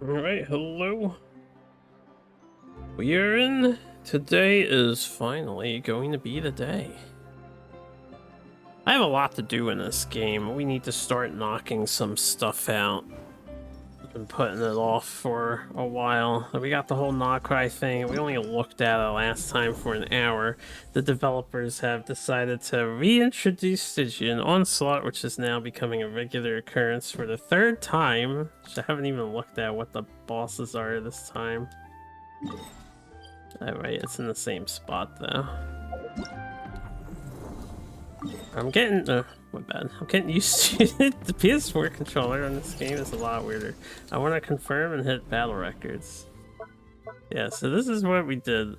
Alright, hello. We're in. Today is finally going to be the day. I have a lot to do in this game. We need to start knocking some stuff out. I've been putting it off for a while. We got the whole Nod-Krai thing. We only looked at it last time for an hour. The developers have decided to reintroduce Stygian Onslaught, which is now becoming a regular occurrence for the third time. I haven't even looked at what the bosses are this time. Alright, it's in the same spot though. I'm getting my bad. I'm getting used to it. The PS4 controller on this game is a lot weirder. I want to confirm and hit battle records. Yeah, so this is what we did.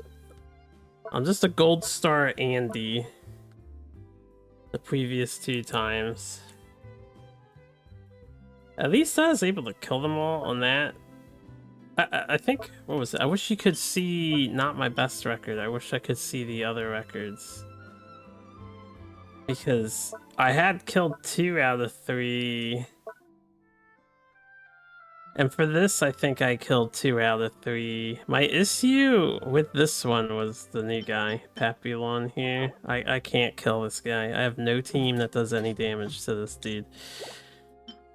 I'm just a gold star Andy the previous two times. At least I was able to kill them all on that. I think, what was it? I wish you could see not my best record. I wish I could see the other records. Because I had killed 2 out of 3. And for this, I think I killed 2 out of 3. My issue with this one was the new guy, Papillon here. I can't kill this guy. I have no team that does any damage to this dude.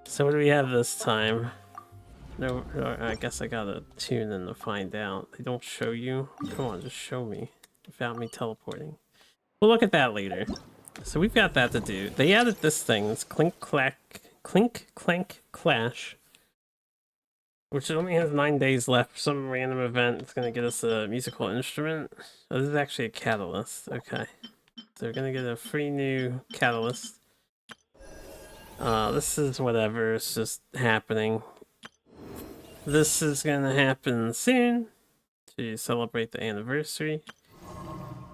So what do we have this time? No, I guess I gotta tune in to find out. They don't show you? Come on, just show me. Without me teleporting. We'll look at that later. So we've got that to do. They added this thing, this clink clank clash. Which only has 9 days left. Some random event that's gonna get us a musical instrument. Oh, this is actually a catalyst. Okay. So we're gonna get a free new catalyst. This is whatever, it's just happening. This is gonna happen soon to celebrate the anniversary.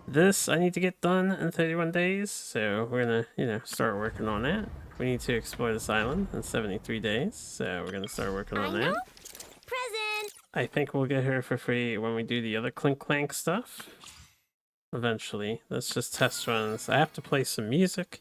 This I need to get done in 31 days, so we're gonna, start working on that. We need to explore this island in 73 days, so we're gonna start working on that. Present. I think we'll get her for free when we do the other Clink Clank stuff. Eventually. Let's just test runs. I have to play some music.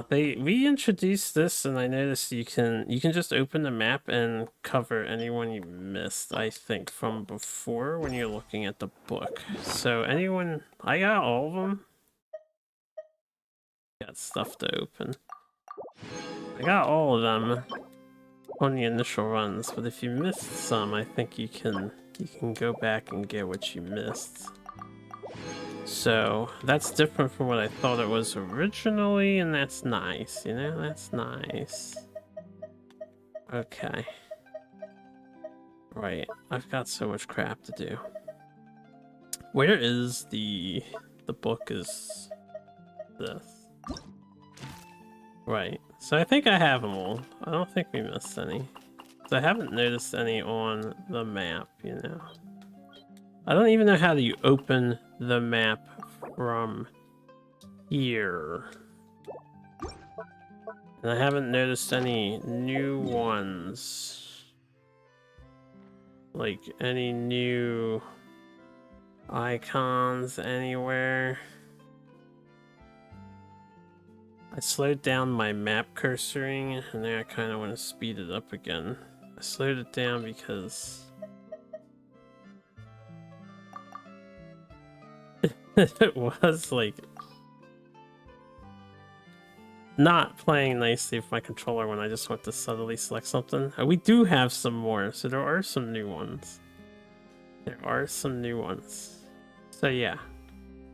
They reintroduced this, and I noticed you can just open the map and cover anyone you missed, I think, from before when you're looking at the book. So anyone, I got all of them. Got stuff to open. I got all of them on the initial runs, but if you missed some, I think you can go back and get what you missed. So that's different from what I thought it was originally, and that's nice, that's nice. Okay. Right, I've got so much crap to do. Where is the book is this? Right, so I think I have them all. I don't think we missed any. So I haven't noticed any on the map, I don't even know how to open the map from here. And I haven't noticed any new ones. Like any new icons anywhere. I slowed down my map cursoring, and now I kind of want to speed it up again. I slowed it down because it was like not playing nicely with my controller when I just went to subtly select something. We do have some more, so there are some new ones. So yeah,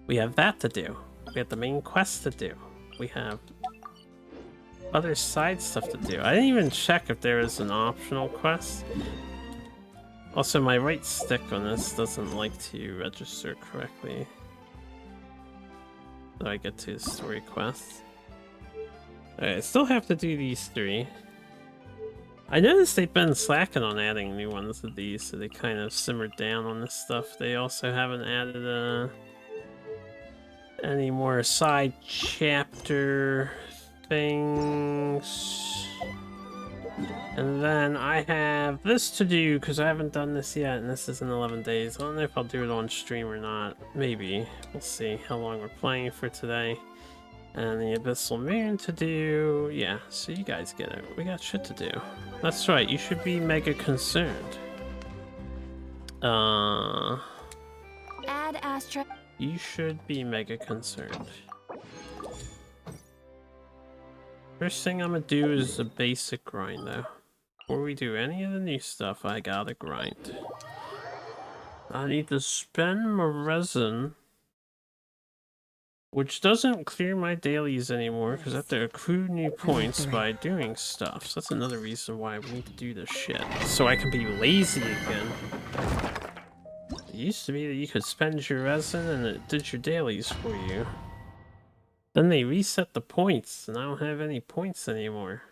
we have that to do. We have the main quest to do. We have other side stuff to do. I didn't even check if there is an optional quest. Also, my right stick on this doesn't like to register correctly. So I get to the story quest. Alright, I still have to do these 3. I noticed they've been slacking on adding new ones of these, so they kind of simmered down on this stuff. They also haven't added any more side chapter things. And then I have this to do because I haven't done this yet, and this is in 11 days. I don't know if I'll do it on stream or not. Maybe. We'll see how long we're playing for today. And the Abyssal Moon to do. Yeah, so you guys get it. We got shit to do. That's right, you should be mega concerned. Add Astra. You should be mega concerned. First thing I'm gonna do is a basic grind though. Before we do any of the new stuff, I gotta grind. I need to spend my resin, which doesn't clear my dailies anymore because I have to accrue new points by doing stuff. So that's another reason why we need to do this shit. So I can be lazy again. It used to be that you could spend your resin and it did your dailies for you. Then they reset the points and I don't have any points anymore.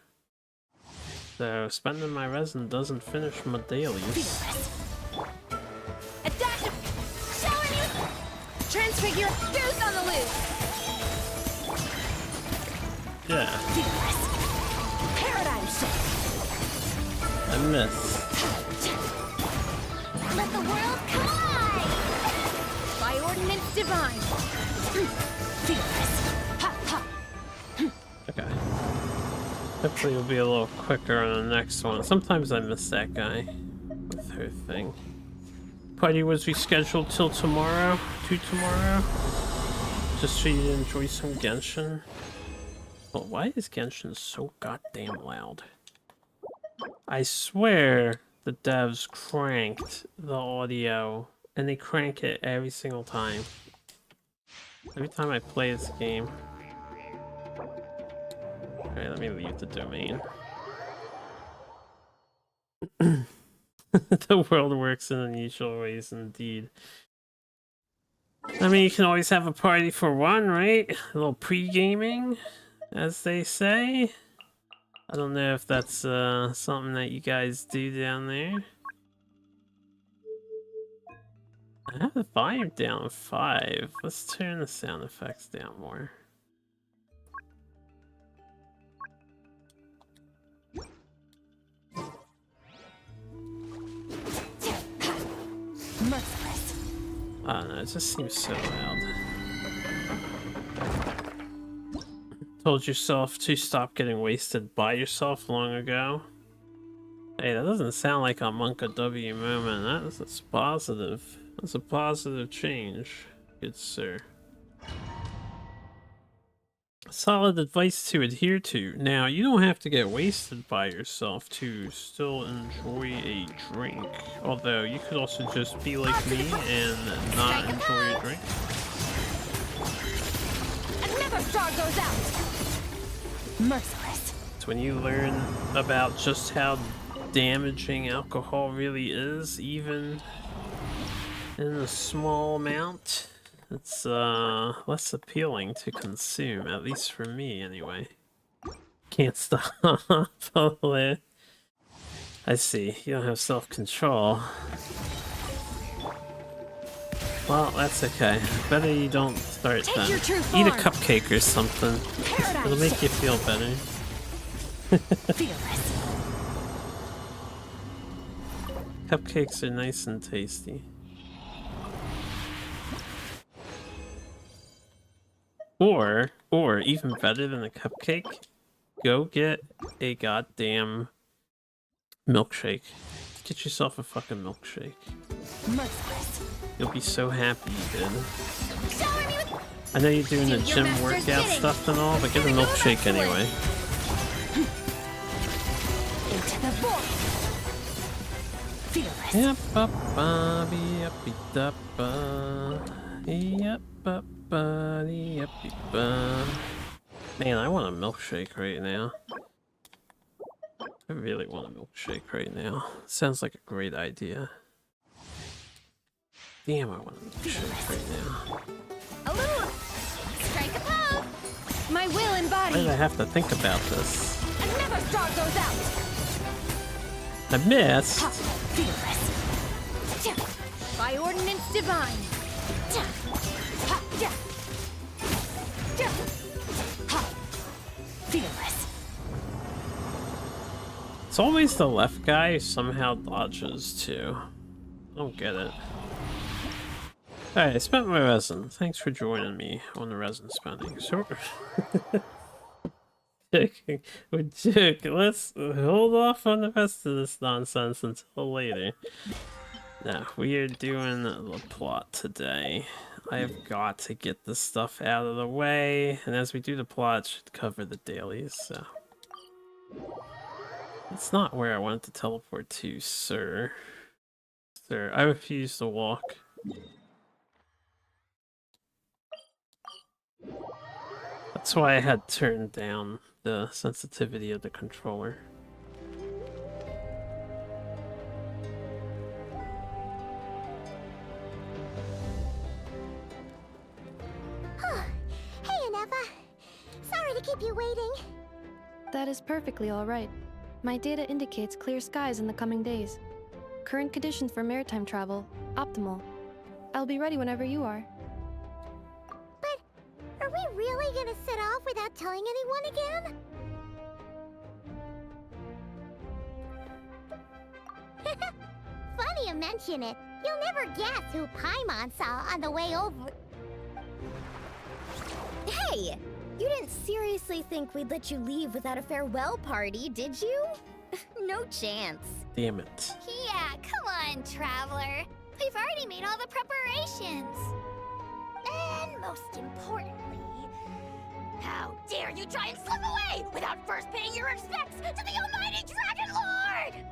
So spending my resin doesn't finish my dailies. A dash of showing you. Transfigure goose on the loose. Yeah. Paradigm shift. I missed. Let the world collide. By ordinance divine. Fearless. Ha ha. Okay. Hopefully it'll be a little quicker on the next one. Sometimes I miss that guy with her thing. Party was rescheduled till tomorrow, to tomorrow. Just so you to enjoy some Genshin. Well, why is Genshin so goddamn loud? I swear the devs cranked the audio, and they crank it every single time. Every time I play this game. Okay, let me leave the domain. The world works in unusual ways indeed. I mean, you can always have a party for one, right? A little pre-gaming, as they say. I don't know if that's something that you guys do down there. I have the volume down to 5. Let's turn the sound effects down more. Merciless. I don't know, it just seems so loud. Told yourself to stop getting wasted by yourself long ago. Hey, that doesn't sound like a Monka W moment. That's positive. That's a positive change, good sir. Solid advice to adhere to. Now, you don't have to get wasted by yourself to still enjoy a drink. Although, you could also just be like me and not enjoy a drink. Another star goes out. Merciless. It's when you learn about just how damaging alcohol really is, even in a small amount. It's less appealing to consume, at least for me anyway. Can't stop. I see, you don't have self-control. Well, that's okay. Better you don't start then. Eat a cupcake or something. It'll make you feel better. Cupcakes are nice and tasty. Or even better than a cupcake, go get a goddamn milkshake. Get yourself a fucking milkshake. You'll be so happy you did. I know you're doing the gym workout stuff and all, but get a milkshake anyway. Into the void. Fearless. Yep, man, I want a milkshake right now. I really want a milkshake right now. Sounds like a great idea. Damn, I want a milkshake right now. Allure. Strike a pose. My will embodied. Why did I have to think about this? Another star goes out. I missed. Fearless. By ordinance divine. Fearless. It's always the left guy who somehow dodges too. I don't get it. Alright, I spent my resin. Thanks for joining me on the resin spending. So let's hold off on the rest of this nonsense until later. Now, we are doing the plot today. I've got to get this stuff out of the way, and as we do the plot, it should cover the dailies, so... It's not where I wanted to teleport to, sir. Sir, I refuse to walk. That's why I had turned down the sensitivity of the controller. Hey, Anefa. Sorry to keep you waiting. That is perfectly all right. My data indicates clear skies in the coming days. Current conditions for maritime travel, optimal. I'll be ready whenever you are. But are we really gonna set off without telling anyone again? Funny you mention it. You'll never guess who Paimon saw on the way over. Hey! You didn't seriously think we'd let you leave without a farewell party, did you? No chance. Damn it. Yeah, come on, Traveler. We've already made all the preparations. And most importantly, how dare you try and slip away without first paying your respects to the almighty Dragon Lord!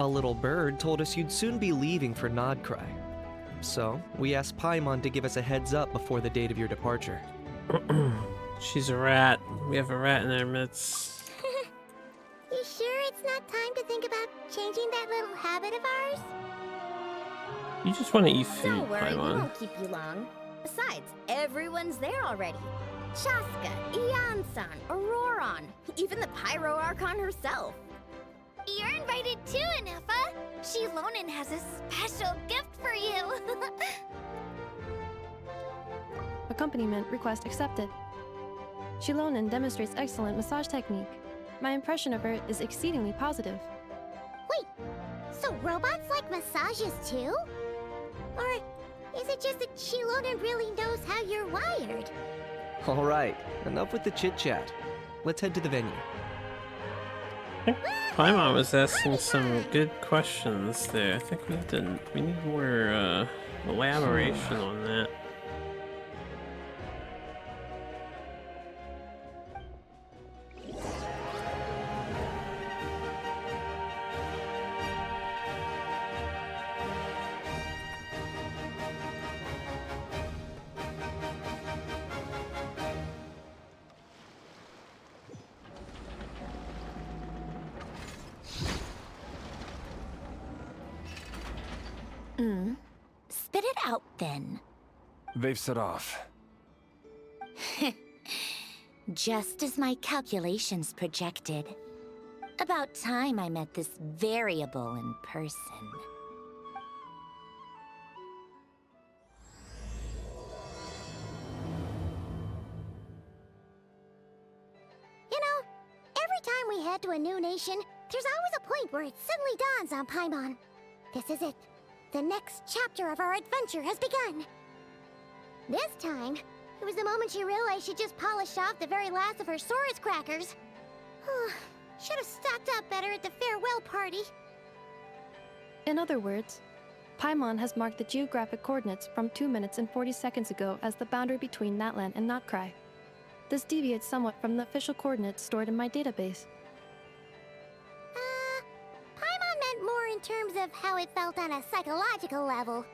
A little bird told us you'd soon be leaving for Nod-Krai. So, we asked Paimon to give us a heads up before the date of your departure. She's a rat. We have a rat in our midst. You sure it's not time to think about changing that little habit of ours? You just want to eat food, Don't worry, we Paimon. won't keep you long. Besides, everyone's there already. Chaska, Ian-san, Auroron, even the Pyro Archon herself. You're invited too, Anefa. Shilonen has a special gift for you. Accompaniment request accepted. Shilonen demonstrates excellent massage technique. My impression of her is exceedingly positive. Wait, so robots like massages too? Or is it just that Shilonen really knows how you're wired? Alright, enough with the chit-chat. Let's head to the venue. Paimon was asking some good questions there. I think we need more elaboration on that. Spit it out then. They've set off. Just as my calculations projected. About time I met this variable in person. You know, every time we head to a new nation, there's always a point where it suddenly dawns on Paimon. This is it. The next chapter of our adventure has begun. This time, it was the moment she realized she just polished off the very last of her Saurus crackers. Should have stocked up better at the farewell party. In other words, Paimon has marked the geographic coordinates from 2 minutes and 40 seconds ago as the boundary between Natlan and Nod-Krai. This deviates somewhat from the official coordinates stored in my database. Paimon meant more in terms of how it felt on a psychological level.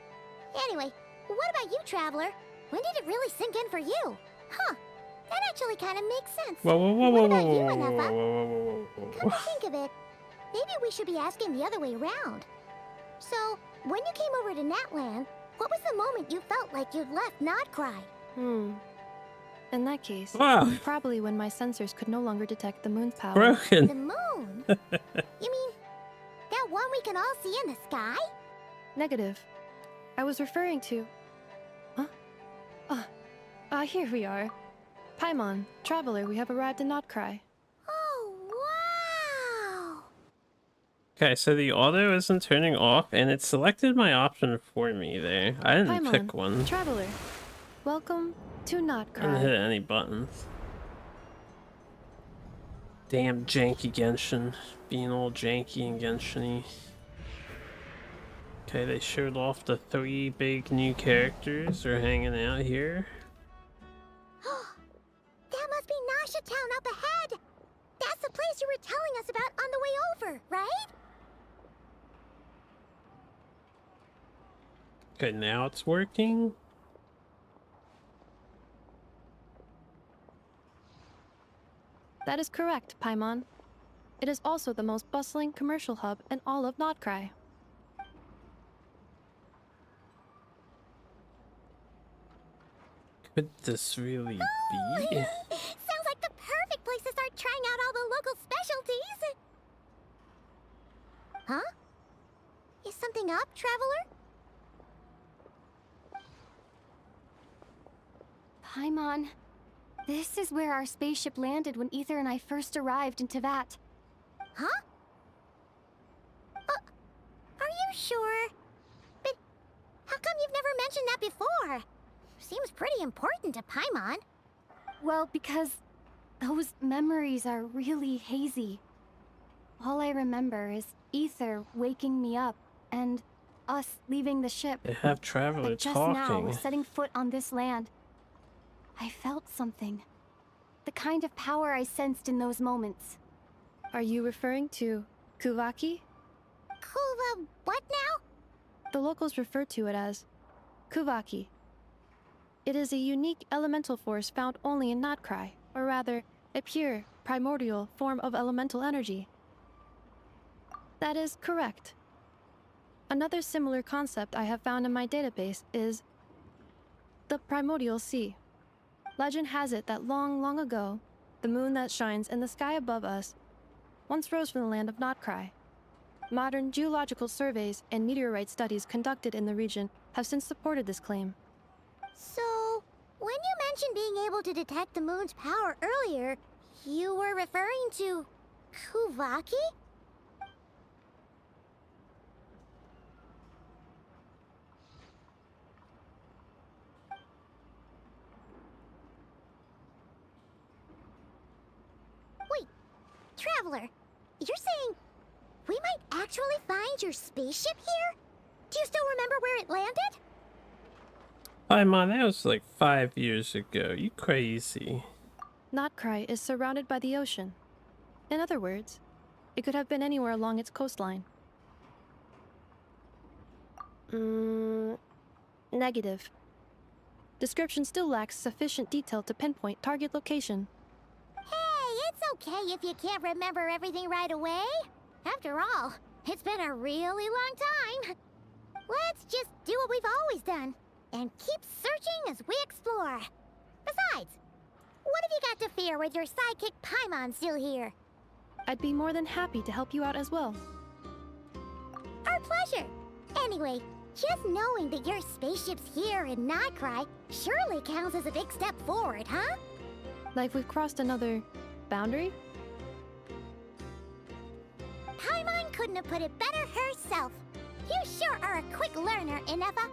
Anyway, what about you, Traveler? When did it really sink in for you? Huh, that actually kind of makes sense. Whoa, whoa, whoa, What whoa, about whoa, you, whoa, Anefa? whoa, whoa, whoa, Come whoa. to think of it, maybe we should be asking the other way around. So, when you came over to Natlan, what was the moment you felt like you'd left Nod-Krai? In that case, Wow, probably when my sensors could no longer detect the moon's power. The broken. moon? You mean, that one we can all see in the sky? Negative. I was referring to... Here we are. Paimon, Traveler, we have arrived in Nod-Krai. Oh, wow! Okay, so the auto isn't turning off, and it selected my option for me there. I didn't pick Paimon, one. traveler, welcome to I didn't Nod-Krai. hit any buttons. Damn janky Genshin. Being all janky and Genshin-y. Okay, they showed off the 3 big new characters are hanging out here. That must be Nasha Town up ahead! That's the place you were telling us about on the way over, right? Okay, now it's working. That is correct, Paimon. It is also the most bustling commercial hub in all of Nod-Krai. Could this really be? Sounds like the perfect place to start trying out all the local specialties! Huh? Is something up, traveler? Paimon, this is where our spaceship landed when Ether and I first arrived in Tevat. Huh? Are you sure? But how come you've never mentioned that before? Seems pretty important to Paimon. Well, because those memories are really hazy. All I remember is Ether waking me up and us leaving the ship. They have Traveler But just now, talking. setting foot on this land, I felt something. The kind of power I sensed in those moments. Are you referring to Kuvaki? Kuva, what now? The locals refer to it as Kuvaki. It is a unique elemental force found only in Nod-Krai, or rather, a pure, primordial form of elemental energy. That is correct. Another similar concept I have found in my database is the primordial sea. Legend has it that long, long ago, the moon that shines in the sky above us once rose from the land of Nod-Krai. Modern geological surveys and meteorite studies conducted in the region have since supported this claim. So, when you mentioned being able to detect the moon's power earlier, you were referring to Kuvaki? Wait, Traveler, you're saying we might actually find your spaceship here? Do you still remember where it landed? Paimon, that was like 5 years ago. You crazy. Nod-Krai is surrounded by the ocean. In other words, it could have been anywhere along its coastline. Negative. Description still lacks sufficient detail to pinpoint target location. Hey, it's okay if you can't remember everything right away. After all, it's been a really long time. Let's just do what we've always done and keep searching as we explore. Besides, what have you got to fear with your sidekick Paimon still here? I'd be more than happy to help you out as well. Our pleasure. Anyway, just knowing that your spaceship's here in Nod-Krai surely counts as a big step forward, huh? Like we've crossed another boundary? Paimon couldn't have put it better herself. You sure are a quick learner, Inefa.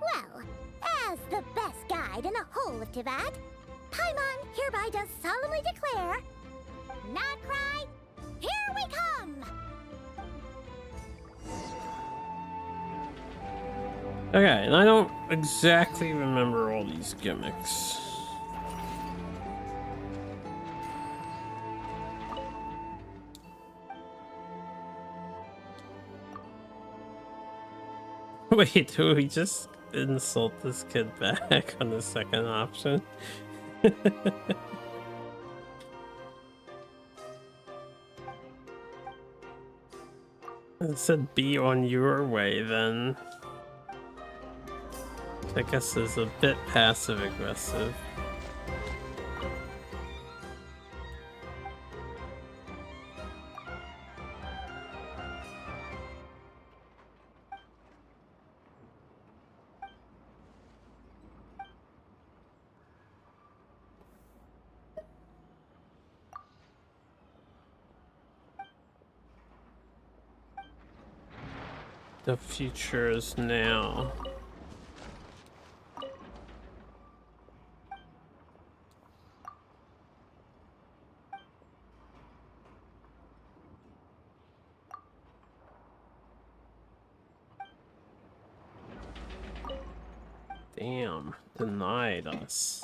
Well, as the best guide in the whole of Tevat, Paimon hereby does solemnly declare, Nod-Krai, here we come! Okay, and I don't exactly remember all these gimmicks. Wait, do we just insult this kid back on the second option? It said be on your way then. I guess is a bit passive aggressive. The future is now. Damn, denied us.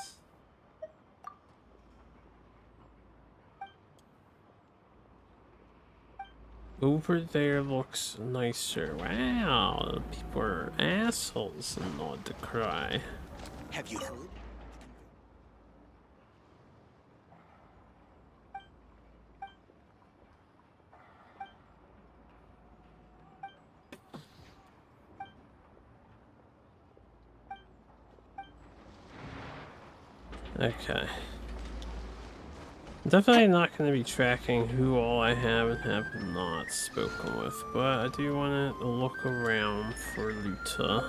Over there looks nicer. Wow, people are assholes and Nod-Krai. Have you heard? Okay. Definitely not going to be tracking who all I have and have not spoken with, but I do want to look around for Luta.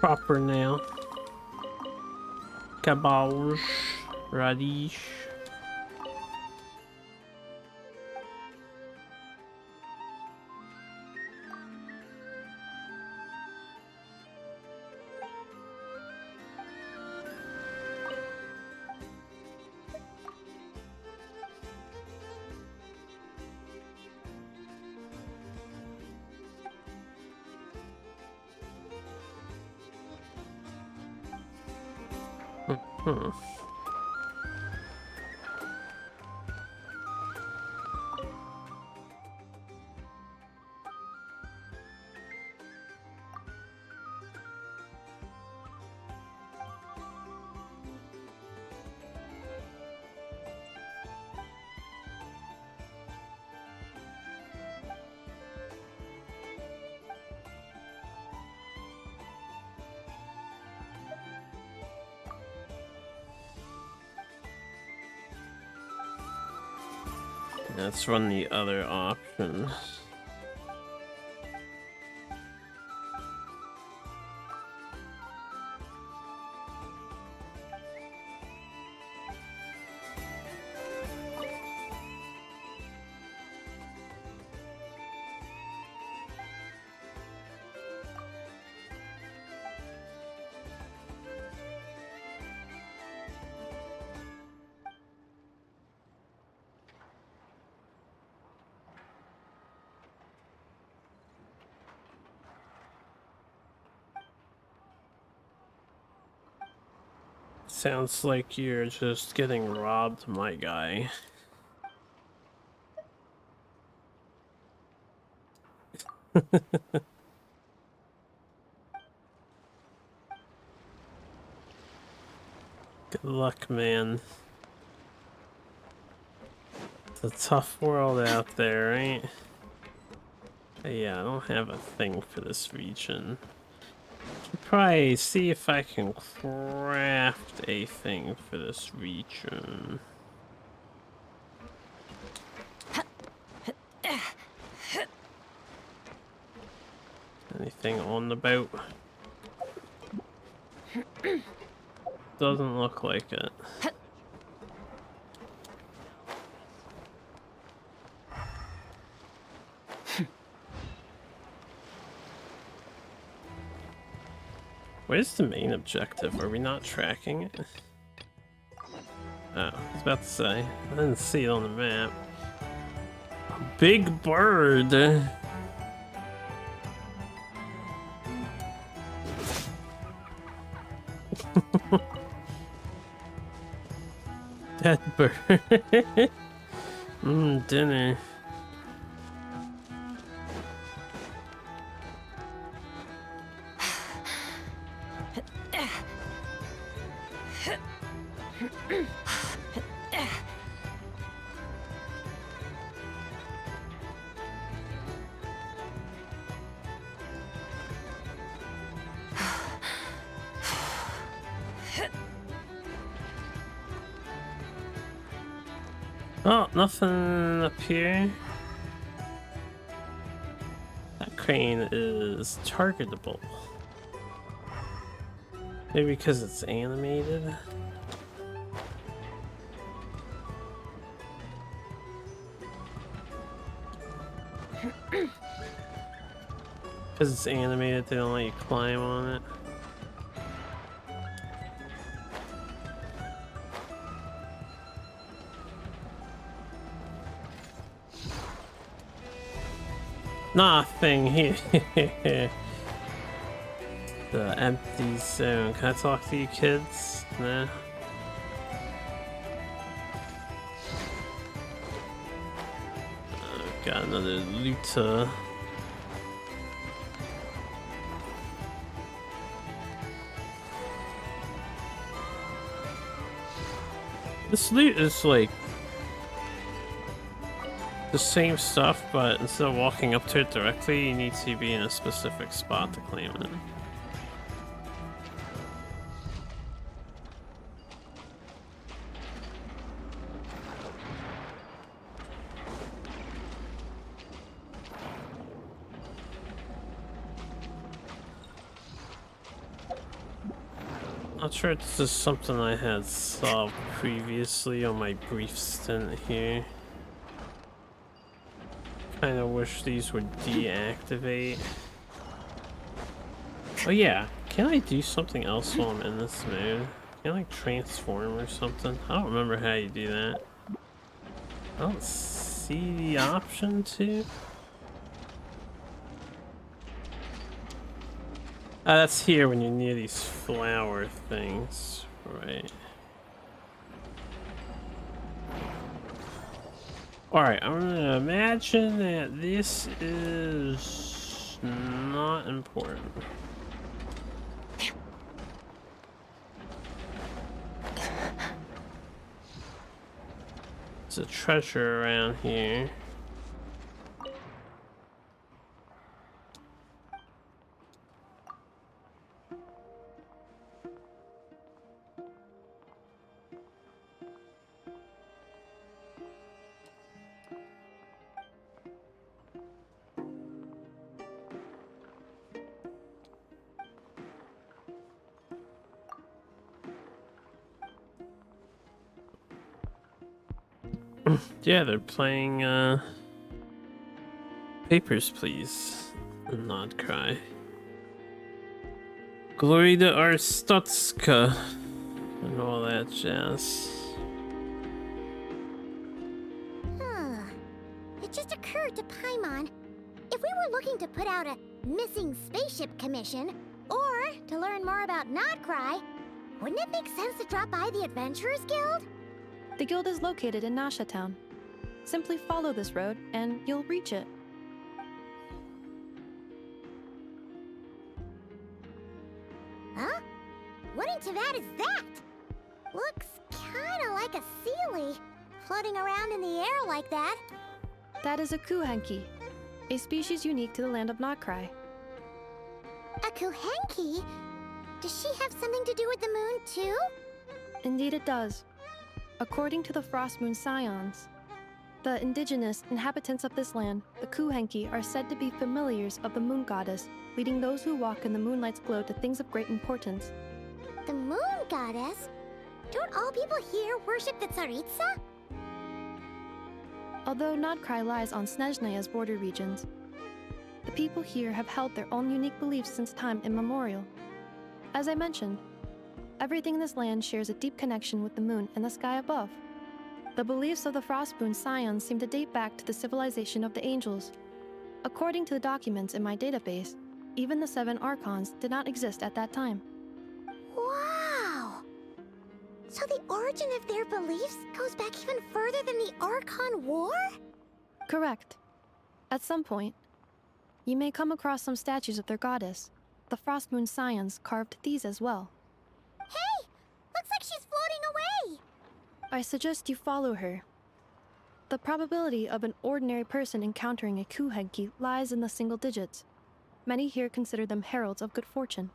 Proper now. Cabalge. Radish. Hmm. Let's run the other option. Sounds like you're just getting robbed, my guy. Good luck, man. It's a tough world out there, right? Yeah, I don't have a thing for this region. Should probably see if I can craft a thing for this region. Anything on the boat? Doesn't look like it. Where's the main objective? Are we not tracking it? Oh, I was about to say. I didn't see it on the map. A big bird! Dead bird. Dinner. Oh, nothing up here. That crane is targetable. Maybe because it's animated. Because it's animated, they don't let you climb on it. Nothing here. The empty zone. Can I talk to you kids? Nah. Got another looter. This loot is like the same stuff, but instead of walking up to it directly, you need to be in a specific spot to claim it. Not sure if this is something I had solved previously on my brief stint here. Kinda wish these would deactivate. Oh yeah, can I do something else while I'm in this mode? Can I like transform or something? I don't remember how you do that. I don't see the option to. That's here when you're near these flower things, right? Alright, I'm gonna imagine that this is not important. There's a treasure around here. Yeah, they're playing Papers, Please. Nod-Krai. Glory to Arstotska and all that jazz. It just occurred to Paimon. If we were looking to put out a missing spaceship commission, or to learn more about Nod-Krai, wouldn't it make sense to drop by the Adventurers Guild? The guild is located in Nasha Town. Simply follow this road and you'll reach it. Huh? What in Teyvat is that? Looks kinda like a Seelie, floating around in the air like that. That is a Kuhenki, a species unique to the land of Nod-Krai. A Kuhenki? Does she have something to do with the moon too? Indeed it does. According to the Frost Moon Scions, the indigenous inhabitants of this land, the Kuhenki, are said to be familiars of the moon goddess, leading those who walk in the moonlight's glow to things of great importance. The moon goddess? Don't all people here worship the Tsaritsa? Although Nod-Krai lies on Snezhneya's border regions, the people here have held their own unique beliefs since time immemorial. As I mentioned, everything in this land shares a deep connection with the moon and the sky above. The beliefs of the Frostmoon Scions seem to date back to the civilization of the angels. According to the documents in my database, even the 7 Archons did not exist at that time. Wow! So the origin of their beliefs goes back even further than the Archon War? Correct. At some point, you may come across some statues of their goddess. The Frostmoon Scions carved these as well. Hey! Looks like she's floating away! I suggest you follow her. The probability of an ordinary person encountering a Kuhenki lies in the single digits. Many here consider them heralds of good fortune.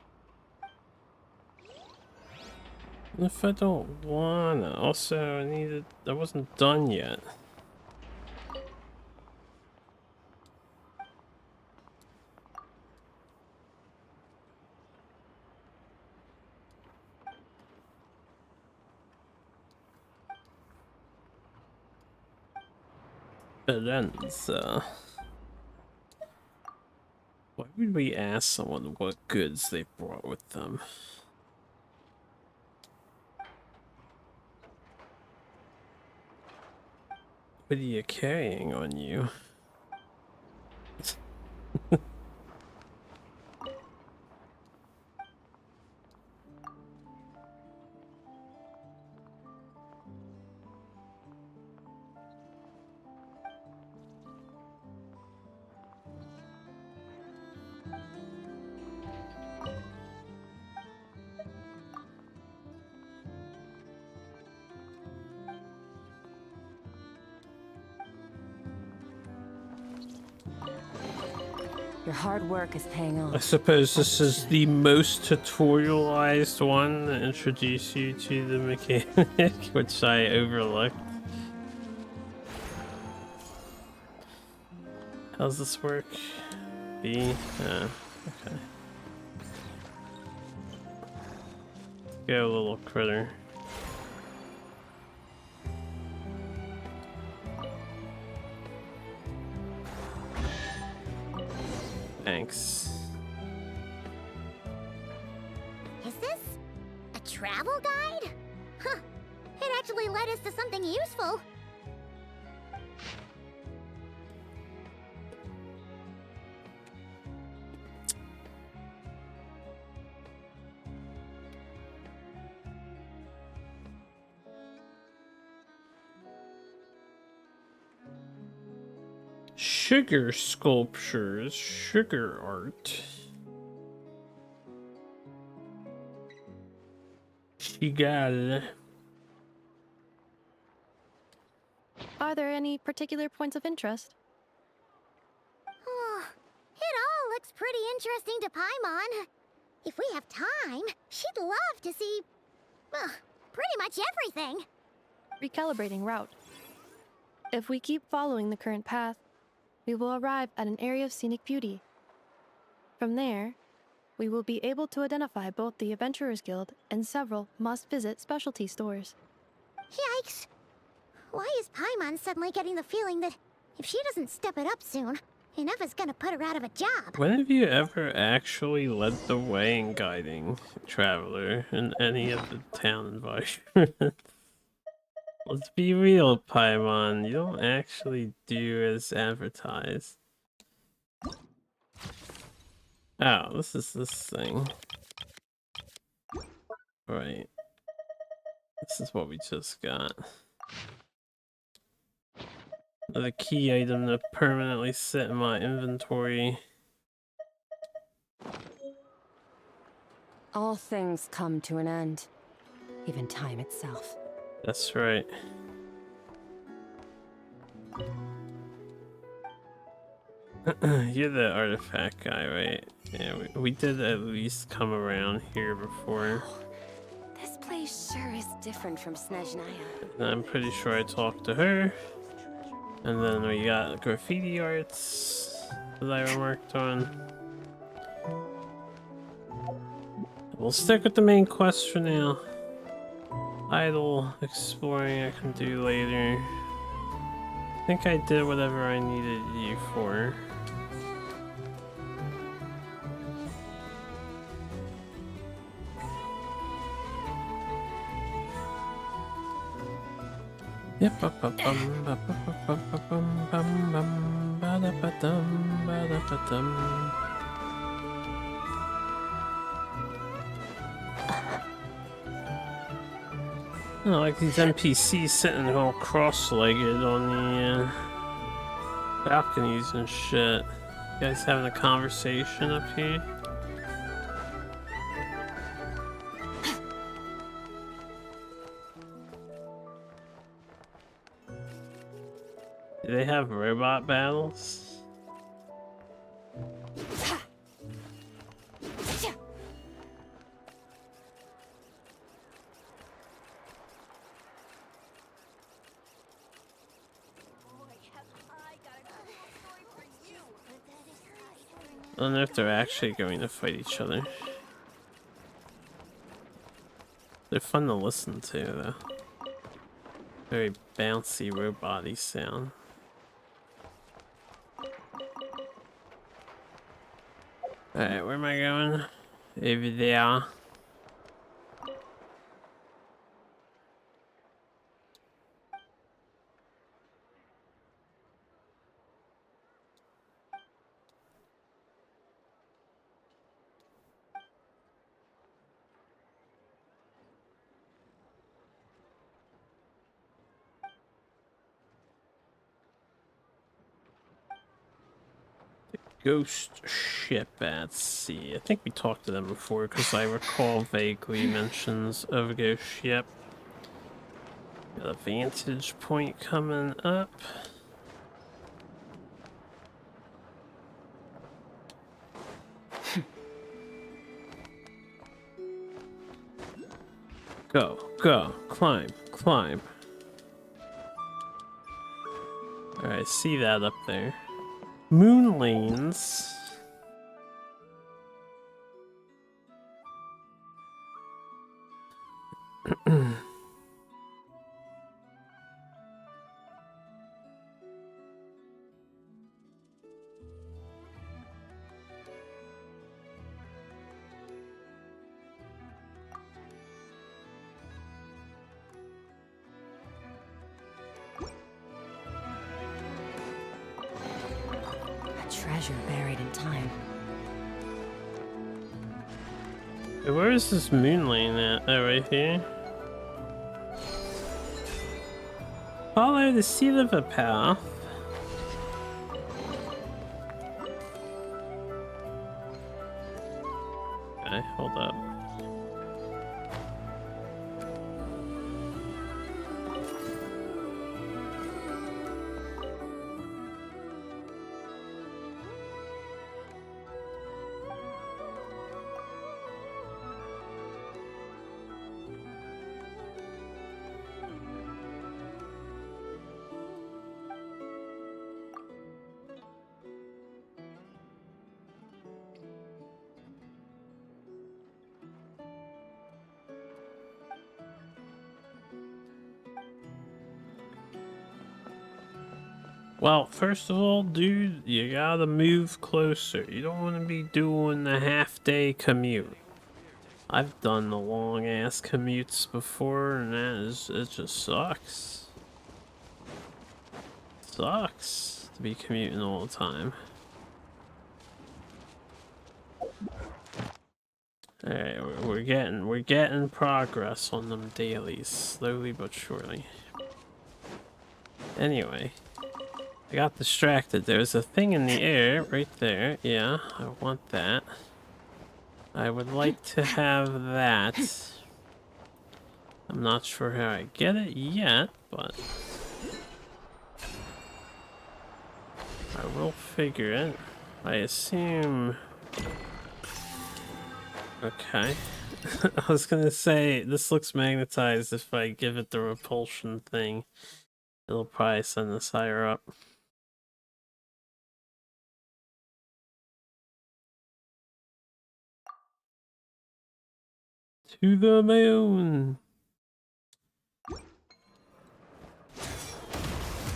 If I don't wanna, also I wasn't done yet. Firenze. Why would we ask someone what goods they brought with them? What are you carrying on you? Your hard work is paying I off. suppose this is the most tutorialized one to introduce you to the mechanic, which I overlooked. How's this work? B? Okay. Go, little critter. Thanks. Is this a travel guide? Huh. It actually led us to something useful. Sugar sculptures, sugar art. She got it. Are there any particular points of interest? Oh, it all looks pretty interesting to Paimon. If we have time, she'd love to see, pretty much everything. Recalibrating route. If we keep following the current path, we will arrive at an area of scenic beauty. From there, we will be able to identify both the Adventurers Guild and several must-visit specialty stores. Yikes. Why is Paimon suddenly getting the feeling that if she doesn't step it up soon, Ineva's gonna put her out of a job? When have you ever actually led the way in guiding Traveler in any of the town environments? Let's be real, Paimon. You don't actually do as advertised. Oh, this is this thing. Right. This is what we just got. Another key item to permanently sit in my inventory. All things come to an end, even time itself. That's right. You're the artifact guy, right? Yeah, we did at least come around here before. This place sure is different from Snezhnaya. And I'm pretty sure I talked to her. And then we got graffiti arts that I remarked on. We'll stick with the main quest for now. Idle exploring I can do later. I think I did whatever I needed you for. Yep. Oh, like these NPCs sitting all cross-legged on the balconies and shit. You guys having a conversation up here? Do they have robot battles? I don't know if they're actually going to fight each other. They're fun to listen to, though. Very bouncy, robot-y sound. Alright, where am I going? Over there. Ghost ship at sea. I think we talked to them before because I recall vaguely mentions of a ghost ship. Got a vantage point coming up. Go, go, climb, climb. Alright, see that up there. Moon lanes. A treasure buried in time. Hey, where is this moon lane at? Oh, right here. Follow the sea liver path. Okay, hold up. Well, first of all, dude, you gotta move closer. You don't want to be doing the half-day commute. I've done the long-ass commutes before, and it just sucks. Sucks to be commuting all the time. Alright, we're getting progress on them dailies, slowly but surely. Anyway. I got distracted. There's a thing in the air right there. Yeah, I want that. I would like to have that. I'm not sure how I get it yet, but I will figure it. I assume... Okay. I was gonna say, this looks magnetized. If I give it the repulsion thing, it'll probably send us higher up. To the moon!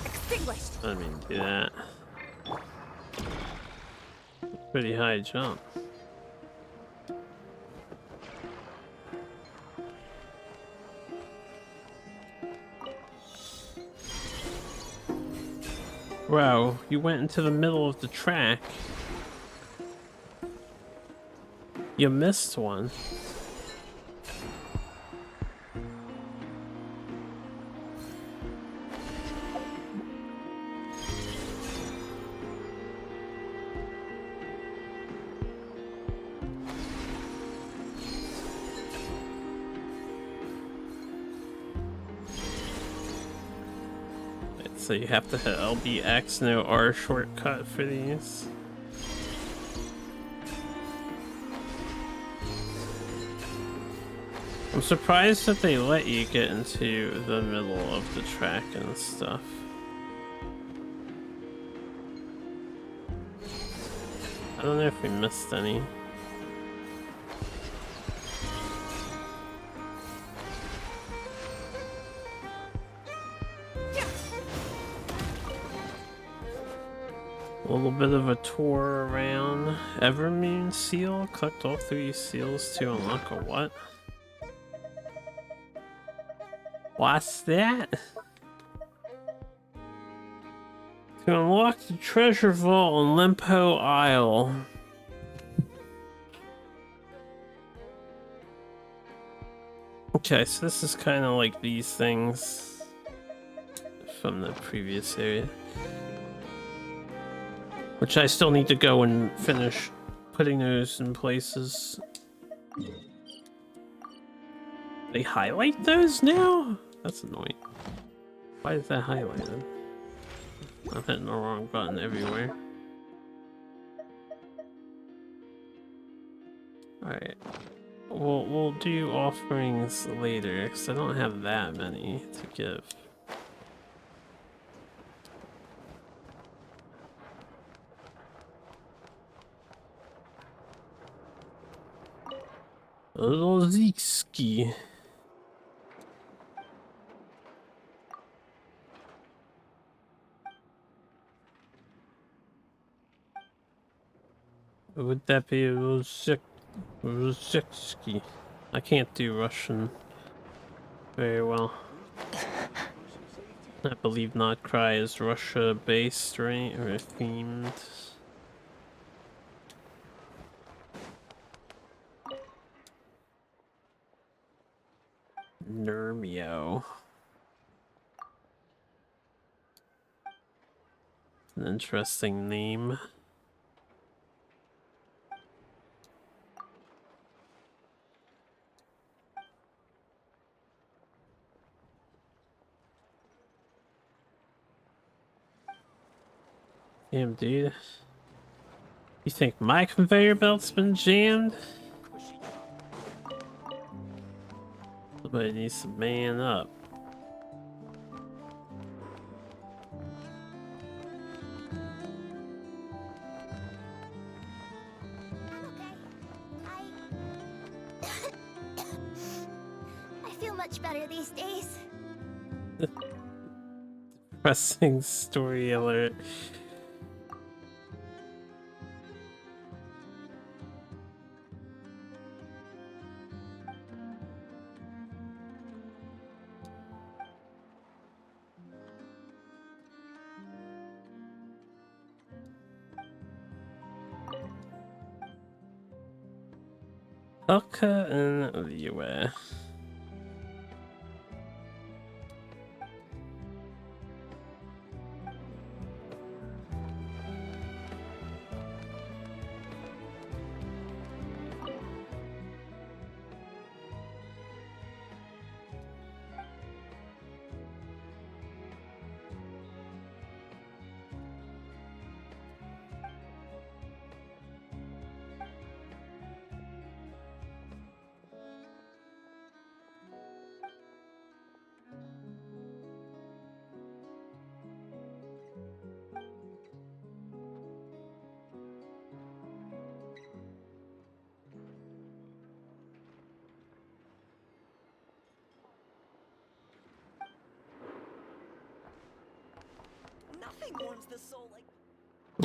Extinguished. I mean, do that. Pretty high jump. Wow, you went into the middle of the track. You missed one. So you have to hit LBX, no R shortcut for these. I'm surprised that they let you get into the middle of the track and stuff. I don't know if we missed any. little bit of a tour around Evermoon Seal. Collect all 3 seals to unlock a what? What's that? To unlock the treasure vault on Limpo Isle. Okay, so this is kind of like these things from the previous area. Which I still need to go and finish putting those in places. They highlight those now? That's annoying. Why is that highlighted? I'm hitting the wrong button everywhere. Alright. We'll do offerings later, because I don't have that many to give. Rozicki. Would that be Rozicki? I can't do Russian very well. I believe Nod-Krai is Russia-based, right? Or themed. Nermio. An interesting name. Damn, dude. You think my conveyor belt's been jammed? Somebody needs to man up. I feel much better these days. Pressing story alert. Elka and Liwe.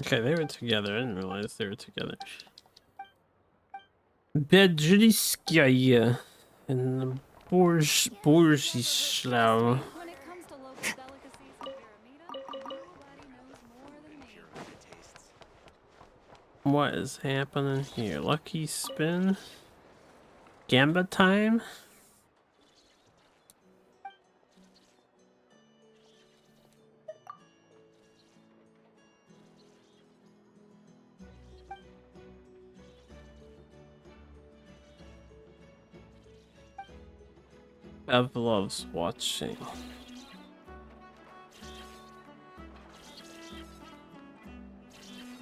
Okay, they were together. I didn't realize they were together. Bedriskaya and Borzislau. When it comes to local delicacies in Pyramida, nobody knows more than me. What is happening here? Lucky spin? Gamba time? Bev loves watching.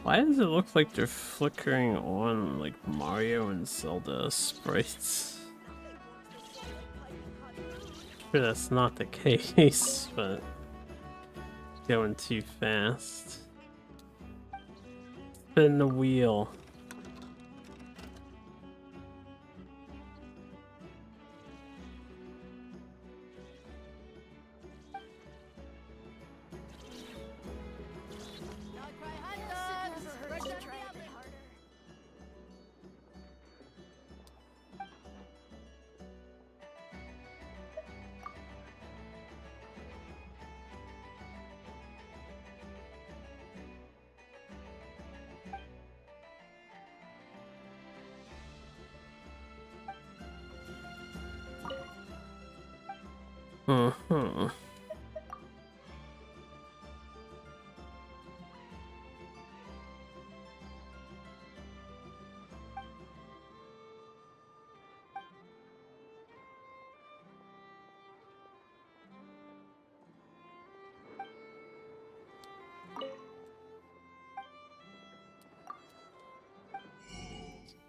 Why does it look like they're flickering on like Mario and Zelda sprites? Sure, that's not the case, but going too fast. Spin the wheel. Mm-hmm.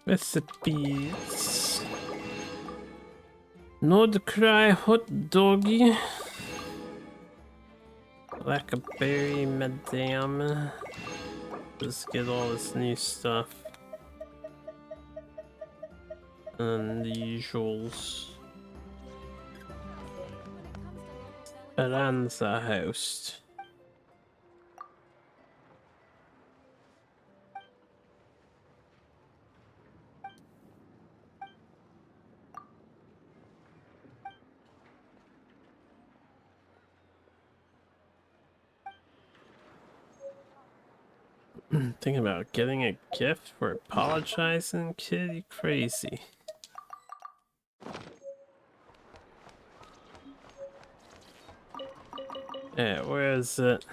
Recipes. Nod-Krai hot doggy. Blackberry madame. Let's get all this new stuff. And the usuals. Speranza host. Thinking about getting a gift for apologizing, kid, you crazy. Yeah, where is it?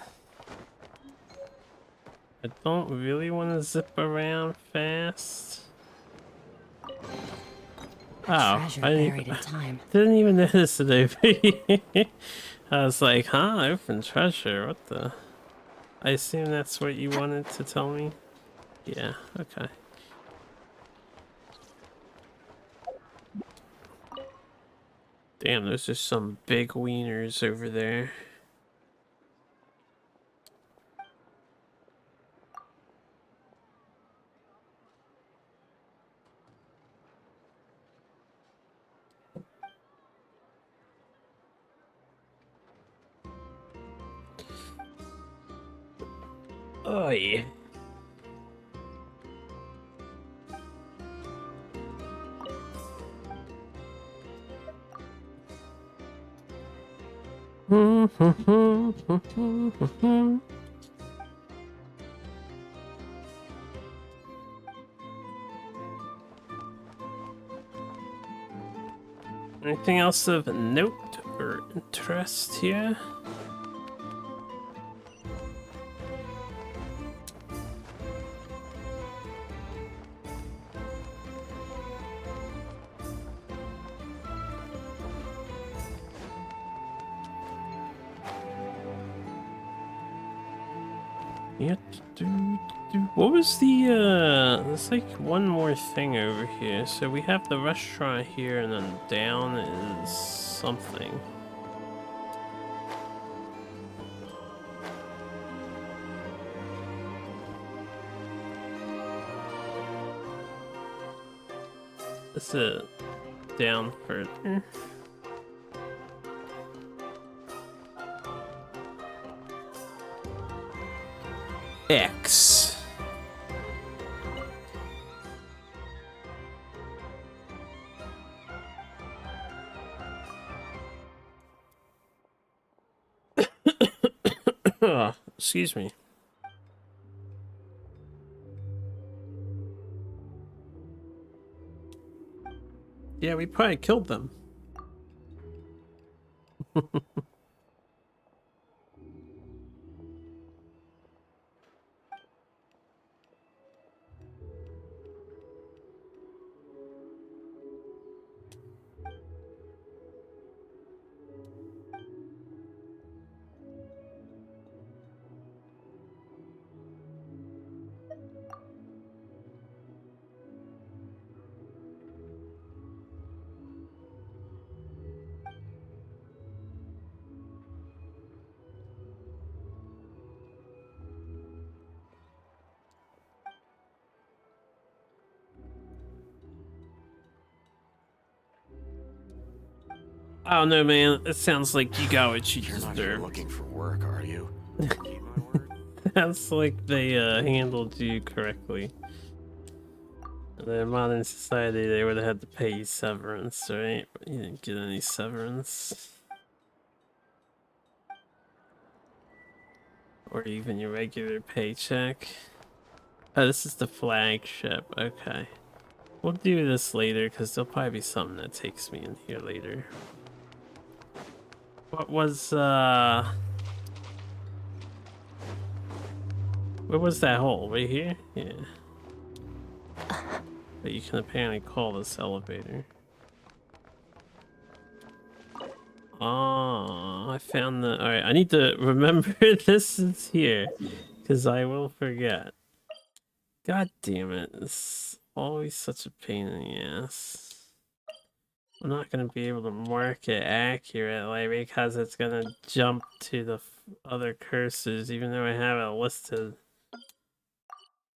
I don't really want to zip around fast. Treasure I buried in time. didn't even notice it over here. I was like, huh, open treasure, what the? I assume that's what you wanted to tell me? Yeah, okay. Damn, those are some big wieners over there. Oh yeah. Anything else of note or interest here? Yeah. What was the there's like one more thing over here. So we have the restaurant here and then down is something. Is it down further? X. Excuse me. Yeah, we probably killed them. I don't know, man. It sounds like you got what you You're not here deserve. looking for work, are you? Keep my word. Sounds like they handled you correctly. In a modern society, they would have had to pay you severance, right? But you didn't get any severance. Or even your regular paycheck. Oh, this is the flagship. Okay. We'll do this later, because there'll probably be something that takes me in here later. What was where was that hole? Right here? Yeah. But you can apparently call this elevator. Oh, I found the. Alright, I need to remember this is here. Because I will forget. God damn it. It's always such a pain in the ass. I'm not going to be able to mark it accurately because it's going to jump to the other cursors, even though I have it listed.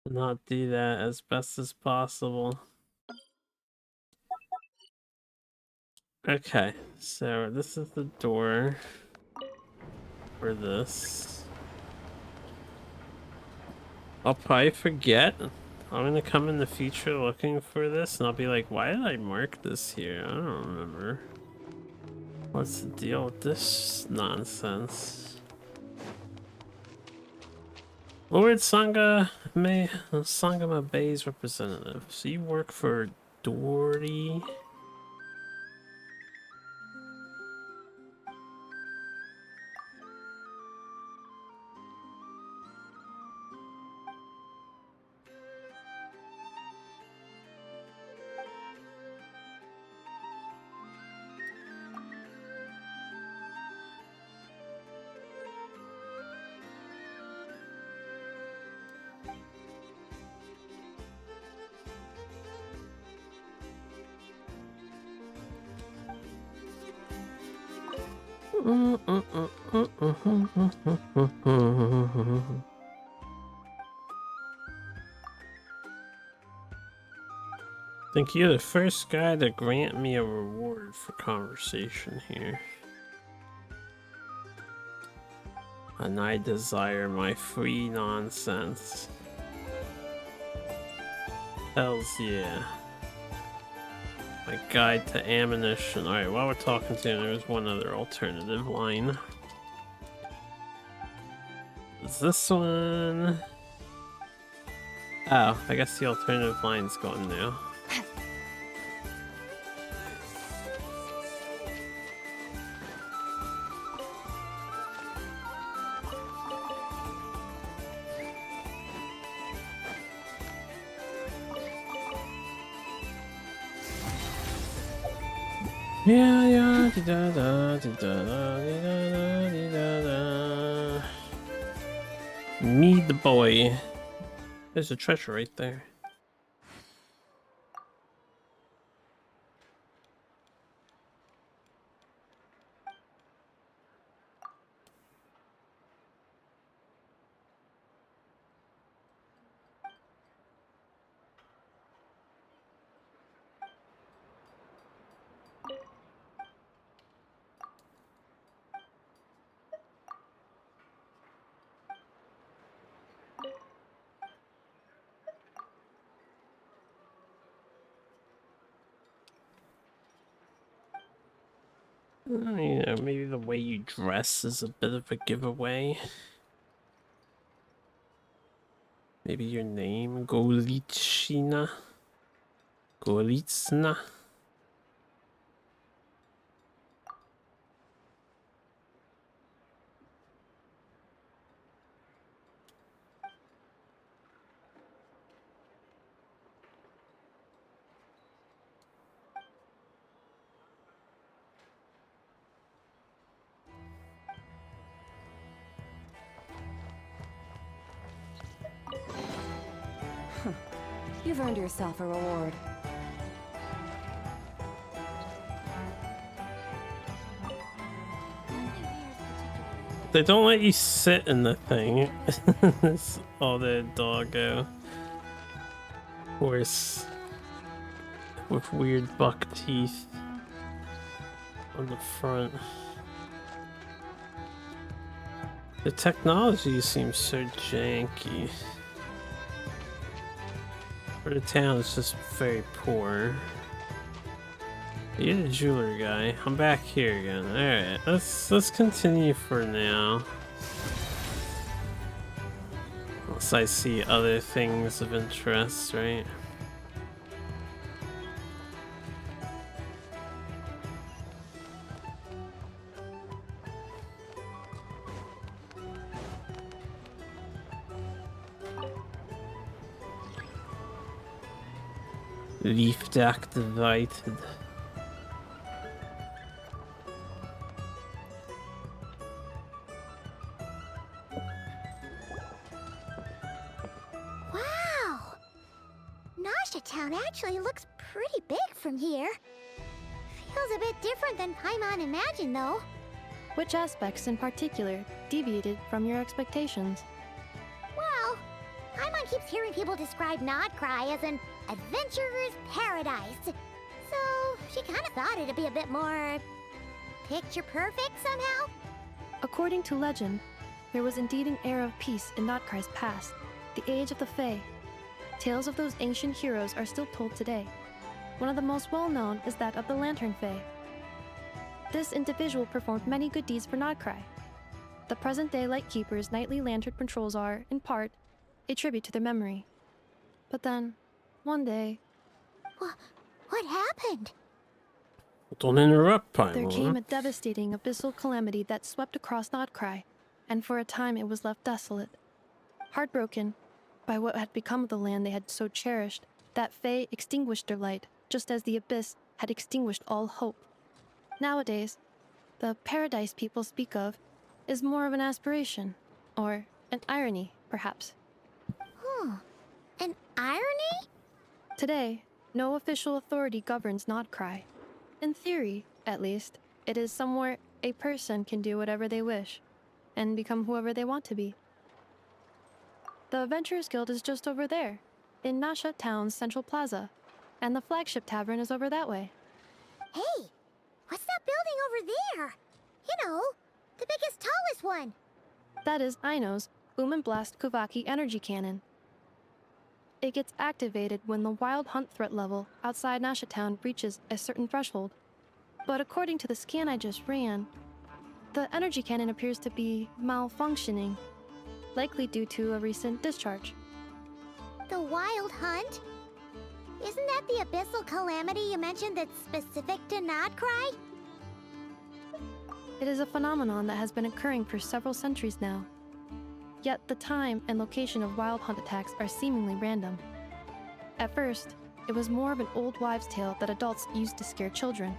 Not do that as best as possible. Okay, so this is the door for this. I'll probably forget. I'm gonna come in the future looking for this and I'll be like, why did I mark this here? I don't remember. What's the deal with this nonsense? Lord Sangama Bay's representative. So you work for Doherty? Think you're the first guy to grant me a reward for conversation here. And I desire my free nonsense. Hells yeah. My guide to ammunition. Alright, while we're talking to him, there's one other alternative line. Is this one? Oh, I guess the alternative line's gone now. Yeah, yeah, da da da da da da. Me the boy. There's a treasure right there. You know, maybe the way you dress is a bit of a giveaway. Maybe your name, Golitsina? Golitsna? You've earned yourself a reward. They don't let you sit in the thing. It's all the doggo. Horse with weird buck teeth on the front. The technology seems so janky. For the town, it's just very poor. You're the jeweler guy. I'm back here again. Alright, let's continue for now. Unless I see other things of interest, right? Leaf activated. Wow! Nasha Town actually looks pretty big from here. Feels a bit different than Paimon imagined, though. Which aspects in particular deviated from your expectations? Well, Paimon keeps hearing people describe Nod-Krai as an adventurer's paradise. So, she kind of thought it'd be a bit more picture perfect somehow. According to legend, there was indeed an era of peace in Nod-Krai's past, the Age of the Fae. Tales of those ancient heroes are still told today. One of the most well-known is that of the Lantern Fae. This individual performed many good deeds for Nod-Krai. The present-day Lightkeeper's nightly lantern patrols are, in part, a tribute to their memory. But then, one day, What happened? Don't interrupt, there came Paimon. a devastating abyssal calamity that swept across Nod-Krai, and for a time it was left desolate. Heartbroken by what had become of the land they had so cherished, that Fae extinguished their light, just as the abyss had extinguished all hope. Nowadays, the paradise people speak of is more of an aspiration, or an irony, perhaps. An irony? Today, no official authority governs Nod-Krai. In theory, at least, it is somewhere a person can do whatever they wish, and become whoever they want to be. The Adventurers Guild is just over there, in Nasha Town's Central Plaza, and the flagship tavern is over that way. Hey, what's that building over there? You know, the biggest, tallest one. That is Aino's Boom and Blast Kuvaki energy cannon. It gets activated when the wild hunt threat level outside Nasha Town reaches a certain threshold. But according to the scan I just ran, the energy cannon appears to be malfunctioning, likely due to a recent discharge. The Wild Hunt? Isn't that the abyssal calamity you mentioned that's specific to Nod-Krai? It is a phenomenon that has been occurring for several centuries now. Yet the time and location of wild hunt attacks are seemingly random. At first, it was more of an old wives' tale that adults used to scare children.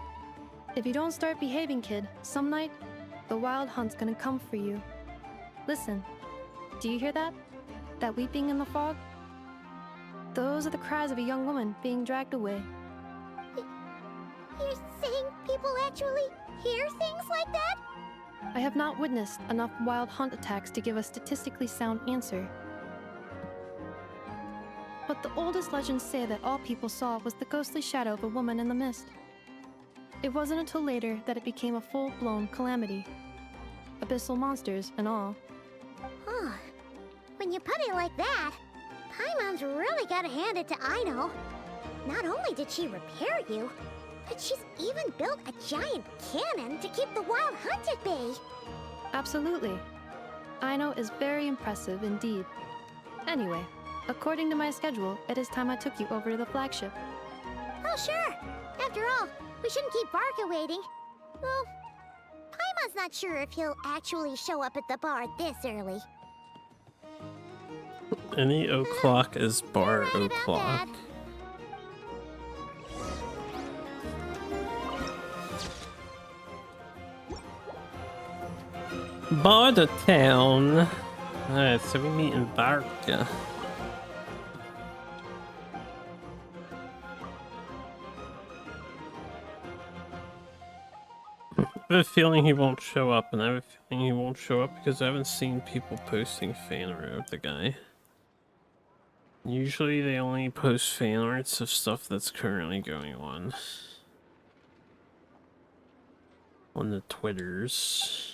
If you don't start behaving, kid, some night, the wild hunt's gonna come for you. Listen, do you hear that? That weeping in the fog? Those are the cries of a young woman being dragged away. You're saying people actually hear things like that? I have not witnessed enough wild hunt attacks to give a statistically sound answer. But the oldest legends say that all people saw was the ghostly shadow of a woman in the mist. It wasn't until later that it became a full-blown calamity. Abyssal monsters and all. Huh. When you put it like that, Paimon's really gotta hand it to Aino. Not only did she repair you, but she's even built a giant cannon to keep the wild hunt at bay. Absolutely. Aino is very impressive indeed. Anyway, according to my schedule, it is time I took you over to the flagship. Oh, sure. After all, we shouldn't keep Barca waiting. Well, Paimon's not sure if he'll actually show up at the bar this early. Any o'clock is bar You're right about o'clock. that. Bar the town. Alright, so we meet in Barca. I have a feeling he won't show up, and I have a feeling he won't show up because I haven't seen people posting fan art of the guy. Usually they only post fan arts of stuff that's currently going on the Twitters.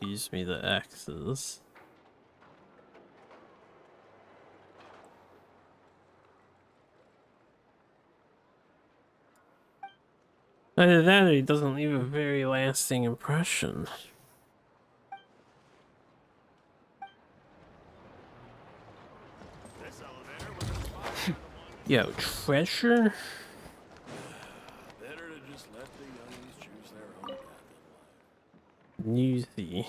Excuse me, the X's. Either that or he doesn't leave a very lasting impression. Yo, treasure? Better to just let the youngies choose their own path in life. Newsy.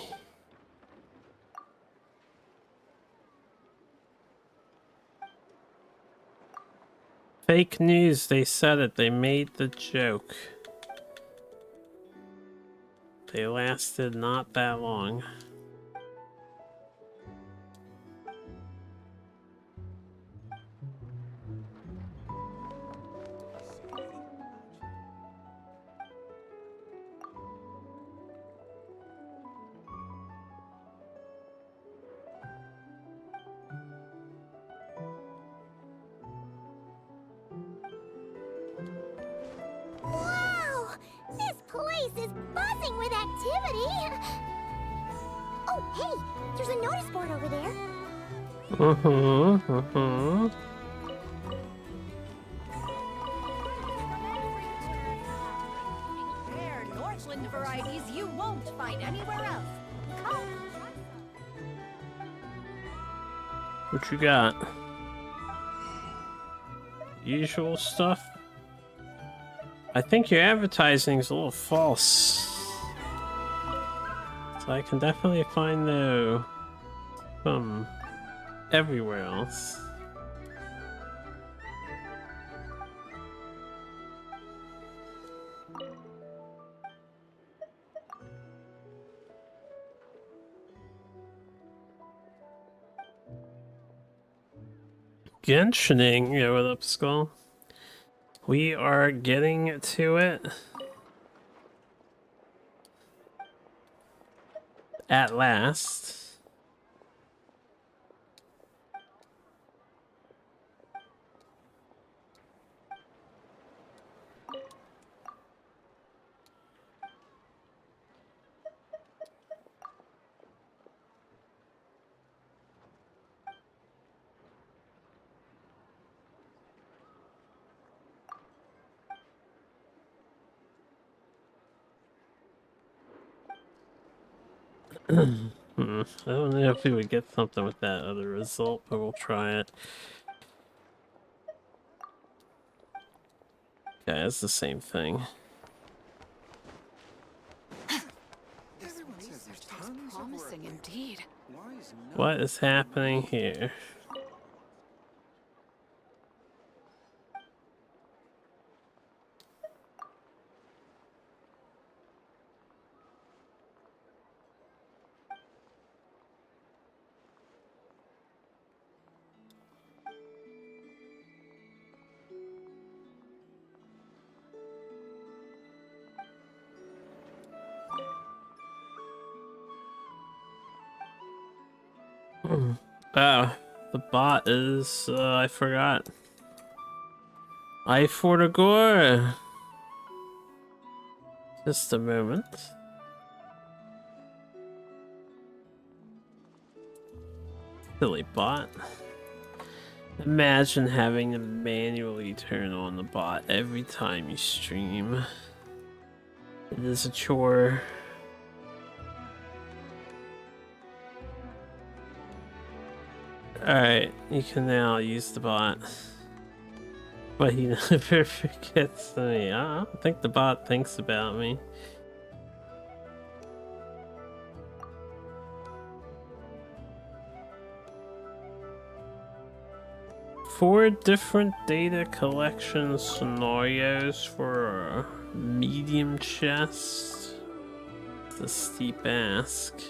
Fake news, they said it, they made the joke. They lasted not that long. Wow! This place is buzzing with activity! Oh, hey! There's a notice board over there. Rare Northland varieties you won't find anywhere else. Come. What you got? Usual stuff? I think your advertising's a little false. So I can definitely find the everywhere else. Genshining, yeah, what up, Skull? We are getting to it. At last. I don't know if we would get something with that other result, but we'll try it. Yeah, it's the same thing. Everyone says there's tons of work. Promising indeed. Why is What is happening here? Oh, the bot is, I forgot. I for the gore. Just a moment. Silly bot. Imagine having to manually turn on the bot every time you stream. It is a chore. Alright, you can now use the bot. But he never forgets me. I don't think the bot thinks about me. Four different data collection scenarios for a medium chest. It's a steep ask.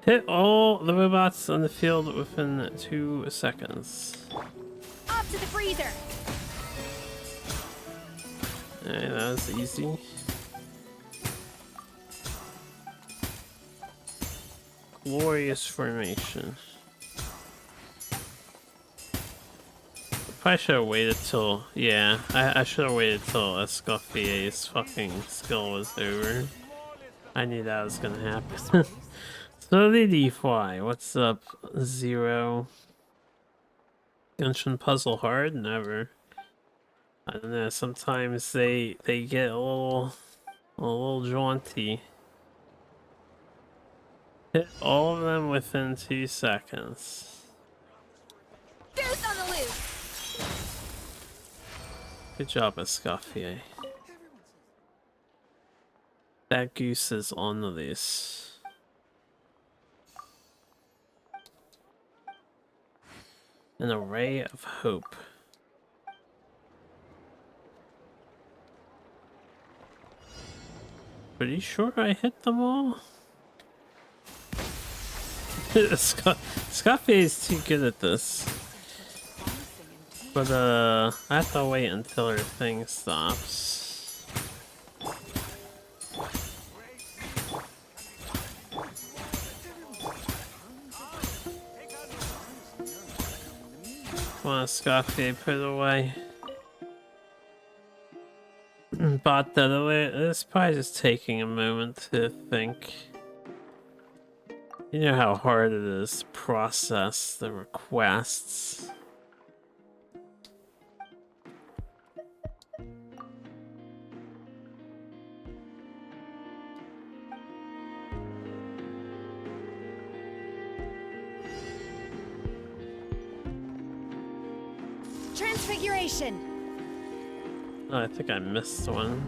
Hit all the robots on the field within 2 seconds. Up to the freezer. Alright, that was easy. Glorious formation. Probably should have waited till... Yeah, I should have waited till Escoffier's fucking skill was over. I knew that was gonna happen. Solidify, what's up, Zero? Genshin puzzle hard? Never. I don't know, sometimes they get a little jaunty. Hit all of them within 2 seconds. Goose on the loose. Good job, Escoffier. That goose is on this. An array of hope. Pretty sure I hit them all? Scoffier is too good at this. But I have to wait until her thing stops. Come on, Scoffier, put it away. Bot that alert. It's probably just taking a moment to think. You know how hard it is to process the requests. Transfiguration! Oh, I think I missed one.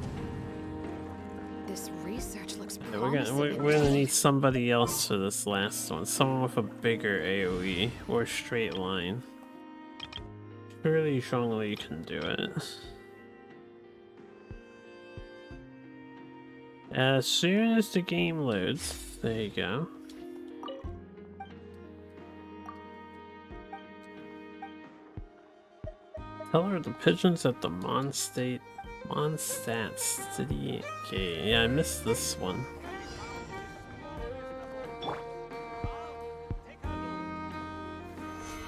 This research looks Yeah, promising. we're gonna need somebody else for this last one. Someone with a bigger AoE or straight line. Surely Zhongli can do it. As soon as the game loads, there you go. Tell her the pigeons at the Mondstadt City. Okay, yeah, I missed this one.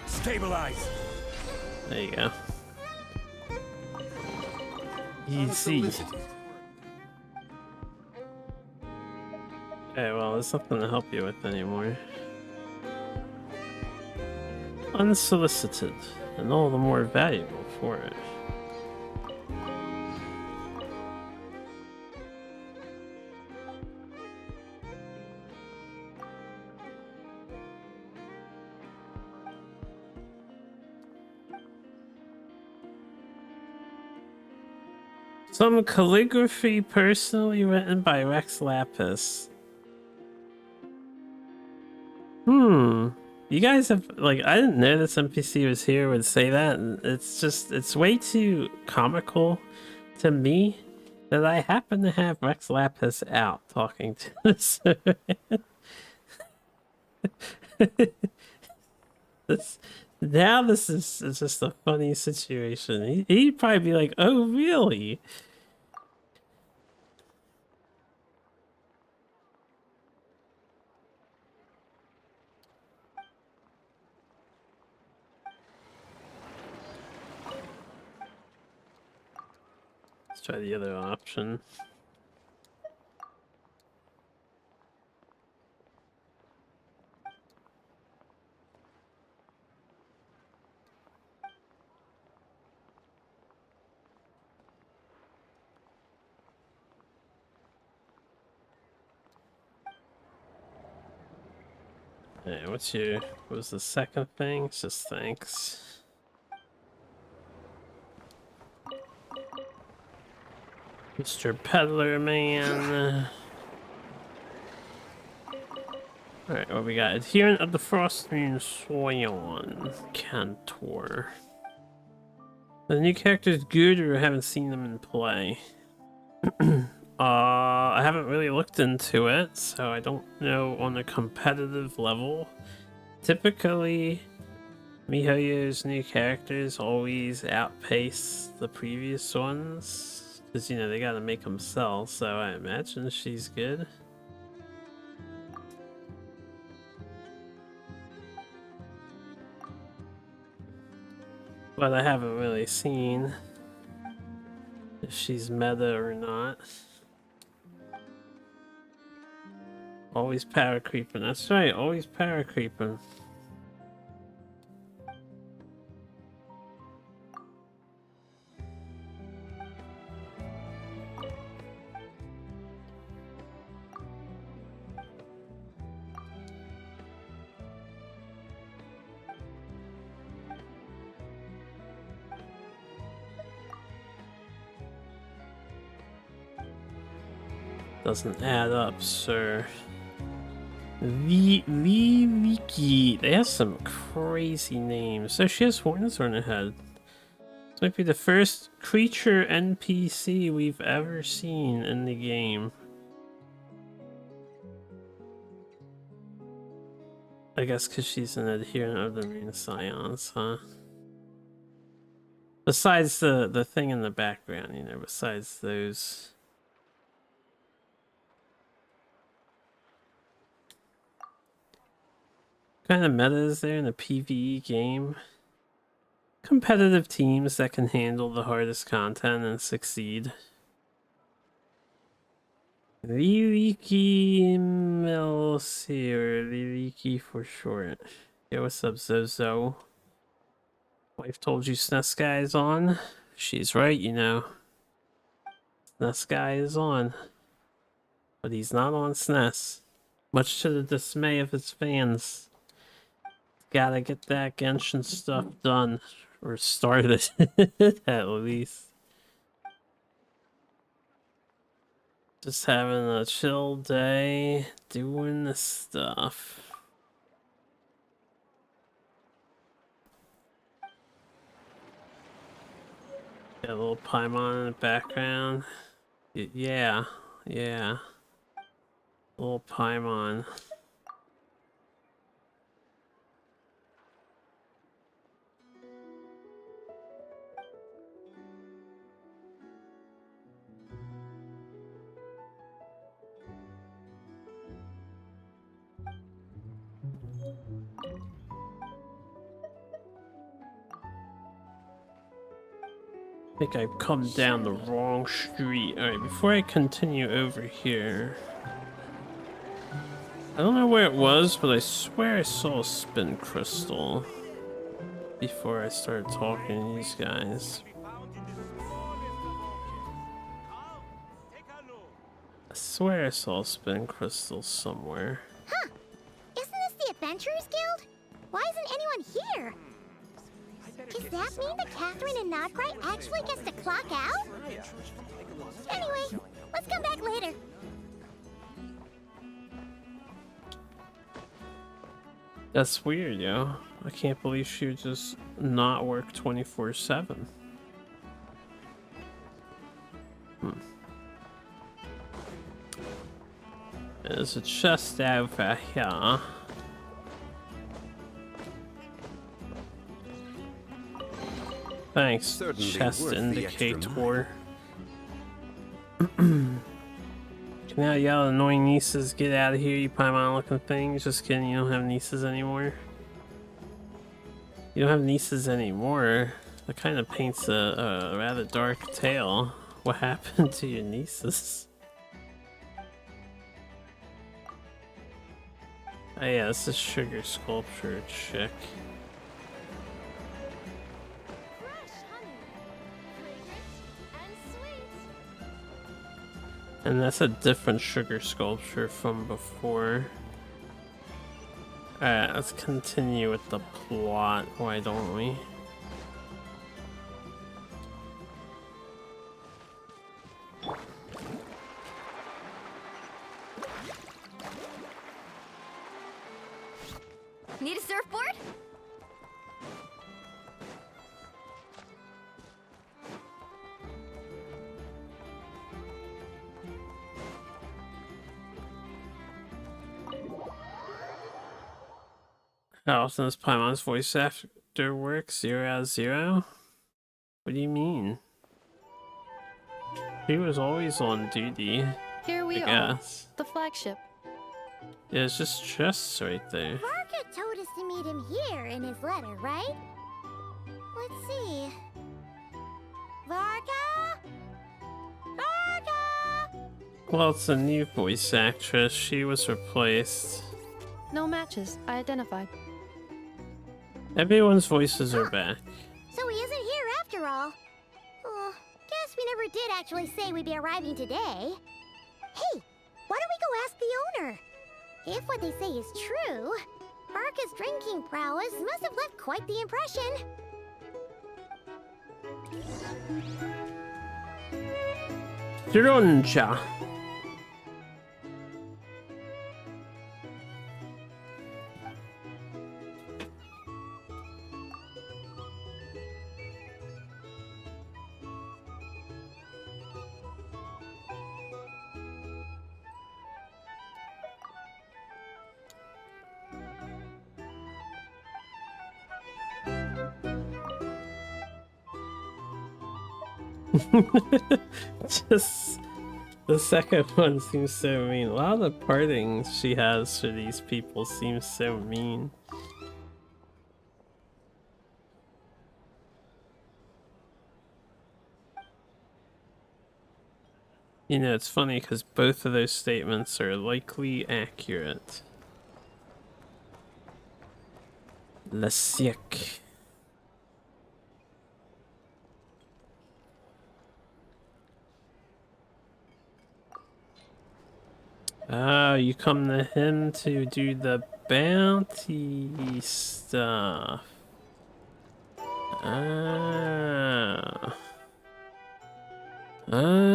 Stabilize. There you go. Easy. Okay, well, there's nothing to help you with anymore. Unsolicited, and all the more valuable for it. Some calligraphy personally written by Rex Lapis. You guys have, like, I didn't know this NPC was here would say that, and it's way too comical to me that I happen to have Rex Lapis out talking to this. This is just a funny situation. He'd probably be like, oh, really? Let's try the other option. Hey, what was the second thing? It's just thanks. Mr. Peddler Man. Alright, what we got? Adherent of the Frost Moon Soyon Cantor. The new character's good, or haven't seen them in play? I haven't really looked into it, so I don't know on a competitive level. Typically, MiHoYo's new characters always outpace the previous ones, because, you know, they gotta make them sell, so I imagine she's good. But I haven't really seen if she's meta or not. Always power creeping. That's right, always power creeping. Doesn't add up, sir. Liliki. They have some crazy names. So she has horns on her head. This might be the first creature NPC we've ever seen in the game. I guess because she's an adherent of the main scions, huh? Besides the thing in the background, you know, besides those. What kind of meta is there in a PvE game? Competitive teams that can handle the hardest content and succeed. Liliki Melsi, or Liliki for short. Yo, what's up, Zozo? Wife told you SNES Guy is on? She's right, you know. SNES Guy is on. But he's not on SNES. Much to the dismay of his fans. Gotta get that Genshin stuff done. Or started, at least. Just having a chill day, doing this stuff. Got a little Paimon in the background. Yeah. A little Paimon. I think I've come down the wrong street. Alright, before I continue over here... I don't know where it was, but I swear I saw a spin crystal before I started talking to these guys. I swear I saw a spin crystal somewhere. Huh. Isn't this the Adventurers Guild? Why isn't anyone here? Does that mean that Catherine and Nod-Krai actually gets to clock out? Anyway, let's come back later. That's weird, yo. I can't believe she would just not work 24/7. There's a chest over here. Thanks, Certainly chest worth the extra indicator. Now y'all annoying nieces, get out of here, you Paimon looking things. Just kidding, you don't have nieces anymore. You don't have nieces anymore. That kind of paints a rather dark tale. What happened to your nieces? Oh yeah, this is Sugar Sculpture chick. And that's a different Sugar Sculpture from before. Alright, let's continue with the plot, why don't we? Need a surfboard? How often does Paimon's voice actor work? 0 out of 0? What do you mean? He was always on duty, Here we I are, guess. the flagship. Yeah, it's just chests right there. Varka told us to meet him here in his letter, right? Let's see. Varka? Varka! Well, it's a new voice actress. She was replaced. No matches, I identified. Everyone's voices are back. So he isn't here after all. Oh, guess we never did actually say we'd be arriving today. Hey, why don't we go ask the owner? If what they say is true, Varka's drinking prowess must have left quite the impression. Dronja. Just the second one seems so mean. A lot of the partings she has for these people seems so mean. You know, it's funny because both of those statements are likely accurate. Le siècle. Oh, you come to him to do the bounty stuff. Ah. Oh.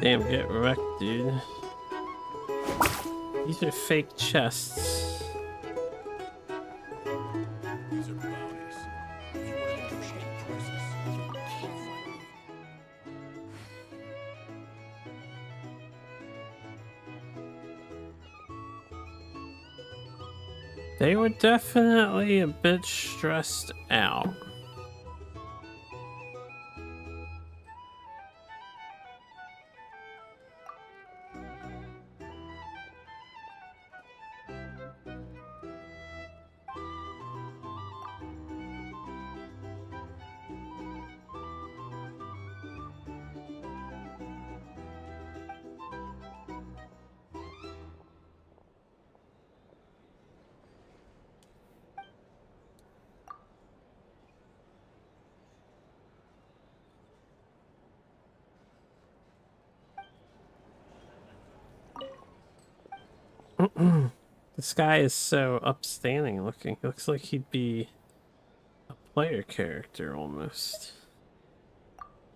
Damn, get wrecked, dude. These are fake chests. These are bounties. If you want to negotiate prices, you can't fight me. They were definitely a bit stressed out. This guy is so upstanding looking. He looks like he'd be a player character almost.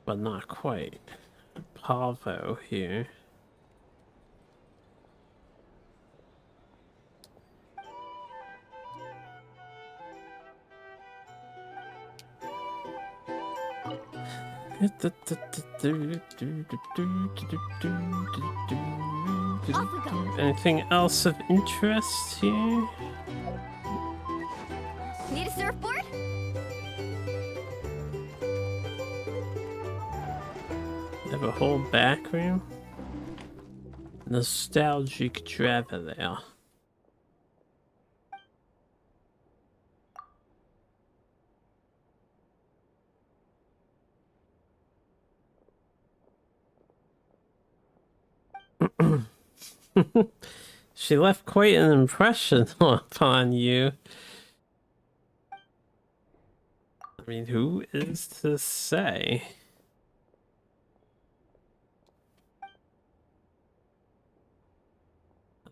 But not quite. Pavo here. Off we go. Anything else of interest here? Need a surfboard? Have a whole back room. Nostalgic traveler. She left quite an impression upon you. I mean, who is to say?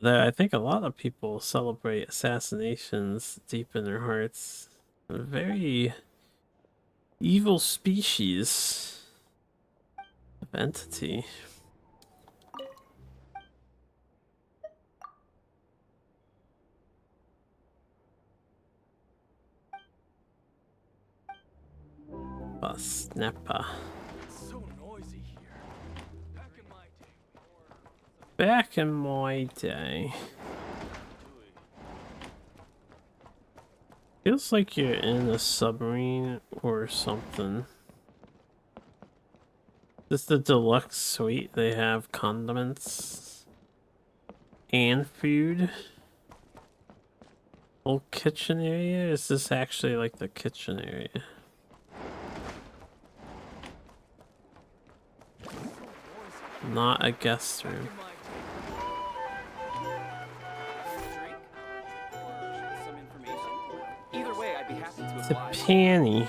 Though I think a lot of people celebrate assassinations deep in their hearts. A very evil species of entity. Snapper. It's so noisy here. Back in my day. Feels like you're in a submarine or something. This is the deluxe suite. They have condiments and food. Whole kitchen area? Is this actually like the kitchen area? Not a guest room. Either way, I'd be happy to It's a oblige. panty.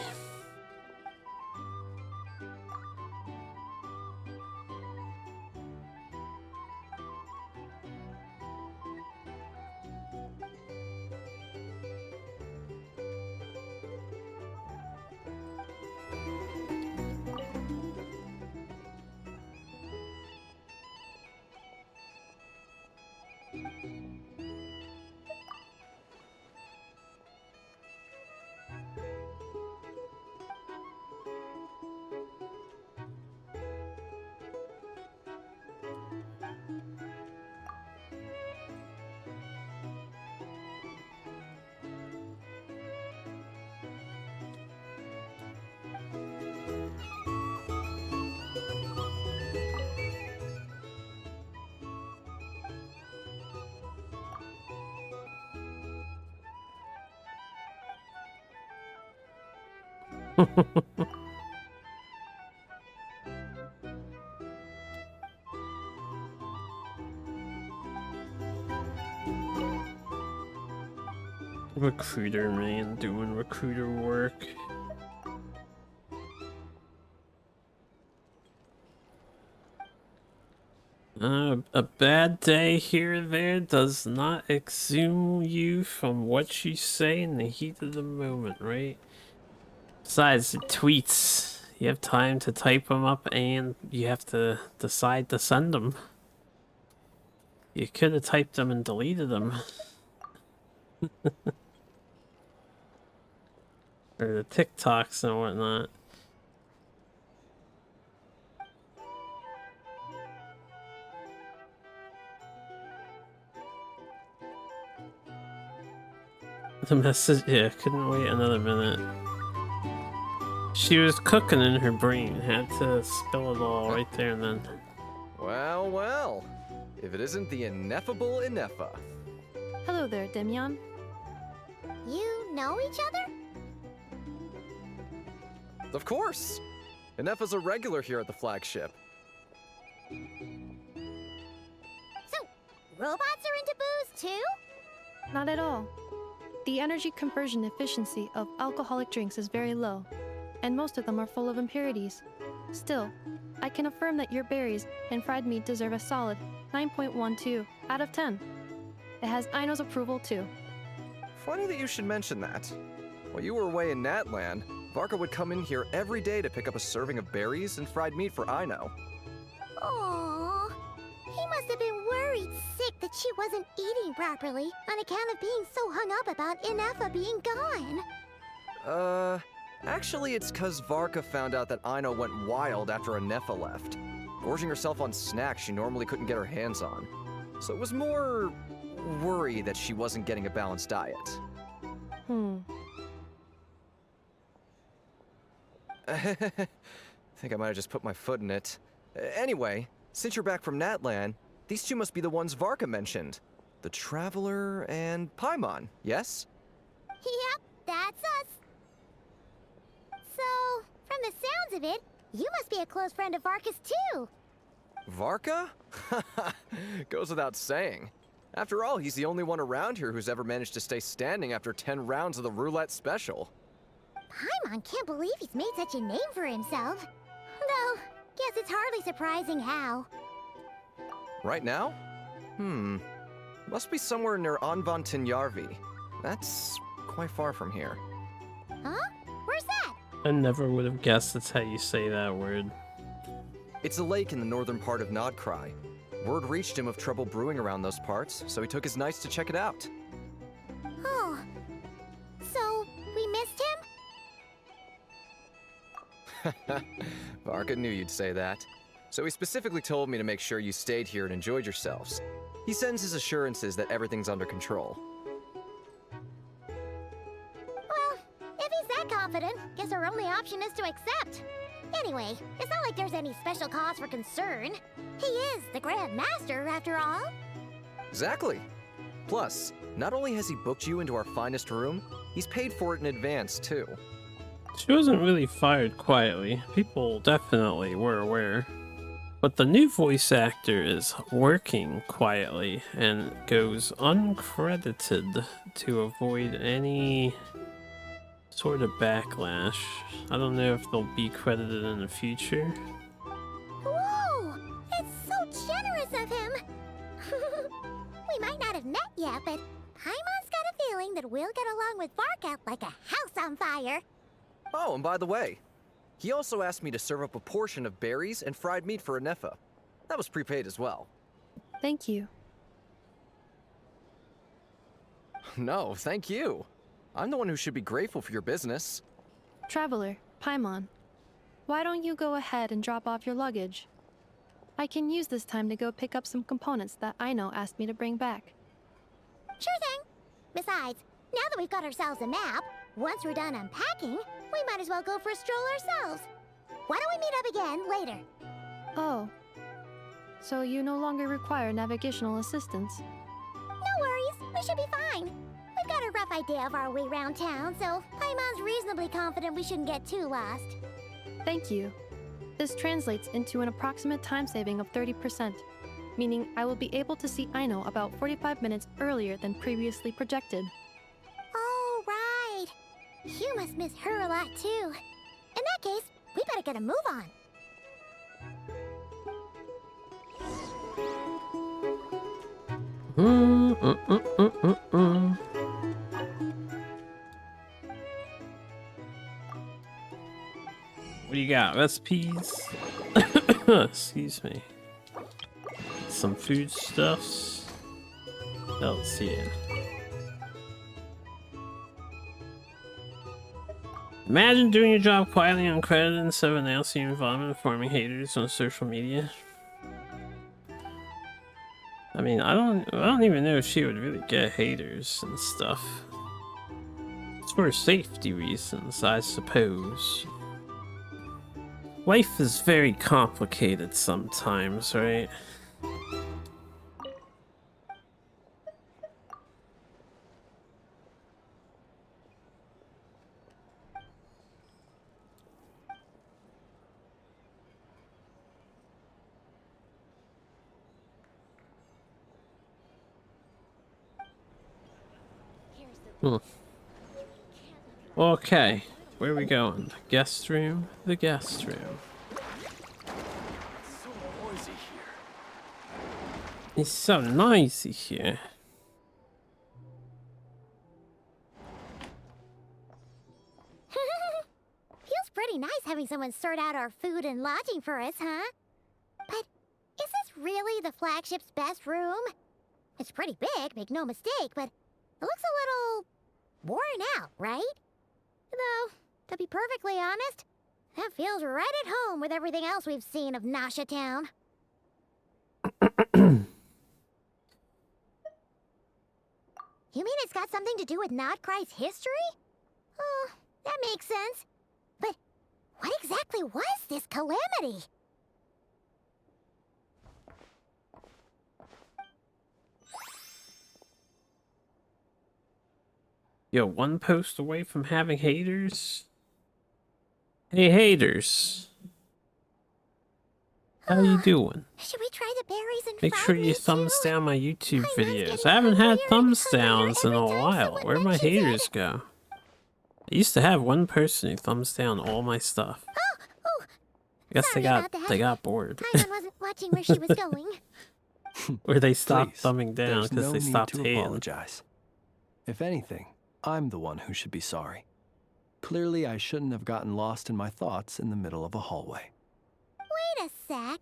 Recruiter man doing recruiter work. A bad day here or there does not exhume you from what you say in the heat of the moment, right? Besides, the tweets, you have time to type them up and you have to decide to send them. You could have typed them and deleted them. Or the TikToks and whatnot. The message, yeah, couldn't wait another minute. She was cooking in her brain, had to spill it all right there and then. Well, well. If it isn't the ineffable Ineffa. Hello there, Demian. You know each other? Of course! Ineffa's a regular here at the flagship. So, robots are into booze too? Not at all. The energy conversion efficiency of alcoholic drinks is very low, and most of them are full of impurities. Still, I can affirm that your berries and fried meat deserve a solid 9.12 out of 10. It has Aino's approval too. Funny that you should mention that. While you were away in Natland, Varka would come in here every day to pick up a serving of berries and fried meat for Aino. Aww. He must have been worried sick that she wasn't eating properly on account of being so hung up about Ineffa being gone. Actually it's 'cause Varka found out that Aino went wild after Ineffa left, gorging herself on snacks she normally couldn't get her hands on. So it was more worry that she wasn't getting a balanced diet. I think I might have just put my foot in it. Anyway, since you're back from Natland, these two must be the ones Varka mentioned. The Traveler and Paimon, yes? Yep, that's us. So, from the sounds of it, you must be a close friend of Varka's too. Varka? Goes without saying. After all, he's the only one around here who's ever managed to stay standing after 10 rounds of the roulette special. Paimon can't believe he's made such a name for himself. Though, guess it's hardly surprising how. Right now? Must be somewhere near Anvan Tinyarvi. That's quite far from here. Huh? Where's that? I never would have guessed that's how you say that word. It's a lake in the northern part of Nod-Krai. Word reached him of trouble brewing around those parts, so he took his knights to check it out. Oh. So, we missed him? Varka knew you'd say that. So he specifically told me to make sure you stayed here and enjoyed yourselves. He sends his assurances that everything's under control. Well, if he's that confident, guess our only option is to accept. Anyway, it's not like there's any special cause for concern. He is the Grand Master, after all. Exactly. Plus, not only has he booked you into our finest room, he's paid for it in advance, too. She wasn't really fired quietly. People definitely were aware. But the new voice actor is working quietly and goes uncredited to avoid any sort of backlash. I don't know if they'll be credited in the future. Whoa! It's so generous of him! We might not have met yet, but Paimon's got a feeling that we'll get along with Varka like a house on fire. Oh, and by the way, he also asked me to serve up a portion of berries and fried meat for Ineffa. That was prepaid as well. Thank you. No, thank you. I'm the one who should be grateful for your business. Traveler, Paimon, why don't you go ahead and drop off your luggage? I can use this time to go pick up some components that Aino asked me to bring back. Sure thing. Besides, now that we've got ourselves a map, once we're done unpacking, we might as well go for a stroll ourselves. Why don't we meet up again later? Oh. So you no longer require navigational assistance? No worries, we should be fine. We've got a rough idea of our way around town, so Paimon's reasonably confident we shouldn't get too lost. Thank you. This translates into an approximate time saving of 30%, meaning I will be able to see Aino about 45 minutes earlier than previously projected. Oh, right. You must miss her a lot, too. In that case, we better get a move on. What do you got? Recipes? Excuse me. Some foodstuffs. Let's see it. Imagine doing your job quietly uncredited instead of announcing your involvement and forming haters on social media. I mean, I don't even know if she would really get haters and stuff. It's for safety reasons, I suppose. Life is very complicated sometimes, right? Okay, where are we going? The guest room? The guest room. So noisy here. It's so noisy here. Feels pretty nice having someone sort out our food and lodging for us, huh? But is this really the flagship's best room? It's pretty big, make no mistake, but it looks a little worn out, right? Though, to be perfectly honest, that feels right at home with everything else we've seen of Nasha Town. You mean it's got something to do with Nod-Krai's history? Oh, that makes sense. But what exactly was this calamity? Yo, one post away from having haters? Hey, haters. How you doing? Should we try the berries and Make fried sure you meat thumbs too? down my YouTube Paimon's videos. getting I haven't had hungrier and thumbs hungrier downs in a every time while. someone Where'd my mentions haters it. go? I used to have one person who thumbs down all my stuff. Oh, I guess sorry about that. they got bored. Paimon wasn't watching where she was going. Or they stopped Please, thumbing down there's because no they need stopped to hating. apologize. If anything, I'm the one who should be sorry. Clearly, I shouldn't have gotten lost in my thoughts in the middle of a hallway. Wait a sec.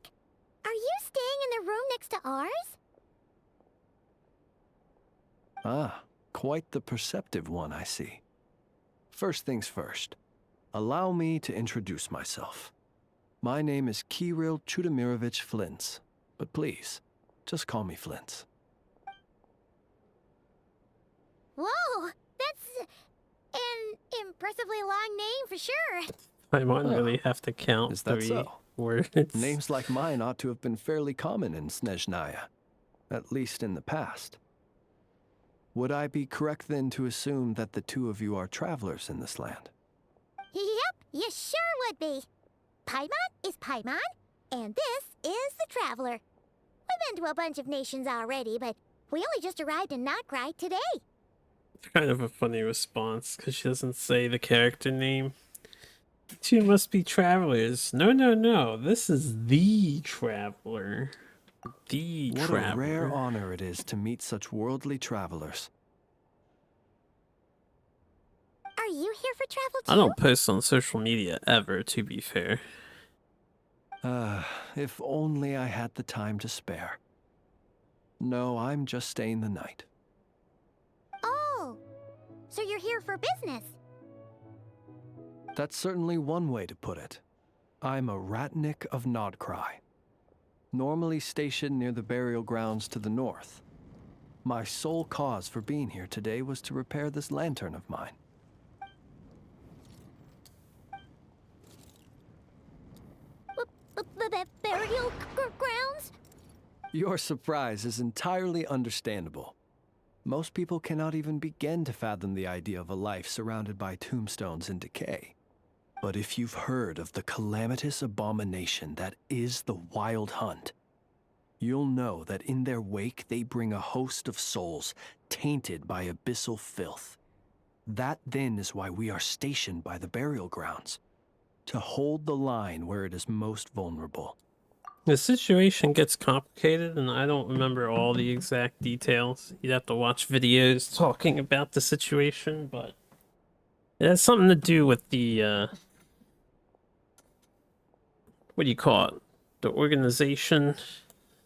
Are you staying in the room next to ours? Ah, quite the perceptive one, I see. First things first, allow me to introduce myself. My name is Kirill Chudamirovich Flintz, but please, just call me Flintz. Whoa, that's an impressively long name for sure. I might Oh, really have to count is that 3 so? words. Names like mine ought to have been fairly common in Snezhnaya, at least in the past. Would I be correct then to assume that the two of you are travelers in this land? Yep, you sure would be. Paimon is Paimon, and this is the Traveler. We've been to a bunch of nations already, but we only just arrived in Nod-Krai today. It's kind of a funny response because she doesn't say the character name. You two must be travelers. No. This is the Traveler. The What Traveler. a rare honor it is to meet such worldly travelers. Are you here for travel too? I don't post on social media ever, to be fair. If only I had the time to spare. No, I'm just staying the night. Oh, so you're here for business. That's certainly one way to put it. I'm a Ratnik of Nod-Krai, normally stationed near the burial grounds to the north. My sole cause for being here today was to repair this lantern of mine. Burial grounds? Your surprise is entirely understandable. Most people cannot even begin to fathom the idea of a life surrounded by tombstones and decay. But if you've heard of the calamitous abomination that is the Wild Hunt, you'll know that in their wake they bring a host of souls tainted by abyssal filth. That then is why we are stationed by the burial grounds, to hold the line where it is most vulnerable. The situation gets complicated, and I don't remember all the exact details. You'd have to watch videos talking about the situation, but it has something to do with the, what do you call it? The organization,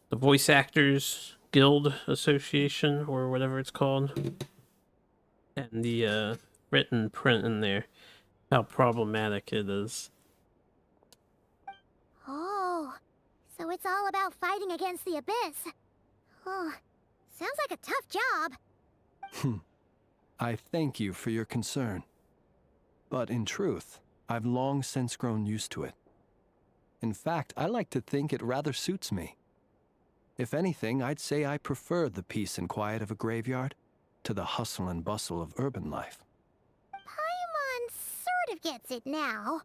the Voice Actors Guild Association, or whatever it's called. And the, written print in there. How problematic it is. Oh, so it's all about fighting against the abyss. Oh, sounds like a tough job. I thank you for your concern. But in truth, I've long since grown used to it. In fact, I like to think it rather suits me. If anything, I'd say I prefer the peace and quiet of a graveyard to the hustle and bustle of urban life. Paimon sort of gets it now.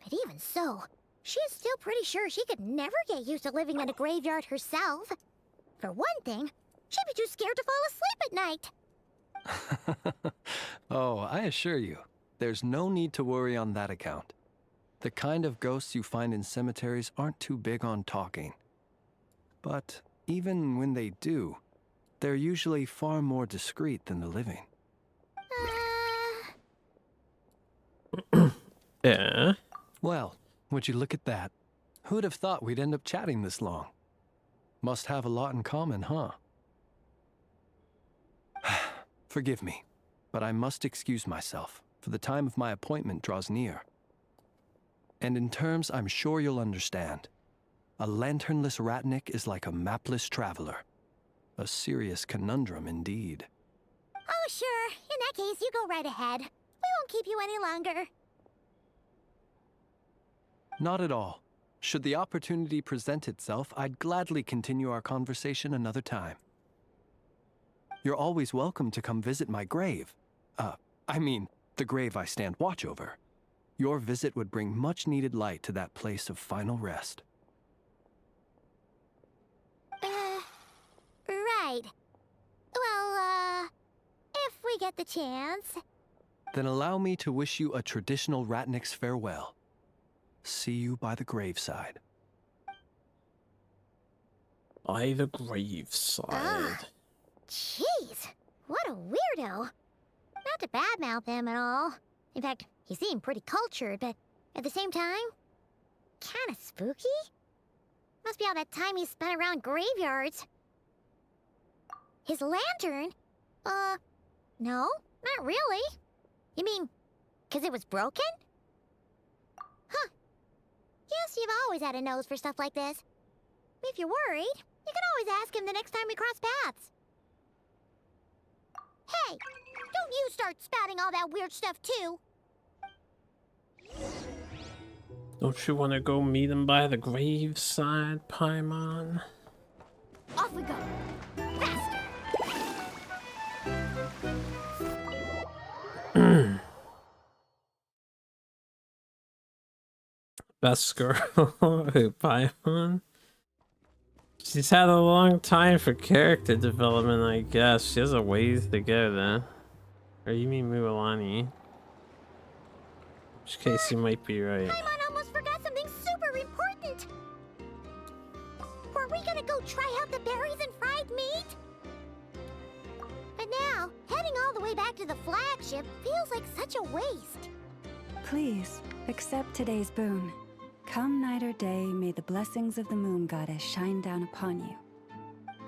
But even so, she is still pretty sure she could never get used to living in a graveyard herself. For one thing, she'd be too scared to fall asleep at night. Oh, I assure you, there's no need to worry on that account. The kind of ghosts you find in cemeteries aren't too big on talking. But even when they do, they're usually far more discreet than the living. Yeah. Well, would you look at that? Who'd have thought we'd end up chatting this long? Must have a lot in common, huh? Forgive me, but I must excuse myself, for the time of my appointment draws near. And in terms I'm sure you'll understand, a lanternless ratnik is like a mapless traveler. A serious conundrum indeed. Oh, sure. In that case, you go right ahead. We won't keep you any longer. Not at all. Should the opportunity present itself, I'd gladly continue our conversation another time. You're always welcome to come visit my grave. I mean, the grave I stand watch over. Your visit would bring much-needed light to that place of final rest. Right. Well, if we get the chance. Then allow me to wish you a traditional ratnik's farewell. See you by the graveside. By the graveside. Jeez, what a weirdo. Not to badmouth him at all. In fact, he seemed pretty cultured, but at the same time, kinda spooky? Must be all that time he spent around graveyards. His lantern? No, not really. You mean, 'cause it was broken? Huh. Guess you've always had a nose for stuff like this. If you're worried, you can always ask him the next time we cross paths. Hey, don't you start spouting all that weird stuff too. Don't you want to go meet him by the graveside, Paimon? Off we go. Faster. Best girl, Paimon. She's had a long time for character development, I guess. She has a ways to go, then. Or you mean Mualani? In which case, you might be right. Paimon almost forgot something super important. Were we gonna go try out the berries and fried meat? But now, heading all the way back to the flagship feels like such a waste. Please, accept today's boon. Come night or day, may the blessings of the moon goddess shine down upon you.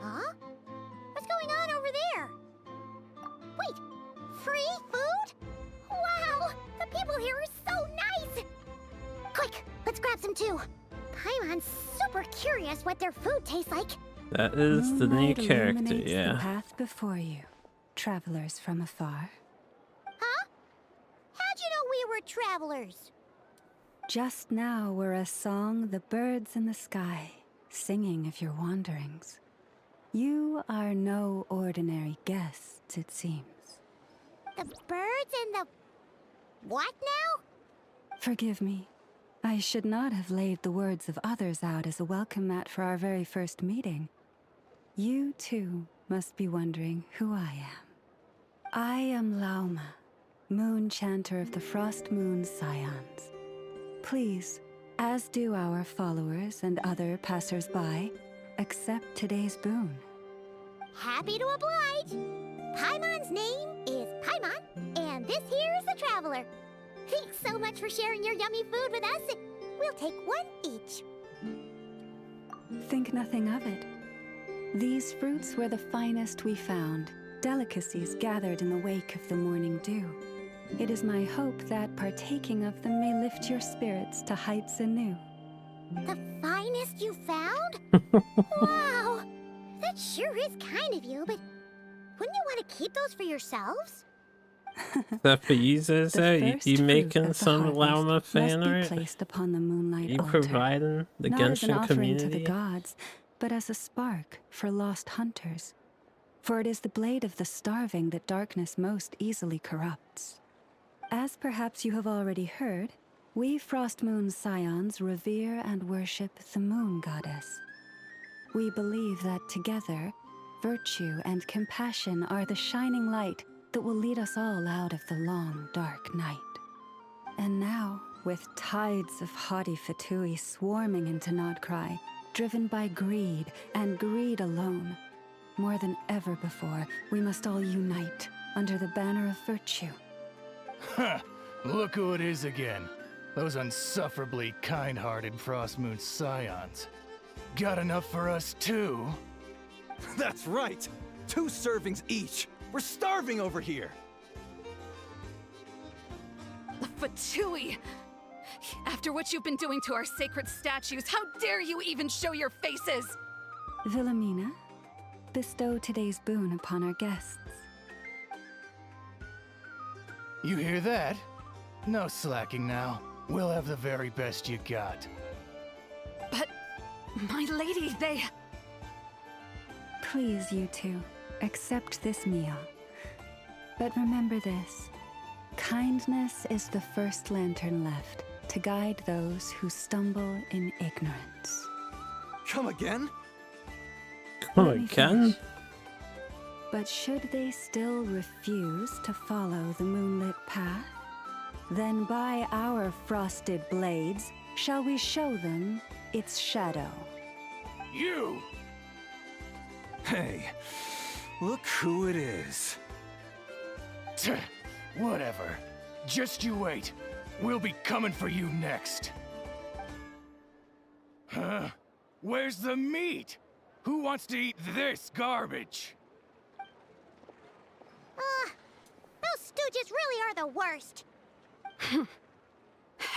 Huh? What's going on over there? Wait, free food? Wow, the people here are so nice! Quick, let's grab some too. Paimon's super curious what their food tastes like. That is the new Moonlight character, illuminates yeah. the path before you, travelers from afar. Huh? How'd you know we were travelers? Just now were a song the birds in the sky, singing of your wanderings. You are no ordinary guests, it seems. The birds and the... what now? Forgive me. I should not have laid the words of others out as a welcome mat for our very first meeting. You, too, must be wondering who I am. I am Lauma, Moon Chanter of the Frost Moon Scions. Please, as do our followers and other passers-by, accept today's boon. Happy to oblige. Paimon's name is Paimon, and this here is the Traveler. Thanks so much for sharing your yummy food with us. We'll take one each. Think nothing of it. These fruits were the finest we found, delicacies gathered in the wake of the morning dew. It is my hope that partaking of them may lift your spirits to heights anew. The finest you found? Wow! That sure is kind of you, but wouldn't you want to keep those for yourselves? That for you, Zezé? You making some Lauma fan art? Placed upon the moonlight You altar, providing the not as an Genshin offering to the community? gods, but as a spark for lost hunters. For it is the blade of the starving that darkness most easily corrupts. As perhaps you have already heard, we Frost Moon Scions revere and worship the Moon Goddess. We believe that together, virtue and compassion are the shining light that will lead us all out of the long, dark night. And now, with tides of haughty Fatui swarming into Nod-Krai, driven by greed, and greed alone, more than ever before, we must all unite under the banner of virtue. Ha! Look who it is again. Those unsufferably kind-hearted Frost Moon Scions. Got enough for us too? That's right! 2 servings each! We're starving over here! Fatui! After what you've been doing to our sacred statues, how dare you even show your faces? Wilhelmina, bestow today's boon upon our guests. You hear that? No slacking now. We'll have the very best you got. But, my lady, they... Please, you two, accept this meal. But remember this. Kindness is the first lantern left to guide those who stumble in ignorance. Come again? Come Let me again? finish. But should they still refuse to follow the moonlit path, then by our frosted blades shall we show them its shadow. You! Hey, look who it is. Tch, whatever. Just you wait. We'll be coming for you next. Huh? Where's the meat? Who wants to eat this garbage? Those stooges really are the worst.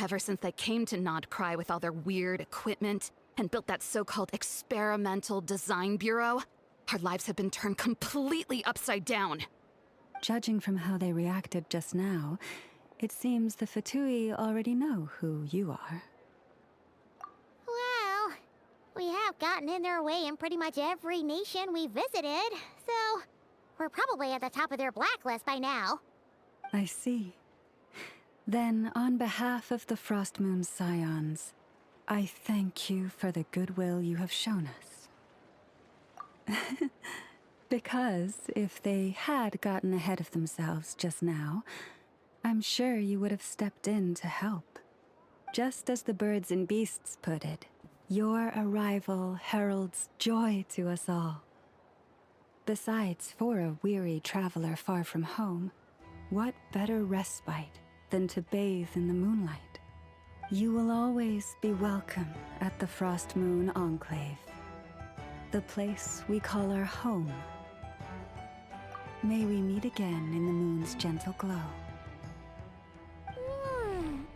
Ever since they came to Nod-Krai with all their weird equipment and built that so-called experimental design bureau, our lives have been turned completely upside down. Judging from how they reacted just now, it seems the Fatui already know who you are. Well, we have gotten in their way in pretty much every nation we visited, so we're probably at the top of their blacklist by now. I see. Then, on behalf of the Frost Moon Scions, I thank you for the goodwill you have shown us. Because if they had gotten ahead of themselves just now, I'm sure you would have stepped in to help. Just as the birds and beasts put it, your arrival heralds joy to us all. Besides, for a weary traveler far from home, what better respite than to bathe in the moonlight? You will always be welcome at the Frost Moon Enclave, the place we call our home. May we meet again in the moon's gentle glow.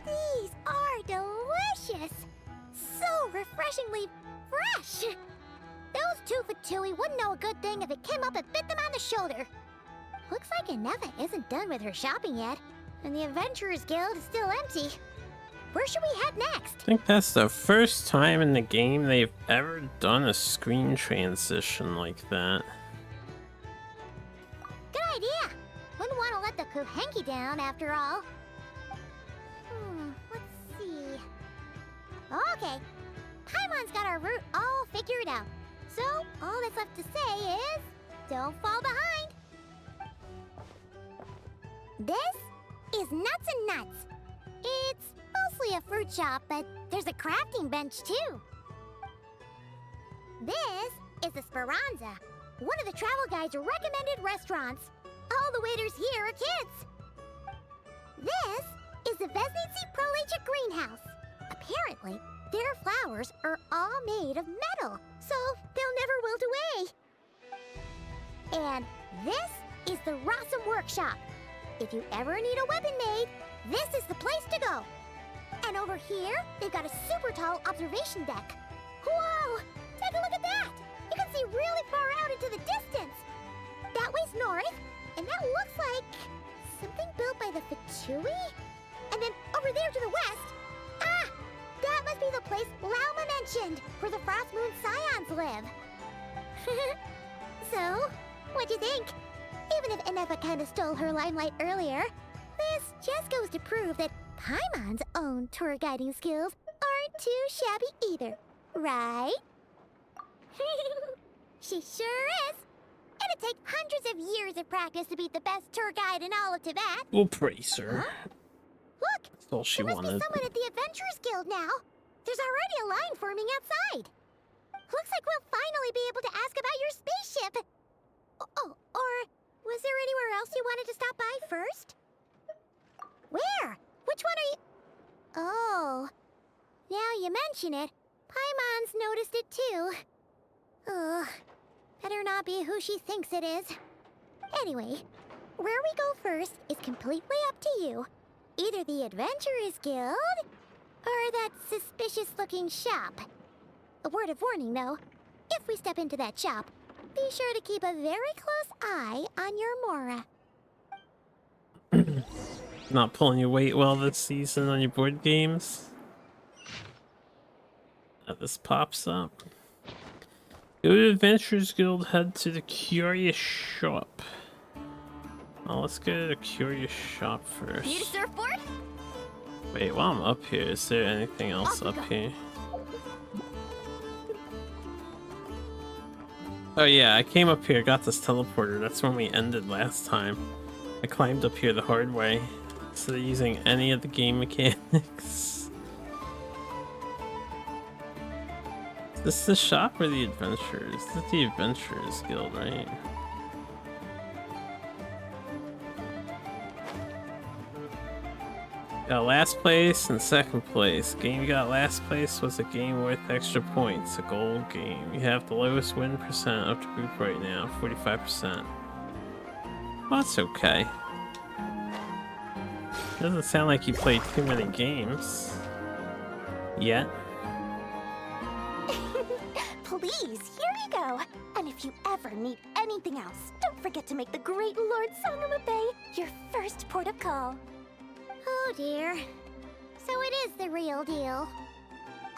These are delicious! So refreshingly fresh! Those 2 Fatui wouldn't know a good thing if it came up and bit them on the shoulder. Looks like Aneva isn't done with her shopping yet, and the Adventurers Guild is still empty. Where should we head next? I think that's the first time in the game they've ever done a screen transition like that. Good idea. Wouldn't want to let the Kuhenki down after all. Let's see. Okay. Paimon's got our route all figured out. So, all that's left to say is, don't fall behind. This is Nuts and Nuts. It's mostly a fruit shop, but there's a crafting bench too. This is the Speranza, one of the travel guide's recommended restaurants. All the waiters here are kids. This is the Vesnitsi Prolegic Greenhouse. Apparently, their flowers are all made of metal, so they'll never wilt away. And this is the Rossum Workshop. If you ever need a weapon made, this is the place to go. And over here, they've got a super tall observation deck. Whoa! Take a look at that! You can see really far out into the distance. That way's north, and that looks like something built by the Fatui? And then over there to the west, that must be the place Lauma mentioned, where the Frost Moon Scions live. So, what'd you think? Even if Enefa kinda stole her limelight earlier, this just goes to prove that Paimon's own tour guiding skills aren't too shabby either, right? She sure is. It'd take hundreds of years of practice to beat the best tour guide in all of Tibet. We'll praise her. Huh? Look! That's all she there must wanted. be someone at the Adventurers Guild now. There's already a line forming outside. Looks like we'll finally be able to ask about your spaceship. Oh, or was there anywhere else you wanted to stop by first? Where? Which one are you... Oh, now you mention it, Paimon's noticed it too. Ugh, better not be who she thinks it is. Anyway, where we go first is completely up to you. Either the Adventurers Guild, or that suspicious-looking shop. A word of warning, though. If we step into that shop, be sure to keep a very close eye on your Mora. Not pulling your weight well this season on your board games. This pops up. Go to Adventurers Guild, head to the Curious Shop. Well, let's go to the Curious Shop first. Need a surfboard? Wait, while I'm up here, is there anything else up here? Oh yeah, I came up here, got this teleporter. That's when we ended last time. I climbed up here the hard way, instead of using any of the game mechanics. Is this the shop or the Adventurers? This is the Adventurers Guild, right? Got last place and second place. Game you got last place was a game worth extra points, a gold game. You have the lowest win percent of the group right now, 45%. Well, that's okay. Doesn't sound like you played too many games. Yet. Please, here you go. And if you ever need anything else, don't forget to make the great Lord Sangama Bay your first port of call. Oh dear. So it is the real deal.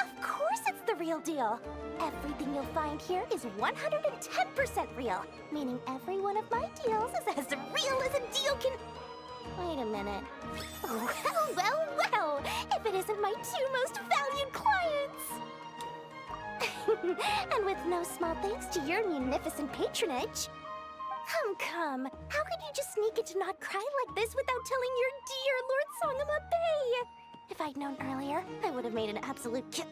Of course it's the real deal. Everything you'll find here is 110% real, meaning every one of my deals is as real as a deal can... Wait a minute. Well, if it isn't my two most valued clients! And with no small thanks to your munificent patronage. Come. How could you just sneak into Nod-Krai like this without telling your dear Lord Sangama Bay? If I'd known earlier, I would have made an absolute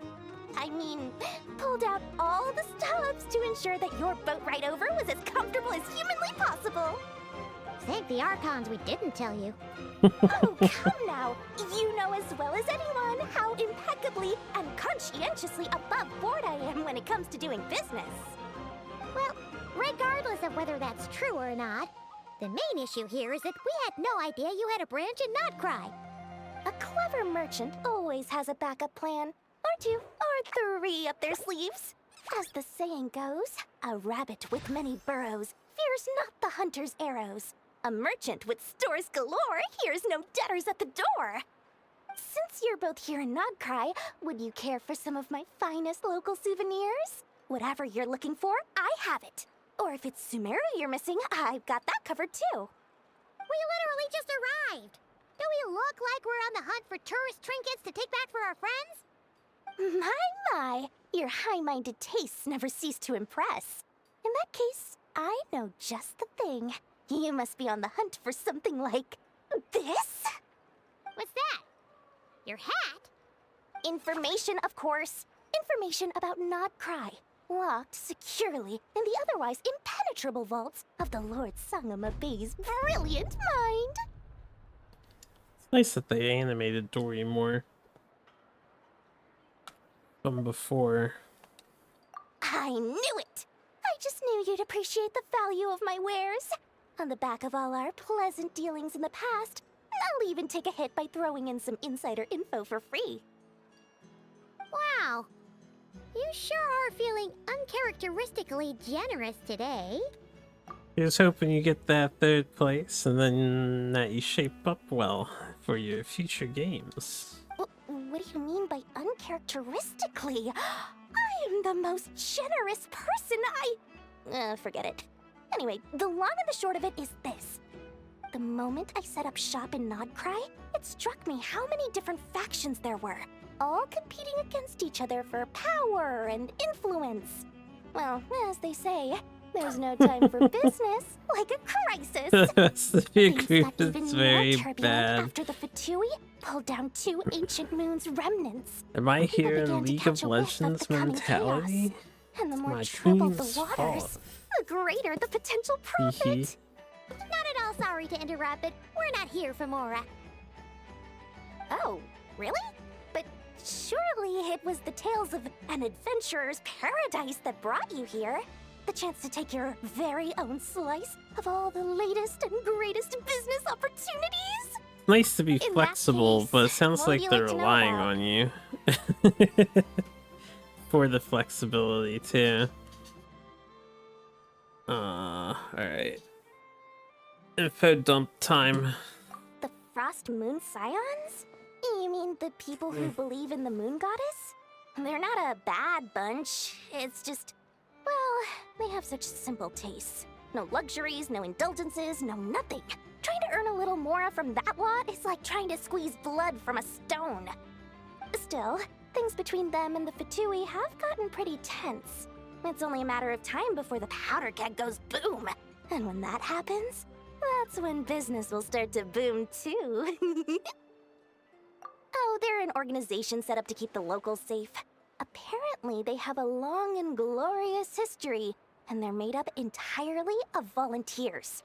pulled out all the stops to ensure that your boat ride over was as comfortable as humanly possible. Thank the Archons we didn't tell you. Oh, come now. You know as well as anyone how impeccably and conscientiously above board I am when it comes to doing business. Well, regardless of whether that's true or not, the main issue here is that we had no idea you had a branch in Nod-Krai. A clever merchant always has a backup plan, or two, or three up their sleeves. As the saying goes, a rabbit with many burrows fears not the hunter's arrows. A merchant with stores galore hears no debtors at the door. Since you're both here in Nod-Krai, would you care for some of my finest local souvenirs? Whatever you're looking for, I have it. Or if it's Sumeru you're missing, I've got that covered too. We literally just arrived. Do we look like we're on the hunt for tourist trinkets to take back for our friends? My, your high-minded tastes never cease to impress. In that case, I know just the thing. You must be on the hunt for something like this? What's that? Your hat? Information, of course. Information about Nod-Krai, locked securely in the otherwise impenetrable vaults of the Lord Sangama Bey's brilliant mind. It's nice that they animated Dory more from before. I knew it! I just knew you'd appreciate the value of my wares. On the back of all our pleasant dealings in the past, I'll even take a hit by throwing in some insider info for free. Wow. You sure are feeling uncharacteristically generous today. He was hoping you get that 3rd place and then that you shape up well for your future games. What do you mean by uncharacteristically? I am the most generous person. Forget it. Anyway, the long and the short of it is this. The moment I set up shop in Nod-Krai, it struck me how many different factions there were, all competing against each other for power and influence. Well, as they say, there's no time for business like a crisis. That's the Things group got is even very more turbulent bad. after the Fatui pulled down 2 ancient moon's remnants. Am I People here began in to League catch of a whiff Legends the coming mentality? chaos. And the more My troubled the team's waters, fault. the greater the potential Hee profit. hee. Not at all sorry to interrupt, but we're not here for Mora. Oh, really? But surely it was the tales of an adventurer's paradise that brought you here. The chance to take your very own slice of all the latest and greatest business opportunities. Nice to be In that flexible, case, but it sounds what would like you they're like to know relying about? on you for the flexibility too. Alright. Info dump time. The Frost Moon Scions? You mean the people who believe in the Moon Goddess? They're not a bad bunch. It's just, well, they have such simple tastes. No luxuries, no indulgences, no nothing. Trying to earn a little more from that lot is like trying to squeeze blood from a stone. Still, things between them and the Fatui have gotten pretty tense. It's only a matter of time before the powder keg goes boom. And when that happens, that's when business will start to boom too. Oh, they're an organization set up to keep the locals safe. Apparently, they have a long and glorious history, and they're made up entirely of volunteers.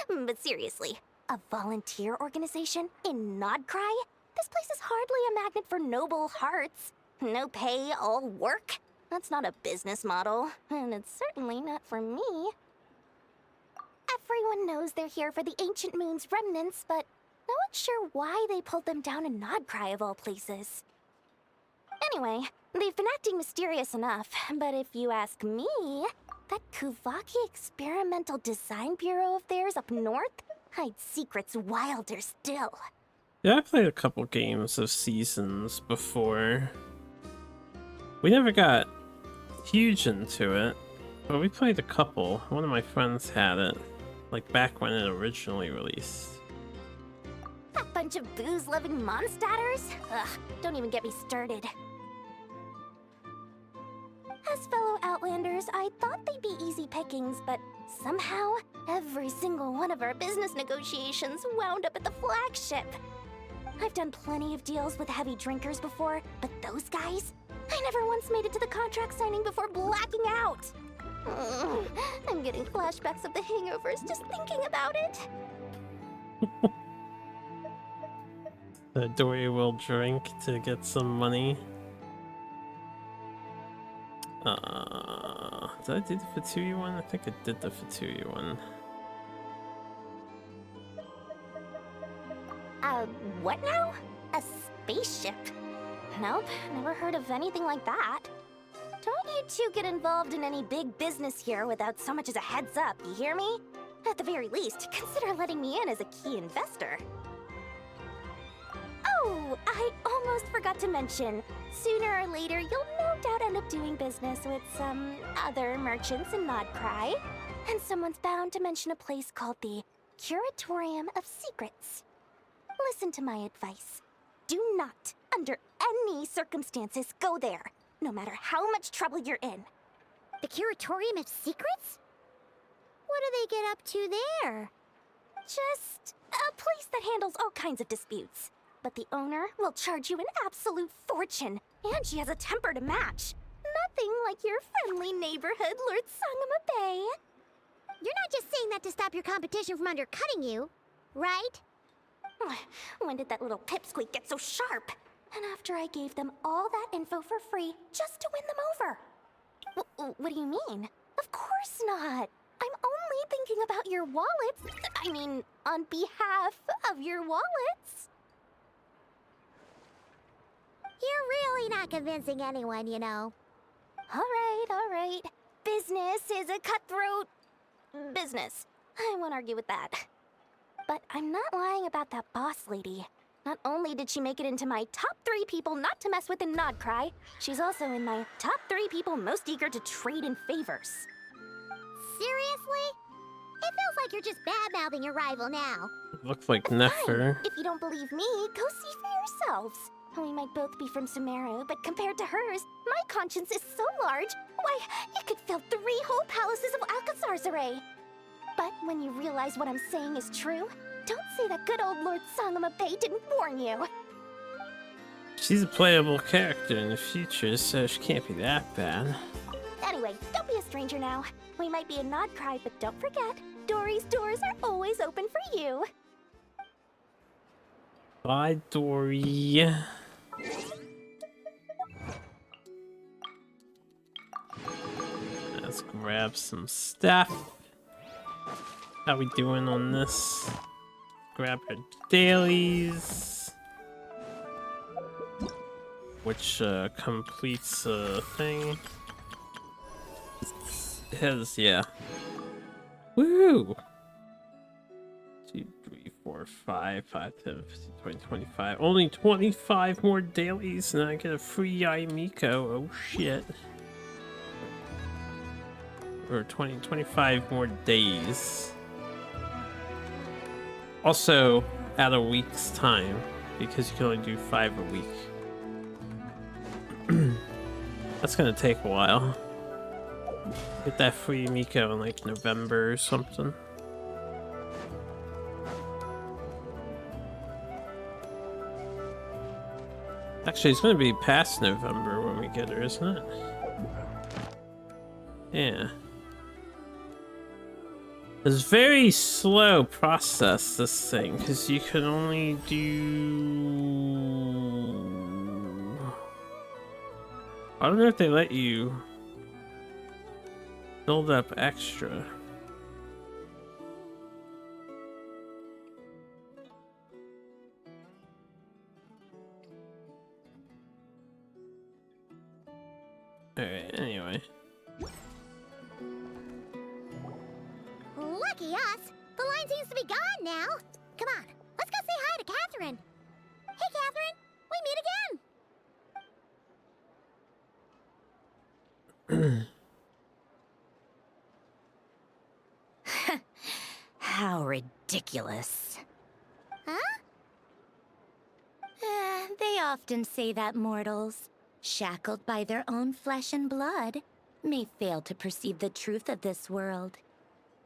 But seriously, a volunteer organization in Nod-Krai? This place is hardly a magnet for noble hearts. No pay, all work. That's not a business model, and it's certainly not for me. Everyone knows they're here for the Ancient Moon's remnants, but no one's sure why they pulled them down in Nod-Krai of all places. Anyway, they've been acting mysterious enough, but if you ask me, that Kuvaki Experimental Design Bureau of theirs up north hides secrets wilder still. Yeah, I played a couple games of Seasons before. We never got huge into it, but we played a couple. One of my friends had it, like back when it originally released. That bunch of booze-loving monsters? Ugh, don't even get me started. As fellow Outlanders, I thought they'd be easy pickings, but somehow, every single one of our business negotiations wound up at the flagship. I've done plenty of deals with heavy drinkers before, but those guys? I never once made it to the contract signing before blacking out. I'm getting flashbacks of the hangovers just thinking about it. Dory will drink to get some money. Did I do the Fatui one? I think I did the Fatui one. What now? A spaceship? Nope, never heard of anything like that. Don't you two get involved in any big business here without so much as a heads up, you hear me? At the very least, consider letting me in as a key investor. Oh, Oh, I almost forgot to mention. Sooner or later, you'll no doubt end up doing business with some other merchants in Nod-Krai. And someone's bound to mention a place called the Curatorium of Secrets. Listen to my advice. Do not, under any circumstances, go there, no matter how much trouble you're in. The Curatorium of Secrets? What do they get up to there? Just a place that handles all kinds of disputes. But the owner will charge you an absolute fortune, and she has a temper to match. Nothing like your friendly neighborhood, Lord Sangama Bay. You're not just saying that to stop your competition from undercutting you, right? When did that little pipsqueak get so sharp? And after I gave them all that info for free just to win them over. What do you mean? Of course not. I'm only thinking about your wallets. I mean, on behalf of your wallets. You're really not convincing anyone, you know. All right. Business is a cutthroat business. I won't argue with that. But I'm not lying about that boss lady. Not only did she make it into my top 3 people not to mess with in Nod-Krai, she's also in my top 3 people most eager to trade in favors. Seriously? It feels like you're just bad-mouthing your rival now. Looks like Nefer. If you don't believe me, go see for yourselves. We might both be from Sumeru, but compared to hers, my conscience is so large, why, it could fill 3 whole palaces of Alcazar's array. But when you realize what I'm saying is true, don't say that good old Lord Sangama Bay didn't warn you. She's a playable character in the future, so she can't be that bad. Anyway, don't be a stranger now. We might be in Nod-Krai, but don't forget, Dory's doors are always open for you. Bye, Dory. Let's grab some stuff. How we doing on this? Grab our dailies. Which completes a thing. It has, yeah. Woo! 2, 3, 4, 5, 5, 10, 15, 20, 25. Only 25 more dailies and I get a free Miko. Oh shit. Or 25 more days. Also, at a week's time, because you can only do 5 a week. That's gonna take a while. Get that free Miko in like November or something. Actually, it's gonna be past November when we get her, isn't it? Yeah. It's very slow process, this thing, because you can only do... I don't know if they let you build up extra. Alright, anyway. Lucky us! The line seems to be gone now. Come on, let's go say hi to Catherine. Hey, Catherine, we meet again. How ridiculous. Huh? They often say that mortals, shackled by their own flesh and blood, may fail to perceive the truth of this world,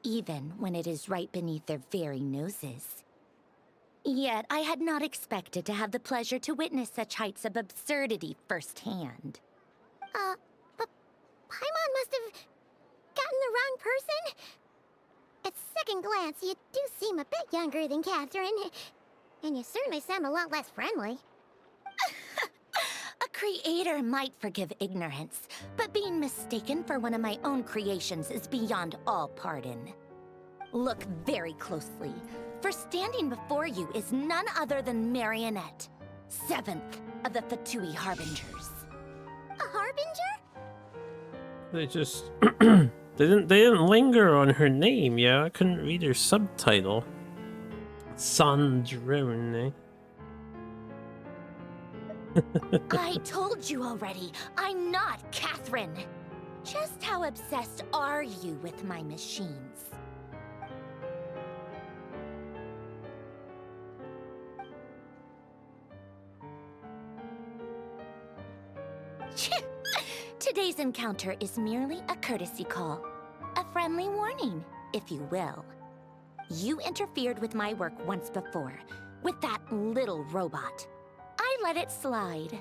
even when it is right beneath their very noses. Yet I had not expected to have the pleasure to witness such heights of absurdity firsthand. But Paimon must have gotten the wrong person? At second glance, you do seem a bit younger than Catherine, and you certainly sound a lot less friendly. A creator might forgive ignorance, but being mistaken for one of my own creations is beyond all pardon. Look very closely, for standing before you is none other than Marionette, 7th of the Fatui Harbingers. A Harbinger? They just... they didn't linger on her name, yeah? I couldn't read her subtitle. Sandrone. I told you already, I'm not Catherine. Just how obsessed are you with my machines? Today's encounter is merely a courtesy call. A friendly warning, if you will. You interfered with my work once before, with that little robot. I let it slide.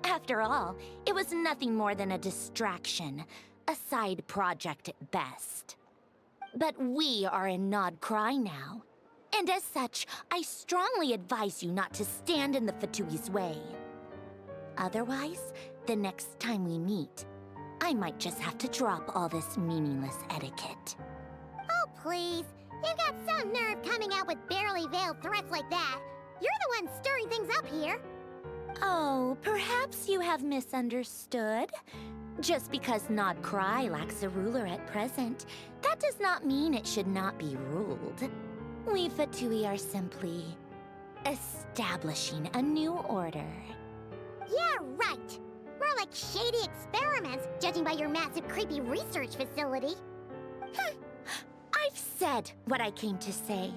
After all, it was nothing more than a distraction, a side project at best. But we are in Nod-Krai now, and as such, I strongly advise you not to stand in the Fatui's way. Otherwise, the next time we meet, I might just have to drop all this meaningless etiquette. Oh, please. You've got some nerve coming out with barely veiled threats like that. You're the one stirring things up here. Oh, perhaps you have misunderstood. Just because Nod-Krai lacks a ruler at present, that does not mean it should not be ruled. We Fatui are simply establishing a new order. Yeah, right. More like shady experiments, judging by your massive creepy research facility. I've said what I came to say.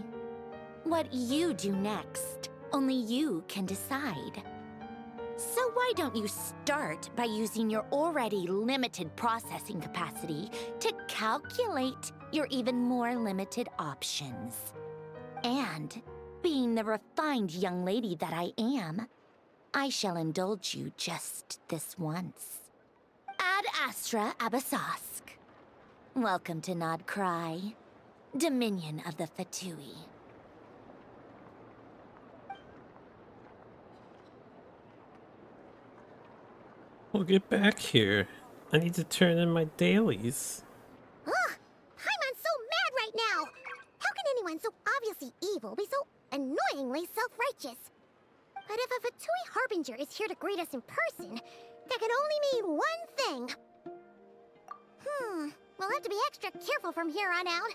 What you do next, only you can decide. So why don't you start by using your already limited processing capacity to calculate your even more limited options? And, being the refined young lady that I am, I shall indulge you just this once. Ad Astra Abasask. Welcome to Nod-Krai, Dominion of the Fatui. Well, get back here. I need to turn in my dailies. Ugh! Paimon's so mad right now! How can anyone so obviously evil be so annoyingly self-righteous? But if a Fatui Harbinger is here to greet us in person, that can only mean one thing. We'll have to be extra careful from here on out.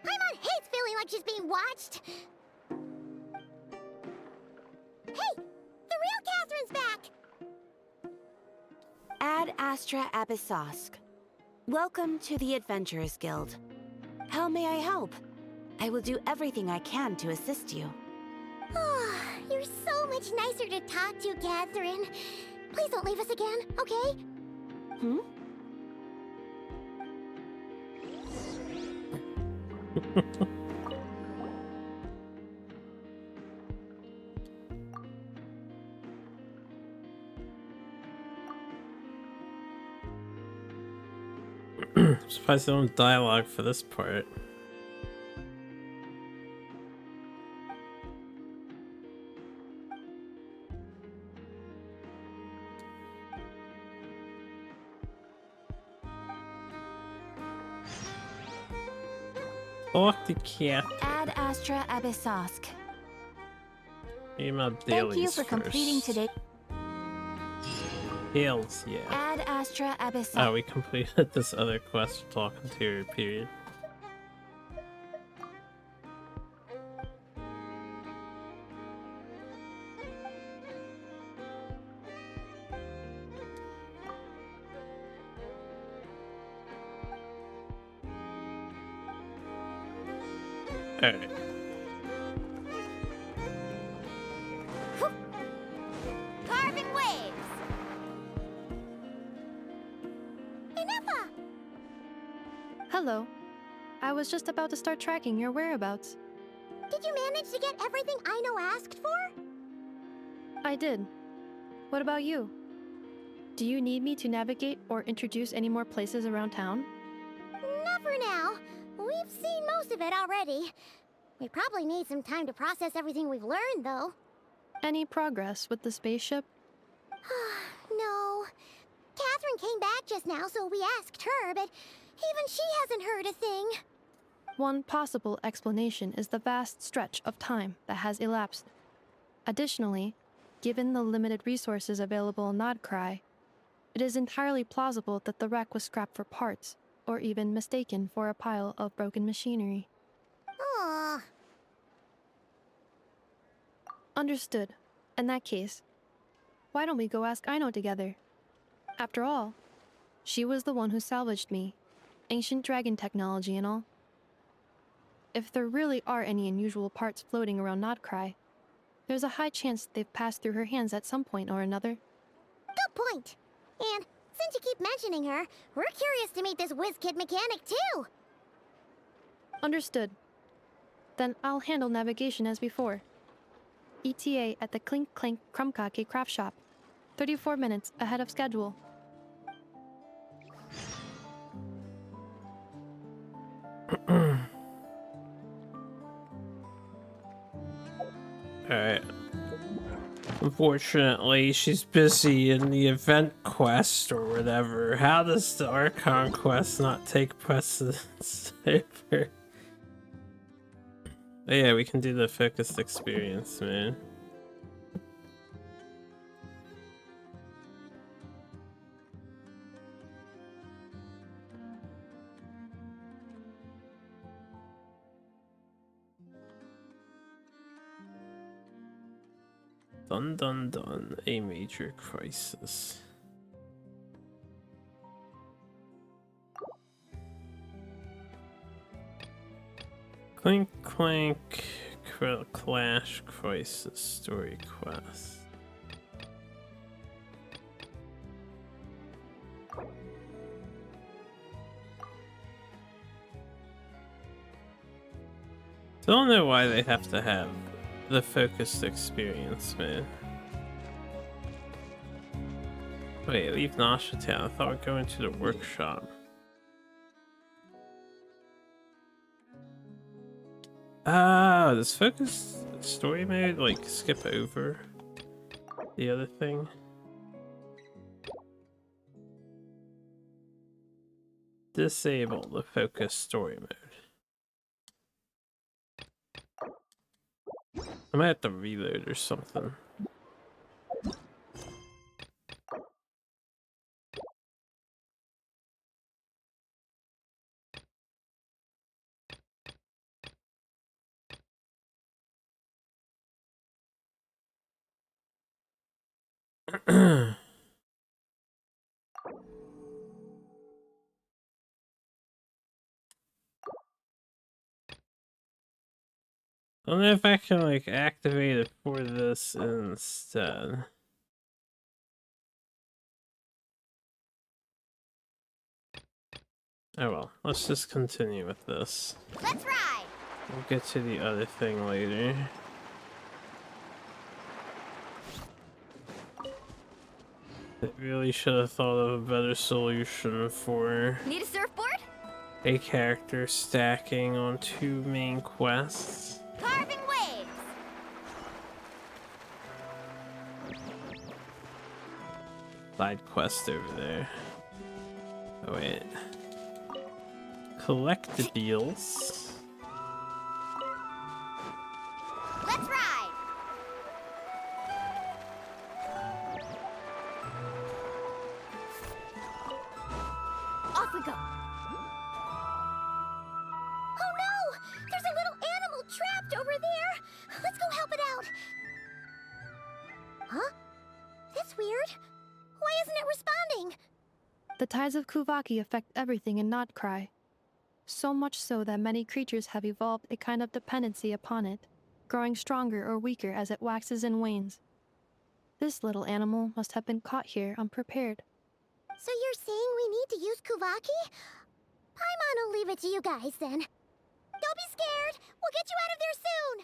Paimon hates feeling like she's being watched. Hey! The real Catherine's back! Ad Astra Abyssosque. Welcome to the Adventurers Guild. How may I help? I will do everything I can to assist you. Oh, you're so much nicer to talk to, Catherine. Please don't leave us again, okay? Hmm? I'm surprised they don't dialogue for this part. Talk to cat. Ad Astra Abyssosque. Email Thank dailies you for completing first. today. Tails, yeah. Ad Astra Abyssosque. Oh, we completed this other quest talking to her, period. Alright. Carbon waves! Inefa! Hello. I was just about to start tracking your whereabouts. Did you manage to get everything Aino asked for? I did. What about you? Do you need me to navigate or introduce any more places around town? Not for now. We've seen most of it already. We probably need some time to process everything we've learned, though. Any progress with the spaceship? No. Catherine came back just now, so we asked her, but even she hasn't heard a thing. One possible explanation is the vast stretch of time that has elapsed. Additionally, given the limited resources available in Nod-Krai, it is entirely plausible that the wreck was scrapped for parts, or even mistaken for a pile of broken machinery. Aw. Understood. In that case, Why don't we go ask Aino together? After all, she was the one who salvaged me. Ancient dragon technology and all. If there really are any unusual parts floating around Nod-Krai, there's a high chance they've passed through her hands at some point or another. Good point. And since you keep mentioning her, we're curious to meet this whiz-kid mechanic too. Understood. Then I'll handle navigation as before. ETA at the Clink Clank Krumkake craft shop. 34 minutes ahead of schedule. Alright. Unfortunately, she's busy in the event quest or whatever. How does the Archon quest not take precedence over? Oh yeah, we can do the focused experience, man. Dun dun dun, a major crisis. Clink Clank Clash Crisis Story Quest. Don't know why they have to have the focused experience, man. Wait, leave Nasha Town. I thought we'd go into the workshop. Ah, does focus story mode like skip over the other thing? Disable the focus story mode. I might have to reload or something. I don't know if I can like activate it for this instead. Oh well, let's just continue with this. Let's ride! We'll get to the other thing later. I really should have thought of a better solution for Need a surfboard? a character stacking on 2 main quests. Carving waves! Side quest over there. Oh wait. Collect the deals. Let's ride! Off we go! Oh no! There's a little animal trapped over there! Let's go help it out! Huh? That's weird. Why isn't it responding? The tides of Kuvaki affect everything in Nod-Krai. So much so that many creatures have evolved a kind of dependency upon it, growing stronger or weaker as it waxes and wanes. This little animal must have been caught here unprepared. So you're saying we need to use Kuvaki? Paimon will leave it to you guys then. Don't be scared! We'll get you out of there soon!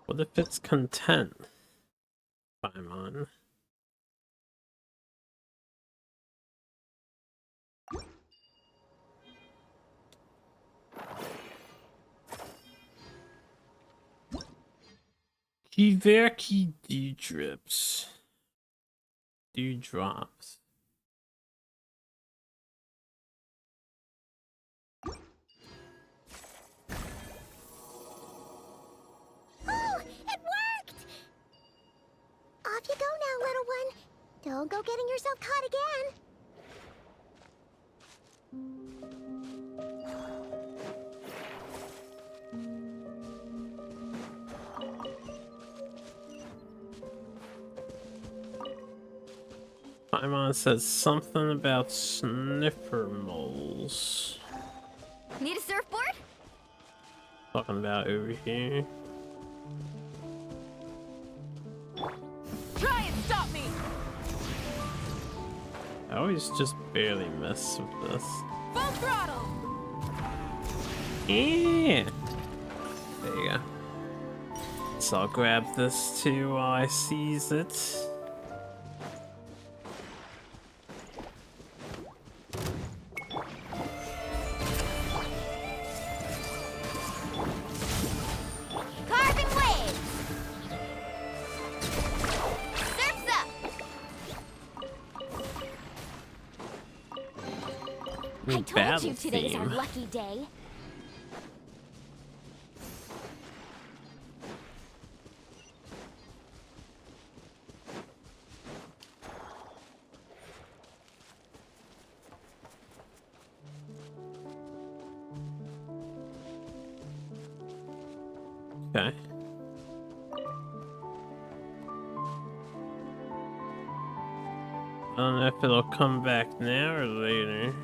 What if it's content? Paimon. Hiverki dewdrops. Dewdrops. Oh, it worked! Off you go now, little one. Don't go getting yourself caught again. Paimon says something about sniffer moles. Need a surfboard? Talking about over here. Try and stop me! I always just barely mess with this. Full throttle! Yeah. There you go. So I'll grab this too while I seize it. Carving waves! Surf's up! New I told battle you today's our theme. lucky day. Okay. I don't know if it'll come back now or later.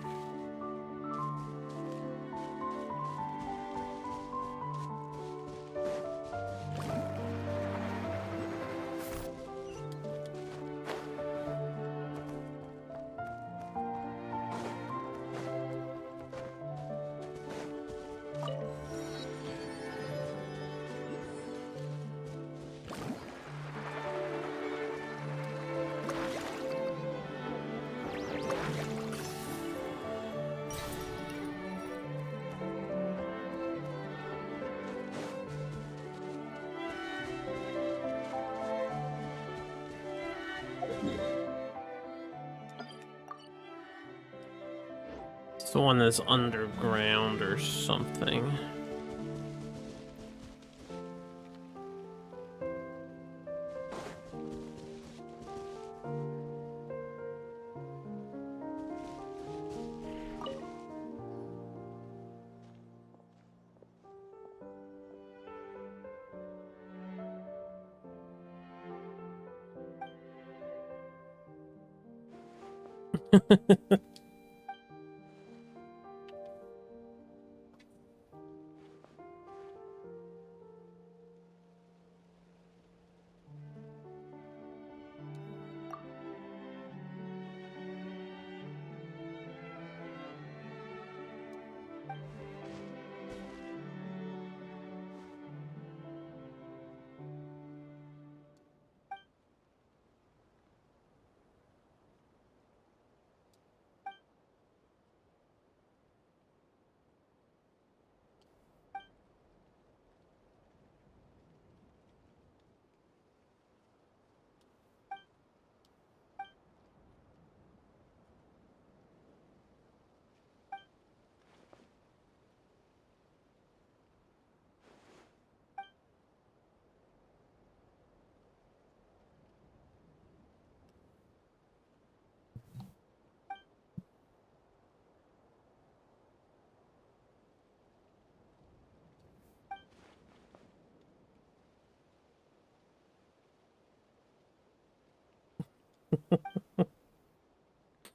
It's the one that's underground or something.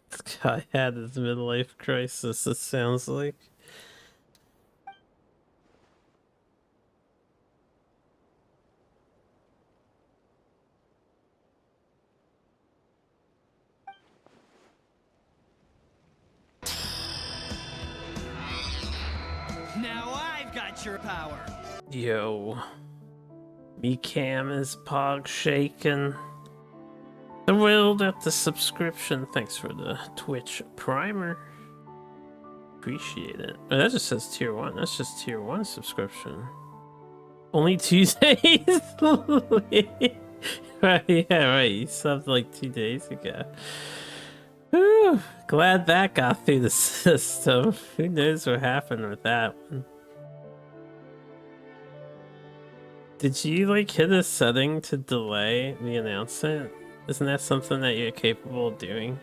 This guy had his midlife crisis, it sounds like. Now I've got your power. Yo. Me cam is pog shaking. Thrilled at the subscription. Thanks for the Twitch primer. Appreciate it. Oh, that just says tier 1. That's just tier 1 subscription. Only 2 days? Right, yeah, right. You subbed like 2 days ago. Whew. Glad that got through the system. Who knows what happened with that one. Did you like hit a setting to delay the announcement? Isn't that something that you're capable of doing?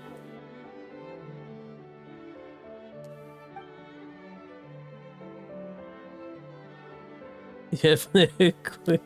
You have no clue.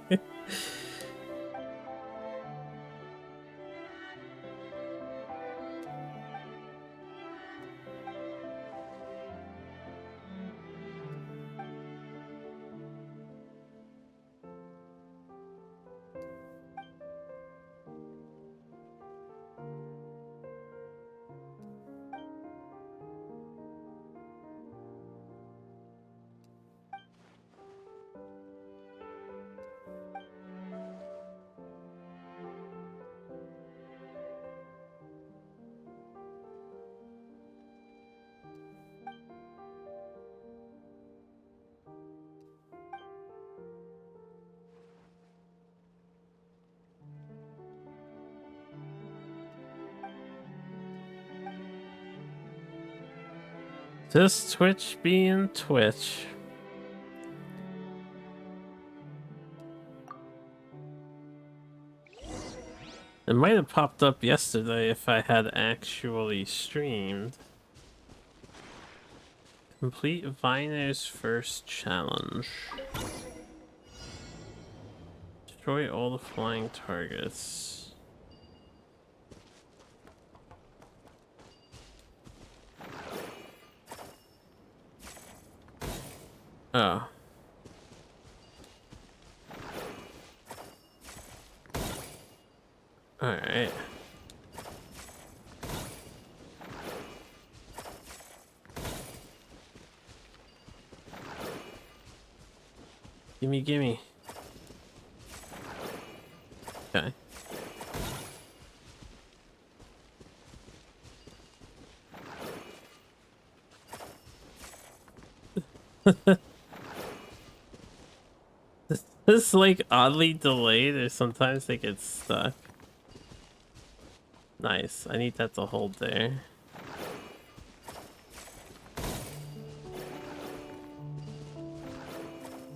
Just Twitch being Twitch. It might have popped up yesterday if I had actually streamed. Complete Viner's first challenge. Destroy all the flying targets. Oh. Alright. Gimme, gimme. Okay. This is like oddly delayed, or sometimes they get stuck. Nice. I need that to hold there.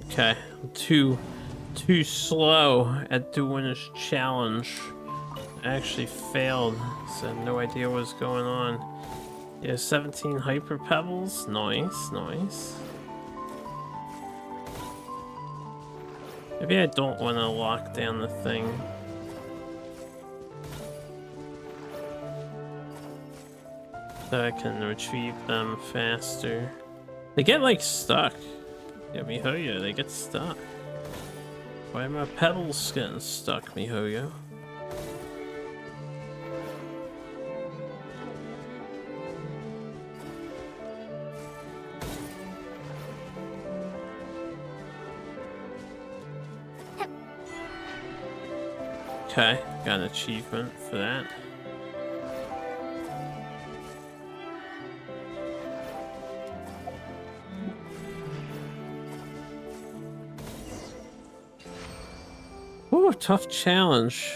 Okay, I'm too slow at doing this challenge. I actually failed, so I had no idea what was going on. Yeah, 17 hyper pebbles. Nice, nice. Maybe I don't want to lock down the thing. So I can retrieve them faster. They get like stuck. Yeah, miHoYo, they get stuck. Why are my pebbles getting stuck, miHoYo? Okay, got an achievement for that. Ooh, tough challenge.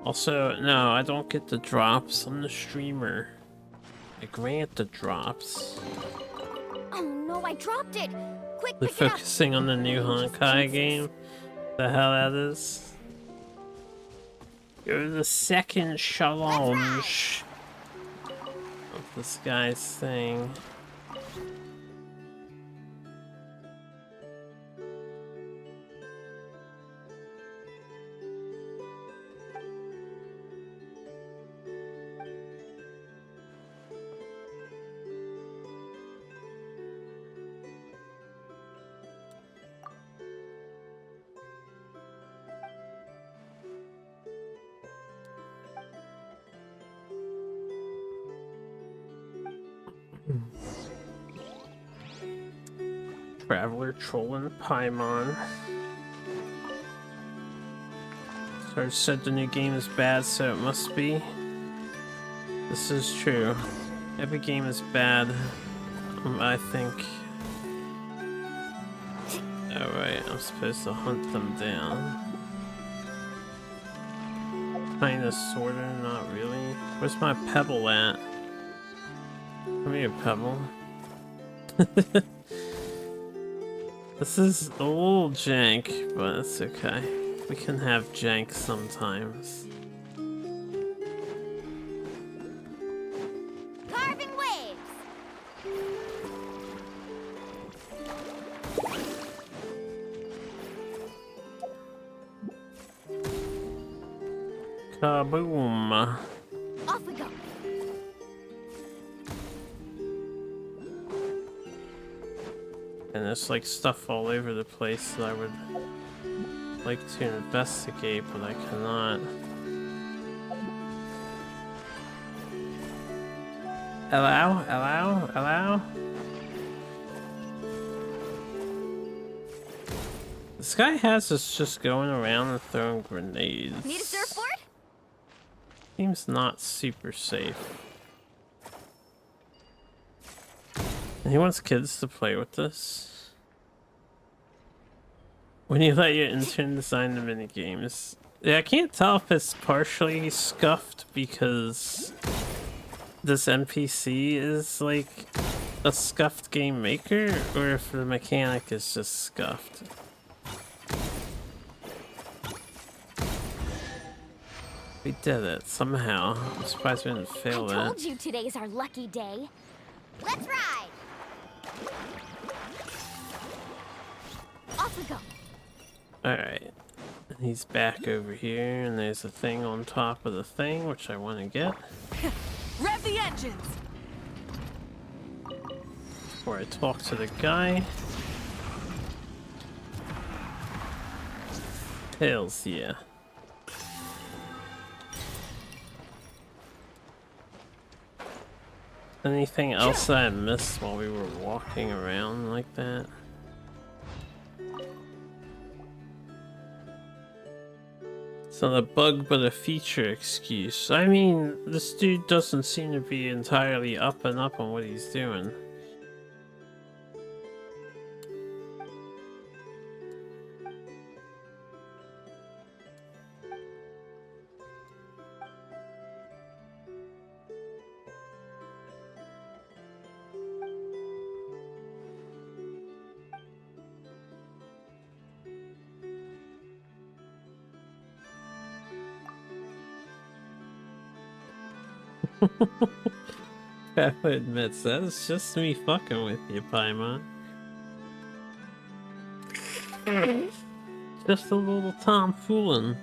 Also, no, I don't get the drops. I'm the streamer. I grant the drops. Oh no, I dropped it! Quick, They're pick it up! focusing on the new Honkai game. The hell that is. You're the second challenge of this guy's thing. Traveler trolling Paimon. Sarge said the new game is bad, so it must be. This is true. Every game is bad, I think. Alright, I'm supposed to hunt them down. Kinda, sorta, not really. Where's my pebble at? Come here, pebble. This is a little jank, but it's okay. We can have jank sometimes. Carving waves! Kaboom! Off we go! And there's like stuff all over the place that I would like to investigate, but I cannot. Hello? Hello? Hello? This guy has us just going around and throwing grenades. Need a surfboard? Seems not super safe. And he wants kids to play with this. When you let your intern design the minigames, Yeah, I can't tell if it's partially scuffed because this NPC is like a scuffed game maker, or if the mechanic is just scuffed. We did it somehow. I'm surprised we didn't fail I that. told you today's our lucky day. Let's ride! Off we go. Alright. He's back over here, and there's a thing on top of the thing, which I want to get. Rev the engines! Before I talk to the guy. Hells yeah. Anything else I missed while we were walking around like that? It's not a bug, but a feature excuse. I mean, this dude doesn't seem to be entirely up and up on what he's doing. Peppa admits that it's just me fucking with you, Paimon. Just a little tomfooling.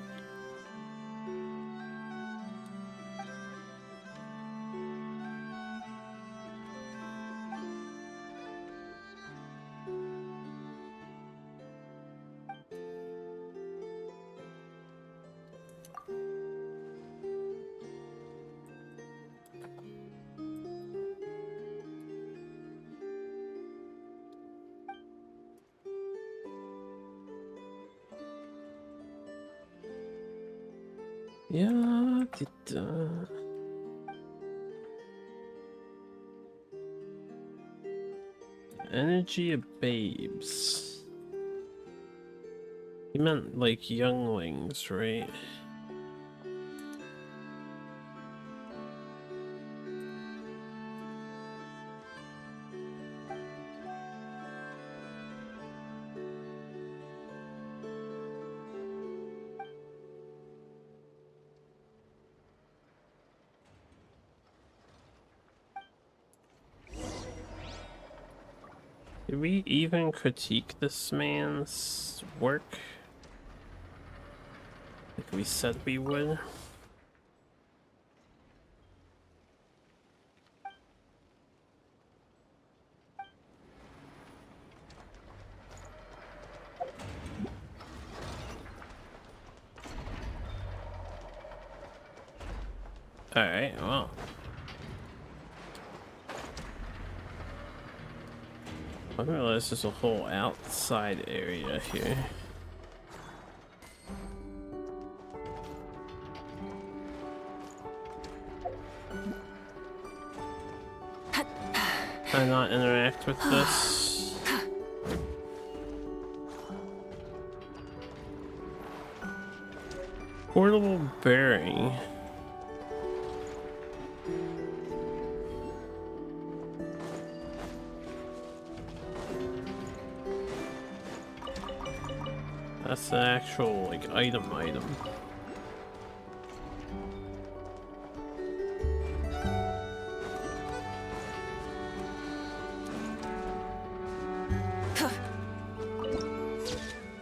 Yeah, Energy of babes. You meant like younglings, right? Did we even critique this man's work? Like we said we would? Alright, well. I didn't realize there's a whole outside area here. Can I not interact with this? Portable bearing. That's the actual, like, item.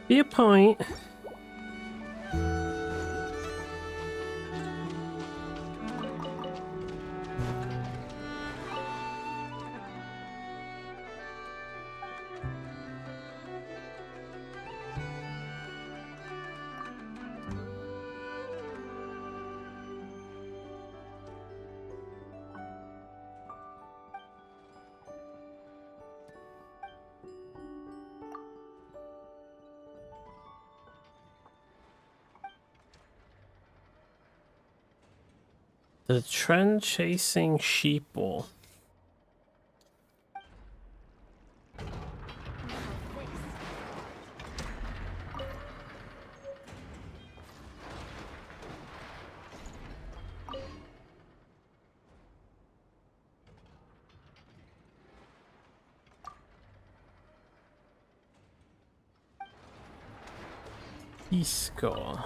Be a point. The trend-chasing sheeple. E-score.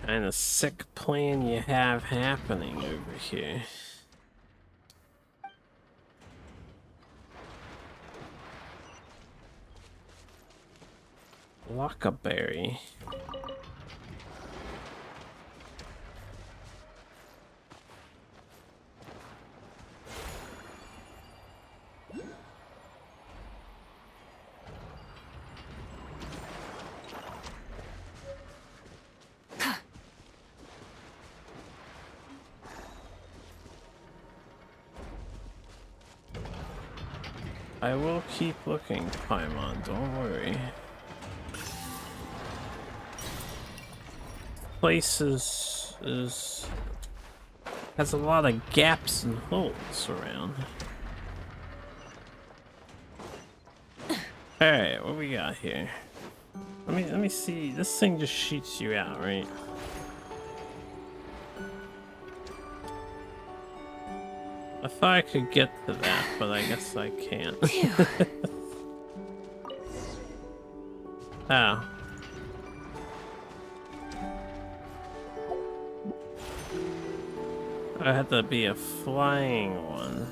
Kind of sick plan you have happening over here. Lockaberry. I will keep looking, Paimon, don't worry. Place has a lot of gaps and holes around. Alright, what we got here? Let me see. This thing just shoots you out, right? I thought I could get to that, but I guess I can't. Oh. I had to be a flying one.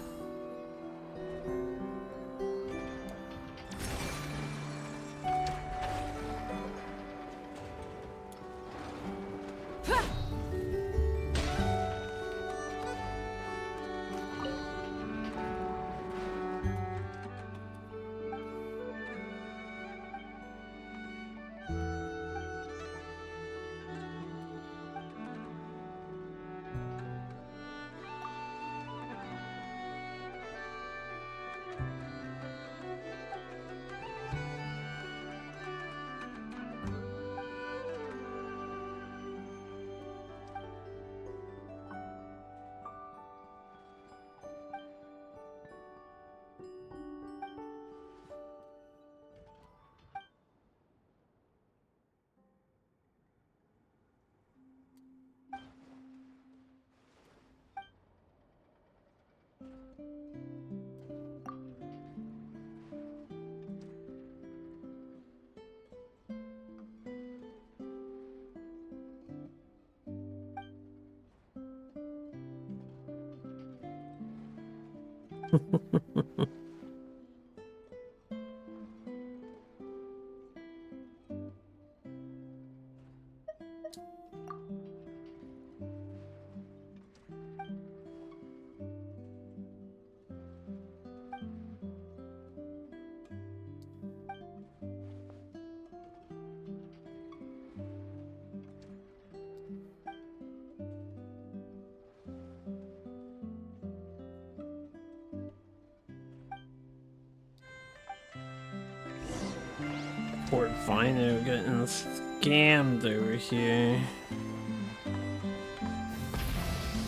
Rhino getting scammed over here.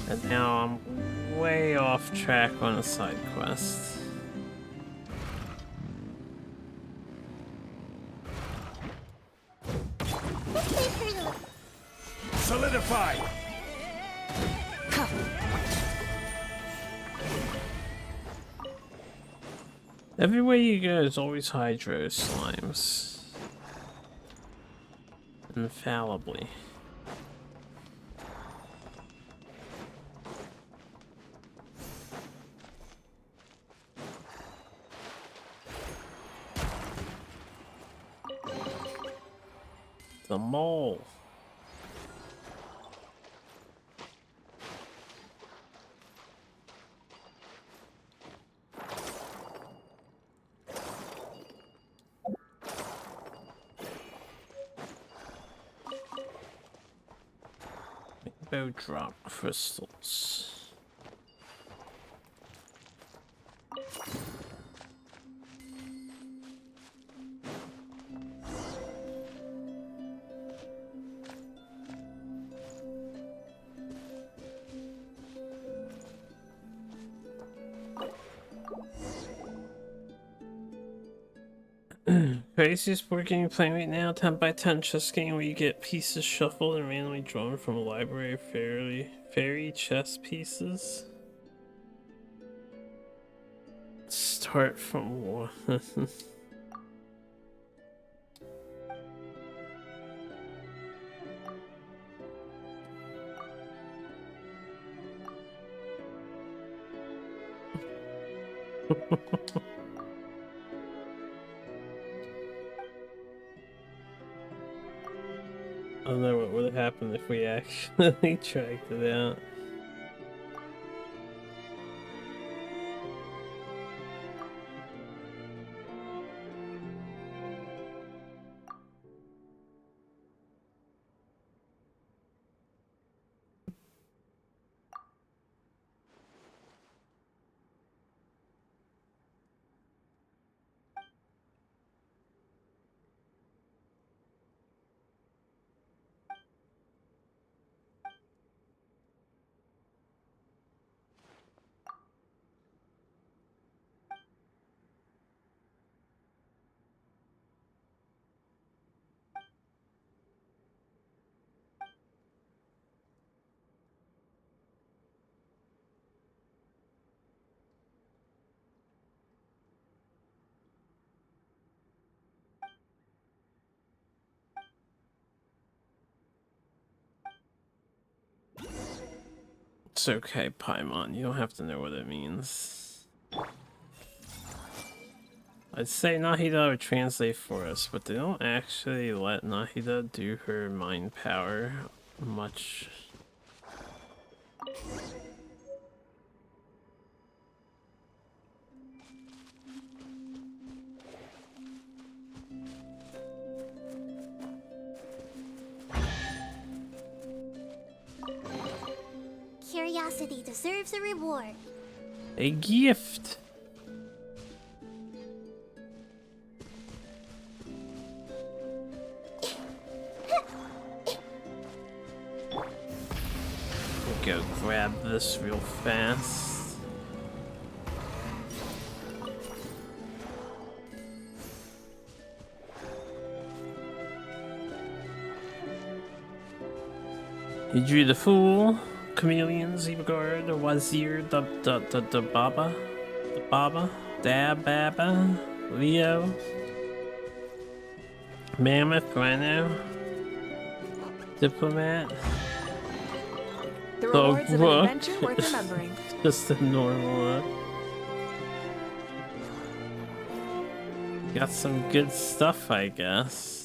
And now I'm way off track on a side quest. Solidify! Everywhere you go, there's always hydro slimes. Infallibly. The mole. Rainbow drop crystals. Craziest board game you're playing right now, 10 by 10 chess game where you get pieces shuffled and randomly drawn from a library of fairy chess pieces. Start from one. I don't know what would have happened if we actually tracked it out. It's okay, Paimon. You don't have to know what it means. I'd say Nahida would translate for us, but they don't actually let Nahida do her mind power much. Curiosity deserves a reward. A gift! Go grab this real fast. You drew the Fool, Chameleon, Zebra Guard, the Wazir, the Baba, Dab Baba, Leo, Mammoth, Rhino, Diplomat. The rewards of an adventure worth remembering. Just a normal. Got some good stuff, I guess.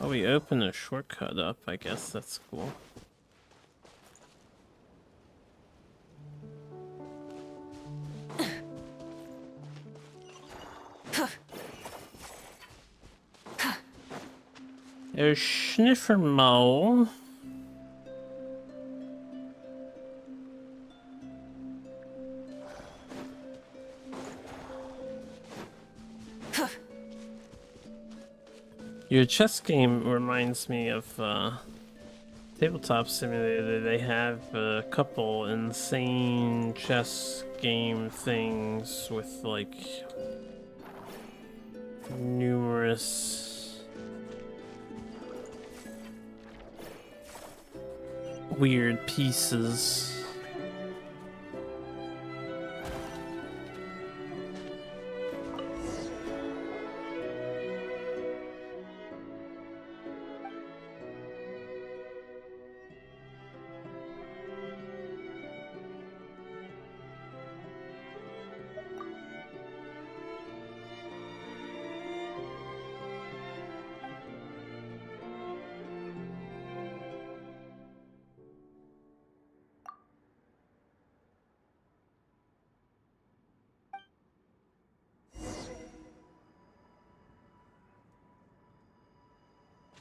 Oh, we opened a shortcut up. I guess that's cool. A sniffer mole. Your chess game reminds me of Tabletop Simulator. They have a couple insane chess game things with like numerous weird pieces.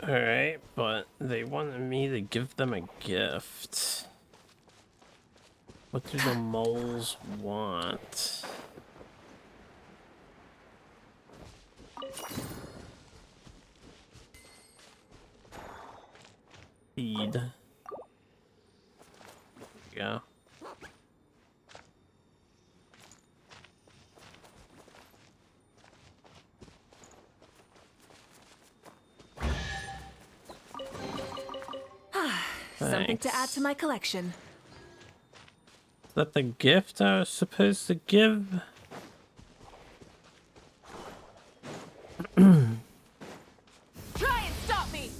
Alright, but they wanted me to give them a gift. What do the moles want? Feed. There you go. Something to add to my collection. Is that the gift I was supposed to give? Try and stop me!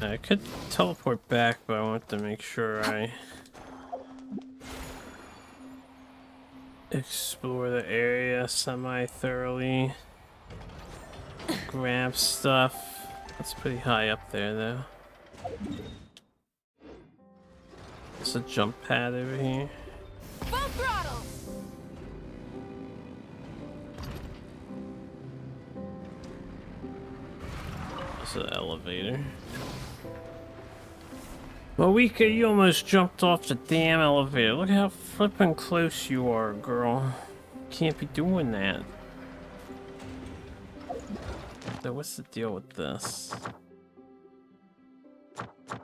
I could teleport back, but I want to make sure I explore the area semi-thoroughly. Grab stuff. That's pretty high up there, though. There's a jump pad over here. Full throttle! There's an elevator. Moika, you almost jumped off the damn elevator. Look how flippin' close you are, girl. Can't be doing that. So what's the deal with this?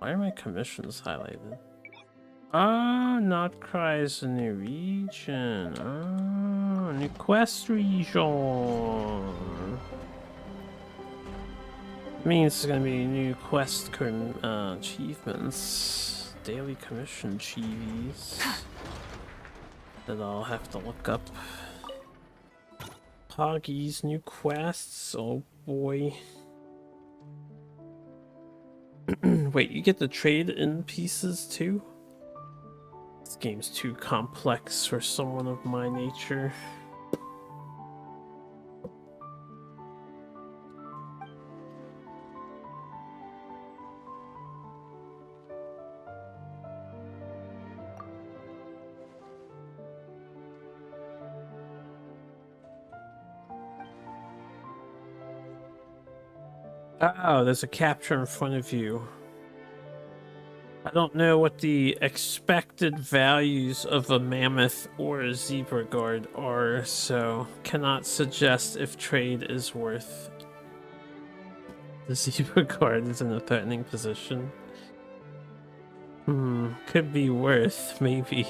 Why are my commissions highlighted? Ah, Nod-Krai is a new region. Ah, new quest region. Means it's gonna be new quest achievements, daily commission chivis that I'll have to look up. Poggy's new quests. Oh boy. Wait, you get to trade in pieces too? This game's too complex for someone of my nature. Oh, there's a capture in front of you. I don't know what the expected values of a mammoth or a zebra guard are, so cannot suggest if trade is worth. The zebra guard is in a threatening position. Could be worth, maybe.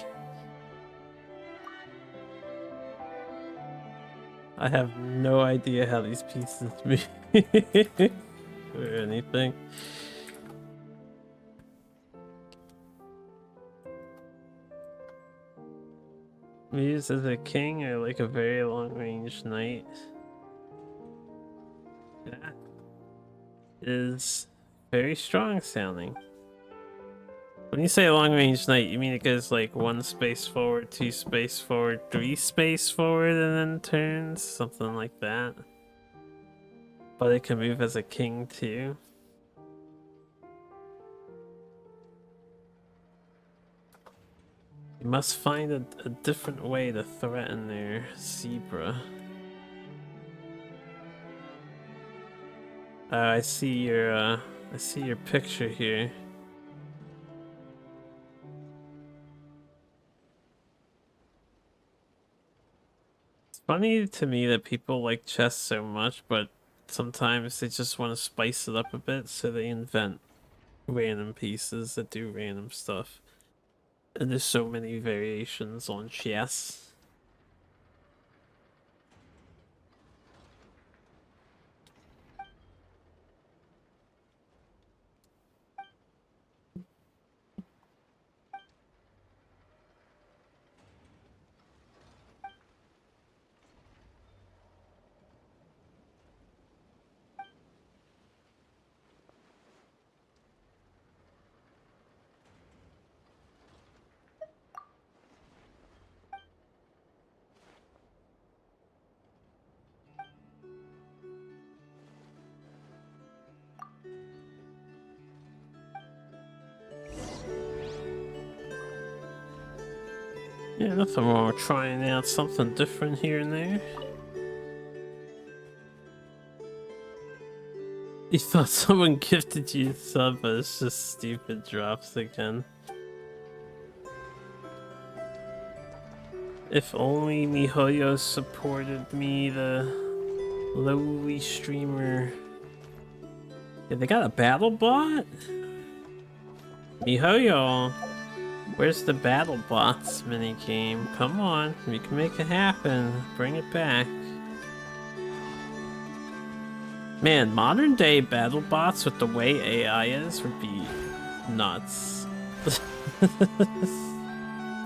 I have no idea how these pieces move or anything. Used as a king or like a very long-range knight. That is very strong sounding. When you say long-range knight, you mean it goes like 1 space forward, 2 space forward, 3 space forward, and then turns? Something like that. But it can move as a king too. You must find a different way to threaten their zebra. I see your picture here. It's funny to me that people like chess so much, but sometimes they just want to spice it up a bit, so they invent random pieces that do random stuff. And there's so many variations on chess. Yeah, nothing wrong with trying out something different here and there. You thought someone gifted you a sub, but it's just stupid drops again. If only MiHoYo supported me, the lowly streamer. Yeah, they got a battle bot? MiHoYo, where's the battle bots minigame? Come on, we can make it happen. Bring it back. Man, modern day battle bots with the way AI is would be nuts.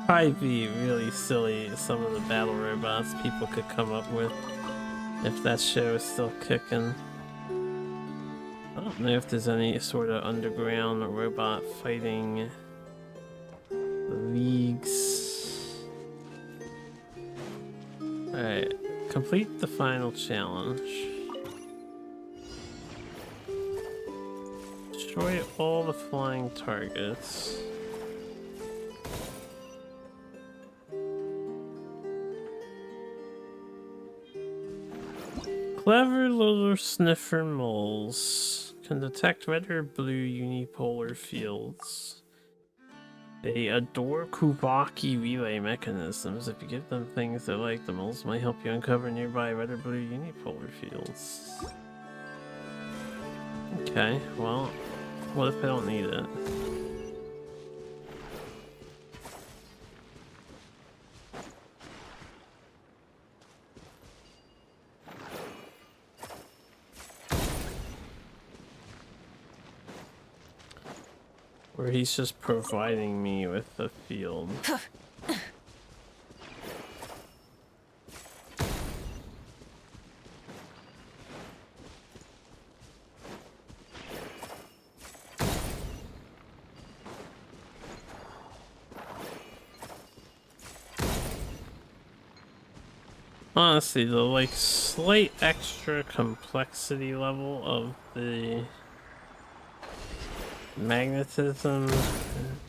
Probably be really silly, some of the battle robots people could come up with if that show is still kicking. I don't know if there's any sort of underground robot fighting leagues. Alright, complete the final challenge. Destroy all the flying targets. Clever little sniffer moles can detect red or blue unipolar fields. They adore Kubaki relay mechanisms. If you give them things they like, the moles might help you uncover nearby red or blue unipolar fields. Okay, well, what if I don't need it? Or he's just providing me with a field. Honestly, the like slight extra complexity level of the magnetism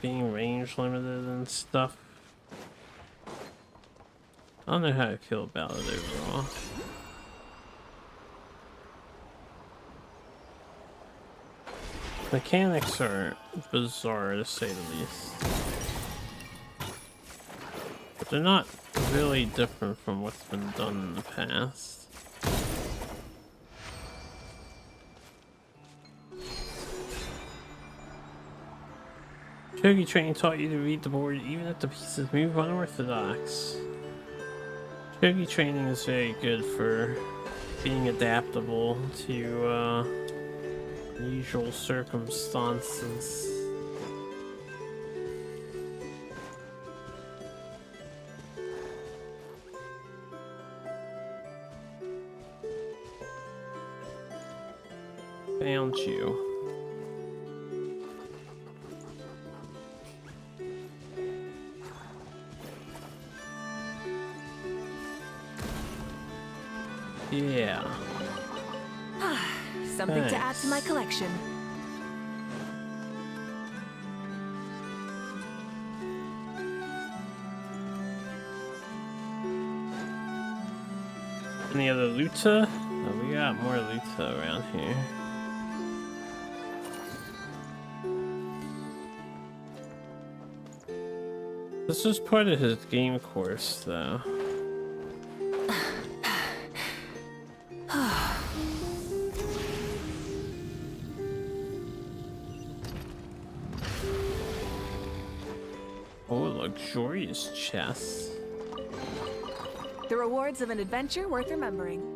being range limited and stuff. I don't know how I feel about it overall. Mechanics are bizarre to say the least. But they're not really different from what's been done in the past. Shogi training taught you to read the board even if the pieces move unorthodox. Shogi training is very good for being adaptable to unusual circumstances. Found you. Yeah. Something to add to my collection. Any other loota? Oh, we got more loota around here. This was part of his game course, though. Oh, luxurious chest. The rewards of an adventure worth remembering.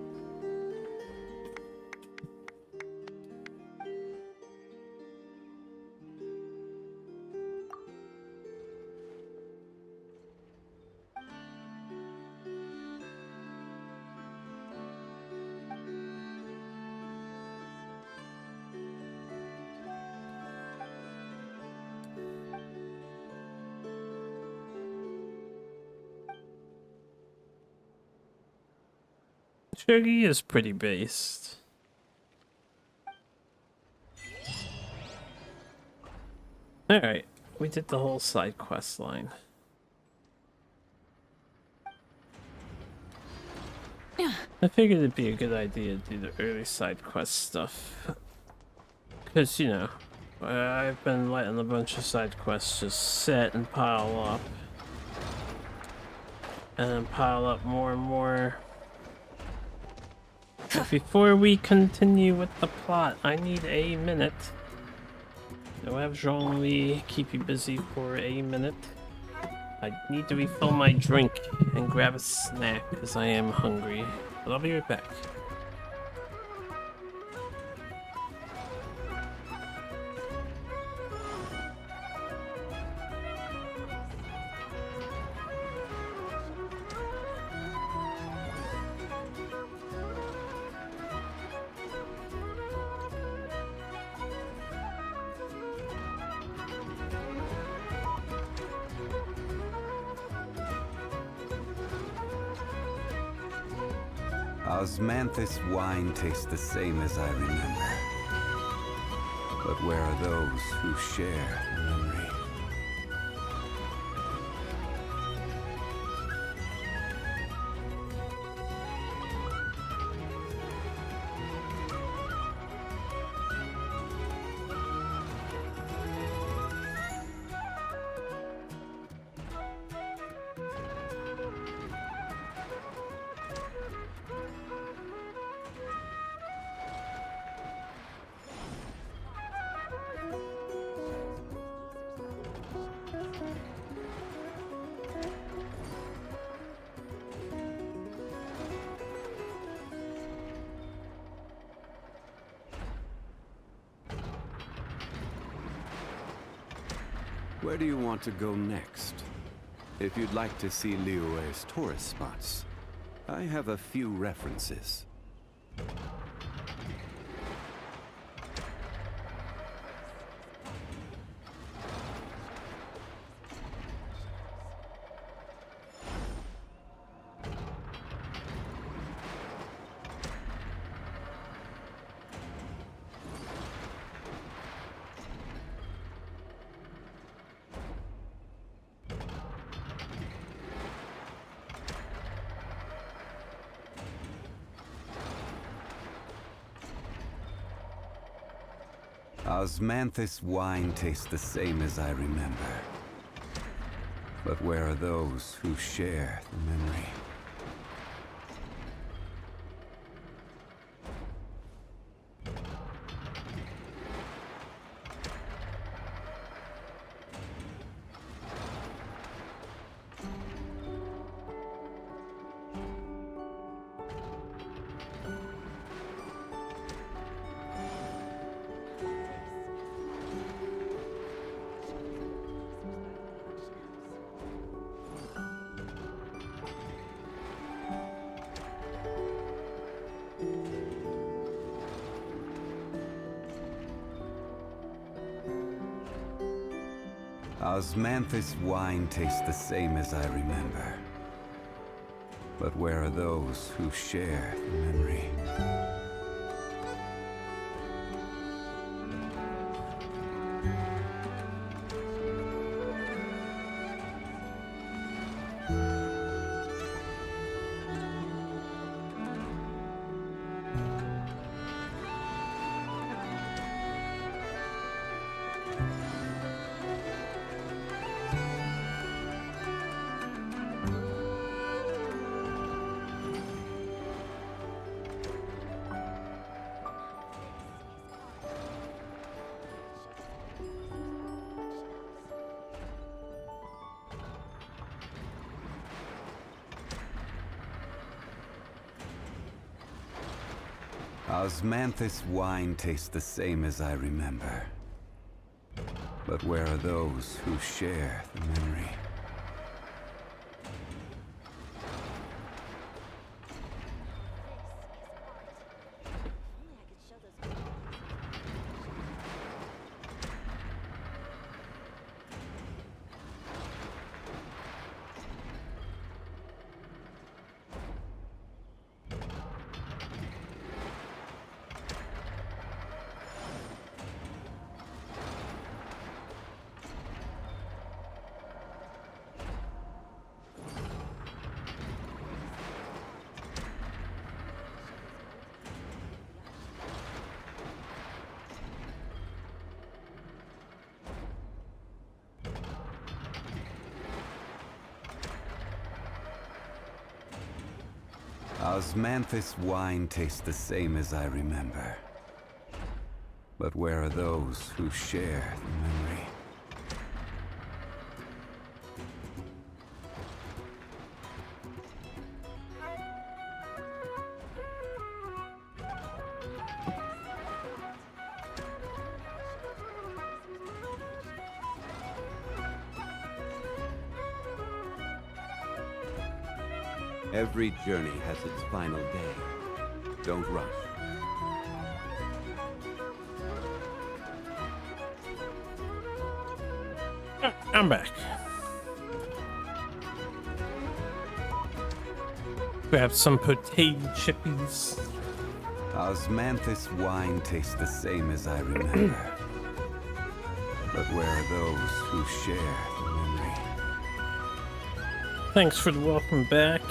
Shuggy is pretty based. Alright, we did the whole side quest line. I figured it'd be a good idea to do the early side quest stuff. Because, you know, I've been letting a bunch of side quests just sit and pile up. And then pile up more and more. But before we continue with the plot, I need a minute. So have Jean-Louis keep you busy for a minute. I need to refill my drink and grab a snack because I am hungry. But I'll be right back. Osmanthus wine tastes the same as I remember. But where are those who share the memory? Where do you want to go next? If you'd like to see Liyue's tourist spots, I have a few references. Osmanthus wine tastes the same as I remember. But where are those who share the memory? Osmanthus wine tastes the same as I remember. But where are those who share the memory? Osmanthus wine tastes the same as I remember. But where are those who share the memory? Osmanthus wine tastes the same as I remember. But where are those who share the memory? Every journey has its final day. Don't rush. I'm back. Grab some potato chippies. Osmanthus wine tastes the same as I remember. But where are those who share the memory? Thanks for the welcome back.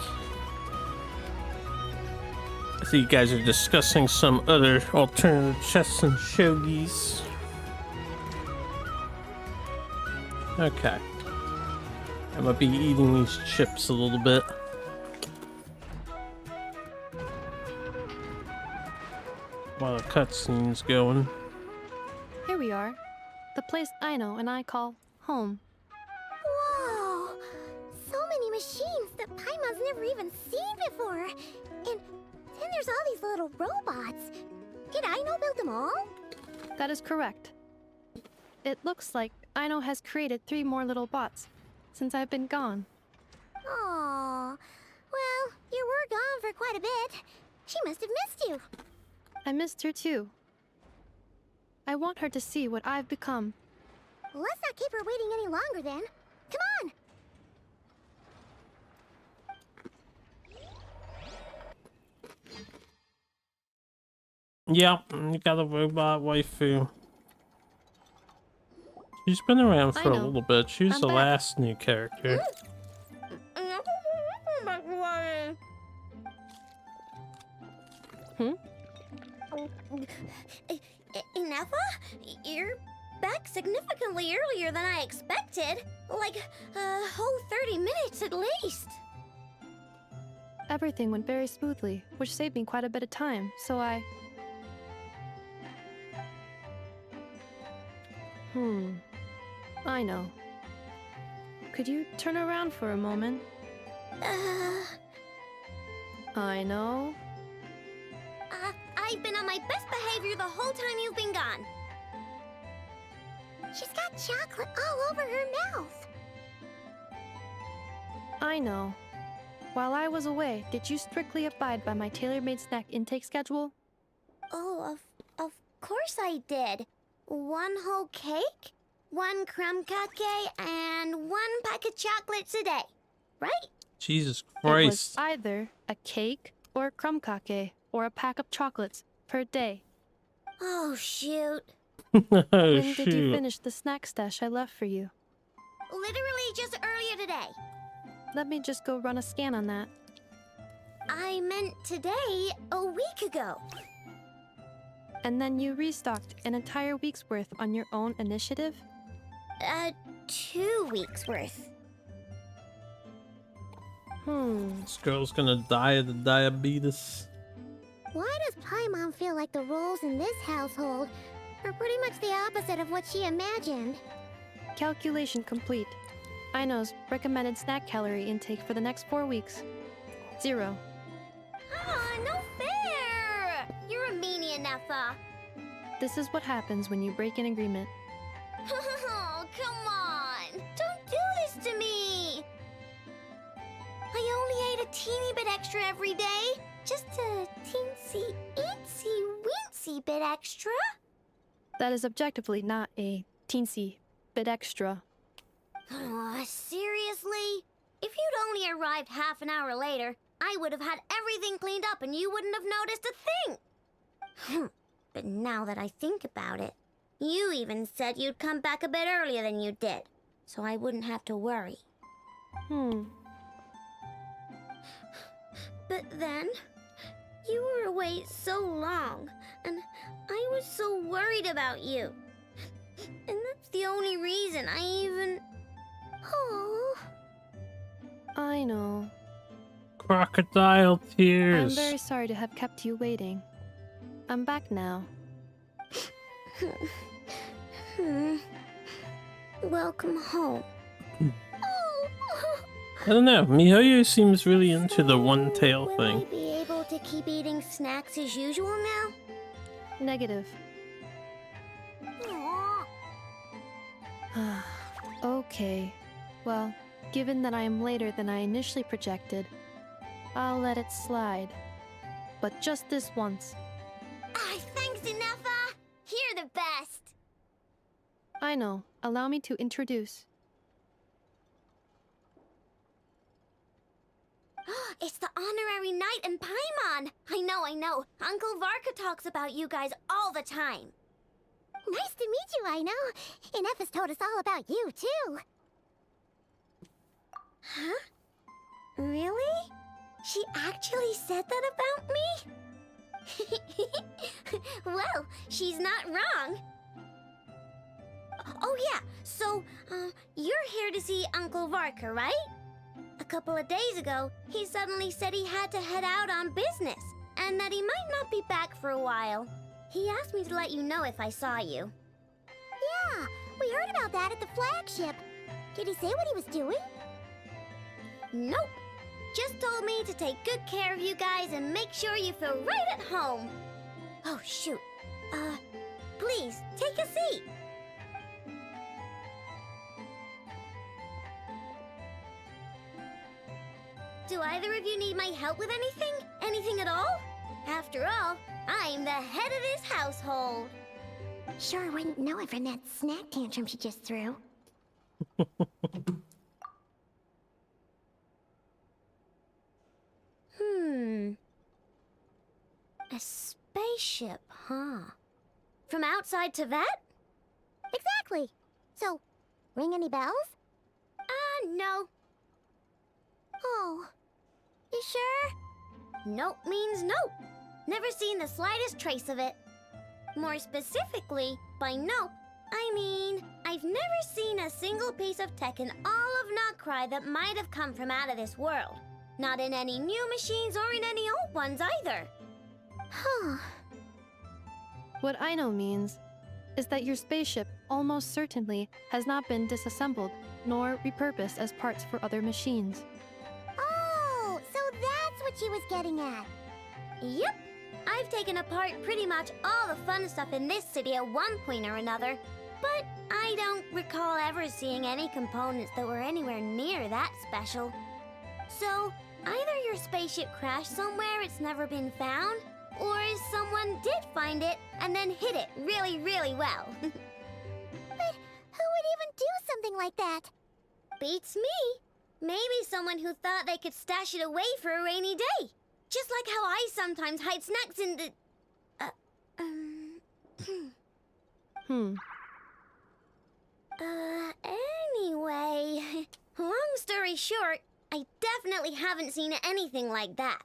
I see you guys are discussing some other alternative chests and shogies. Okay. I'm gonna be eating these chips a little bit. While the cutscene's going. Here we are. The place Aino and I call home. Whoa! So many machines that Paimon's never even seen before. And then there's all these little robots. Did Aino build them all? That is correct. It looks like Aino has created 3 more little bots since I've been gone. Aww. Well, you were gone for quite a bit. She must have missed you. I missed her too. I want her to see what I've become. Let's not keep her waiting any longer then. Come on! Yeah, you got a robot waifu. She's been around for a little bit. She's the last new character. Ineffa? You're back significantly earlier than I expected. Like a whole 30 minutes at least. Everything went very smoothly, which saved me quite a bit of time, so I... I know. Could you turn around for a moment? I know. I've been on my best behavior the whole time you've been gone. She's got chocolate all over her mouth. I know. While I was away, did you strictly abide by my tailor-made snack intake schedule? Oh, of course I did. 1 whole cake, 1 crumb cupcake, and 1 pack of chocolates a day, right? Jesus It was Christ. either a cake or a crumb cake or a pack of chocolates per day. Oh, shoot. Oh, When did you shoot. finish the snack stash I left for you? Literally just earlier today. Let me just go run a scan on that. I meant today, a week ago. And then you restocked an entire week's worth on your own initiative? 2 weeks worth. This girl's gonna die of the diabetes. Why does Paimon feel like the roles in this household are pretty much the opposite of what she imagined? Calculation complete. Aino's recommended snack calorie intake for the next 4 weeks. 0. Ah, no fair! You're a mean Neffa. This is what happens when you break an agreement. Oh, come on! Don't do this to me! I only ate a teeny bit extra every day. Just a teensy, eensy, weensy bit extra. That is objectively not a teensy bit extra. Oh, seriously? If you'd only arrived half an hour later, I would have had everything cleaned up and you wouldn't have noticed a thing. But now that I think about it, you even said you'd come back a bit earlier than you did, so I wouldn't have to worry. But then, you were away so long, and I was so worried about you. And that's the only reason I even... Oh. I know. Crocodile tears. I'm very sorry to have kept you waiting. I'm back now. Welcome home. I don't know. MiHoYo seems really into the one-tail Will thing. I be able to keep eating snacks as usual now? Negative. Aw. Okay. Well, given that I am later than I initially projected, I'll let it slide. But just this once. Thanks, Neffa. You're the best. I know. Allow me to introduce. It's the honorary knight in Paimon. I know. Uncle Varka talks about you guys all the time. Nice to meet you, I know. Neffa's told us all about you, too. Huh? Really? She actually said that about me? Well, she's not wrong. Oh yeah, so, you're here to see Uncle Varka, right? A couple of days ago, he suddenly said he had to head out on business, and that he might not be back for a while. He asked me to let you know if I saw you. Yeah, we heard about that at the flagship. Did he say what he was doing? Nope. Just told me to take good care of you guys and make sure you feel right at home. Oh, shoot. Please, take a seat. Do either of you need my help with anything? Anything at all? After all, I'm the head of this household. Sure wouldn't know it from that snack tantrum she just threw. A spaceship, huh? From outside to that? Exactly. So, ring any bells? No. Oh. You sure? Nope means nope. Never seen the slightest trace of it. More specifically, by nope, I mean, I've never seen a single piece of tech in all of Nod-Krai that might have come from out of this world. Not in any new machines or in any old ones either. Huh. What I know means is that your spaceship almost certainly has not been disassembled nor repurposed as parts for other machines. Oh, so that's what she was getting at. Yep. I've taken apart pretty much all the fun stuff in this city at one point or another, but I don't recall ever seeing any components that were anywhere near that special. So, either your spaceship crashed somewhere it's never been found, or someone did find it and then hid it really, really well. But who would even do something like that? Beats me. Maybe someone who thought they could stash it away for a rainy day. Just like how I sometimes hide snacks in the... Anyway... Long story short, I definitely haven't seen anything like that.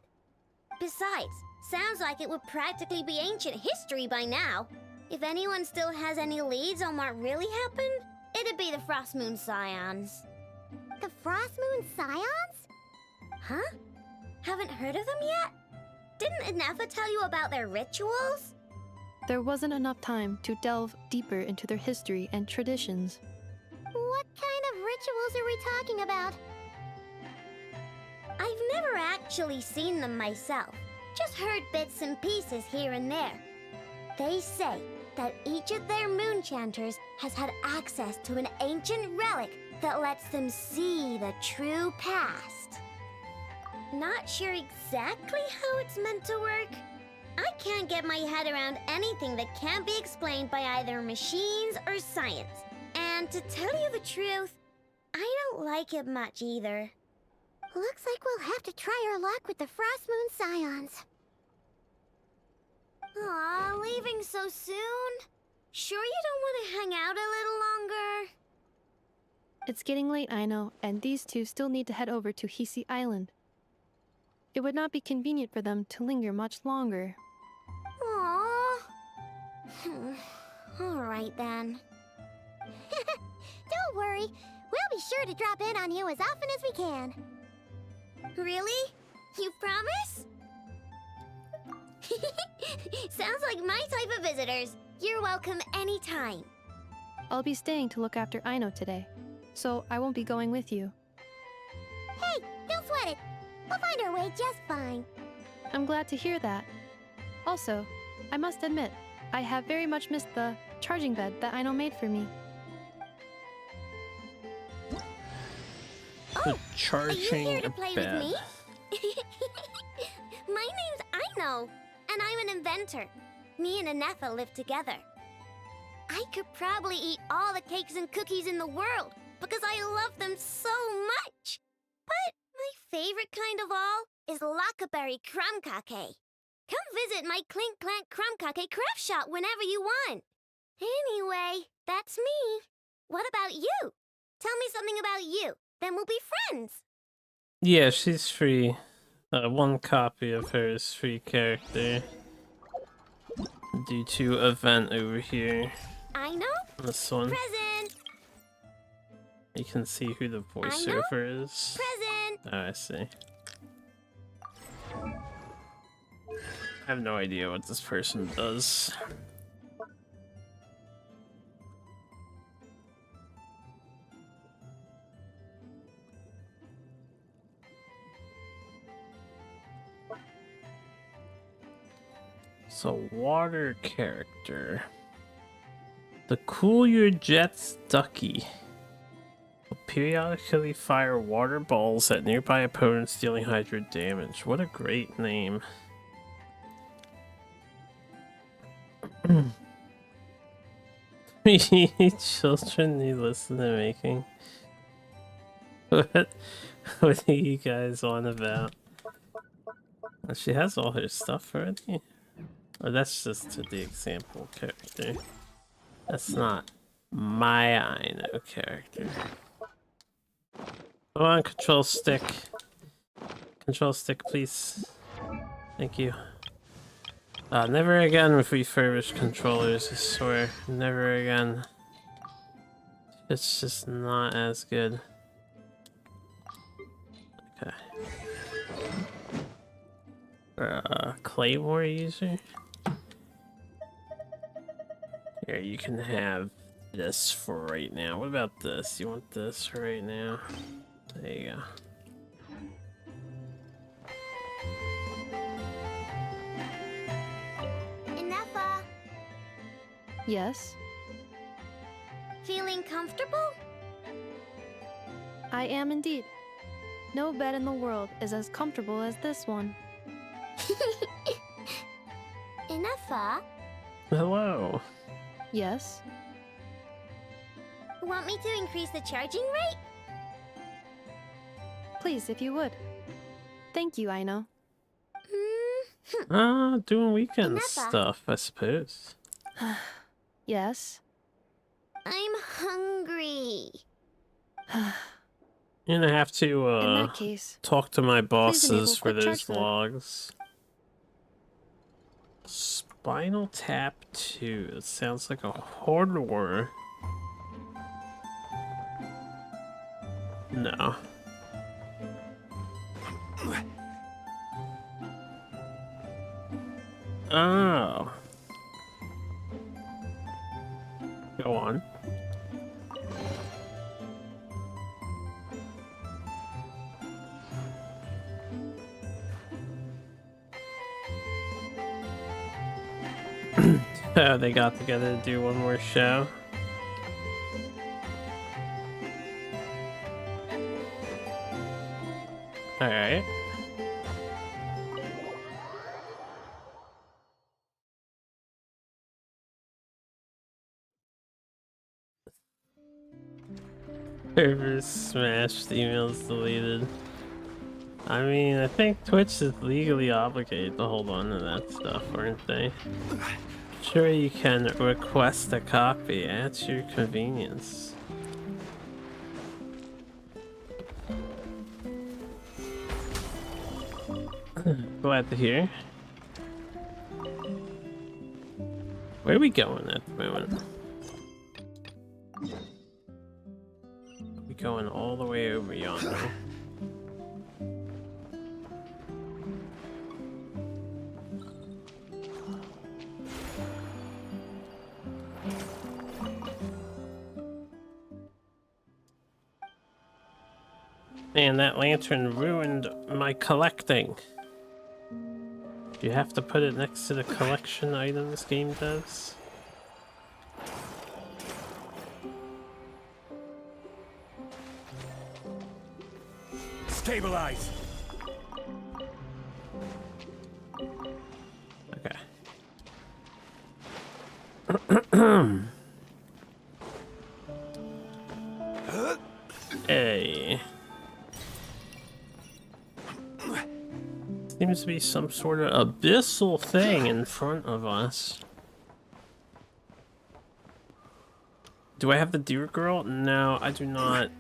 Besides, sounds like it would practically be ancient history by now. If anyone still has any leads on what really happened, it'd be the Frost Moon Scions. The Frost Moon Scions? Huh? Haven't heard of them yet? Didn't Neffa tell you about their rituals? There wasn't enough time to delve deeper into their history and traditions. What kind of rituals are we talking about? I've never actually seen them myself. Just heard bits and pieces here and there. They say that each of their moonchanters has had access to an ancient relic that lets them see the true past. Not sure exactly how it's meant to work. I can't get my head around anything that can't be explained by either machines or science. And to tell you the truth, I don't like it much either. Looks like we'll have to try our luck with the Frost Moon Scions. Aw, leaving so soon? Sure you don't want to hang out a little longer? It's getting late, I know, and these two still need to head over to Hisi Island. It would not be convenient for them to linger much longer. Aww. Alright then. Don't worry, we'll be sure to drop in on you as often as we can. Really? You promise? Sounds like my type of visitors. You're welcome anytime. I'll be staying to look after Aino today, so I won't be going with you. Hey, don't sweat it. We'll find our way just fine. I'm glad to hear that. Also, I must admit, I have very much missed the charging bed that Aino made for me. The charging Are you here to play bed. with me? My name's Aino, and I'm an inventor. Me and Anefa live together. I could probably eat all the cakes and cookies in the world because I love them so much. But my favorite kind of all is Lockaberry Crumb Cake. Come visit my Clink Clank Crumb Cake craft shop whenever you want. Anyway, that's me. What about you? Tell me something about you, then we'll be friends. Yeah, she's free. One copy of her is free character. Due to event over here. I know. This one. Present. You can see who the voiceover is. Present. Oh, I see. I have no idea what this person does. So, water character. The Cool Your Jets Ducky will periodically fire water balls at nearby opponents, dealing hydro damage. What a great name. Children need listen to making. What are you guys on about? She has all her stuff already. Or that's just to the example character. That's not my Aino character. Come on, control stick. Control stick, please. Thank you. Never again with refurbished controllers, I swear. Never again. It's just not as good. Okay. Claymore user? Here, you can have this for right now. What about this? You want this for right now? There you go. Inefa, Yes, feeling comfortable? I am indeed. No bed in the world is as comfortable as this one. Inefa, Hello. Yes, want me to increase the charging rate? please, if you would. Thank you, Aino. Doing weekend Inefa. stuff, I suppose. Yes. I'm hungry. You're gonna have to, In that case, talk to my enable bosses for quick those charge mode. logs. Spinal Tap 2. It sounds like a horror. No. Oh. Go on. Oh, they got together to do one more show. Alright. Servers smashed, emails deleted. I mean, I think Twitch is legally obligated to hold on to that stuff, aren't they? Sure, you can request a copy at your convenience. Glad to hear. Where are we going at the moment? We going all the way over yonder. Man, that lantern ruined my collecting. You have to put it next to the collection items game does. Stabilize. Okay. Hey. Seems to be some sort of abyssal thing in front of us. Do I have the Deer Girl? No, I do not.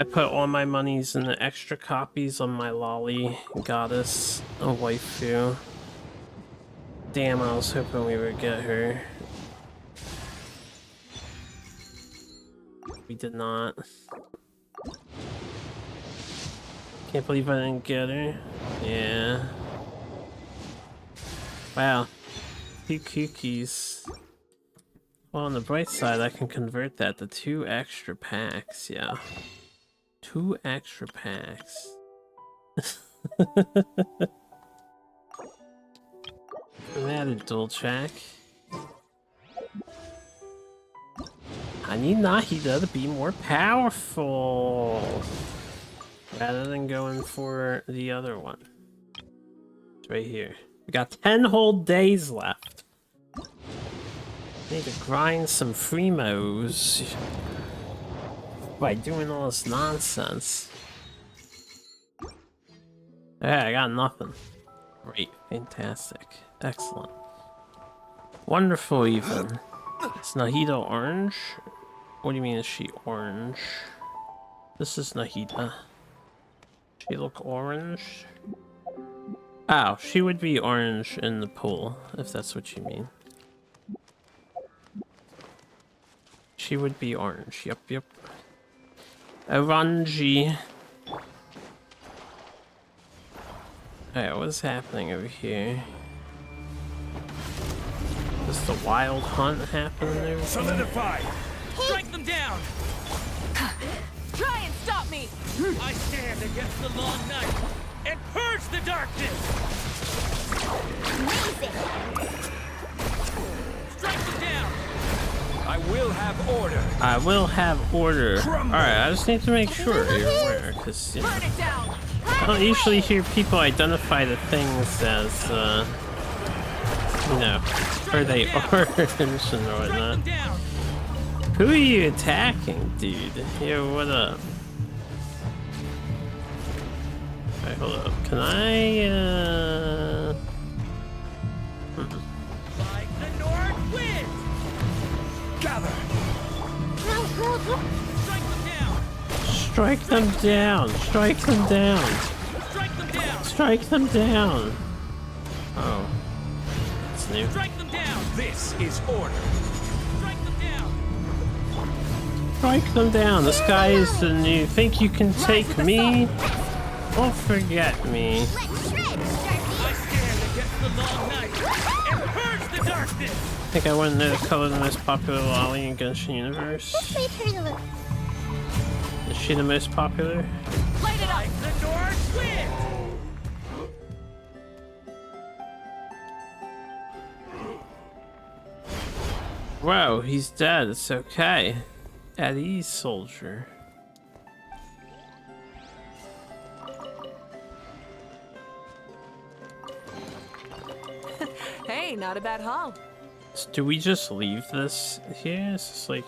I put all my monies in the extra copies on my lolly goddess, a waifu. Damn, I was hoping we would get her. We did not. Can't believe I didn't get her. Yeah. Wow. 2 cookies. Well, on the bright side, I can convert that to 2 extra packs, yeah. 2 extra packs. That a dual check. I need Nahida to be more powerful. Rather than going for the other one. It's right here. We got 10 whole days left. Need to grind some Fremos by doing all this nonsense. Yeah, I got nothing. Great, fantastic, excellent, wonderful. Even is Nahida orange? What do you mean? Is she orange? This is Nahida. She look orange? Oh, she would be orange in the pool, if that's what you mean. She would be orange. Yep, yep. Orangey. Alright, what's happening over here? Does the wild hunt happen over here? Solidify! Strike them down! Try and stop me! I stand against the long night and purge the darkness! Amazing! Strike them down! I will have order! I will have order. Alright, I just need to make sure you're aware, because, you know, Burn it down! I don't usually hear people identify the things as, you know, are they orange and whatnot. Who are you attacking, dude? Yo, what up? Alright, hold up. Can I, Like the north wind! Gather! strike them down! Strike them down! Strike them down! Strike them down! Oh. That's new. Strike them down! This is order! Strike them down! Strike them down! The sky is the new. Think you can take me? Don't forget me. I stand against the long night and purge the darkness! I think I wouldn't know the color of the most popular lolly in Genshin Universe. Is she the most popular? Light it up! Like the north wind! Whoa, he's dead. It's okay. At ease, soldier. Hey, not a bad haul. So do we just leave this here? It's just like...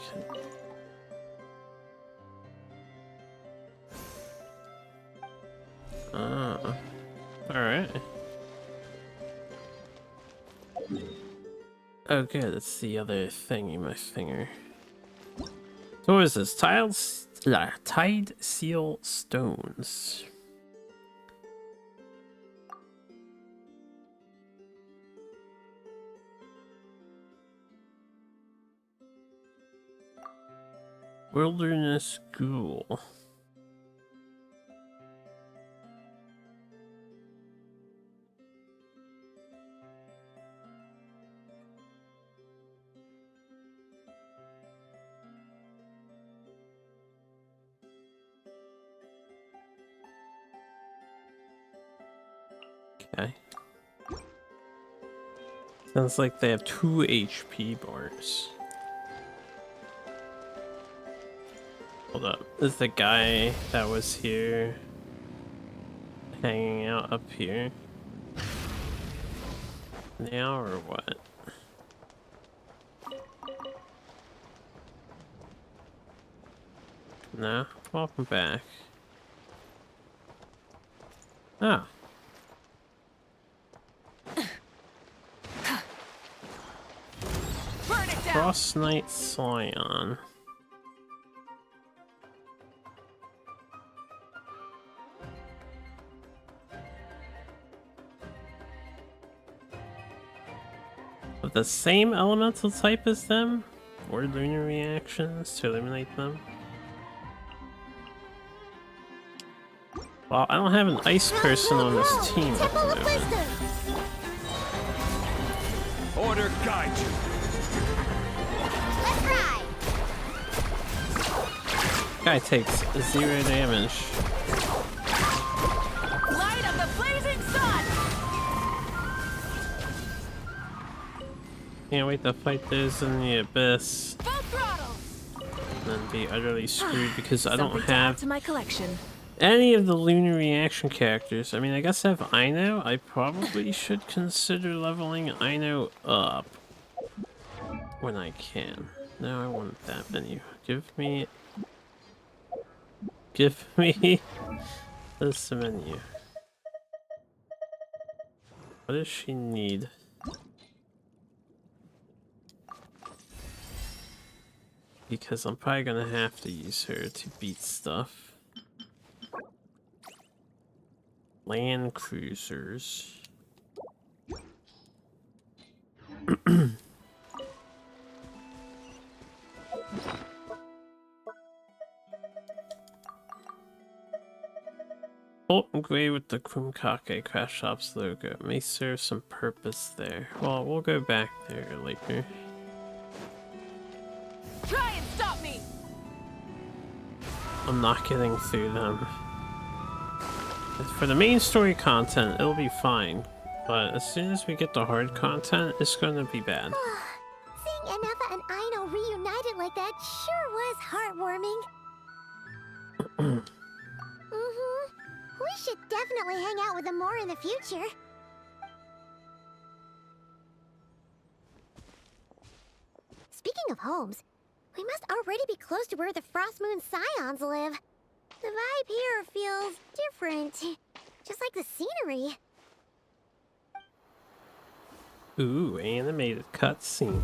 Alright. Oh good, it's the other thing in my finger. So what is this? Tide seal stones. Wilderness ghoul. Okay. Sounds like they have 2 HP bars. Hold up. Is the guy that was here hanging out up here now or what? No? Welcome back. Oh. Frost Knight Scion. Of the same elemental type as them? Or lunar reactions to eliminate them? Well, I don't have an ice person on this team at the moment. Order guide you. Guy takes 0 damage. Light of the blazing sun. Can't wait to fight those in the abyss. Full throttle. And then be utterly screwed because I don't Something to add have to my collection. any of the lunar reaction characters. I mean, I guess I have Aino. I probably should consider leveling Aino up when I can. No, I want that menu. Give me this menu. What does she need? Because I'm probably gonna have to use her to beat stuff. Land cruisers. Molten gray with the Kumkake Crash Shops logo may serve some purpose there. Well, we'll go back there later. Try and stop me. I'm not getting through them. For the main story content, it'll be fine. But as soon as we get the hard content, it's gonna be bad. Seeing Anefa and Aino reunited like that sure was heartwarming. We should definitely hang out with them more in the future. Speaking of homes, we must already be close to where the Frost Moon Scions live. The vibe here feels different, just like the scenery. Ooh, animated cutscene.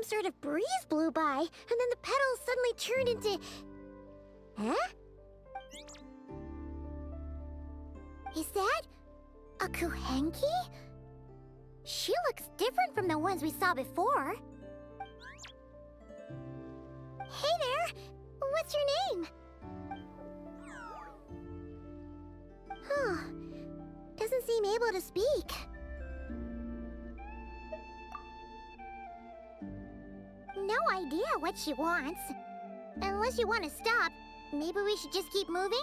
Sort of breeze blew by, and then the petals suddenly turned into... Huh? Is that a Kuhenki? She looks different from the ones we saw before. Hey there! what's your name? Huh. Doesn't seem able to speak. No idea what she wants. Unless you want to stop, maybe we should just keep moving?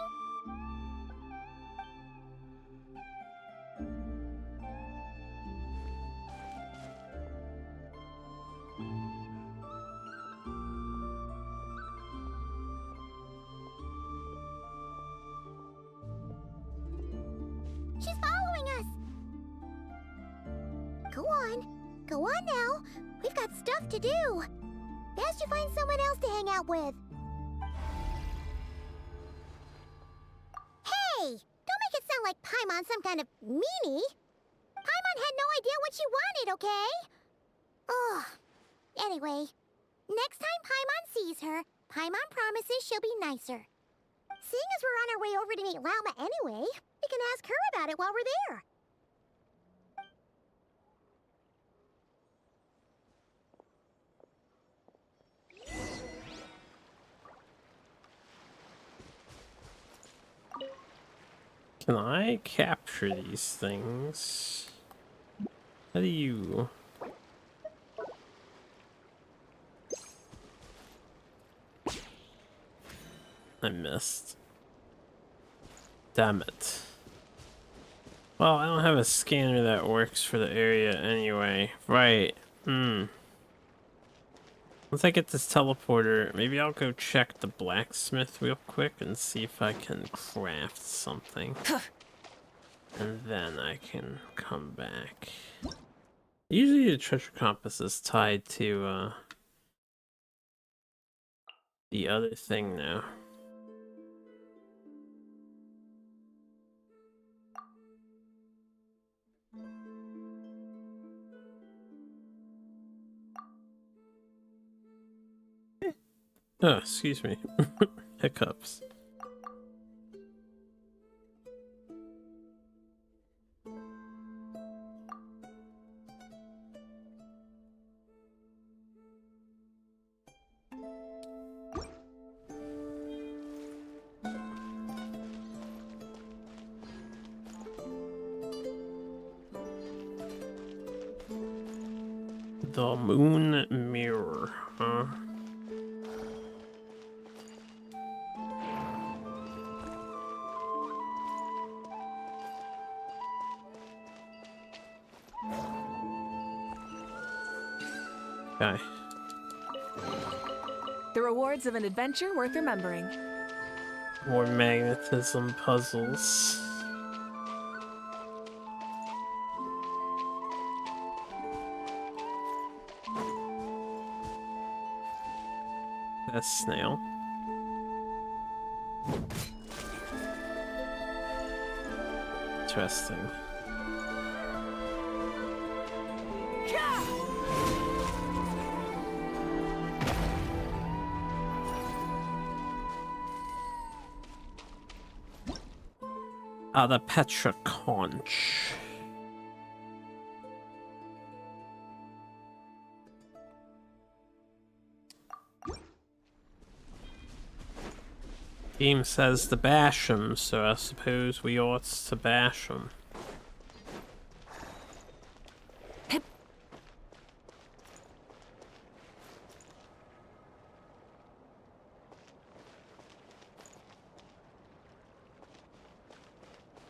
She's following us! Go on. Go on now. We've got stuff to do. Best you find someone else to hang out with. Hey! Don't make it sound like Paimon's some kind of meanie. Paimon had no idea what she wanted, okay? Ugh. Anyway, next time Paimon sees her, Paimon promises she'll be nicer. Seeing as we're on our way over to meet Lauma anyway, we can ask her about it while we're there. Can I capture these things? How do you... I missed. Damn it. Well, I don't have a scanner that works for the area anyway. Right. Once I get this teleporter, maybe I'll go check the blacksmith real quick and see if I can craft something. And then I can come back. Usually the treasure compass is tied to the other thing now. Oh, excuse me. Hiccups. The moon mirror, huh? Okay. The rewards of an adventure worth remembering. More magnetism puzzles. That's snail. Interesting. Ah, the Petra conch. Game says to bash him, so I suppose we ought to bash him.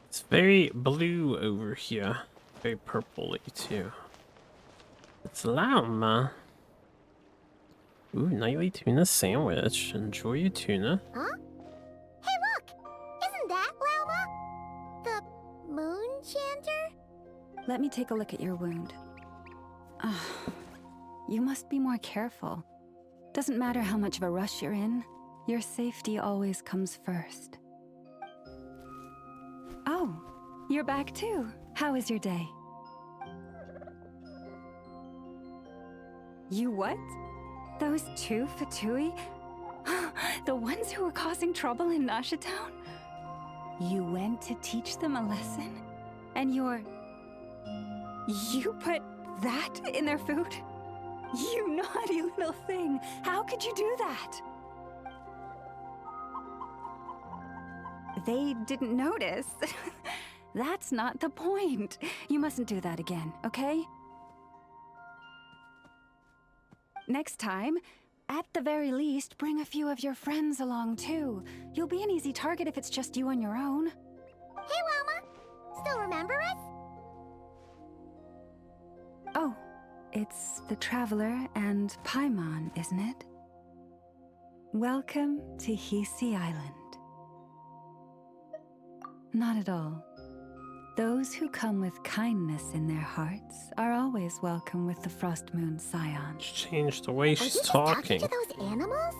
It's very blue over here. Very purpley too. It's Lauma. Ooh, nightly tuna sandwich. Enjoy your tuna. Huh? Hey, look! Isn't that Lauma? The moon chanter? Let me take a look at your wound. You must be more careful. Doesn't matter how much of a rush you're in, your safety always comes first. Oh, you're back too. How was your day? You what? Those two Fatui? The ones who were causing trouble in Nasha Town? You went to teach them a lesson? And you put that in their food? You naughty little thing! How could you do that? they didn't notice. That's not the point. You mustn't do that again, okay? Next time, at the very least, bring a few of your friends along too. You'll be an easy target if it's just you on your own. Hey, Wilma! Still remember us? Oh, it's the Traveler and Paimon, isn't it? Welcome to Hisi Island. Not at all. Those who come with kindness in their hearts are always welcome with the Frost Moon Scions. Change the way she's Are you talking. just talking to those animals?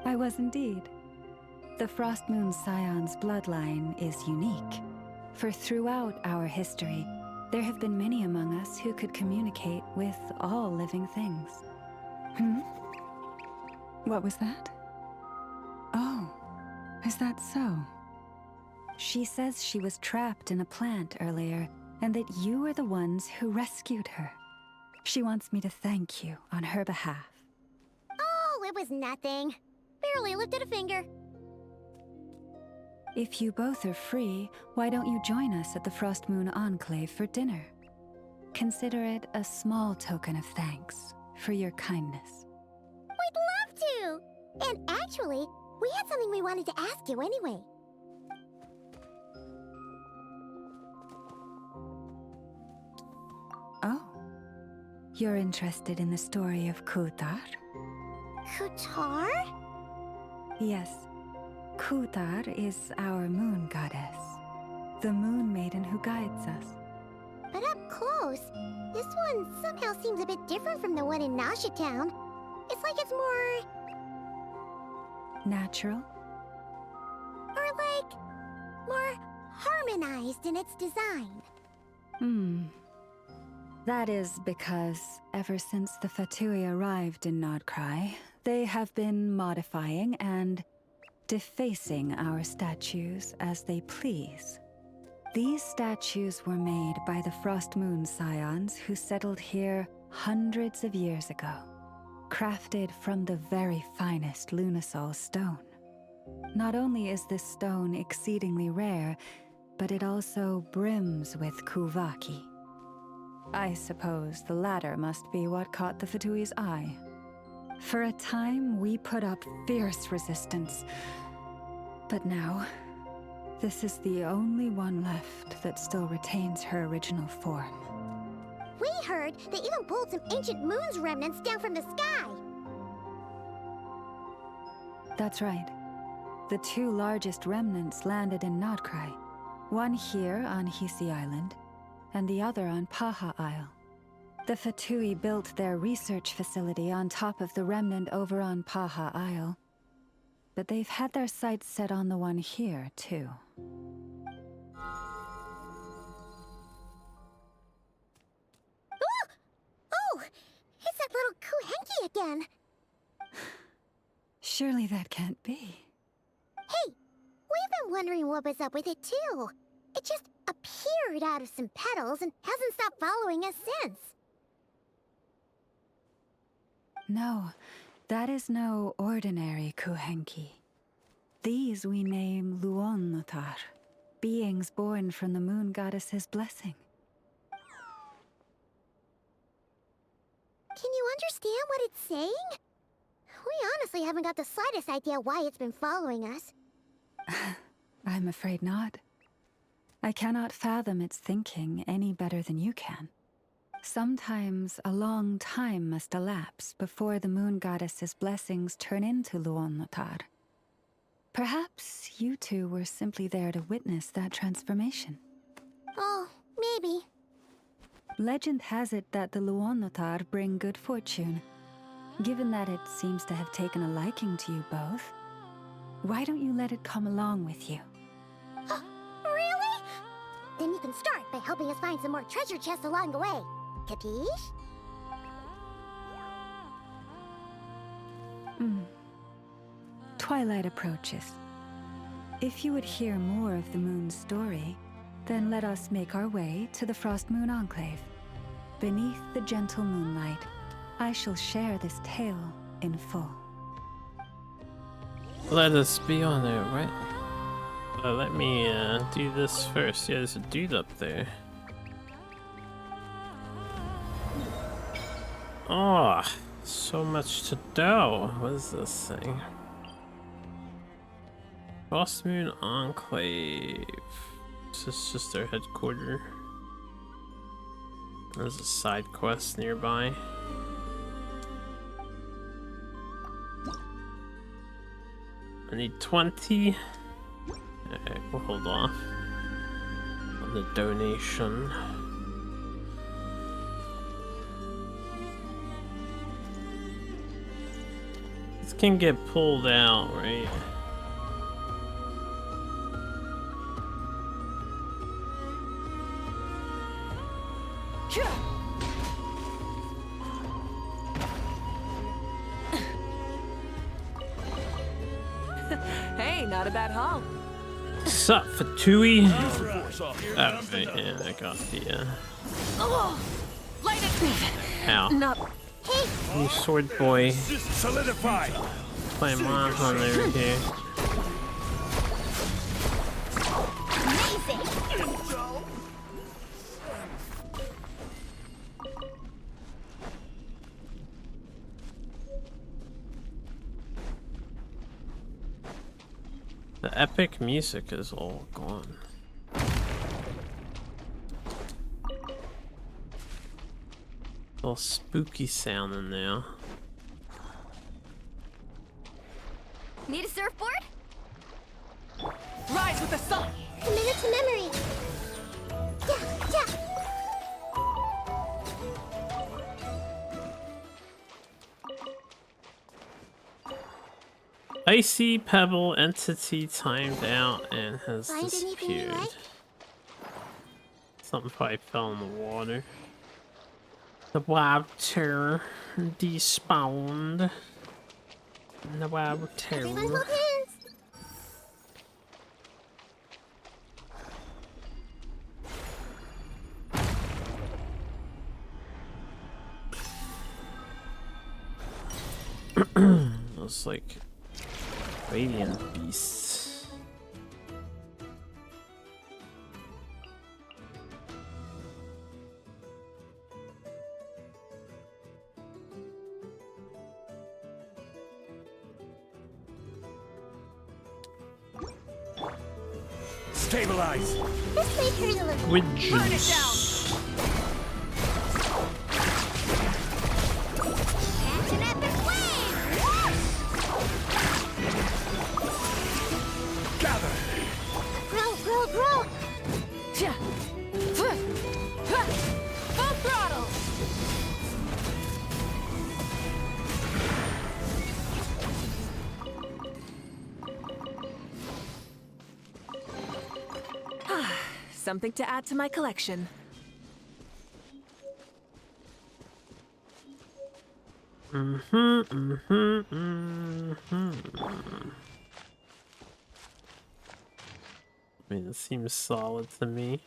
I was indeed. The Frost Moon Scion's bloodline is unique, for throughout our history, there have been many among us who could communicate with all living things. What was that? Oh, is that so? She says she was trapped in a plant earlier, and that you are the ones who rescued her. She wants me to thank you on her behalf. Oh, it was nothing. Barely lifted a finger. If you both are free, why don't you join us at the Frost Moon Enclave for dinner? Consider it a small token of thanks for your kindness. We'd love to! And actually, we had something we wanted to ask you anyway. Oh, you're interested in the story of Kutar? Kutar? Yes. Kutar is our moon goddess, the moon maiden who guides us. But up close, this one somehow seems a bit different from the one in Nasha Town. It's like it's more... Natural? Or like... more harmonized in its design. That is because ever since the Fatui arrived in Nod-Krai, they have been modifying and defacing our statues as they please. These statues were made by the Frost Moon Scions who settled here hundreds of years ago, crafted from the very finest Lunasol stone. Not only is this stone exceedingly rare, but it also brims with Kuvaki. I suppose the latter must be what caught the Fatui's eye. For a time, we put up fierce resistance. But now, this is the only one left that still retains her original form. We heard they even pulled some ancient moon's remnants down from the sky. That's right. The two largest remnants landed in Nod-Krai. One here on Hisi Island, and the other on Paha Isle. The Fatui built their research facility on top of the remnant over on Paha Isle. But they've had their sights set on the one here, too. Oh! It's that little Kuhenki again! Surely that can't be. Hey! We've been wondering what was up with it, too. It just appeared out of some petals and hasn't stopped following us since. No, that is no ordinary Kuhenki. These we name Luon-Notar, beings born from the moon goddess's blessing. Can you understand what it's saying? We honestly haven't got the slightest idea why it's been following us. I'm afraid not. I cannot fathom its thinking any better than you can. Sometimes a long time must elapse before the moon goddess's blessings turn into Luon-Notar. Perhaps you two were simply there to witness that transformation. Oh, maybe. Legend has it that the Luon-Notar bring good fortune. Given that it seems to have taken a liking to you both, why don't you let it come along with you? Really? Then you can start by helping us find some more treasure chests along the way. Capiche? Twilight approaches. If you would hear more of the moon's story, then let us make our way to the Frost Moon Enclave. Beneath the gentle moonlight, I shall share this tale in full. let us be on there, right? Let me do this first. Yeah, there's a dude up there. Oh, so much to do. What is this thing? Frost Moon Enclave. This is just their headquarters. There's a side quest nearby. I need 20. Alright, we'll hold off on the donation. This can get pulled out, right? Hey, not a bad haul. Sup, Fatui? Oh, right, yeah, I got the, Oh, light it. Ow. Not. Hey. New sword boy. Solidify. Play mom on over here. Amazing. The epic music is all gone. All spooky sounding now. Need a surfboard? Rise with the sun. Commit it to memory. Yeah, yeah. Icy pebble entity timed out and has Find anything you disappeared. like? Something probably fell in the water. The water despawned. The water. Everyone hold hands. Those like radiant beasts. Stabilize. This may hurt a little. Widgeons. Catch an epic wave. Gather. Grow, grow, grow. Full throttle. Something to add to my collection. I mean, it seems solid to me.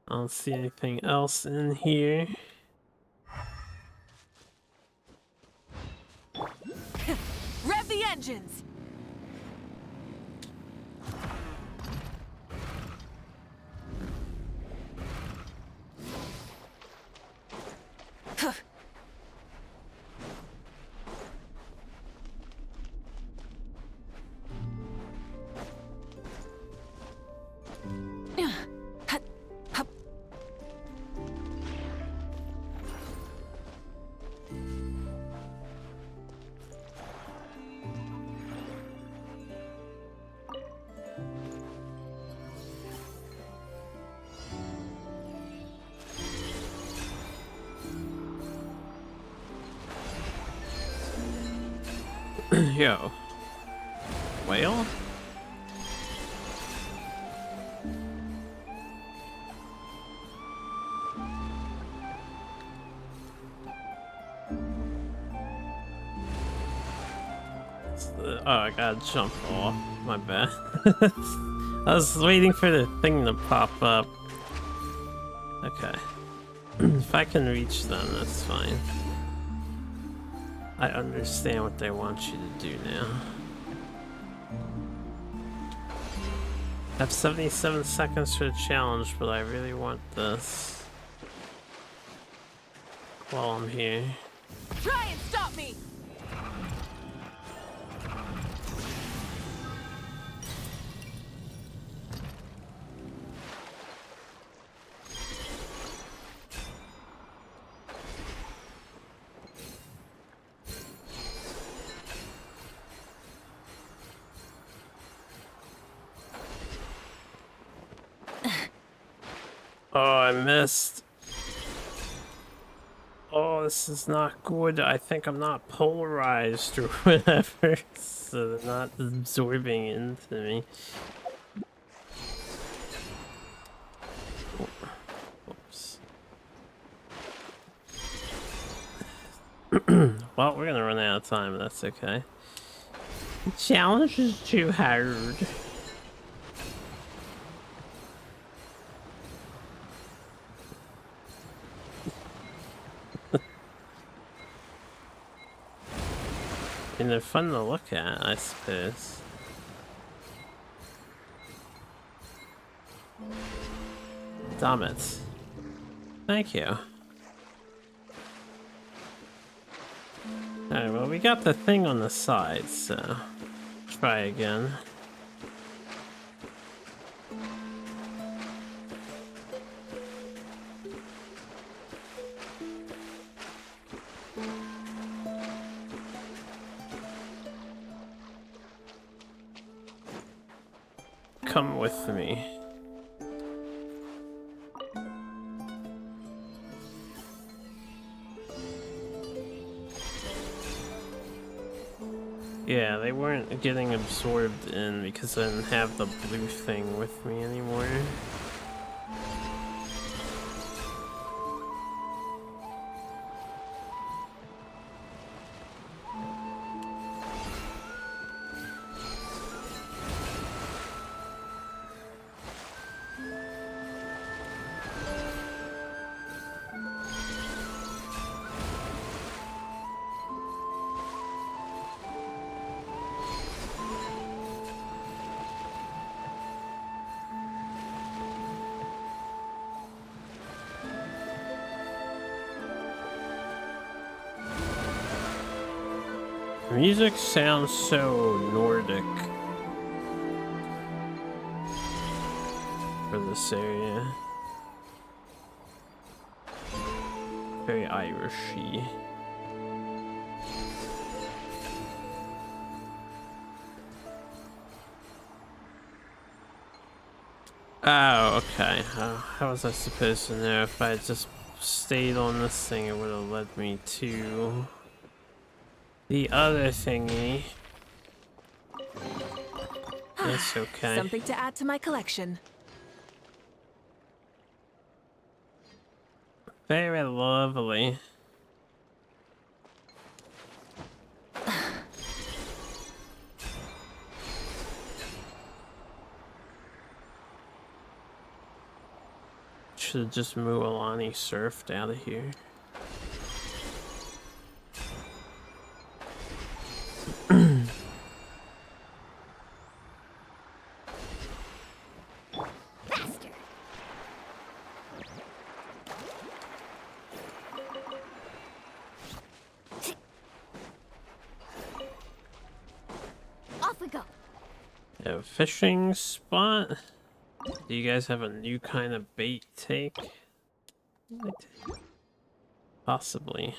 I don't see anything else in here. Rev the engines. Yo. Whale? Oh, I gotta jump off. My bad. I was waiting for the thing to pop up. Okay. If I can reach them, that's fine. I understand what they want you to do now. I have 77 seconds for the challenge, but I really want this while I'm here. Try and stop me! Oh, I missed. Oh, this is not good. I think I'm not polarized or whatever, so they're not absorbing into me. Oops. Well, we're gonna run out of time, that's okay. The challenge is too hard. And they're fun to look at, I suppose. Damn it. Thank you. Alright, well, we got the thing on the side, so try again. Come with me. Yeah, they weren't getting absorbed in because I didn't have the blue thing with me anymore. The music sounds so Nordic for this area. Very Irishy. Oh, okay. How was I supposed to know? If I had just stayed on this thing, it would have led me to the other thingy. It's okay. Something to add to my collection. Very lovely. Should have just Mualani surfed out of here. Off we go. A fishing spot? Do you guys have a new kind of bait take? Possibly.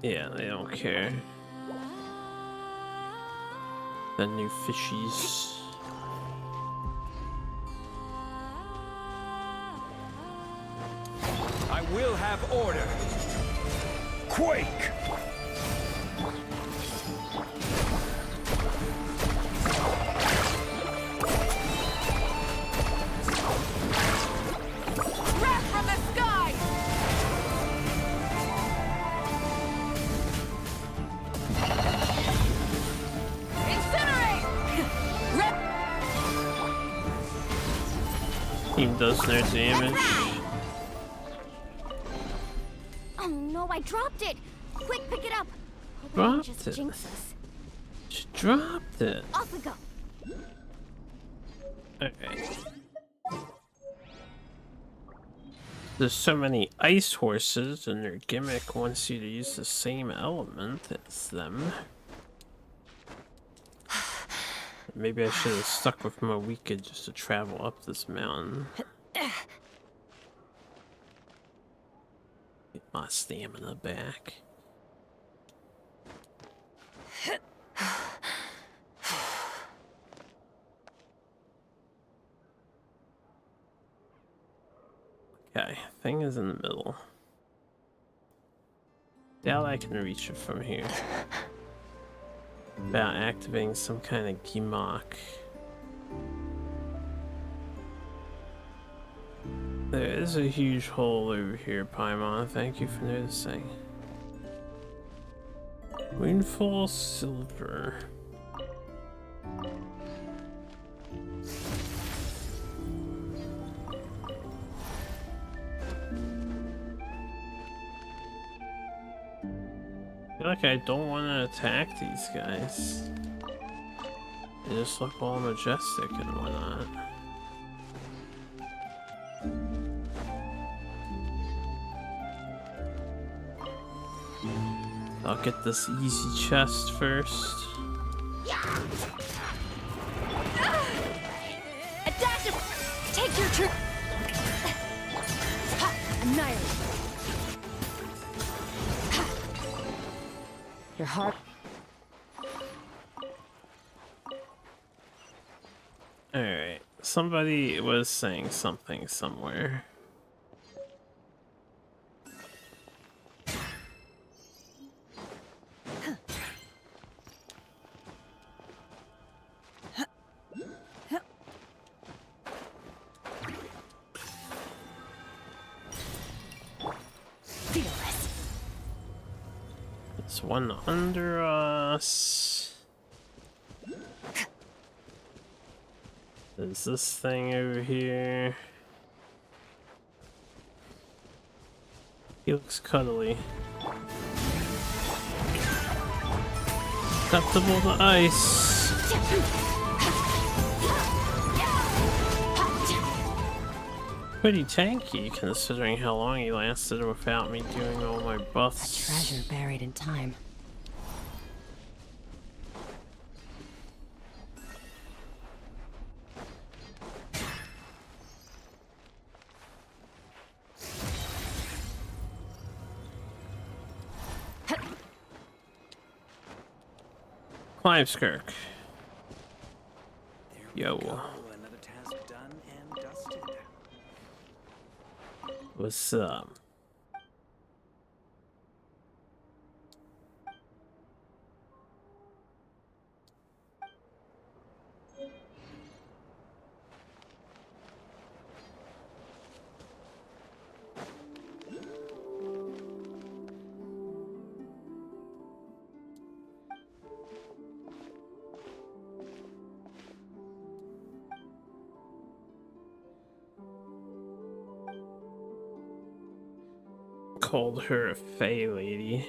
Yeah, they don't care. The new fishies. I will have order. Quake! Wrath from the sky! Team does no damage. Oh no, I dropped it! Quick, pick it up! Hope I didn't Dropped just it. jinx us. She dropped it. Off we go! Okay. There's so many ice horses, and their gimmick wants you to use the same element as them. Maybe I should have stuck with Moika just to travel up this mountain. Get my stamina back. Okay, thing is in the middle. Doubt I can reach it from here. About activating some kind of gimmick. There is a huge hole over here, Paimon. Thank you for noticing. Moonfall Silver. I feel like I don't want to attack these guys. They just look all majestic and whatnot. I'll get this easy chest first. A dash of... Take your turn! Annihilate! Your heart. Alright, somebody was saying something somewhere. There's one under us. There's this thing over here. He looks cuddly. Acceptable to ice. Pretty tanky considering how long he lasted without me doing all my buffs. A treasure buried in time. Cliveskirk. Yo. Another task done and dusted. What's up? Called her a Fey lady.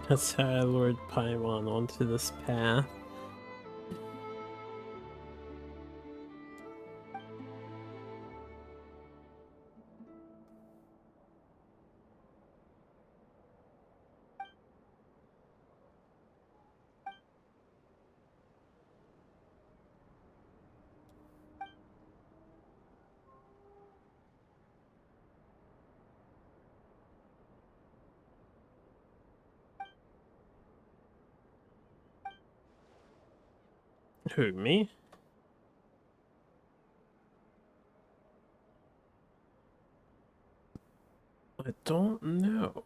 That's how I lured Paimon onto this path. Who, me? I don't know.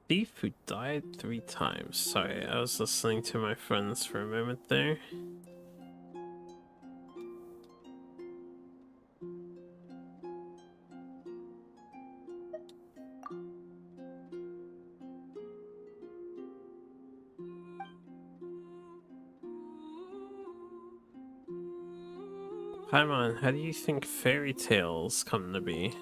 Thief who died 3 times. Sorry, I was listening to my friends for a moment there. Paimon, how do you think fairy tales come to be?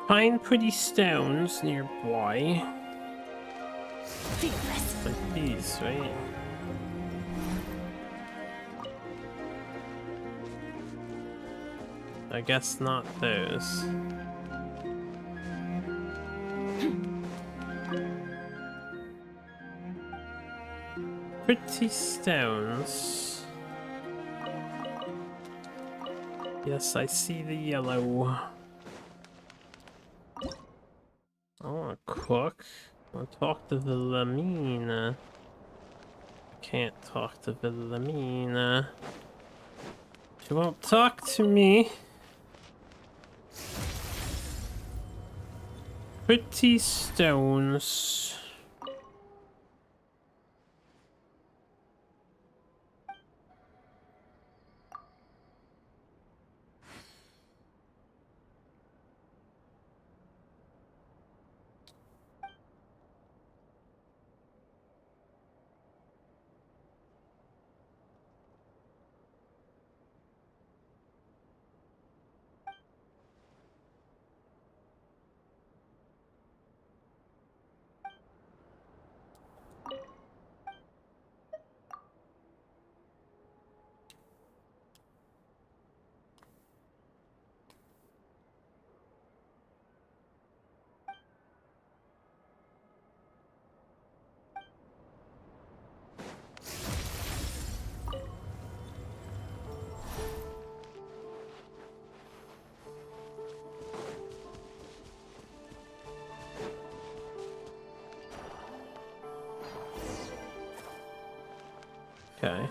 Find pretty stones nearby. Like these, right? I guess not those. Pretty stones. Yes, I see the yellow. I wanna cook. I wanna talk to Villamina. Can't talk to Villamina. She won't talk to me. Pretty stones. Okay.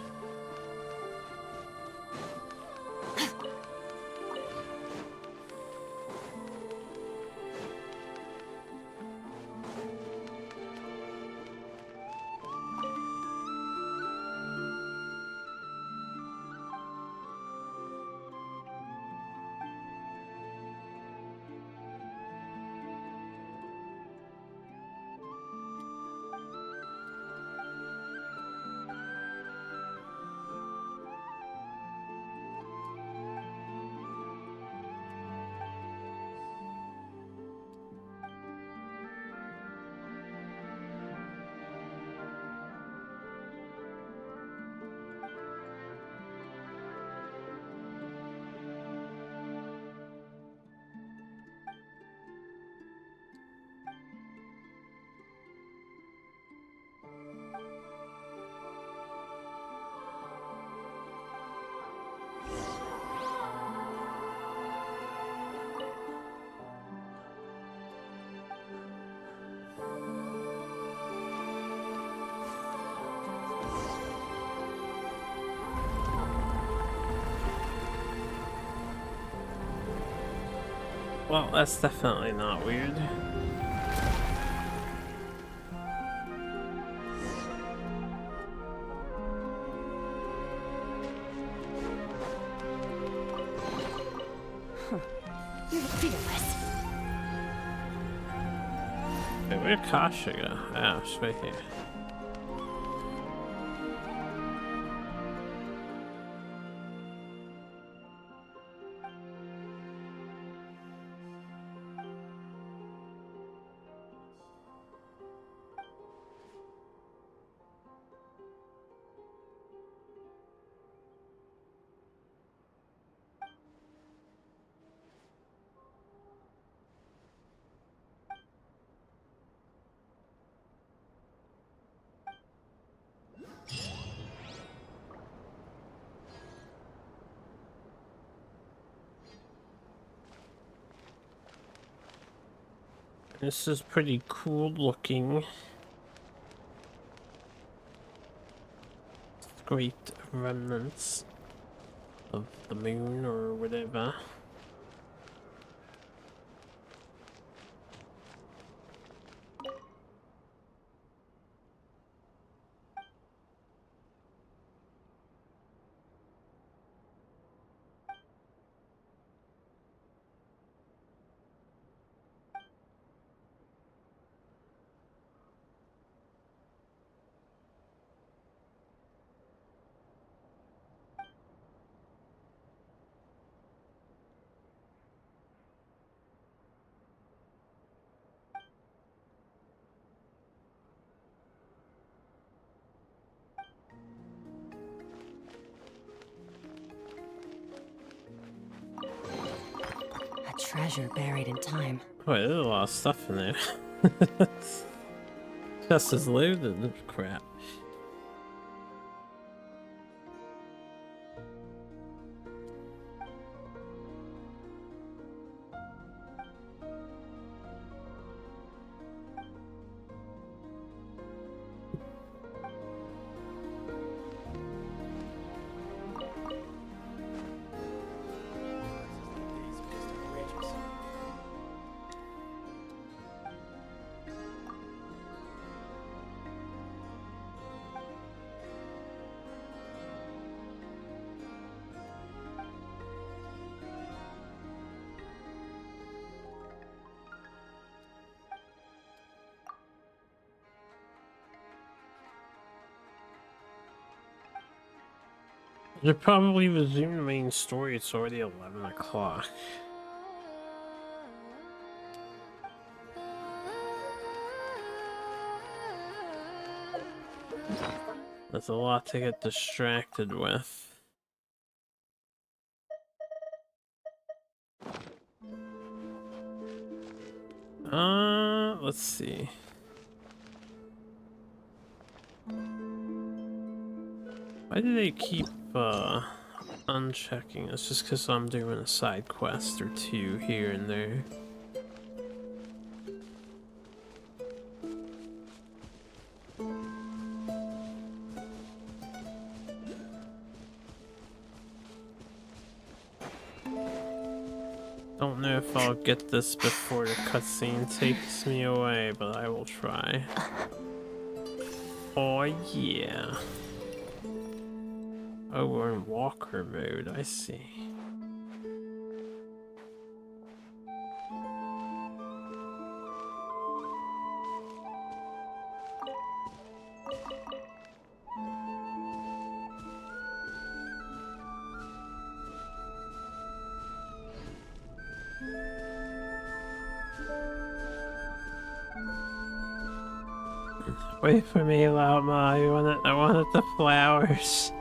Well, that's definitely not weird. You're fearless. Wait, where'd Kasha go? Oh, she's right here. This is pretty cool looking. Great remnants of the moon or whatever. A treasure buried in time. Boy, there's a lot of stuff in there. Just as loaded. Crap. Should probably resume the main story. It's already 11 o'clock. There's a lot to get distracted with. Let's see. Why do they keep unchecking? It's just because I'm doing a side quest or two here and there. Don't know if I'll get this before the cutscene takes me away, but I will try. Oh yeah. Oh, we're in walker mode, I see. Wait for me, Llama. I wanted the flowers.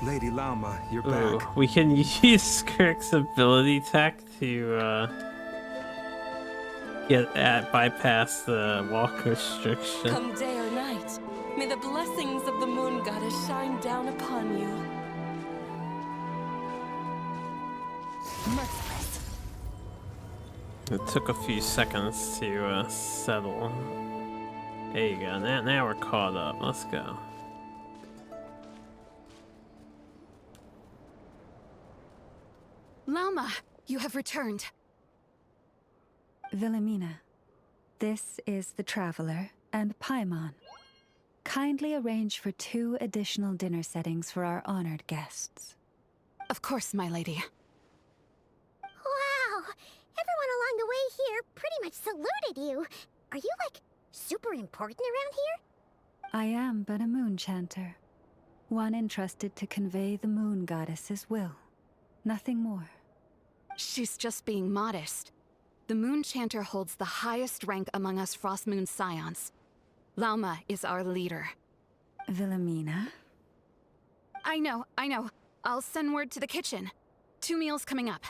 Lady Llama, you're Ooh, back. we can use Kirk's ability tech to bypass the walk restriction. Come day or night, may the blessings of the moon goddess shine down upon you. Merciless. It took a few seconds to settle. There you go. Now we're caught up. Let's go. Lauma, you have returned. Wilhelmina, this is the Traveler and Paimon. Kindly arrange for 2 additional dinner settings for our honored guests. Of course, my lady. Wow! Everyone along the way here pretty much saluted you. Are you, like, super important around here? I am but a moon chanter. One entrusted to convey the moon goddess's will. Nothing more. She's just being modest. The Moon Chanter holds the highest rank among us Frost Moon Scions. Lauma is our leader. Wilhelmina? I know. I'll send word to the kitchen. 2 meals coming up.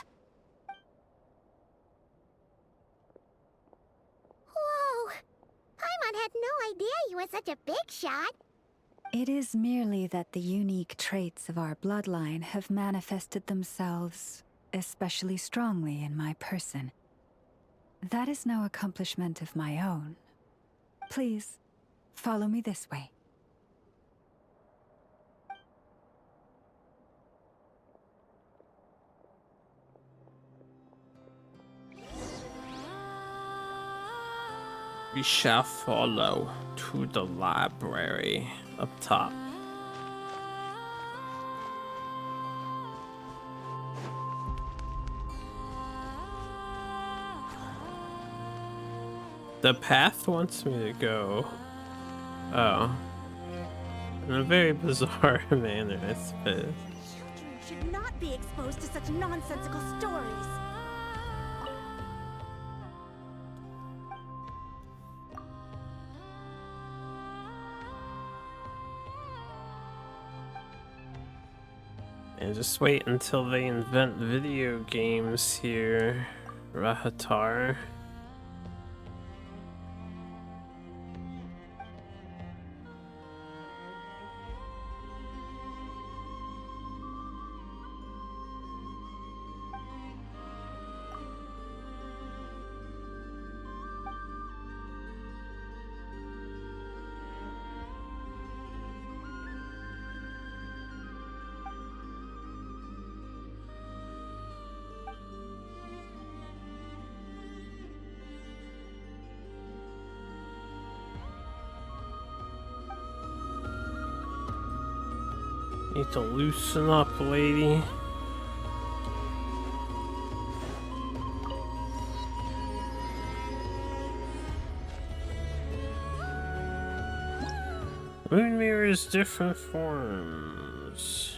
Whoa! Paimon had no idea you were such a big shot. It is merely that the unique traits of our bloodline have manifested themselves especially strongly in my person. That is no accomplishment of my own. Please, follow me this way. We shall follow to the library up top. The path wants me to go. Oh. In a very bizarre manner, I suppose. Children should not be exposed to such nonsensical stories. And just wait until they invent video games here, Rahatar. Need to loosen up, lady. Moon mirrors different forms.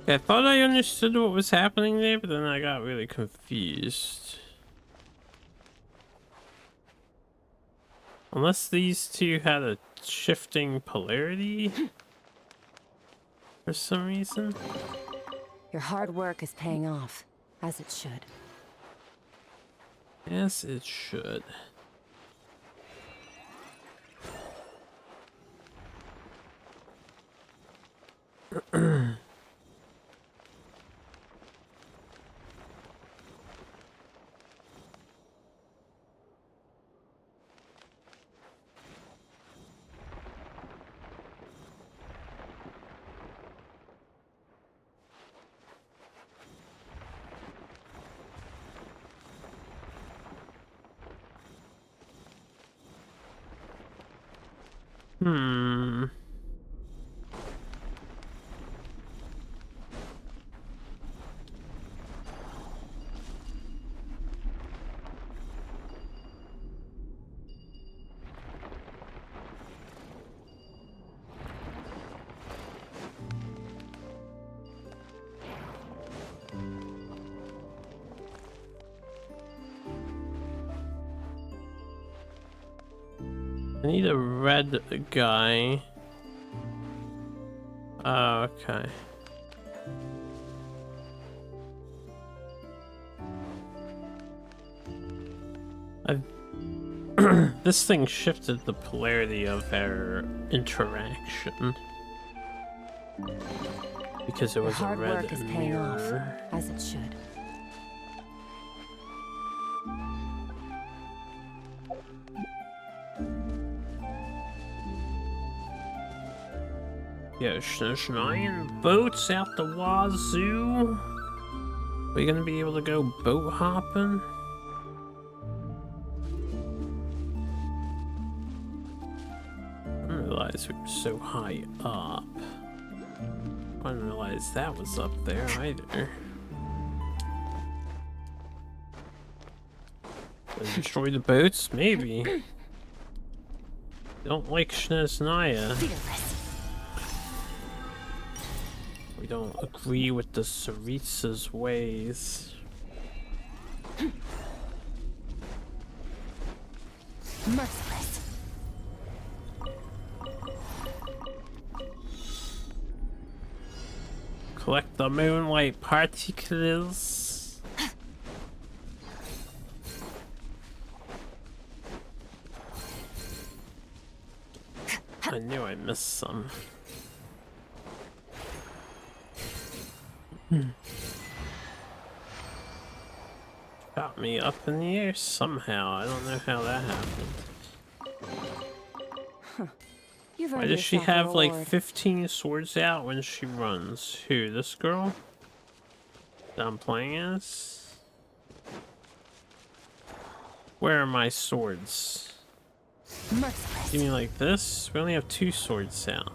I thought I understood what was happening there, but then I got really confused. Unless these two had a shifting polarity for some reason. Your hard work is paying off, as it should. Yes, it should. Hmm. need a red guy. Oh, okay. This thing shifted the polarity of our interaction because it was a Hard red work is paying off, mirror. as it should. Yeah, Schneian boats out the wazoo. Are you gonna be able to go boat hopping? I didn't realize we were so high up. I didn't realize that was up there either. Destroy the boats? Maybe. Don't like Shnesnaya. We don't agree with the Saritsa's ways. Merciless. Collect the moonlight particles. I knew I missed some. Got me up in the air somehow. I don't know how that happened. You've Why earned does she yourself a have like reward. 15 swords out when she runs? Who, this girl that I'm playing as? Where are my swords? Merciless. You mean like this? We only have 2 swords out.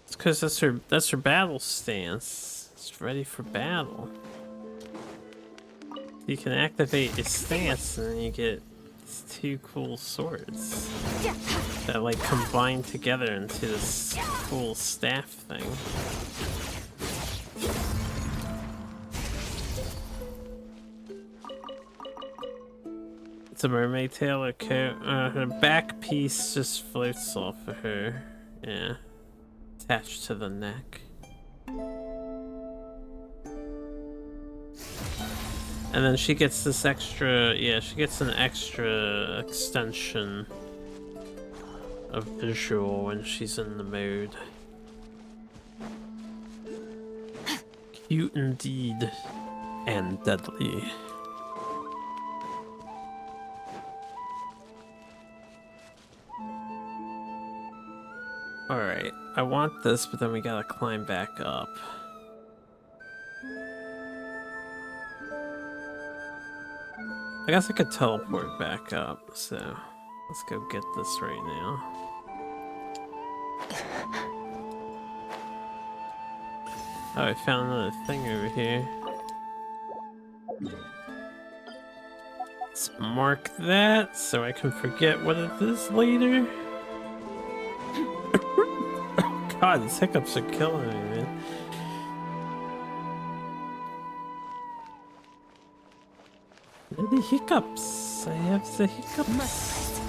It's because that's her battle stance. It's ready for battle. You can activate its stance and then you get these 2 cool swords that like combine together into this cool staff thing. It's a mermaid tail or coat. Her back piece just floats off of her. Yeah. Attached to the neck. And then she gets this extra, yeah, she gets an extra extension of visual when she's in the mode. Cute indeed. And deadly. Alright, I want this, but then we gotta climb back up. I guess I could teleport back up, so let's go get this right now. Oh, I found another thing over here. Let's mark that so I can forget what it is later. God, these hiccups are killing me, man. The hiccups. I have the hiccups.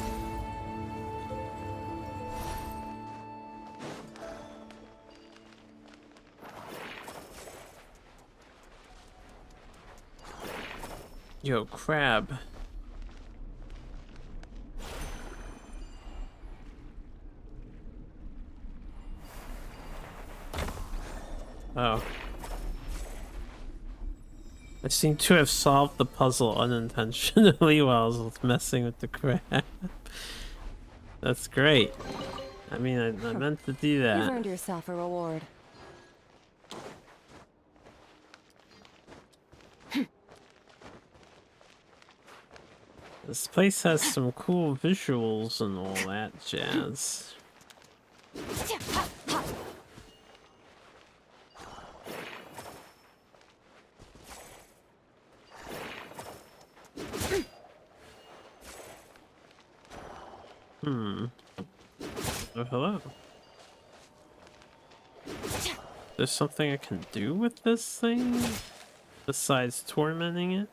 Yo, crab. Oh. I seem to have solved the puzzle unintentionally while I was messing with the crab. That's great. I mean, I meant to do You've that. earned yourself a reward. This place has some cool visuals and all that jazz. Oh, hello. There's something I can do with this thing? Besides tormenting it?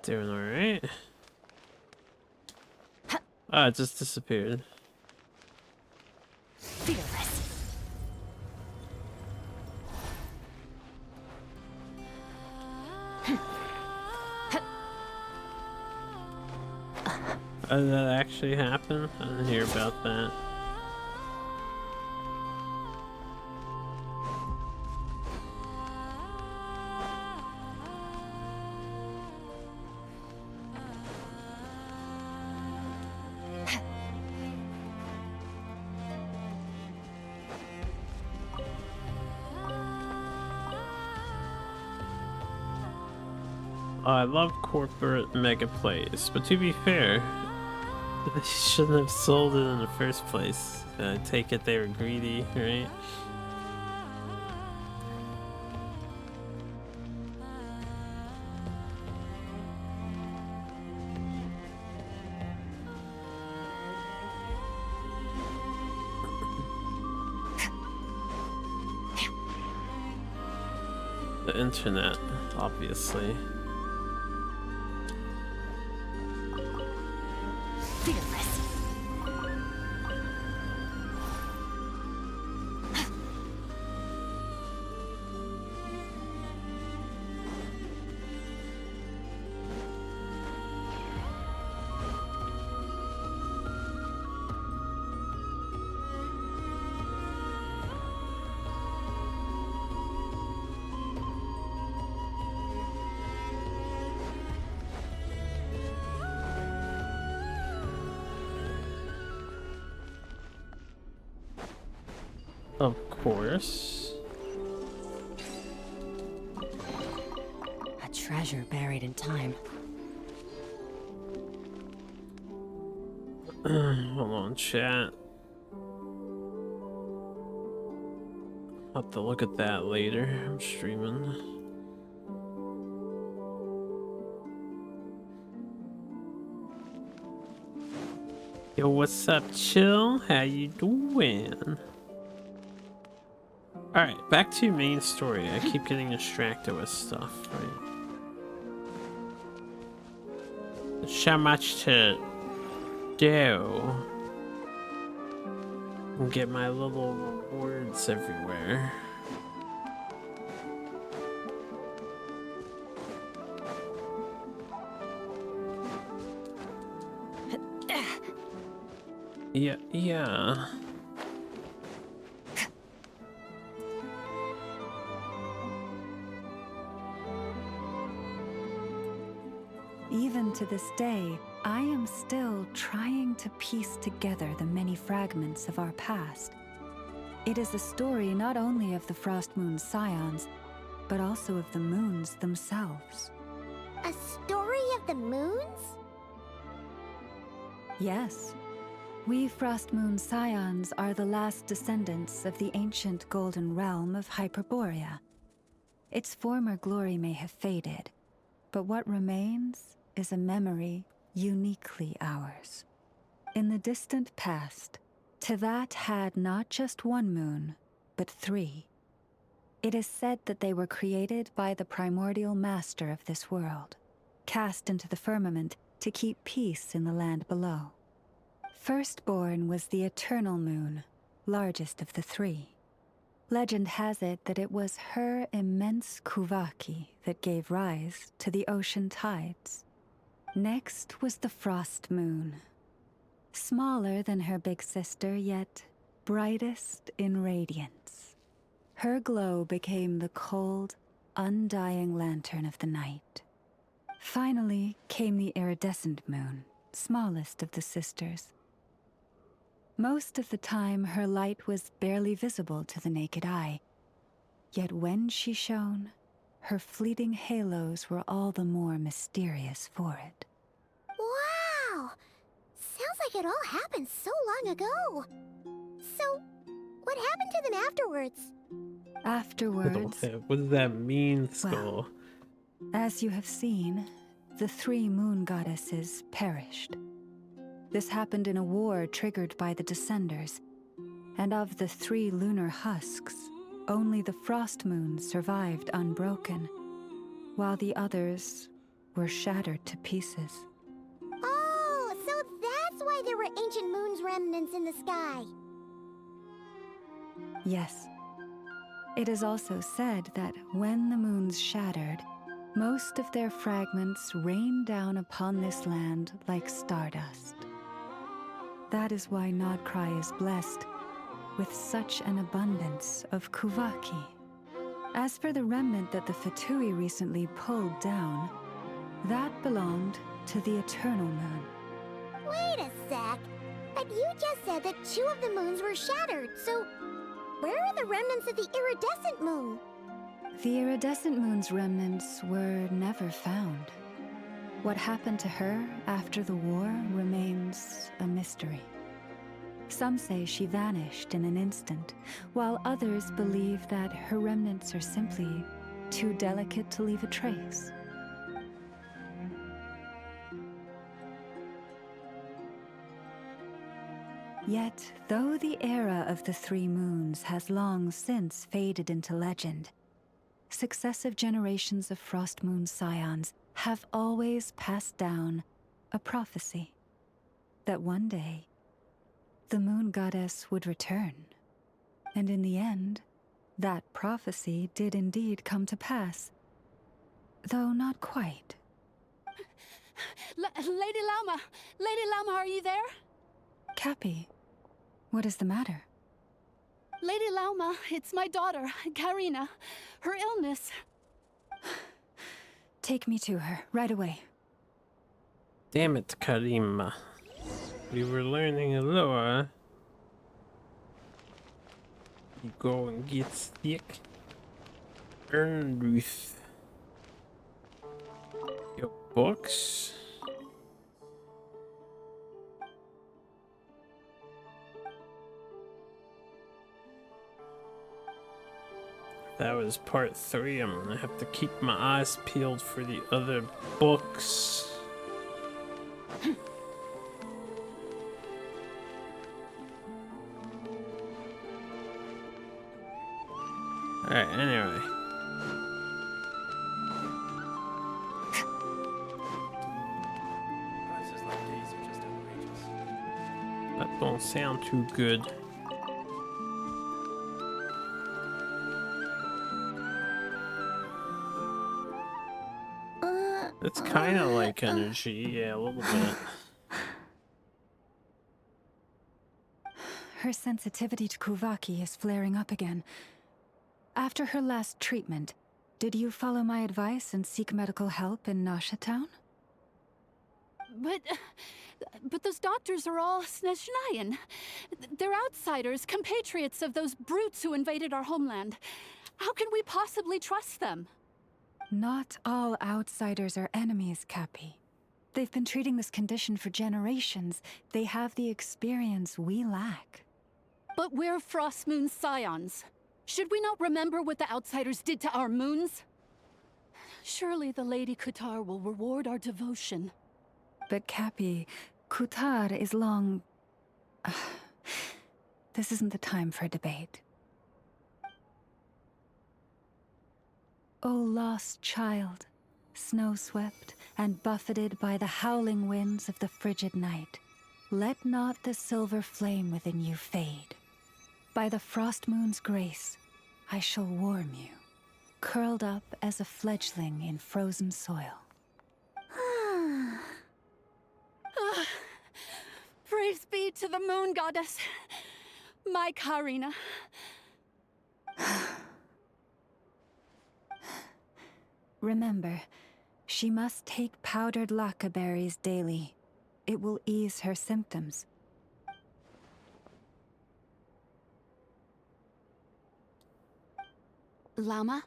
Doing alright. Oh, it just disappeared. Fearless. Oh, did that actually happen? I didn't hear about that. Oh, I love corporate mega plays, but to be fair, they shouldn't have sold it in the first place. I take it they were greedy, right? The internet, obviously. Fearless. Of course. A treasure buried in time. Hold on, chat. I'll have to look at that later. I'm streaming. Yo, what's up, Chill? How you doing? Alright, back to main story. I keep getting distracted with stuff, right? There's so much to do. And get my little rewards everywhere. Yeah. Even to this day, I am still trying to piece together the many fragments of our past. It is a story not only of the Frost Moon Scions, but also of the moons themselves. A story of the moons? Yes. We Frost Moon Scions are the last descendants of the ancient golden realm of Hyperborea. Its former glory may have faded, but what remains is a memory uniquely ours. In the distant past, Tevat had not just one moon, but 3. It is said that they were created by the primordial master of this world, cast into the firmament to keep peace in the land below. Firstborn was the eternal moon, largest of the 3. Legend has it that it was her immense kuvaki that gave rise to the ocean tides. Next was the frost moon. Smaller than her big sister, yet brightest in radiance. Her glow became the cold, undying lantern of the night. Finally came the iridescent moon, smallest of the sisters. Most of the time, her light was barely visible to the naked eye. Yet when she shone, her fleeting halos were all the more mysterious for it. Wow! Sounds like it all happened so long ago. So, what happened to them afterwards? Afterwards, What does that mean, Skull? as you have seen, the 3 moon goddesses perished. This happened in a war triggered by the Descenders, and of the 3 lunar husks, only the frost moon survived unbroken, while the others were shattered to pieces. Oh, so that's why why there were ancient moon's remnants in the sky. Yes. It is also said that when the moons shattered, most of their fragments rained down upon this land like stardust. That is why Nod-Krai is blessed with such an abundance of Kuvaki. As for the remnant that the Fatui recently pulled down, that belonged to the Eternal Moon. Wait a sec. But you just said that 2 of the moons were shattered, so where are the remnants of the iridescent moon? The iridescent moon's remnants were never found. What happened to her after the war remains a mystery. Some say she vanished in an instant, while others believe that her remnants are simply too delicate to leave a trace. Yet, though the era of the 3 moons has long since faded into legend, successive generations of Frost Moon Scions have always passed down a prophecy that one day the moon goddess would return. And in the end, that prophecy did indeed come to pass, though not quite. Lady Lauma! Lady Lauma, are you there? Cappy, what is the matter? Lady Lauma, it's my daughter, Karina. Her illness. Take me to her, right away. Damn it, Karima. We were learning a lore. You go and get sick. Earn Ruth. Your books. That was part 3. I'm gonna have to keep my eyes peeled for the other books. Alright, anyway. Prices like these are just outrageous. That don't sound too good. It's kind of like energy, yeah, a little bit. Her sensitivity to Kuvaki is flaring up again. After her last treatment, did you follow my advice and seek medical help in Nasha Town? But those doctors are all Snezhnayan. They're outsiders, compatriots of those brutes who invaded our homeland. How can we possibly trust them? Not all outsiders are enemies, Cappy. They've been treating this condition for generations. They have the experience we lack. But we're Frost Moon Scions. Should we not remember what the outsiders did to our moons? Surely the Lady Kutar will reward our devotion. But Cappy, Kutar is long... This isn't the time for a debate. O lost child, snow-swept and buffeted by the howling winds of the frigid night, let not the silver flame within you fade. By the frost moon's grace, I shall warm you, curled up as a fledgling in frozen soil. Praise be to the moon goddess, my Karina. Remember, she must take powdered laka berries daily. It will ease her symptoms. Llama?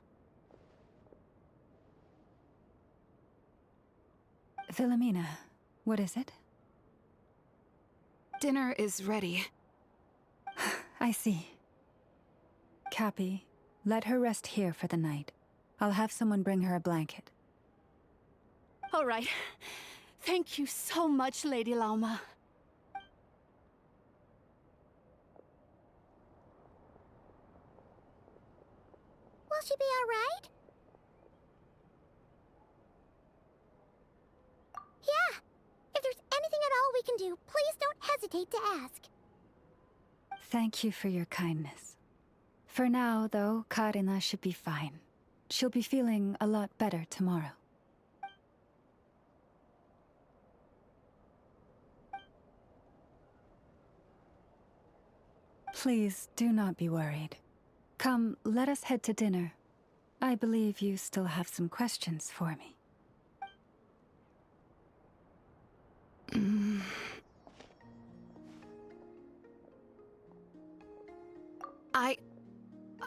Philomena, what is it? Dinner is ready. I see. Cappy, let her rest here for the night. I'll have someone bring her a blanket. All right. Thank you so much, Lady Lauma. Will she be all right? Yeah. If there's anything at all we can do, please don't hesitate to ask. Thank you for your kindness. For now, though, Karina should be fine. She'll be feeling a lot better tomorrow. Please do not be worried. Come, let us head to dinner. I believe you still have some questions for me.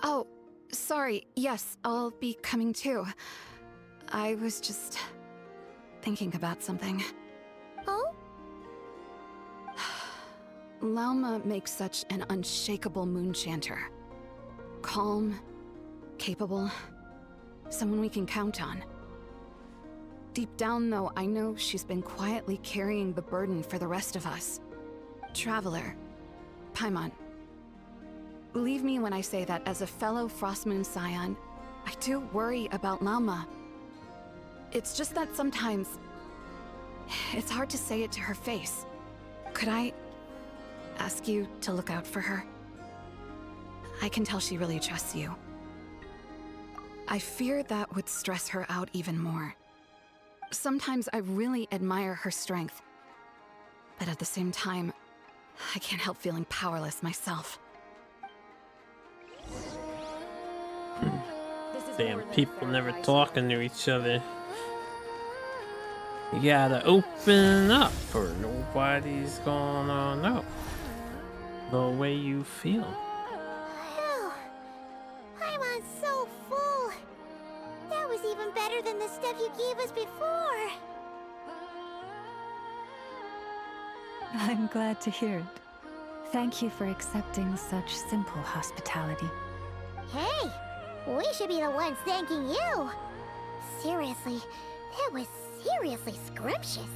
Oh, sorry. Yes, I'll be coming too. I was just thinking about something. Oh? Lauma makes such an unshakable moonchanter. Calm, capable, someone we can count on. Deep down, though, I know she's been quietly carrying the burden for the rest of us. Traveler, Paimon. Believe me when I say that as a fellow Frostmoon Scion, I do worry about Lauma. It's just that sometimes it's hard to say it to her face. Could I ask you to look out for her? I can tell she really trusts you. I fear that would stress her out even more. Sometimes I really admire her strength, but at the same time, I can't help feeling powerless myself. Damn, people never talking to each other. You gotta open up or nobody's gonna know the way you feel. Phew. Paimon's so full. That was even better than the stuff you gave us before. I'm glad to hear it. Thank you for accepting such simple hospitality. Hey, we should be the ones thanking you. Seriously, that was seriously scrumptious.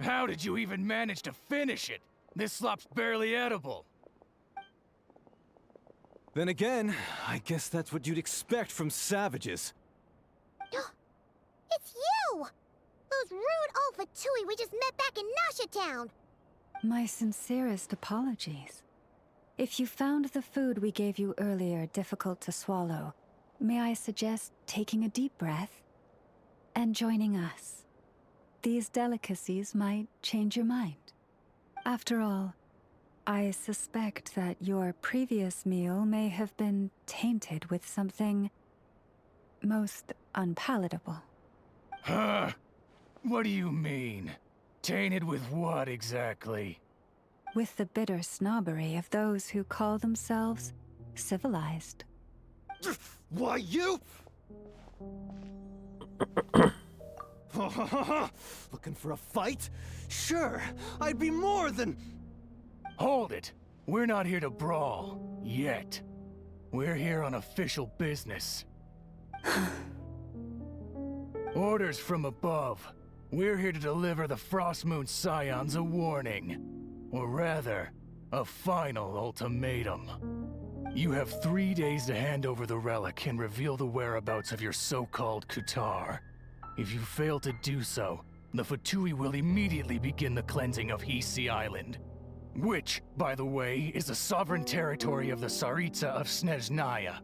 How did you even manage to finish it? This slop's barely edible. Then again, I guess that's what you'd expect from savages. It's you! Those rude old Fatui we just met back in Nasha Town. My sincerest apologies. If you found the food we gave you earlier difficult to swallow, may I suggest taking a deep breath and joining us? These delicacies might change your mind. After all, I suspect that your previous meal may have been tainted with something most unpalatable. Huh? What do you mean? Tainted with what exactly? With the bitter snobbery of those who call themselves civilized. Why, you? Looking for a fight? Sure, I'd be more than... Hold it! We're not here to brawl. Yet. We're here on official business. Orders from above. We're here to deliver the Frostmoon Scions a warning. Or rather, a final ultimatum. You have 3 days to hand over the relic and reveal the whereabouts of your so-called Kutar. If you fail to do so, the Fatui will immediately begin the cleansing of Hisi Island. Which, by the way, is the sovereign territory of the Tsaritsa of Snezhnaya.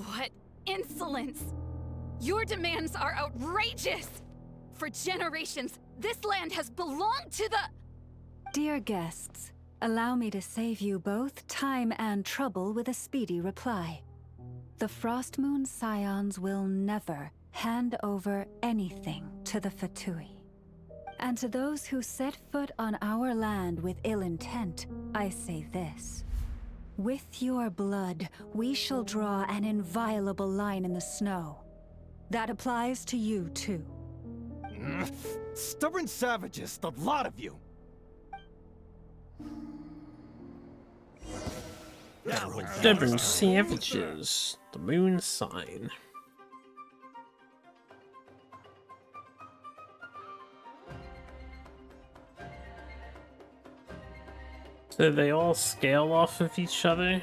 What insolence! Your demands are outrageous! For generations, this land has belonged to the... Dear guests, allow me to save you both time and trouble with a speedy reply. The Frostmoon Scions will never hand over anything to the Fatui. And to those who set foot on our land with ill intent, I say this. With your blood, we shall draw an inviolable line in the snow. That applies to you, too. Stubborn savages, the lot of you! Stubborn savages. The moon sign. So they all scale off of each other?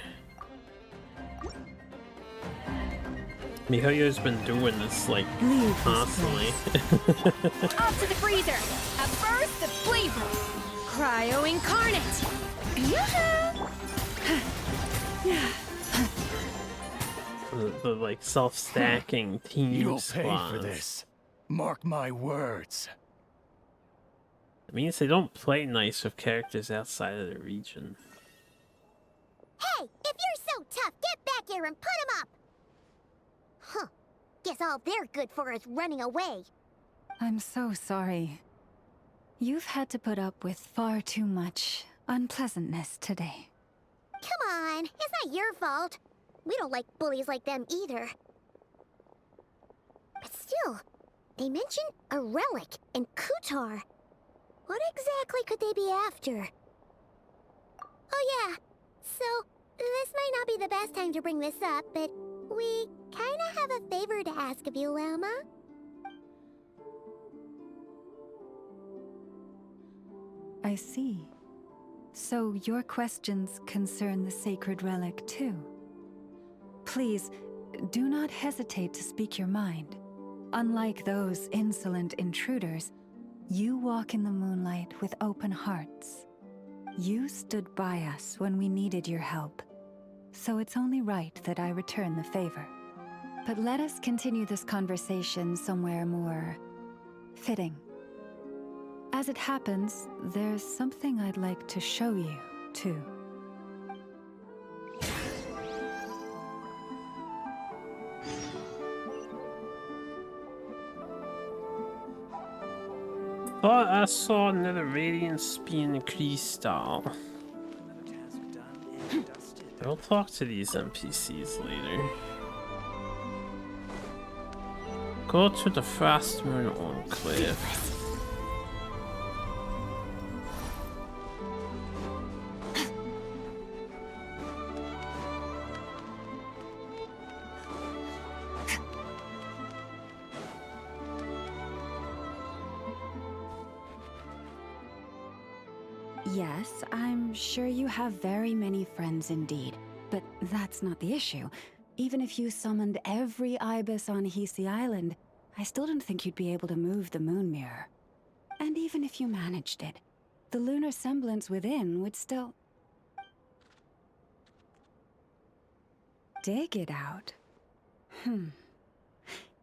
Mihoyo's been doing this, like, constantly. Off to the freezer! A burst of flavor! Cryo incarnate! The like self-stacking team You'll squads. pay for this. Mark my words. It means they don't play nice with characters outside of the region. Hey, if you're so tough, get back here and put him up! Huh. Guess all they're good for is running away. I'm so sorry. You've had to put up with far too much unpleasantness today. Come on, it's not your fault. We don't like bullies like them either. But still, they mentioned a relic in Kutar. What exactly could they be after? Oh yeah, so this might not be the best time to bring this up, but we kinda have a favor to ask of you, Elma. I see. So your questions concern the sacred relic too. Please, do not hesitate to speak your mind. Unlike those insolent intruders, you walk in the moonlight with open hearts. You stood by us when we needed your help, so it's only right that I return the favor. But let us continue this conversation somewhere more fitting. As it happens, there's something I'd like to show you, too. Thought I saw another radiant spin crystal. I'll talk to these NPCs later. Go to the Frostmoon Enclave. Yes, I'm sure you have very many friends indeed, but that's not the issue. Even if you summoned every ibis on Hisi Island, I still don't think you'd be able to move the moon mirror. And even if you managed it, the lunar semblance within would still... dig it out.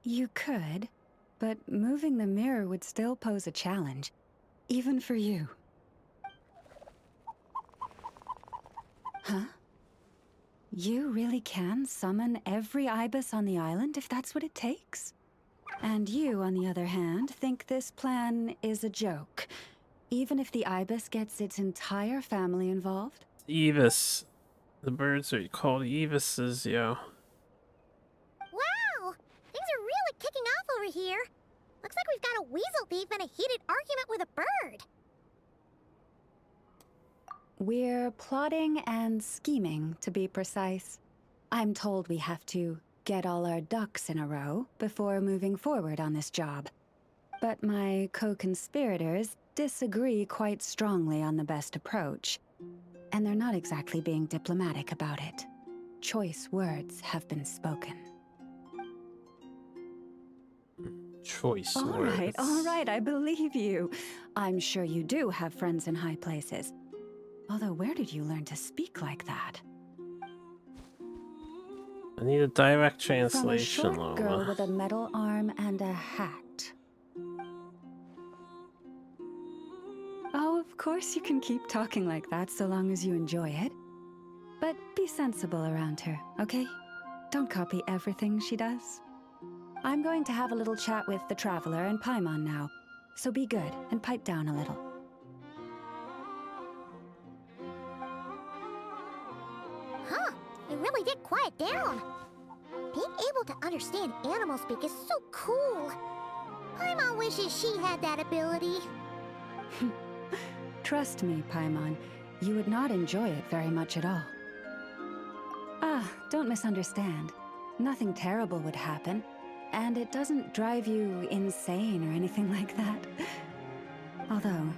You could, but moving the mirror would still pose a challenge, even for you. Huh? You really can summon every ibis on the island if that's what it takes? And you, on the other hand, think this plan is a joke, even if the ibis gets its entire family involved? Evis. The birds are called Evises, yo. Wow! Things are really kicking off over here. Looks like we've got a weasel thief and a heated argument with a bird. We're plotting and scheming, to be precise. I'm told we have to get all our ducks in a row before moving forward on this job. But my co-conspirators disagree quite strongly on the best approach. And they're not exactly being diplomatic about it. Choice words have been spoken. Choice words. All right, I believe you. I'm sure you do have friends in high places. Although, where did you learn to speak like that? I need a direct translation, From a short girl Lola. with a metal arm and a hat. Oh, of course you can keep talking like that so long as you enjoy it. But be sensible around her, okay? Don't copy everything she does. I'm going to have a little chat with the Traveler and Paimon now, so be good and pipe down a little. Huh, it really did quiet down. Being able to understand animal speak is so cool. Paimon wishes she had that ability. Trust me, Paimon, you would not enjoy it very much at all. Ah, don't misunderstand. Nothing terrible would happen, and it doesn't drive you insane or anything like that. Although,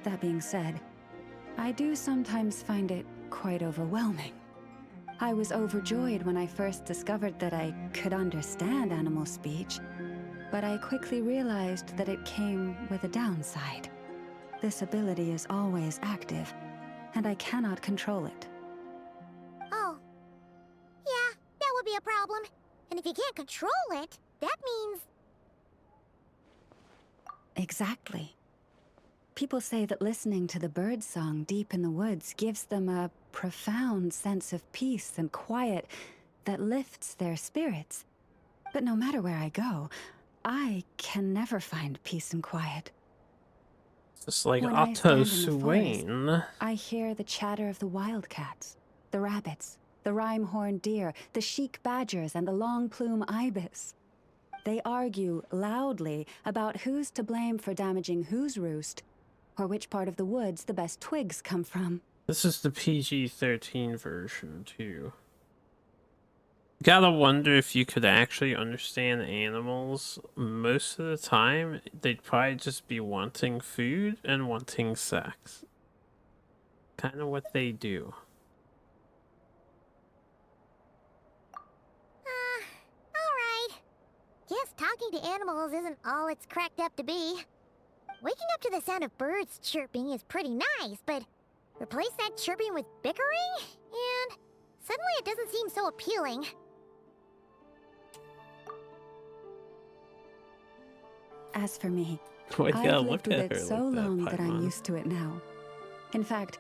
that being said, I do sometimes find it quite overwhelming. I was overjoyed when I first discovered that I could understand animal speech, but I quickly realized that it came with a downside. This ability is always active, and I cannot control it. Oh. Yeah, that would be a problem. And if you can't control it, that means... Exactly. People say that listening to the bird song deep in the woods gives them a profound sense of peace and quiet that lifts their spirits. But no matter where I go, I can never find peace and quiet. It's like When I Otto stand in the forest, Swain. I hear the chatter of the wildcats, the rabbits, the rhyme-horned deer, the chic badgers, and the long-plume ibis. They argue loudly about who's to blame for damaging whose roost, or which part of the woods the best twigs come from. This is the PG-13 version, too. Gotta wonder if you could actually understand animals. Most of the time, they'd probably just be wanting food and wanting sex. Kind of what they do. Alright. Guess talking to animals isn't all it's cracked up to be. Waking up to the sound of birds chirping is pretty nice, but replace that chirping with bickering, and suddenly it doesn't seem so appealing. As for me, Why you gotta I've look lived with at it her so like that, long that I'm Paimon? used to it now. In fact,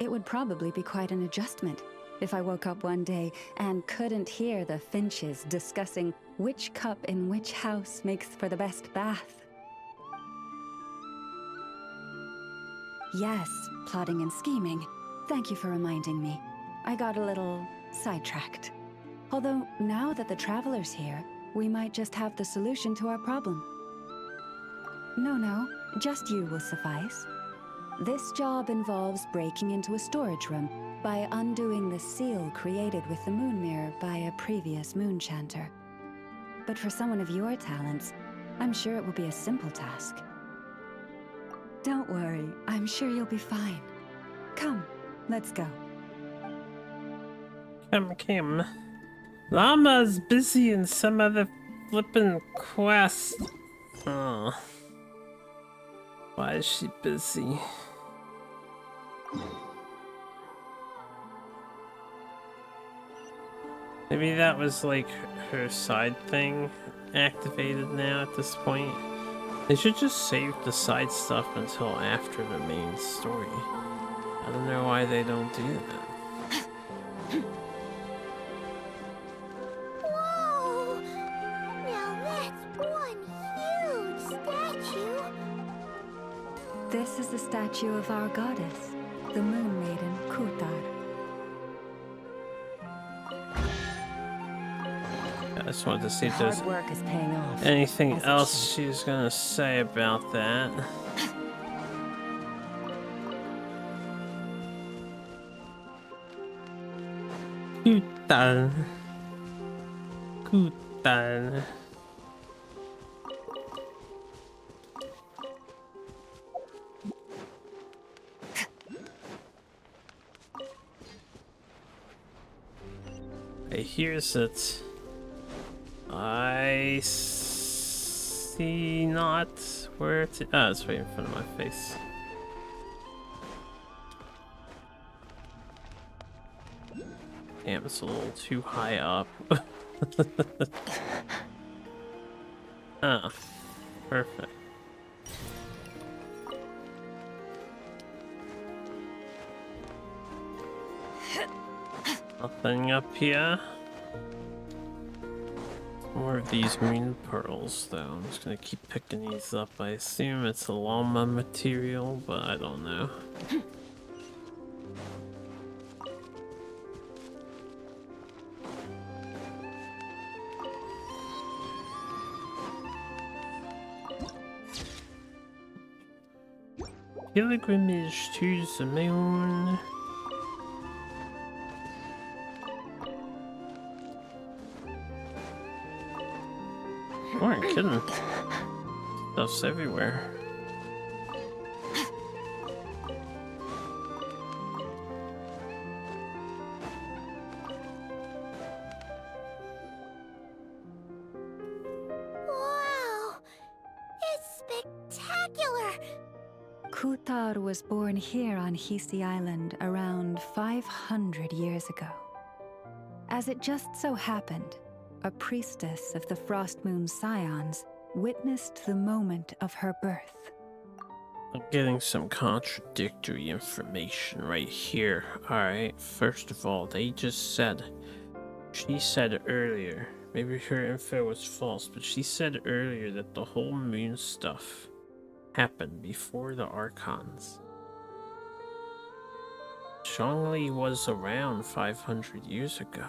it would probably be quite an adjustment if I woke up one day and couldn't hear the finches discussing which cup in which house makes for the best bath. Yes, plotting and scheming. Thank you for reminding me. I got a little sidetracked. Although, now that the Traveler's here, we might just have the solution to our problem. No, just you will suffice. This job involves breaking into a storage room by undoing the seal created with the moon mirror by a previous moon chanter. But for someone of your talents, I'm sure it will be a simple task. Don't worry, I'm sure you'll be fine. Come, let's go. Kim. Llama's busy in some other flippin' quest. Oh. Why is she busy? Maybe that was like her side thing activated now at this point. They should just save the side stuff until after the main story. I don't know why they don't do that. Whoa! Now that's one huge statue! This is the statue of our goddess, the Moon Maiden Kutar. I just wanted to see if Hard there's work is paying off. anything As it else she's gonna say about that. Kutar. Kutar. Okay, here's it. I see not where to. Oh, it's right in front of my face. Damn, it's a little too high up. Ah, perfect. Nothing up here. More of these green pearls, though. I'm just gonna keep picking these up. I assume it's a llama material, but I don't know. Pilgrimage to the moon. You weren't kidding. Stuff's everywhere. Wow! It's spectacular! Kuthar was born here on Hisi Island around 500 years ago. As it just so happened, a priestess of the Frost Moon Scions witnessed the moment of her birth. I'm getting some contradictory information right here. Alright, first of all, she said earlier, maybe her info was false, but she said earlier that the whole moon stuff happened before the Archons. Zhongli was around 500 years ago.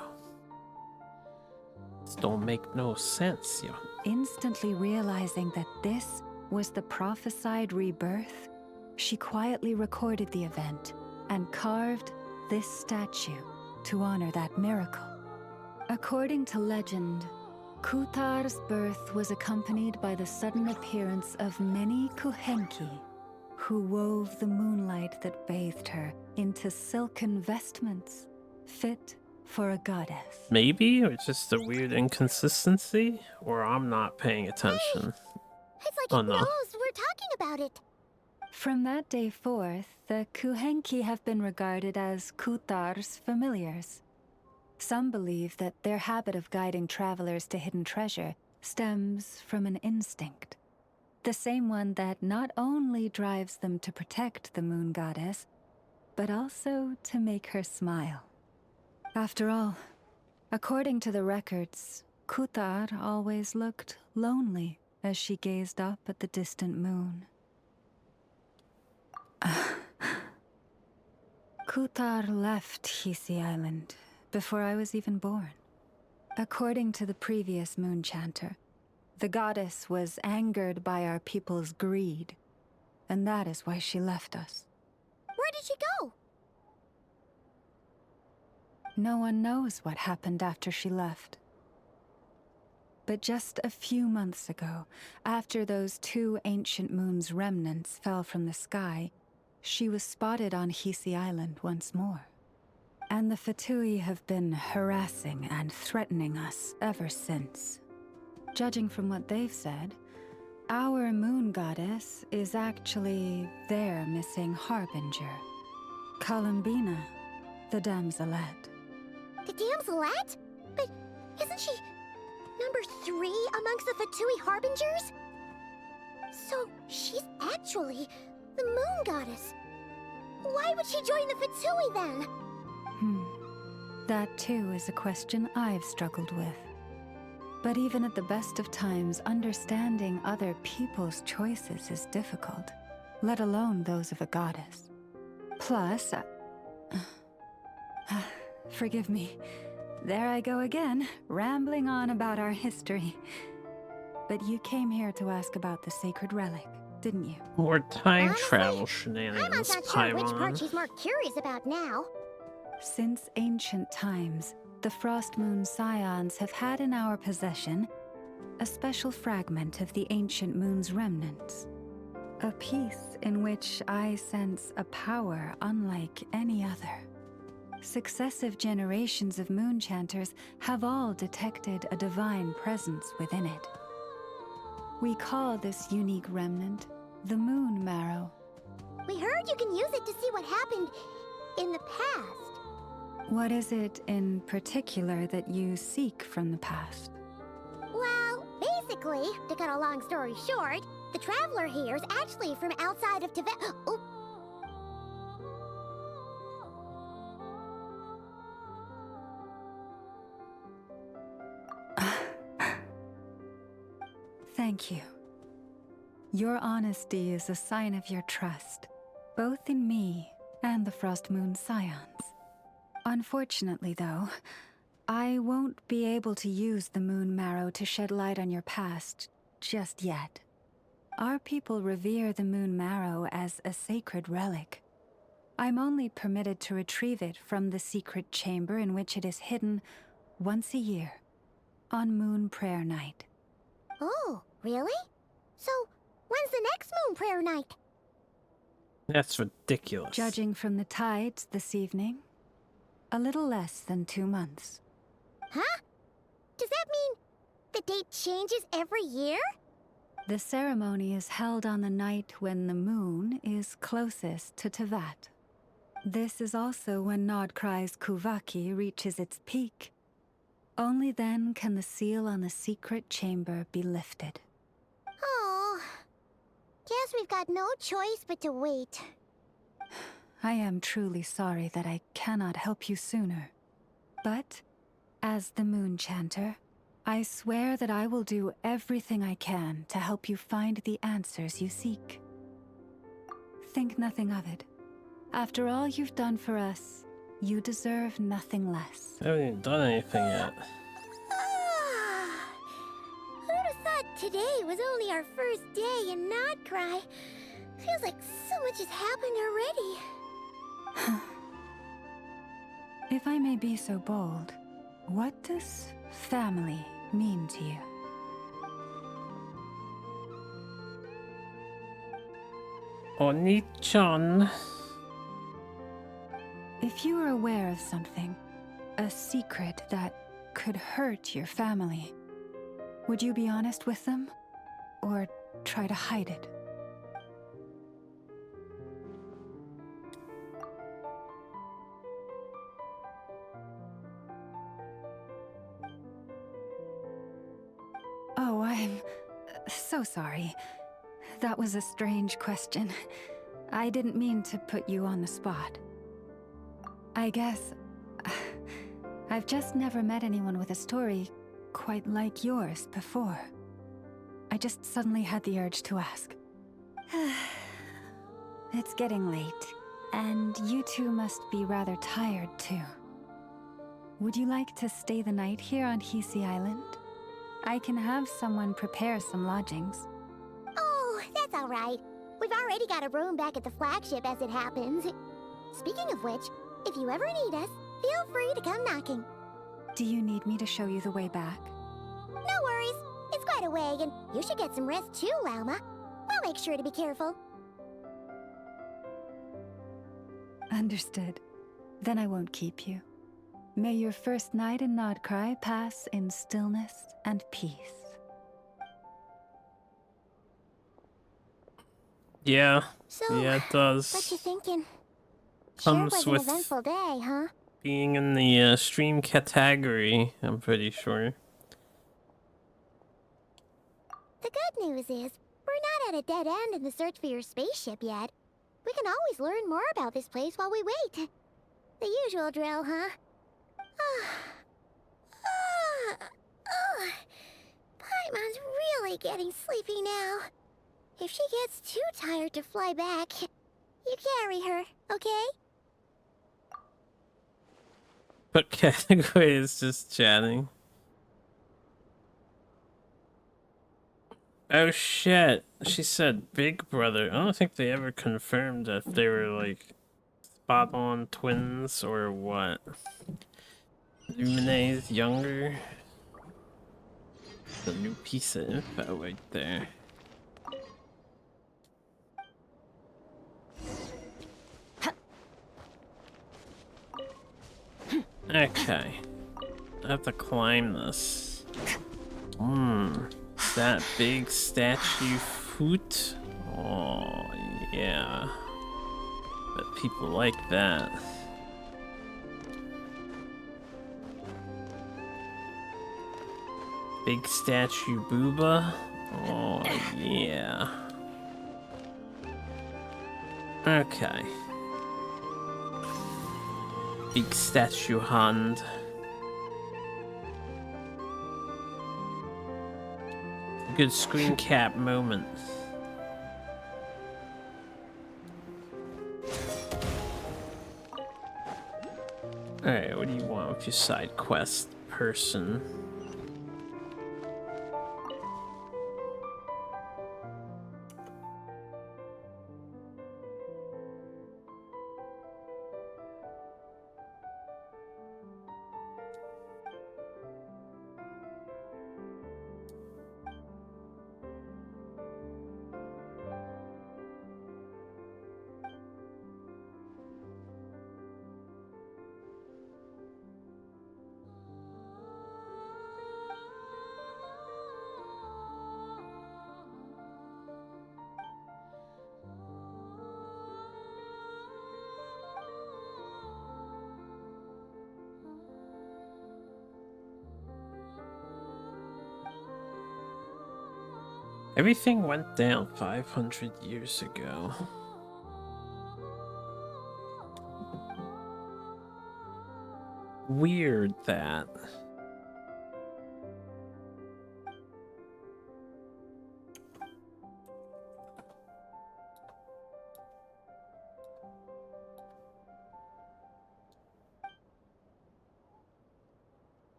This don't make no sense, yo. Instantly realizing that this was the prophesied rebirth, she quietly recorded the event and carved this statue to honor that miracle. According to legend, Kuthar's birth was accompanied by the sudden appearance of many Kuhenki, who wove the moonlight that bathed her into silken vestments fit for a goddess. Maybe it's just a weird inconsistency, or I'm not paying attention. It's like Oh, it no. knows we're talking about it. From that day forth, the Kuhenki have been regarded as Kuthar's familiars. Some believe that their habit of guiding travelers to hidden treasure stems from an instinct. The same one that not only drives them to protect the moon goddess, but also to make her smile. After all, according to the records, Kuthar always looked lonely as she gazed up at the distant moon. Kuthar left Hisi Island before I was even born. According to the previous moon chanter, the goddess was angered by our people's greed, and that is why she left us. Where did she go? No one knows what happened after she left. But just a few months ago, after those 2 ancient moons' remnants fell from the sky, she was spotted on Hisi Island once more. And the Fatui have been harassing and threatening us ever since. Judging from what they've said, our moon goddess is actually their missing harbinger, Columbina, the damselette. The damselette? But isn't she number 3 amongst the Fatui Harbingers? So she's actually the moon goddess. Why would she join the Fatui then? That too is a question I've struggled with. But even at the best of times, understanding other people's choices is difficult, let alone those of a goddess. Plus, forgive me. There I go again, rambling on about our history. But you came here to ask about the sacred relic, didn't you? More time Honestly, travel I'm shenanigans, not sure which part Paimon. she's more curious about now. Since ancient times, the Frost Moon Scions have had in our possession a special fragment of the ancient moon's remnants. A piece in which I sense a power unlike any other. Successive generations of moon chanters have all detected a divine presence within it. We call this unique remnant the Moon Marrow. We heard you can use it to see what happened in the past. What is it in particular that you seek from the past? Well, basically, to cut a long story short, the traveler here is actually from outside of Tibet. Oh. Thank you. Your honesty is a sign of your trust, both in me and the Frost Moon Scions. Unfortunately, though, I won't be able to use the Moon Marrow to shed light on your past just yet. Our people revere the Moon Marrow as a sacred relic. I'm only permitted to retrieve it from the secret chamber in which it is hidden once a year, on Moon Prayer Night. Oh, really? So, when's the next Moon Prayer Night? That's ridiculous. Judging from the tides this evening, a little less than 2 months. Huh? Does that mean the date changes every year? The ceremony is held on the night when the moon is closest to Tevat. This is also when Nod-Krai's Kuvaki reaches its peak. Only then can the seal on the secret chamber be lifted. Oh, guess we've got no choice but to wait. I am truly sorry that I cannot help you sooner. But, as the Moon Chanter, I swear that I will do everything I can to help you find the answers you seek. Think nothing of it. After all you've done for us, you deserve nothing less. I haven't even done anything yet. Who'd have thought today was only our first day in Nod-Krai? Feels like so much has happened already. If I may be so bold, what does family mean to you? Oni-chan. If you are aware of something, a secret that could hurt your family, would you be honest with them? Or try to hide it? Oh, I'm so sorry. That was a strange question. I didn't mean to put you on the spot. I guess I've just never met anyone with a story quite like yours before. I just suddenly had the urge to ask. It's getting late, and you two must be rather tired too. Would you like to stay the night here on Hisi Island? I can have someone prepare some lodgings. Oh, that's all right. We've already got a room back at the flagship as it happens. Speaking of which, if you ever need us, feel free to come knocking. Do you need me to show you the way back? No worries. It's quite a way, and you should get some rest too, Lauma. I'll make sure to be careful. Understood. Then I won't keep you. May your first night in Nod-Krai pass in stillness and peace. Yeah. So, Yeah, it does. what you thinking? Comes Sure was an with eventful day, huh? being in the stream category, I'm pretty sure. The good news is, we're not at a dead end in the search for your spaceship yet. We can always learn more about this place while we wait. The usual drill, huh? Paimon's really getting sleepy now. If she gets too tired to fly back, you carry her, okay? But category is just chatting. Oh shit, she said Big Brother. I don't think they ever confirmed if they were like spot on twins or what. Lumine's younger. The new piece of info right there. Okay. I have to climb this. That big statue foot? Oh, yeah. Bet people like that. Big statue booba? Oh, yeah. Okay. Big statue hand. Good screen cap moment. Alright, what do you want with your side quest person? Everything went down 500 years ago. Weird that.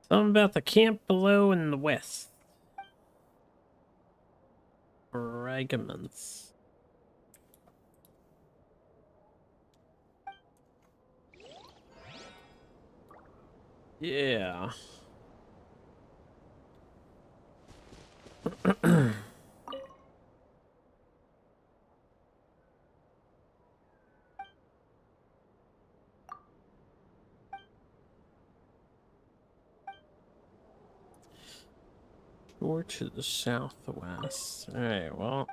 Something about the camp below in the west. Fragments. Yeah. Or to the southwest. Alright, well.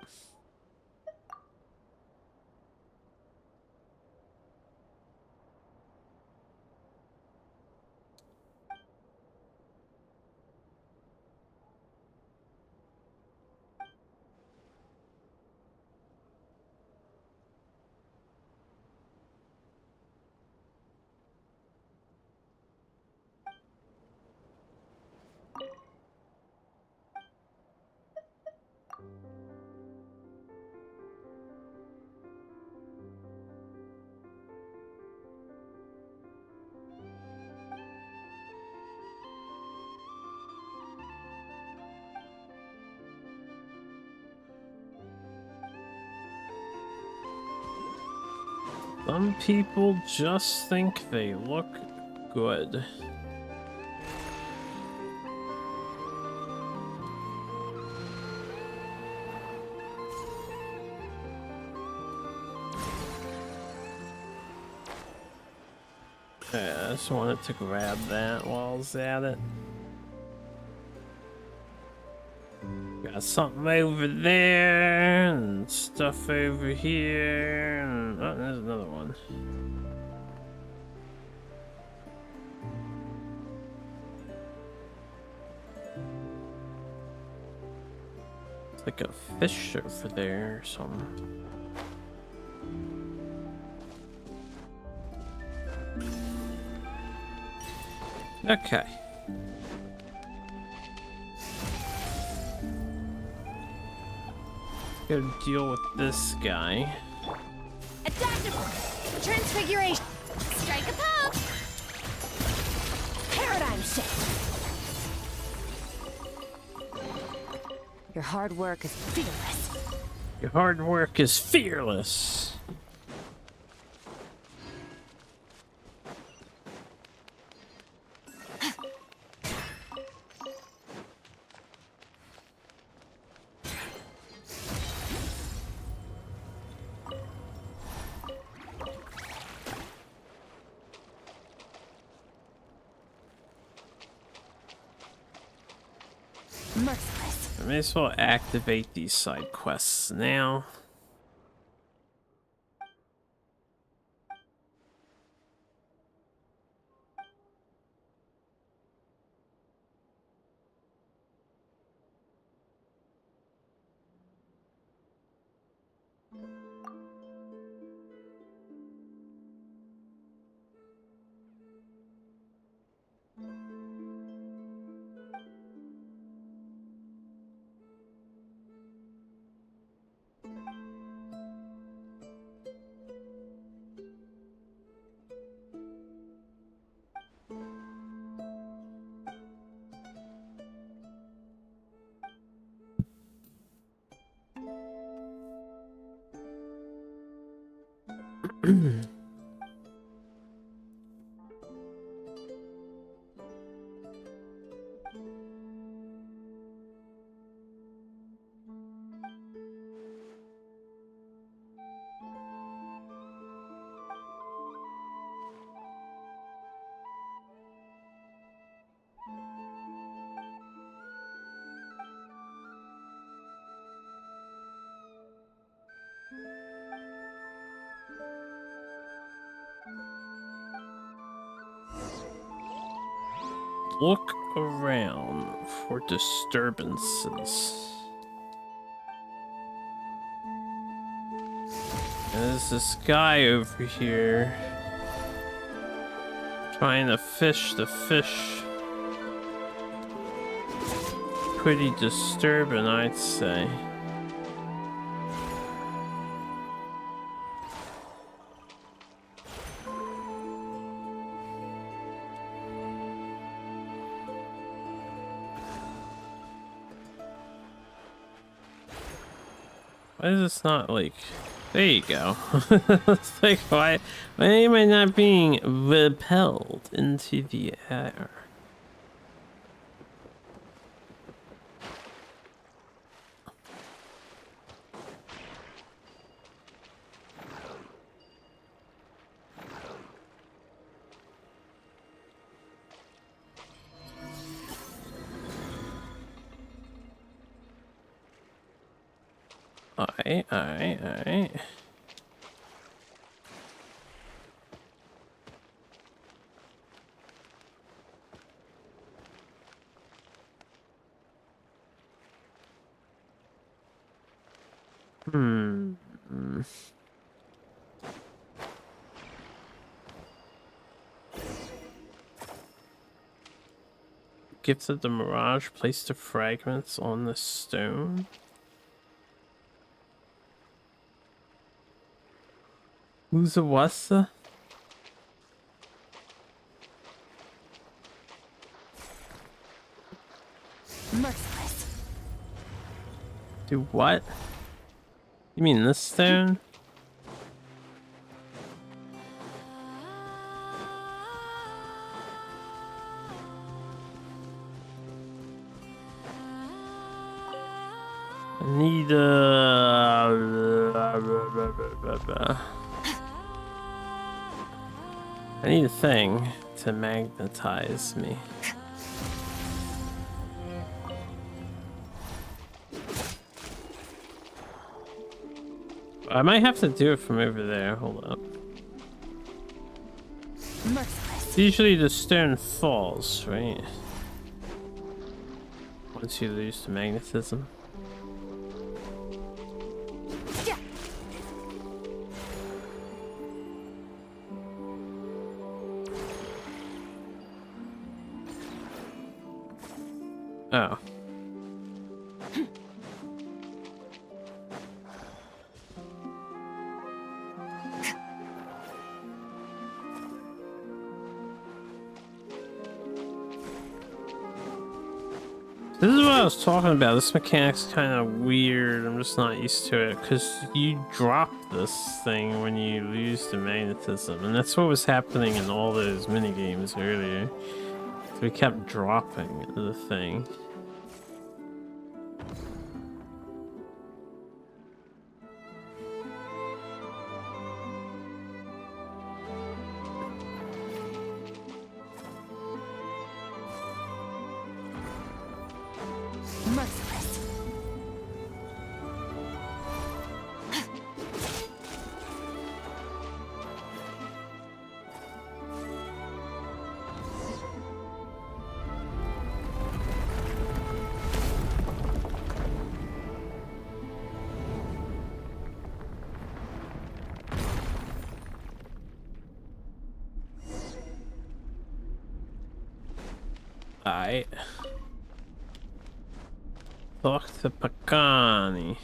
Some people just think they look good. Yeah, I just wanted to grab that while I was at it. Got something over there, and stuff over here, and oh, there's another one. It's like a fish over there or something. Okay. Gotta deal with this guy. Adaptable! Transfiguration! Strike a pose! Paradigm shift! Your hard work is fearless. Your hard work is fearless. Merciless. I may as well activate these side quests now. Look around for disturbances. There's this guy over here trying to fish the fish. Pretty disturbing, I'd say. Why is this not like... There you go. It's like, why am I not being repelled into the air? Alright. Gifted the Mirage, placed the fragments on the stone. Who's the wassa? Merciless. Do what? You mean this stone? I need I need a thing to magnetize me. I might have to do it from over there. Hold up. Merciless. Usually the stone falls, right? Once you lose the magnetism. Oh. This is what I was talking about. This mechanic's kind of weird. I'm just not used to it because you drop this thing when you lose the magnetism, and that's what was happening in all those mini games earlier. So we kept dropping the thing. Merciless. Alright. Talk to Pagani.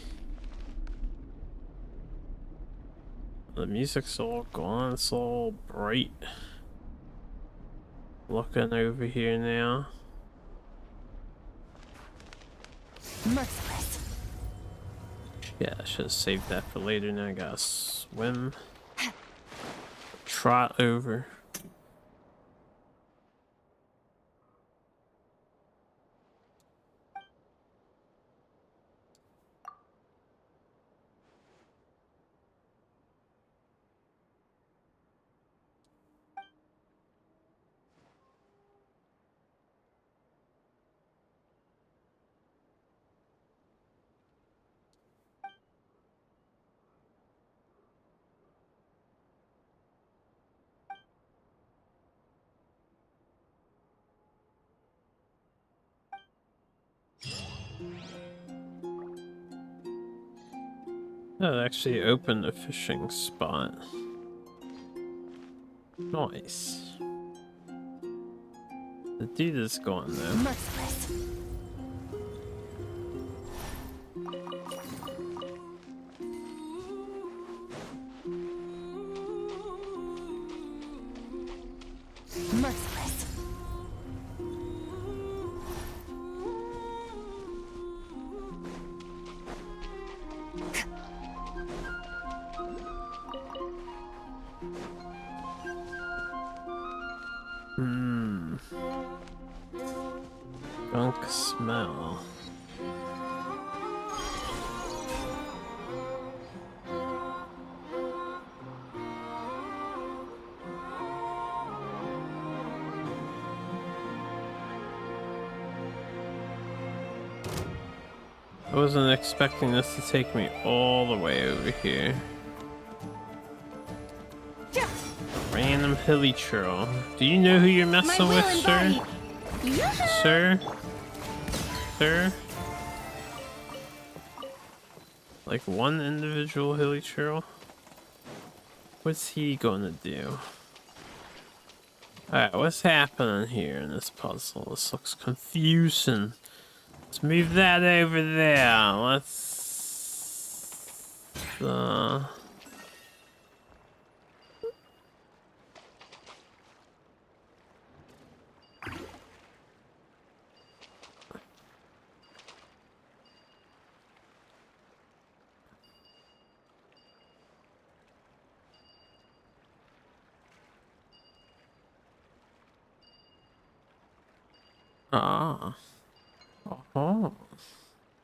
The music's all gone, it's all bright. Looking over here now. Merciless. Yeah, I should have saved that for later. Now I gotta swim. Trot over. Oh, it actually opened a fishing spot. Nice. The dude is gone though. Merciless. Merciless. Skunk smell. I wasn't expecting this to take me all the way over here. Random hilly churl. Do you know who you're messing with, sir? Sir? Sir? Like one individual hilly churl? What's he gonna do? Alright, what's happening here in this puzzle? This looks confusing. Let's move that over there. Let's... Ah. Oh.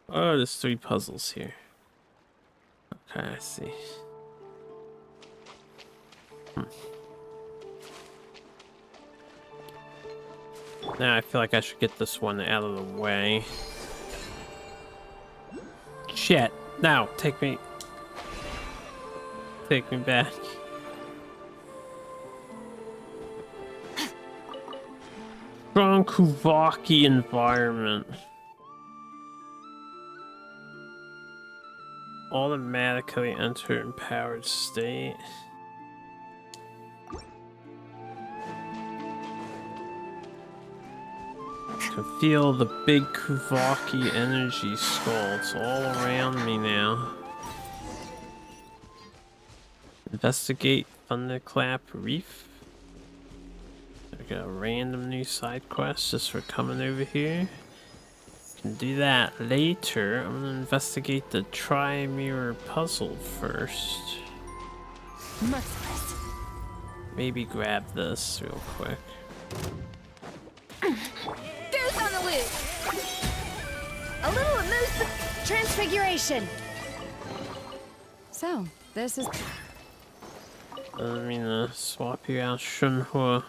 Oh, there's 3 puzzles here. Okay, I see. Now I feel like I should get this one out of the way. Shit. Now, take me back. Strong Kuvaki environment. Automatically enter empowered state. Can feel the big Kuvaki energy skulls all around me now. Investigate Thunderclap Reef. I got a random new side quest just for coming over here. Can do that later. I'm gonna investigate the tri-mirror puzzle first. Merciless. Maybe grab this real quick. Goose on the loose! A little loose transfiguration. So, this is... I mean to swap you out, Shunhua.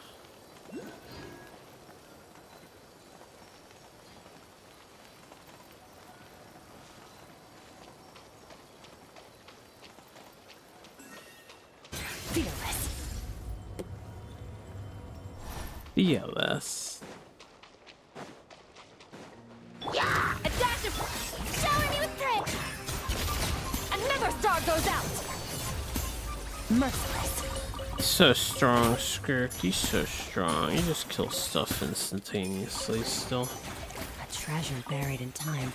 BLS. Yeah! A dash of... Shower me with grit! Another star goes out! Merciless. So strong, Skirk. He's so strong. You just kill stuff instantaneously still. A treasure buried in time.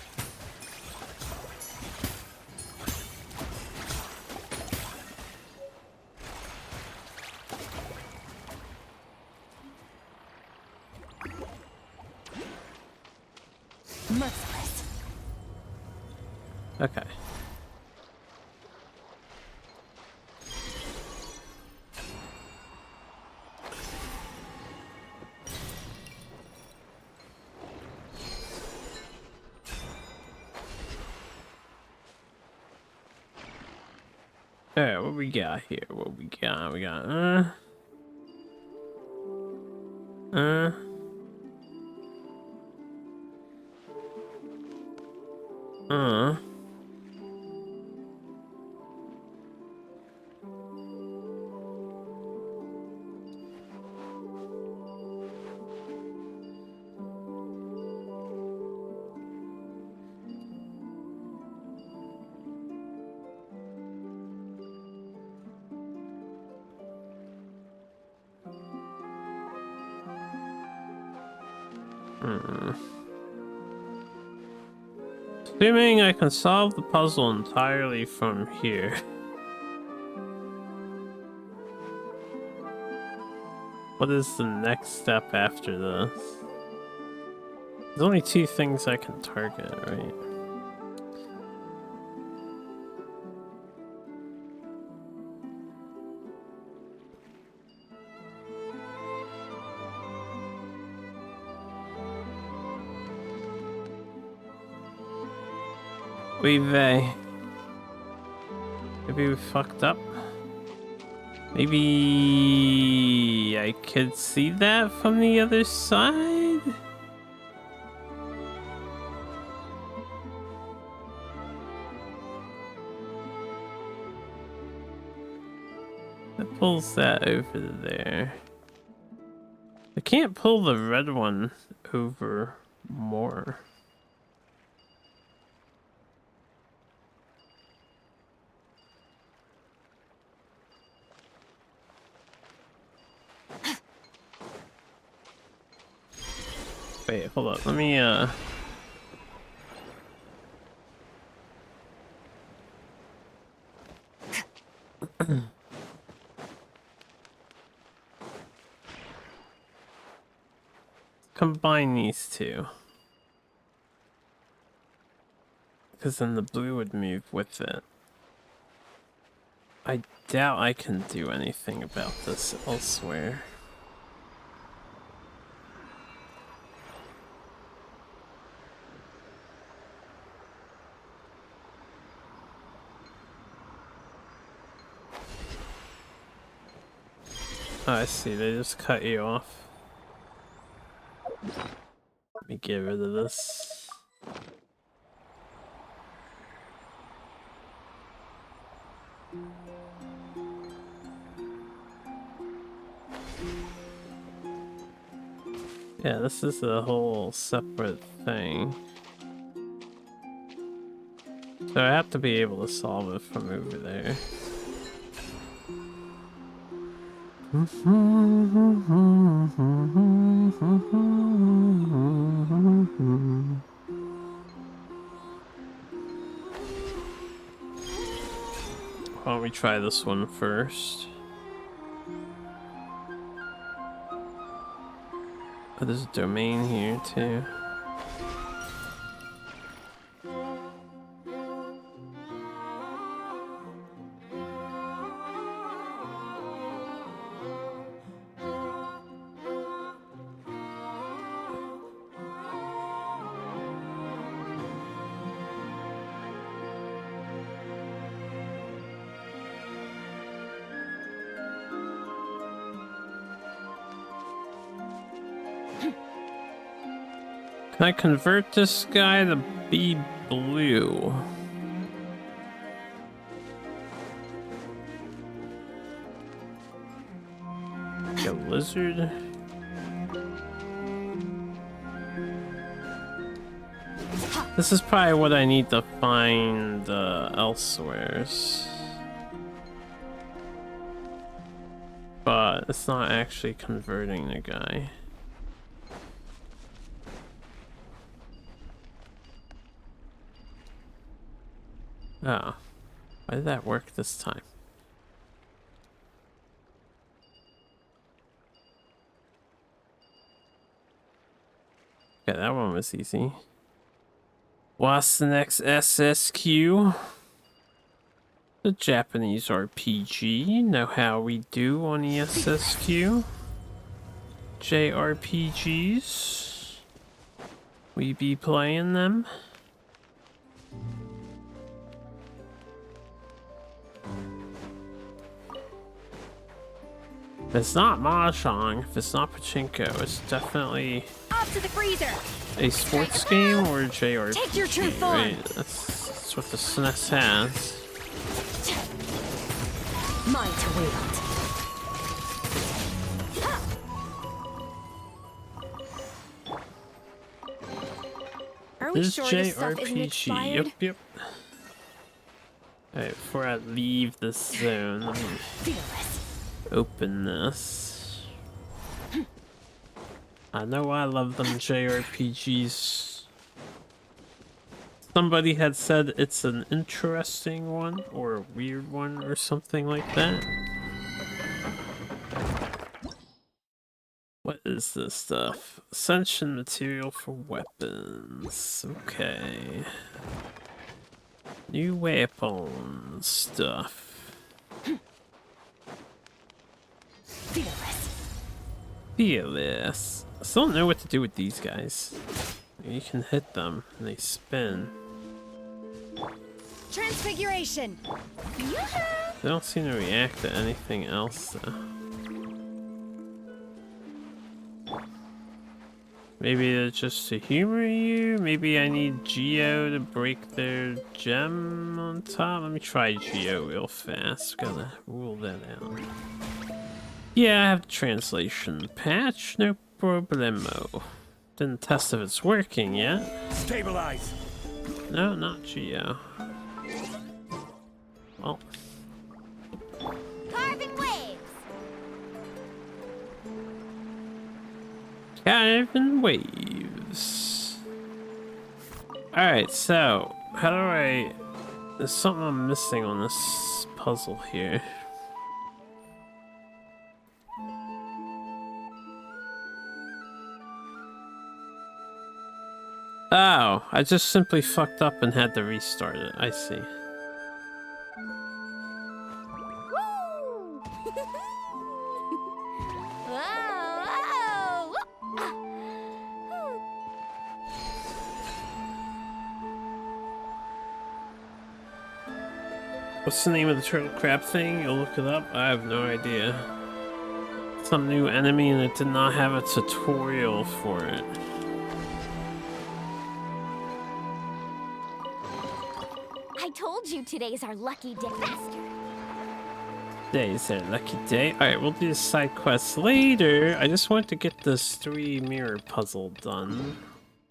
Merciless. Okay. Alright, what we got here? What we got? We got, Assuming I can solve the puzzle entirely from here. What is the next step after this? There's only 2 things I can target, right? Maybe we fucked up. Maybe I could see that from the other side? That pulls that over there. I can't pull the red one over more. Wait, hold up. Let me combine these 2. Because then the blue would move with it. I doubt I can do anything about this elsewhere. Oh, I see, they just cut you off. Let me get rid of this. Yeah, this is a whole separate thing. So I have to be able to solve it from over there. Why don't we try this one first? Oh, there's a domain here too. Can I convert this guy to be blue? Like a lizard? This is probably what I need to find elsewheres. But it's not actually converting the guy. Oh, why did that work this time? Okay, that one was easy. What's the next SSQ? The Japanese RPG. Know how we do on the SSQ. JRPGs. We be playing them. If it's not Mahjong, if it's not Pachinko, it's definitely Off to the freezer. a sports game or a JRPG. Take your true form. Right? That's what the SNES has. Mine to wield. Are we This sure this stuff isn't JRPG. expired? Yep. Alright, before I leave this zone, let me open this. I know I love them JRPGs. Somebody had said it's an interesting one, or a weird one, or something like that. What is this stuff? Ascension material for weapons. Okay. New weapon stuff. Fearless. I still don't know what to do with these guys. You can hit them and they spin. Transfiguration. They don't seem to react to anything else though. Maybe it's just to humor you. Maybe I need Geo to break their gem on top. Let me try Geo real fast. Gotta rule that out. Yeah, I have the translation patch. No problemo. Didn't test if it's working yet. Stabilize. No, not Geo. Well. Carving waves. Carving waves. Alright, so how do I... There's something I'm missing on this puzzle here. Oh, I just simply fucked up and had to restart it. I see. What's the name of the turtle crab thing? You'll look it up? I have no idea. Some new enemy and it did not have a tutorial for it. I told you today's our lucky day. Faster. Today's our lucky day. Alright, we'll do the side quests later. I just want to get this 3 mirror puzzle done.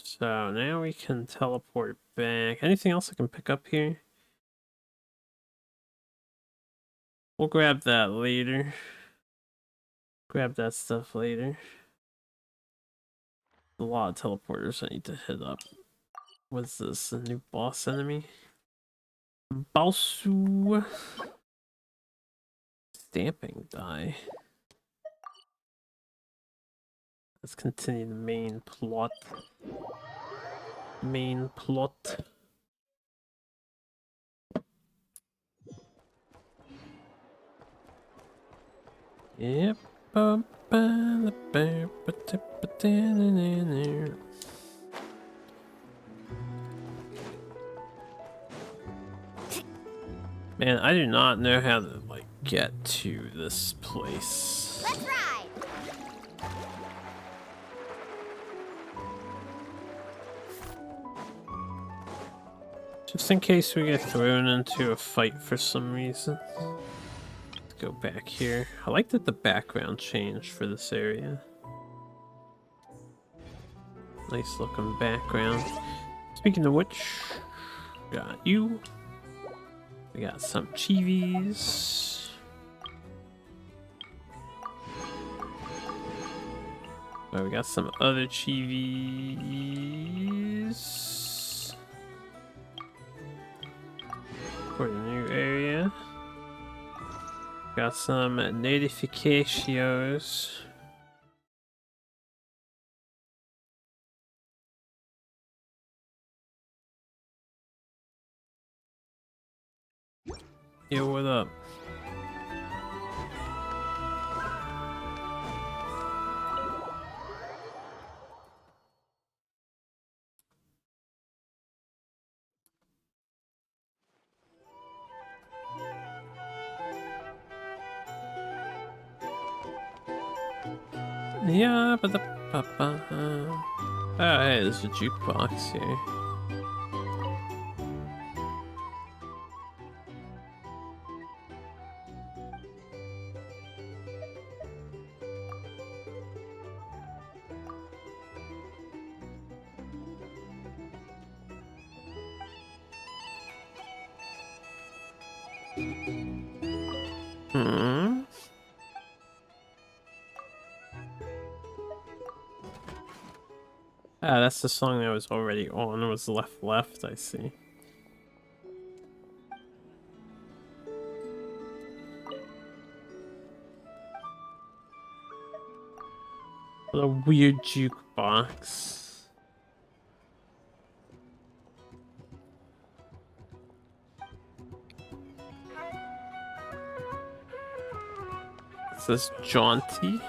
So now we can teleport back. Anything else I can pick up here? We'll grab that later. Grab that stuff later. A lot of teleporters I need to hit up. What's this? A new boss enemy? Balsu. Stamping die. Let's continue the main plot. Main plot. Yep. Man, I do not know how to like get to this place. Let's ride. Just in case we get thrown into a fight for some reason. Let's go back here. I like that the background changed for this area. Nice looking background. Speaking of which, got you. We got some chivis. Oh, we got some other chivis. For the new area. Got some notifications. Yo, what up? Yeah, but the papa. Oh, hey, there's a jukebox here. Ah, that's the song that was already on. It was left, I see. What a weird jukebox. It says jaunty.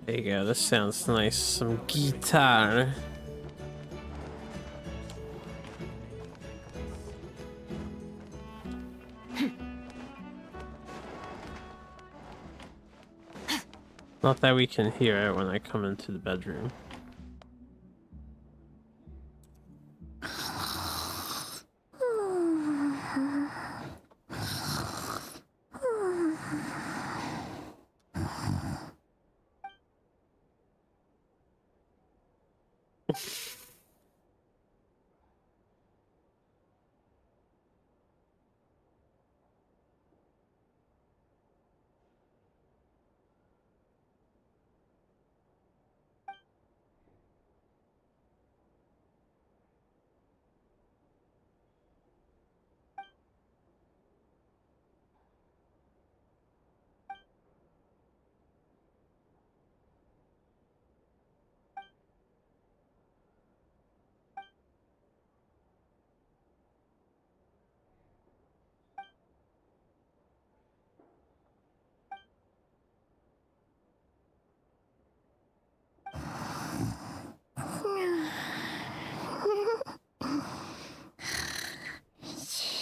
There you go, this sounds nice. Some guitar. Not that we can hear it when I come into the bedroom.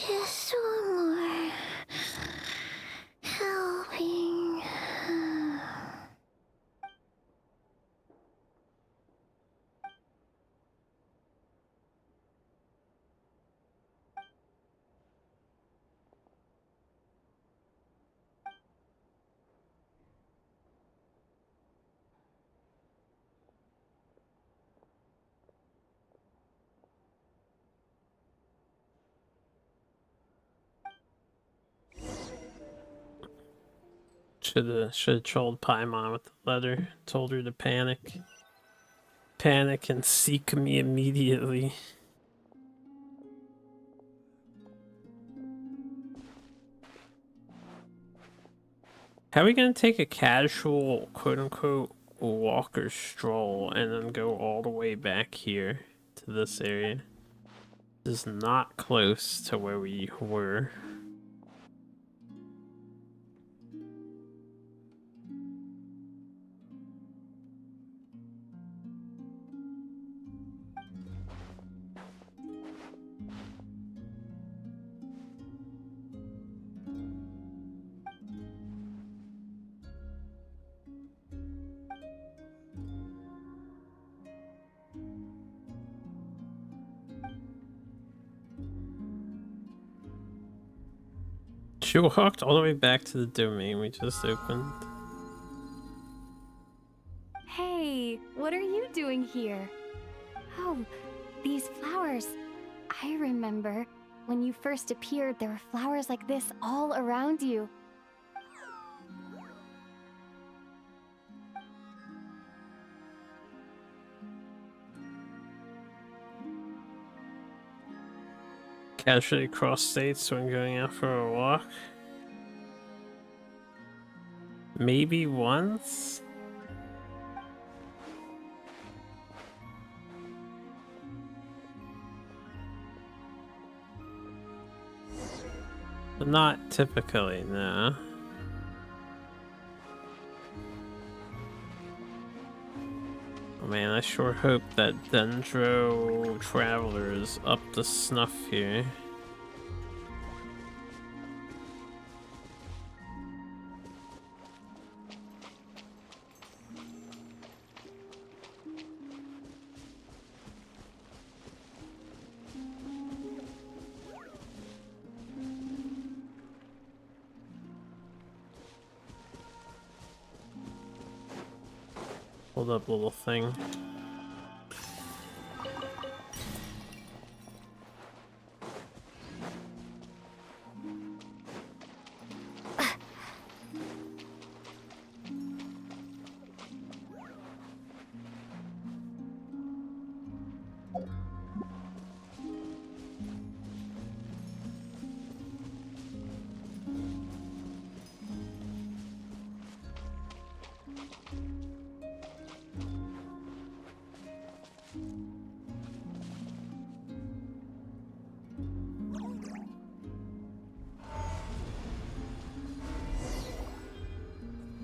Just one more helping. Should have trolled Paimon with the letter. Told her to panic. Panic and seek me immediately. How are we gonna take a casual, quote-unquote, walk or stroll and then go all the way back here to this area? This is not close to where we were. She walked all the way back to the domain we just opened. Hey, what are you doing here? Oh, these flowers. I remember when you first appeared, there were flowers like this all around you. Casually cross states when going out for a walk. Maybe once? But not typically, no. Oh man, I sure hope that Dendro Traveler is up to snuff here. Hold up, little thing.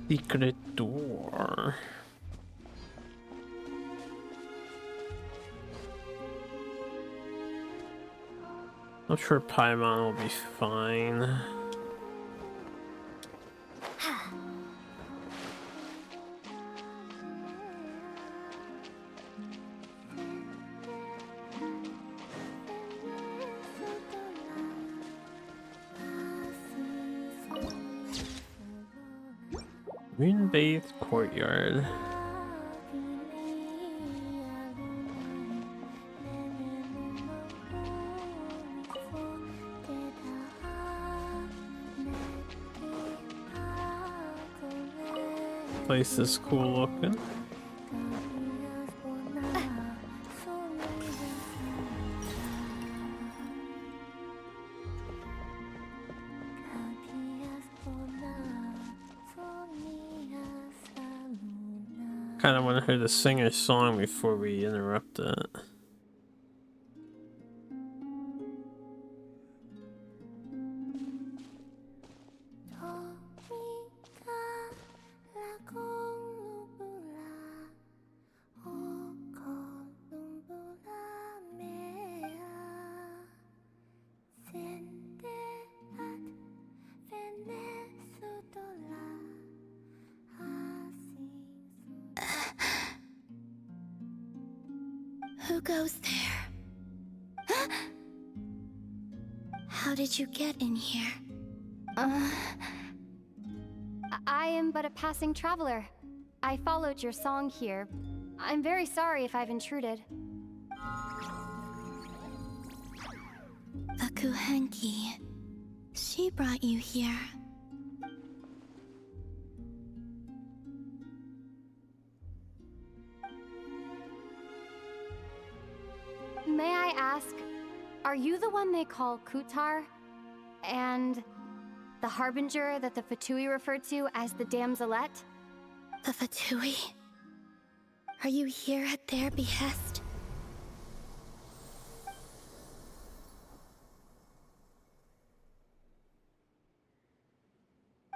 Secret door. I'm sure Paimon will be fine. Moonbathed courtyard. Place is cool looking. Kind of want to hear the singer's song before we interrupt it. Who goes there? How did you get in here? I am but a passing traveler. I followed your song here. I'm very sorry if I've intruded. Akuhenki. She brought you here. May I ask, are you the one they call Kutar? And the harbinger that the Fatui referred to as the Damselette? The Fatui? Are you here at their behest?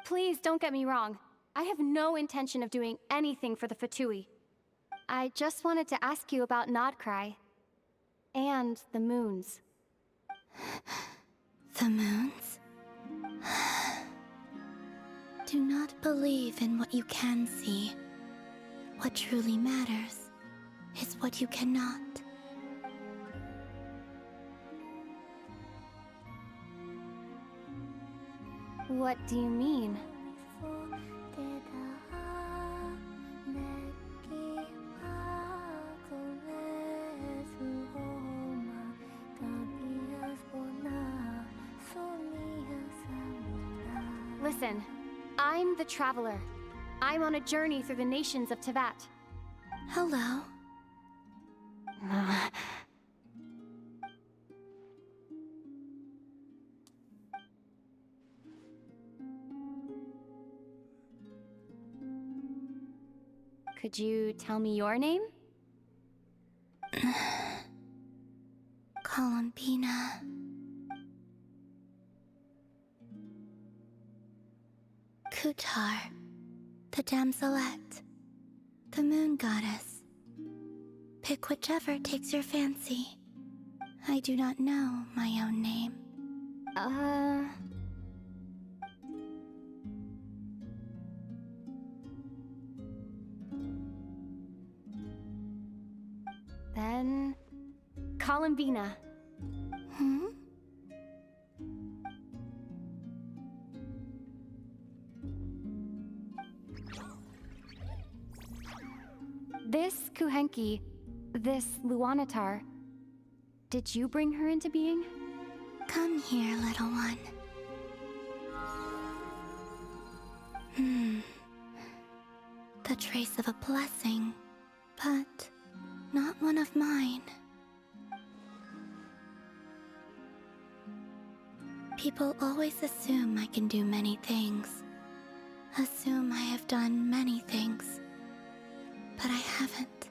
Please don't get me wrong. I have no intention of doing anything for the Fatui. I just wanted to ask you about Nod-Krai. And the moons. The moons? Do not believe in what you can see. What truly matters is what you cannot. What do you mean? Listen, I'm the Traveler. I'm on a journey through the nations of Teyvat. Hello. Could you tell me your name? Columbina. Kutar, the Damselette, the Moon Goddess. Pick whichever takes your fancy. I do not know my own name. Then... Columbina. Hmm? This Kuhenki, this Luanatar, did you bring her into being? Come here, little one. The trace of a blessing, but not one of mine. People always assume I can do many things. Assume I have done many things. But I haven't.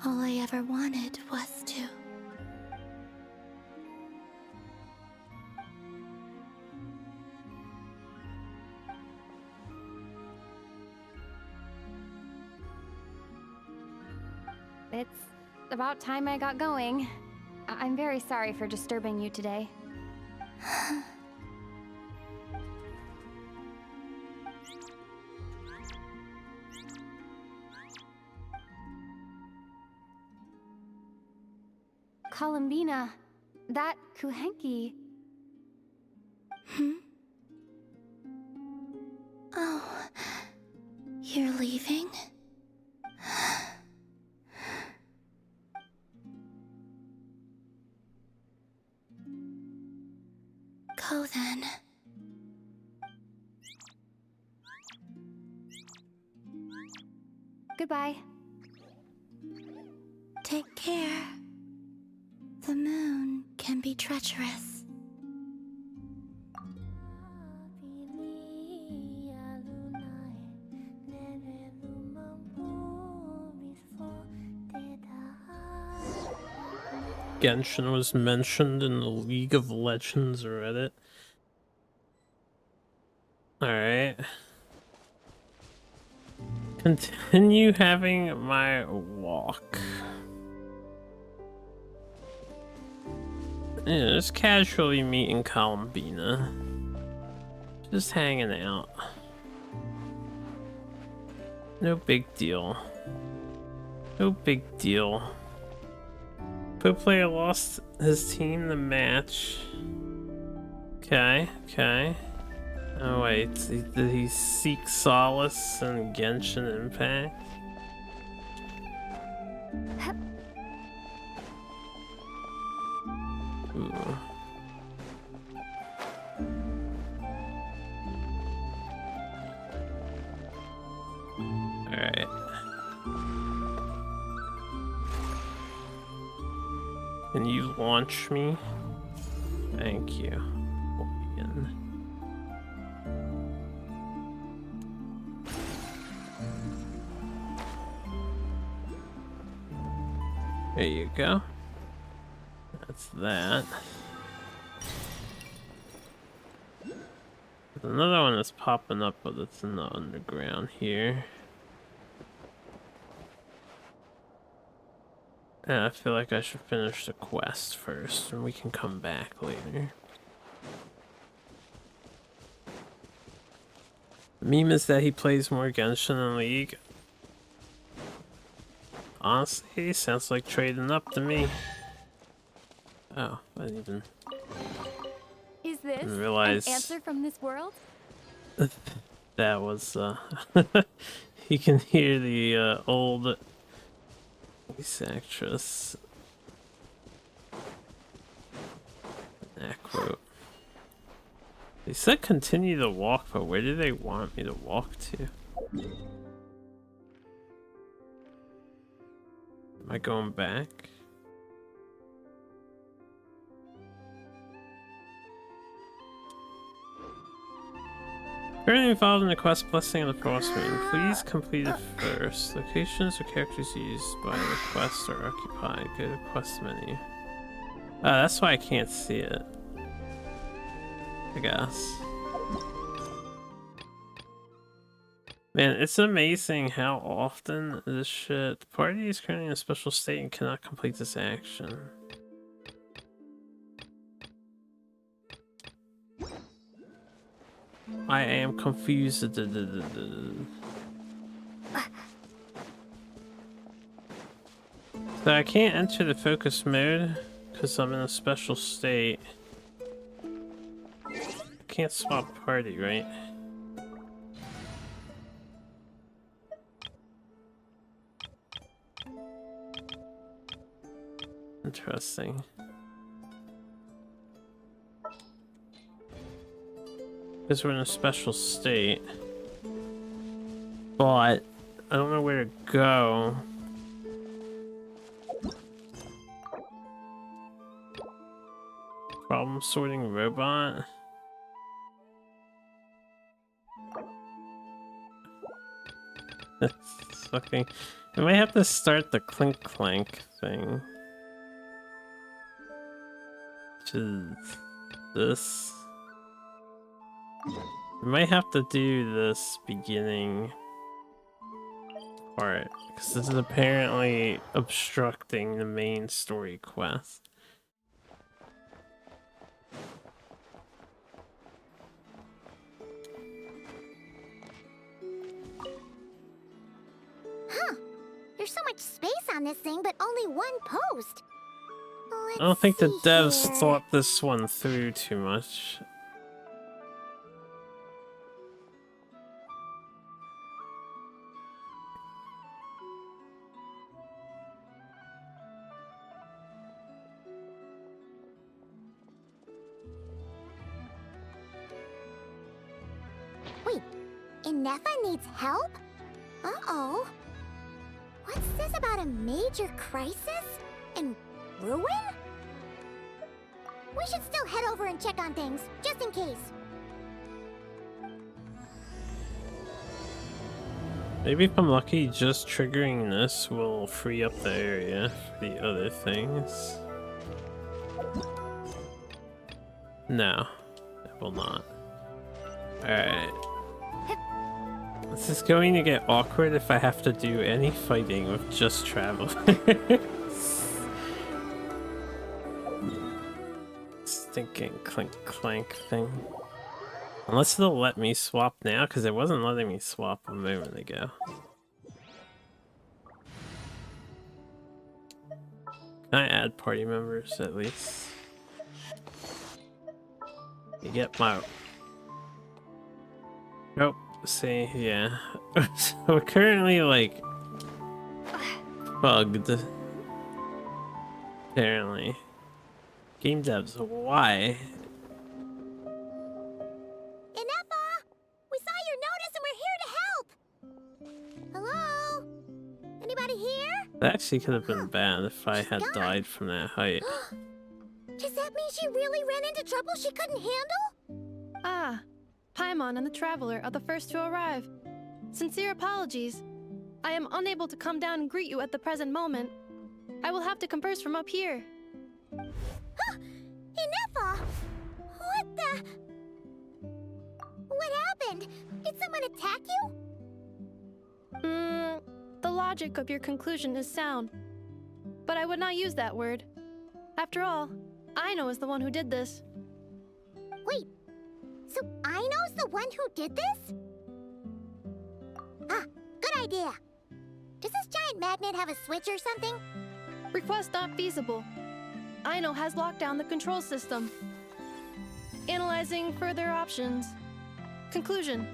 All I ever wanted was to. It's about time I got going. I'm very sorry for disturbing you today. Columbina, that Kuhenki. Oh, you're leaving? Go then. Goodbye. Take care. The moon can be treacherous. Genshin was mentioned in the League of Legends Reddit. Alright. Continue having my walk. Yeah, just casually meeting Columbina. Just hanging out. No big deal. No big deal. Pro player lost his team the match. Okay, okay. Oh wait, did he seek solace in Genshin Impact? Ooh. Alright. Can you launch me? Thank you. There you go. That's that. There's another one that's popping up, but it's in the underground here. And I feel like I should finish the quest first, and we can come back later. The meme is that he plays more Genshin than League. Honestly, sounds like trading up to me. Oh, I didn't even Is this realize an answer from this world? that was you can hear the old voice actress Acro. They said continue to walk, but where do they want me to walk to? Am I going back? Currently involved in the quest Blessing of the Frost Moon. Please complete it first. Locations or characters used by the quest are occupied. Go to quest menu. That's why I can't see it. I guess. Man, it's amazing how often this shit. The party is currently in a special state and cannot complete this action. I am confused. So I can't enter the focus mode because I'm in a special state. I can't swap party, right? Interesting. Because we're in a special state. But I don't know where to go. Problem sorting robot. clicking. I might have to start the clink clank thing. Which is this. I might have to do this beginning part, because this is apparently obstructing the main story quest. Huh. There's so much space on this thing, but only one post. I don't think the devs thought this one through too much. Wait, Inefa needs help? Uh-oh. What's this about a major crisis? And ruin? We should still head over and check on things, just in case. Maybe if I'm lucky, just triggering this will free up the area for the other things. No, it will not. Alright. This is going to get awkward if I have to do any fighting with just travelers. Stinking clink clank thing. Unless it'll let me swap now, because it wasn't letting me swap a moment ago. Can I add party members at least? You get my... Nope. See, yeah. So we're currently like bugged. Apparently. Game devs, why? Inefa! We saw your notice and we're here to help! Hello? Anybody here? That actually could have been bad if I had died from that height. Does that mean she really ran into trouble she couldn't handle? Ah, Paimon and the Traveler are the first to arrive. Sincere apologies. I am unable to come down and greet you at the present moment. I will have to converse from up here. Huh! Inefa! What the... What happened? Did someone attack you? The logic of your conclusion is sound. But I would not use that word. After all, Aino is the one who did this. Wait, so Aino's the one who did this? Ah, good idea. Does this giant magnet have a switch or something? Request not feasible. Aino has locked down the control system. Analyzing further options. Conclusion.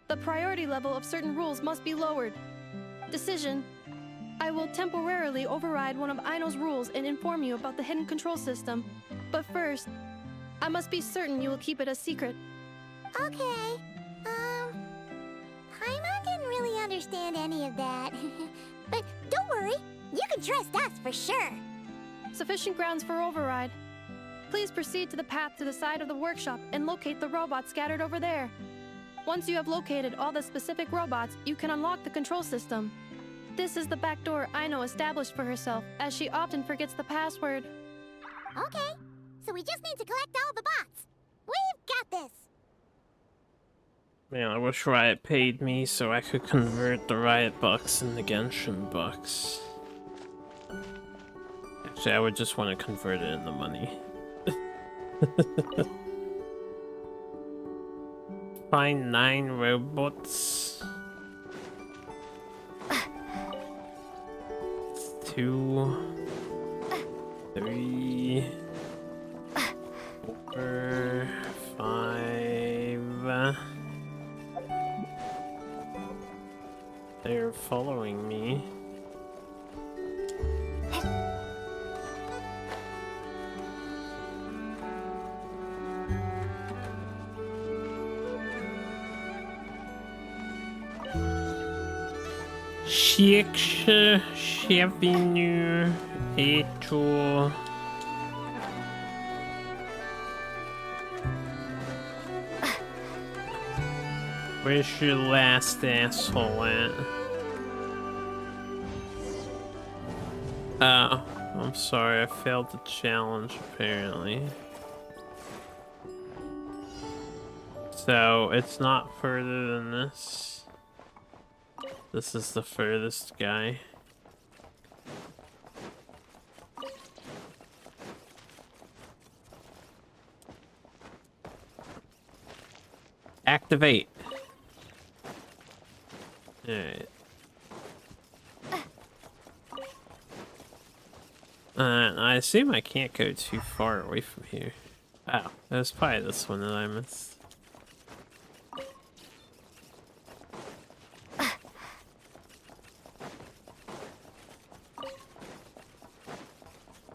The priority level of certain rules must be lowered. Decision. I will temporarily override one of Aino's rules and inform you about the hidden control system. But first, I must be certain you will keep it a secret. Okay. Paimon didn't really understand any of that. But don't worry, you can trust us for sure. Sufficient grounds for override. Please proceed to the path to the side of the workshop and locate the robots scattered over there. Once you have located all the specific robots, you can unlock the control system. This is the back door Aino established for herself, as she often forgets the password. Okay, so we just need to collect all the bots. We've got this. Man, I wish Riot paid me so I could convert the Riot bucks into Genshin bucks. Actually, I would just want to convert it into money. Find 9 robots. 2, 3, 4, 5. They're following me. Bienvenue et tout. Where's your last asshole at? Oh, I'm sorry, I failed the challenge apparently. So it's not further than this. This is the furthest guy. Activate. Alright. I assume I can't go too far away from here. Oh, it was probably this one that I missed.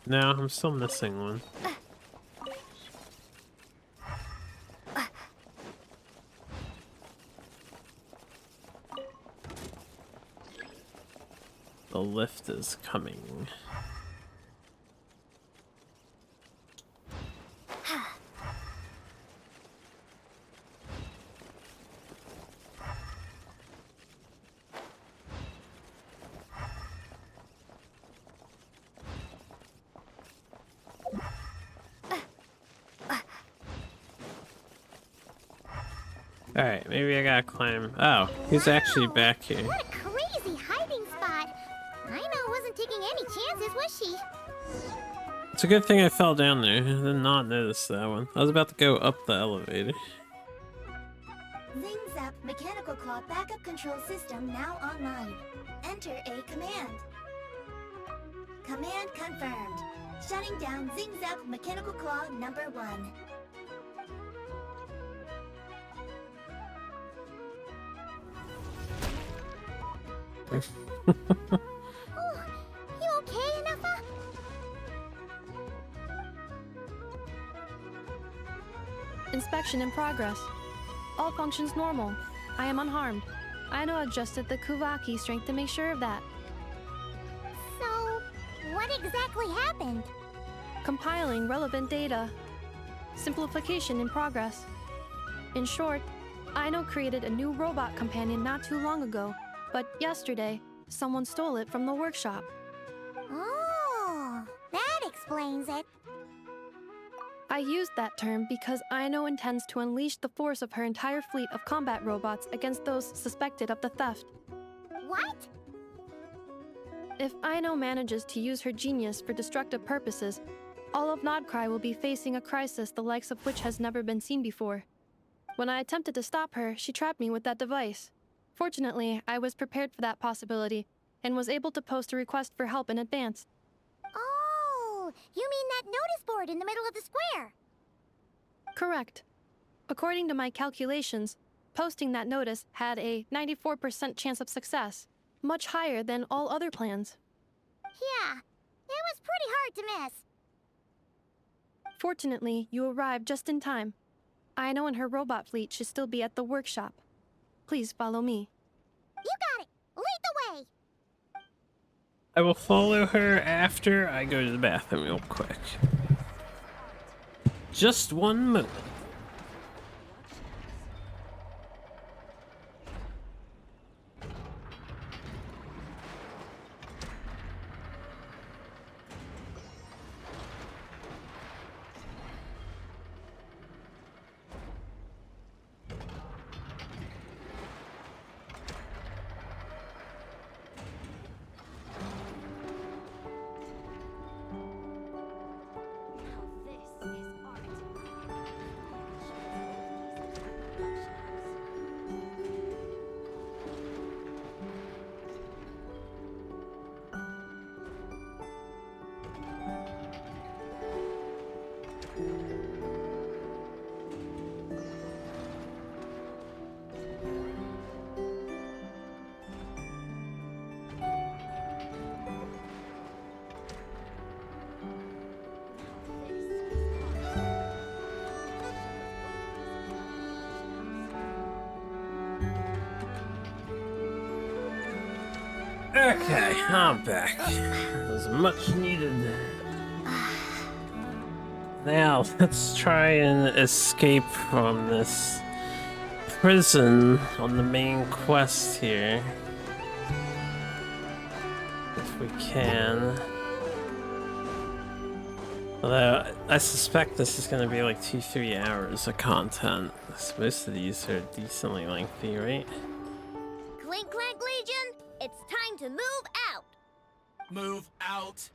No, I'm still missing one. The lift is coming. Alright, maybe I gotta climb. Oh, he's actually back here. What a crazy hiding spot! Aino wasn't taking any chances, was she? It's a good thing I fell down there. I did not notice that one. I was about to go up the elevator. Zing Zap Mechanical Claw Backup Control System now online. Enter a command. Command confirmed. Shutting down Zing Zap Mechanical Claw number 1. Oh, you okay, Anafa? Inspection in progress. All functions normal. I am unharmed. Aino adjusted the Kuvaki strength to make sure of that. So, what exactly happened? Compiling relevant data. Simplification in progress. In short, Aino created a new robot companion not too long ago, but yesterday, someone stole it from the workshop. Oh, that explains it. I used that term because Aino intends to unleash the force of her entire fleet of combat robots against those suspected of the theft. What? If Aino manages to use her genius for destructive purposes, all of Nod-Krai will be facing a crisis the likes of which has never been seen before. When I attempted to stop her, she trapped me with that device. Fortunately, I was prepared for that possibility and was able to post a request for help in advance. Oh, you mean that notice board in the middle of the square? Correct. According to my calculations, posting that notice had a 94% chance of success, much higher than all other plans. Yeah, it was pretty hard to miss. Fortunately, you arrived just in time. Aino and her robot fleet should still be at the workshop. Please follow me. You got it! Lead the way! I will follow her after I go to the bathroom real quick. Just one moment. Okay, I'm back. It was much needed. Now, let's try and escape from this prison on the main quest here. If we can. Although, I suspect this is gonna be like 2-3 hours of content. Most of these are decently lengthy, right? Clink Clank Legion, it's time to move out. Move out.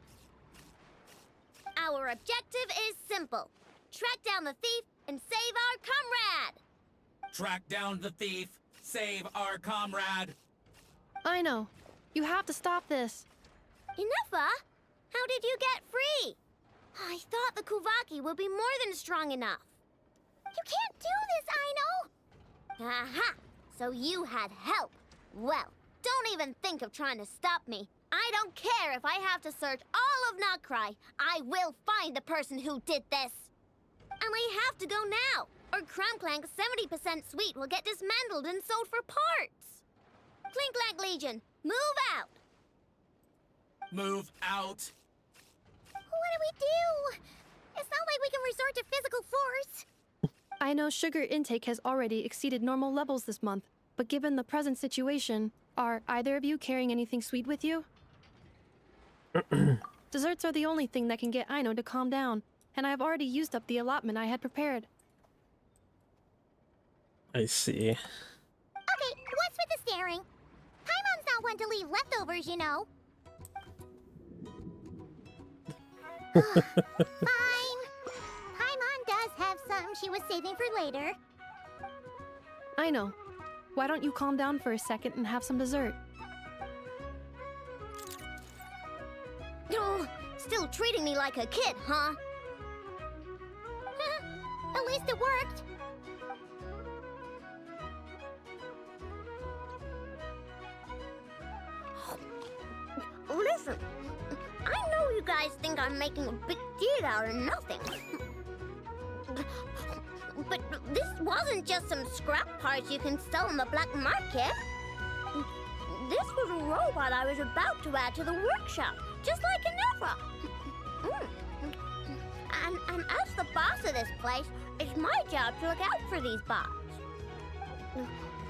Our objective is simple. Track down the thief and save our comrade. Track down the thief. Save our comrade. I know. You have to stop this. Inuffa, how did you get free? I thought the Kuvaki would be more than strong enough. You can't do this, Aino! Aha! So you had help. Well, don't even think of trying to stop me. I don't care if I have to search all of Nod-Krai. I will find the person who did this. And I have to go now, or Clank 70% sweet will get dismantled and sold for parts. Clink Clank Legion, move out! Move out. What do we do? It's not like we can resort to physical force. I know sugar intake has already exceeded normal levels this month, but given the present situation, are either of you carrying anything sweet with you? Desserts are the only thing that can get Aino to calm down, and I have already used up the allotment I had prepared. I see. Okay, what's with the staring? Paimon's not one to leave leftovers, you know. Fine. Paimon does have some she was saving for later. I know. Why don't you calm down for a second and have some dessert? Oh, still treating me like a kid, huh? At least it worked. Listen, I know you guys think I'm making a big deal out of nothing. But this wasn't just some scrap parts you can sell on the black market. This was a robot I was about to add to the workshop, just like Inuffa. And as the boss of this place, it's my job to look out for these bots.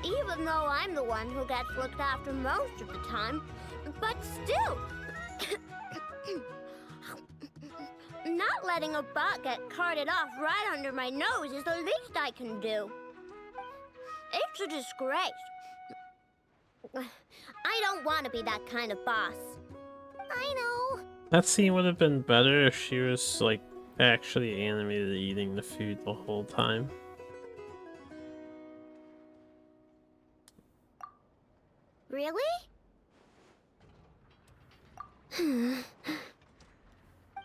Even though I'm the one who gets looked after most of the time, but still, not letting a bot get carted off right under my nose is the least I can do. It's a disgrace. I don't want to be that kind of boss. I know. That scene would have been better if she was, like, actually animated eating the food the whole time. Really?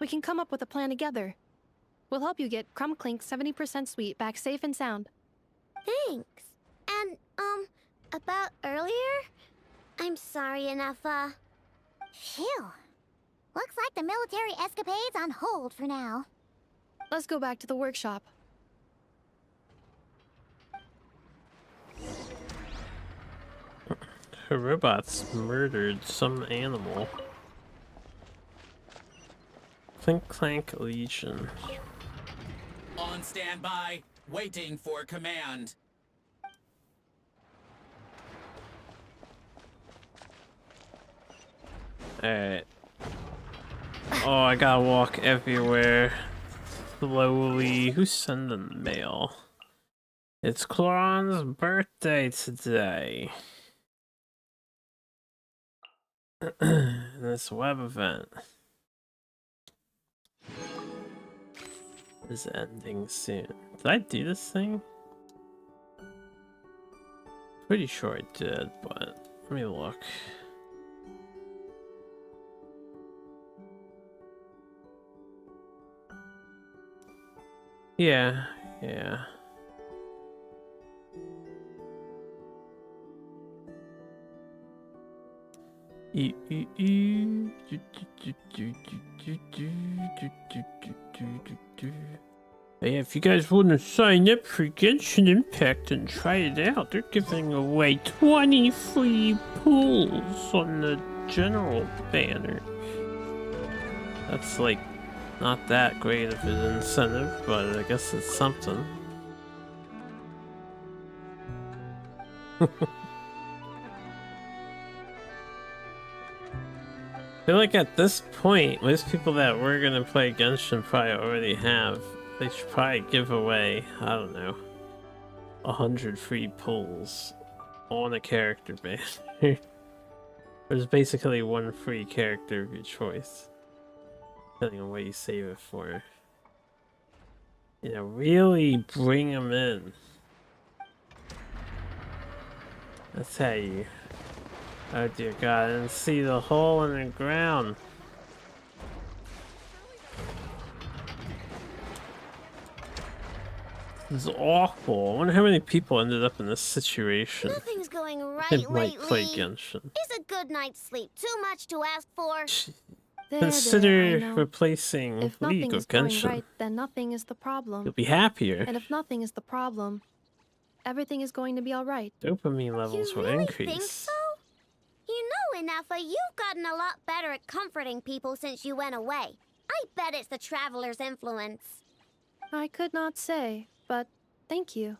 We can come up with a plan together. We'll help you get Clink 70% sweet back safe and sound. Thanks. And, about earlier? I'm sorry, Inuffa. Phew. Looks like the military escapade's on hold for now. Let's go back to the workshop. Her robots murdered some animal. Clink Clank Legion. On standby, waiting for command. Alright. Oh, I gotta walk everywhere. Slowly. Who's sending the mail? It's Cloron's birthday today. This web event is ending soon. Did I do this thing? Pretty sure I did, but let me look. Yeah. Hey, if you guys want to sign up for Genshin Impact and try it out, they're giving away 20 free pulls on the general banner. That's like not that great of an incentive, but I guess it's something. I feel like at this point, most people that were gonna play Genshin probably already have. They should probably give away, I don't know, 100 free pulls on a character base. There's basically one free character of your choice, depending on what you save it for. You know, really bring them in. That's how you... Oh dear God, I didn't see the hole in the ground. This is awful. I wonder how many people ended up in this situation. Nothing's going right They might play lately. Genshin. Is a good night's sleep too much to ask for? Consider I know. replacing If League nothing of is going Genshin. right, then nothing is the problem. You'll be happier. And if nothing is the problem, everything is going to be alright. Dopamine levels will increase. Think so? You know, Inafa, you've gotten a lot better at comforting people since you went away. I bet it's the Traveler's influence. I could not say, but thank you.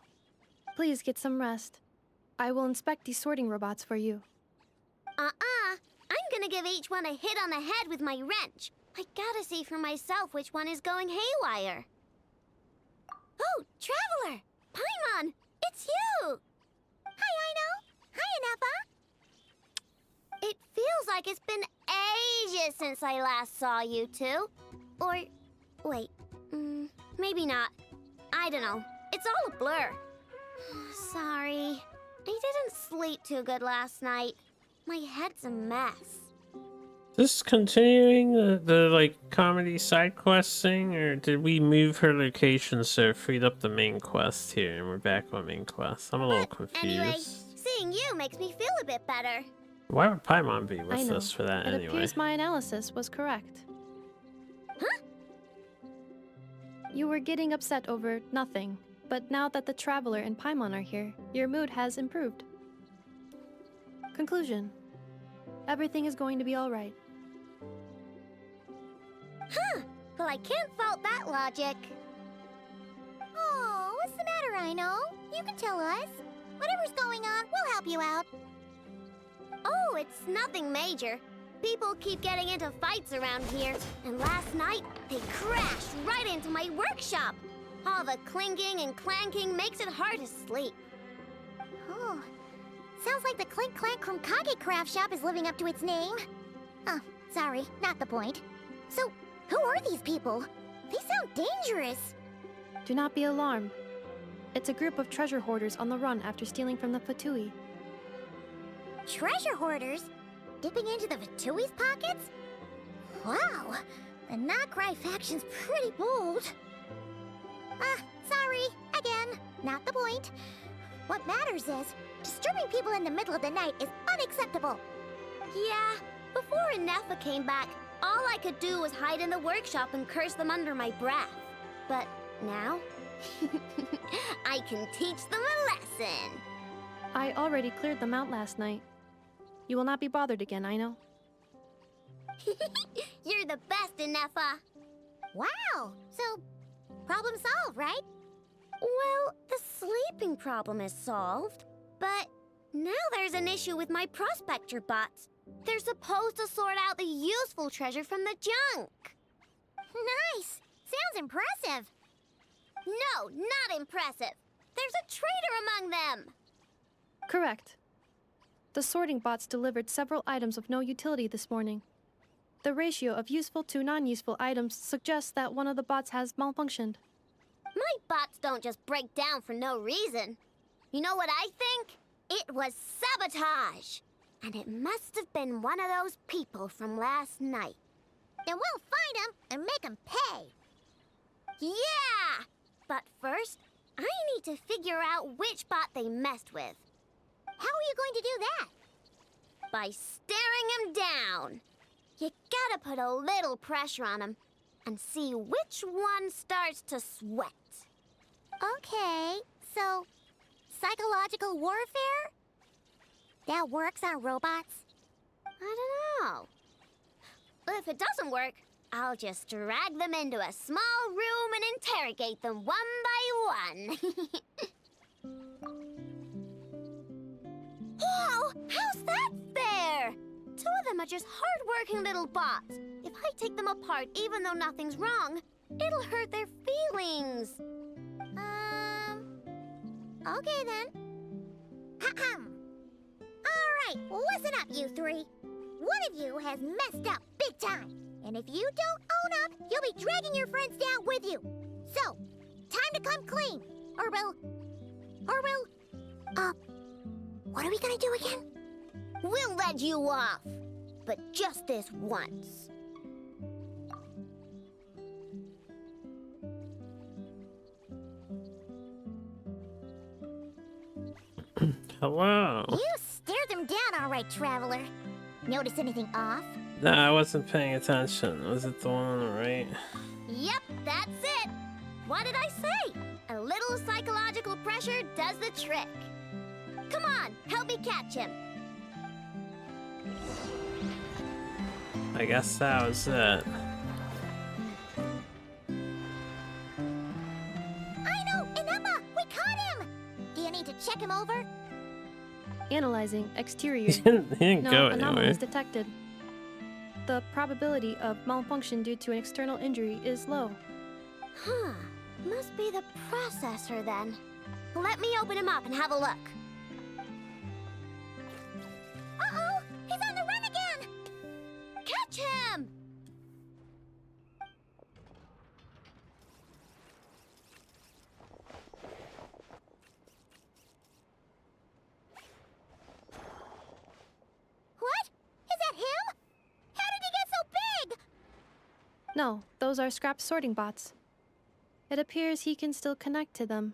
Please get some rest. I will inspect these sorting robots for you. I'm gonna give each one a hit on the head with my wrench. I gotta see for myself which one is going haywire. Oh, Traveler! Paimon! It's you! Hi, Aino! Hi, Inafa! It feels like it's been ages since I last saw you two. Or, wait, maybe not. I don't know. It's all a blur. Sorry. I didn't sleep too good last night. My head's a mess. This continuing the like comedy side quest thing, or did we move her location so it freed up the main quest here and we're back on main quest? I'm a little confused. Anyway, seeing you makes me feel a bit better. Why would Paimon be I with know. us for that It anyway? appears my analysis was correct. Huh? You were getting upset over nothing, but now that the Traveler and Paimon are here, your mood has improved. Conclusion. Everything is going to be alright. Huh. Well, I can't fault that logic. Oh, what's the matter, Aino? You can tell us. Whatever's going on, we'll help you out. Oh, it's nothing major. People keep getting into fights around here, and last night, they crashed right into my workshop. All the clinking and clanking makes it hard to sleep. Oh, sounds like the Clink Clank from Kage Craft Shop is living up to its name. Oh, sorry, not the point. So, who are these people? They sound dangerous. Do not be alarmed. It's a group of treasure hoarders on the run after stealing from the Fatui. Treasure hoarders? Dipping into the Vatui's pockets? Wow, the Nod-Krai faction's pretty bold. Sorry, again, not the point. What matters is, disturbing people in the middle of the night is unacceptable. Yeah, before Inafa came back, all I could do was hide in the workshop and curse them under my breath. But now, I can teach them a lesson. I already cleared them out last night. You will not be bothered again, I know. You're the best, Inafa. Wow, so problem solved, right? Well, the sleeping problem is solved, but now there's an issue with my prospector bots. They're supposed to sort out the useful treasure from the junk. Nice! Sounds impressive. No, not impressive. There's a traitor among them. Correct. The sorting bots delivered several items of no utility this morning. The ratio of useful to non-useful items suggests that one of the bots has malfunctioned. My bots don't just break down for no reason. You know what I think? It was sabotage. And it must have been one of those people from last night. Then we'll find them and make them pay. Yeah! But first, I need to figure out which bot they messed with. How are you going to do that? By staring him down. You gotta put a little pressure on him and see which one starts to sweat. Okay, so psychological warfare? That works on robots? I don't know. If it doesn't work, I'll just drag them into a small room and interrogate them one by one. Whoa! How's that fair? 2 two of them are just hard-working little bots. If I take them apart, even though nothing's wrong, it'll hurt their feelings. Okay then. Ahem. Alright, listen up, you three. One of you has messed up big time. And if you don't own up, you'll be dragging your friends down with you. So, time to come clean. Or we'll... what are we gonna do again? We'll let you off. But just this once. Hello. You stared them down all right, traveler. Notice anything off? Nah, I wasn't paying attention. Was it the one on the right? Yep, that's it. What did I say? A little psychological pressure does the trick. Come on, help me catch him. I guess that was it. I know, Ineppa, we caught him. Do you need to check him over? Analyzing exterior. He didn't No go anomaly anywhere. is detected. The probability of malfunction due to an external injury is low. Huh. Must be the processor then. Let me open him up and have a look. Uh-oh! He's on the run again! Catch him! What? Is that him? How did he get so big? No, those are scrap sorting bots. It appears he can still connect to them.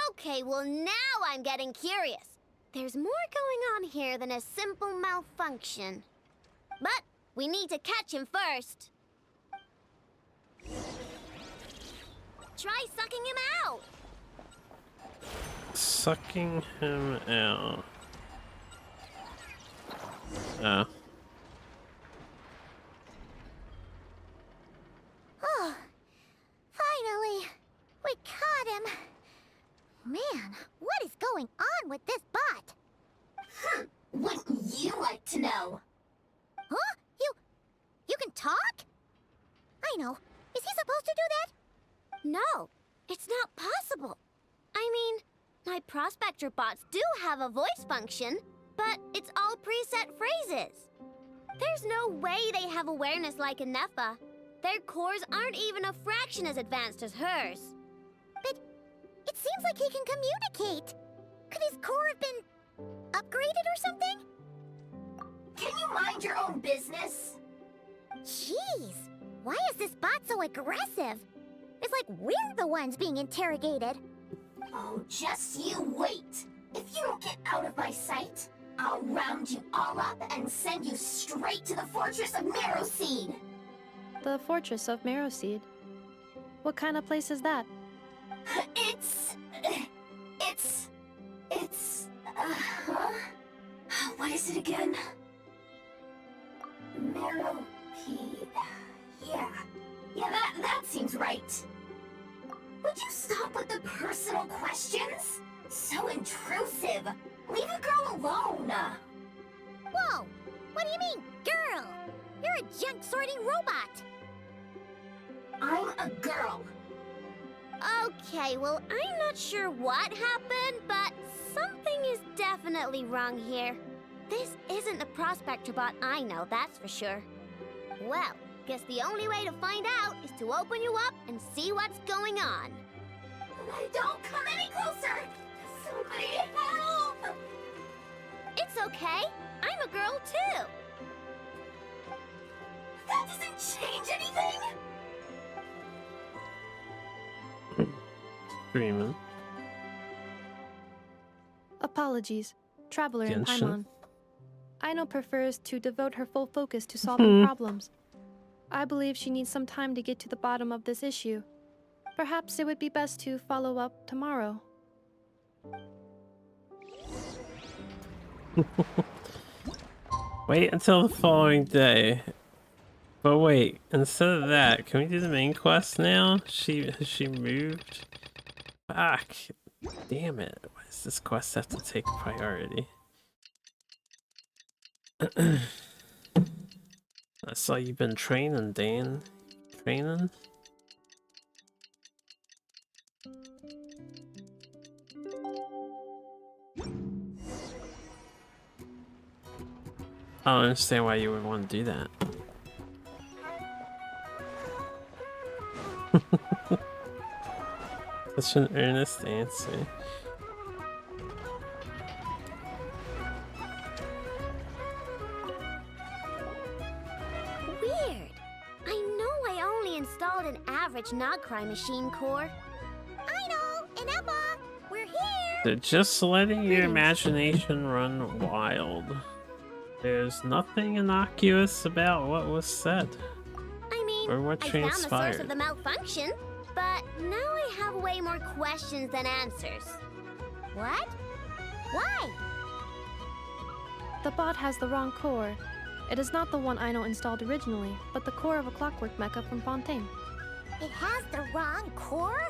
Okay, well now I'm getting curious. There's more going on here than a simple malfunction. But we need to catch him first. Try sucking him out. Sucking him out. Oh. Oh, finally, we caught him. Man, what is going on with this bot? Wouldn't you like to know? Huh? You can talk? I know. Is he supposed to do that? No, it's not possible. I mean, my prospector bots do have a voice function, but it's all preset phrases. There's no way they have awareness like Ineppa. Their cores aren't even a fraction as advanced as hers. But it seems like he can communicate. Could his core have been upgraded or something? Can you mind your own business? Jeez, why is this bot so aggressive? It's like we're the ones being interrogated. Oh, just you wait. If you don't get out of my sight, I'll round you all up and send you straight to the Fortress of Marrowseed. The Fortress of Marrowseed? What kind of place is that? What is it again? Marrowseed. Yeah, that seems right. Would you stop with the personal questions? So intrusive. Leave a girl alone. Whoa! What do you mean, girl? You're a junk-sorting robot. I'm a girl. Okay, well, I'm not sure what happened, but something is definitely wrong here. This isn't the prospector bot I know, that's for sure. Well, guess the only way to find out is to open you up and see what's going on. Don't come any closer! Somebody help! It's okay. I'm a girl, too. That doesn't change anything! Screaming. Apologies, Traveler in Genshin. Paimon. Aino prefers to devote her full focus to solving problems. I believe she needs some time to get to the bottom of this issue. Perhaps it would be best to follow up tomorrow. Wait until the following day. But wait, instead of that, can we do the main quest now? She moved? Fuck. Damn it. Why does this quest have to take priority? I saw you've been training, Dan. Training? I don't understand why you would want to do that. Such an earnest answer. Weird. I know I only installed an average Nod-Krai machine core. I know, and Emma, we're here. They're just letting your imagination run wild. There's nothing innocuous about what was said. I mean, or what I found the source transpired. of the malfunction, but now I have way more questions than answers. What? Why? The bot has the wrong core. It is not the one Aino installed originally, but the core of a clockwork mecha from Fontaine. It has the wrong core?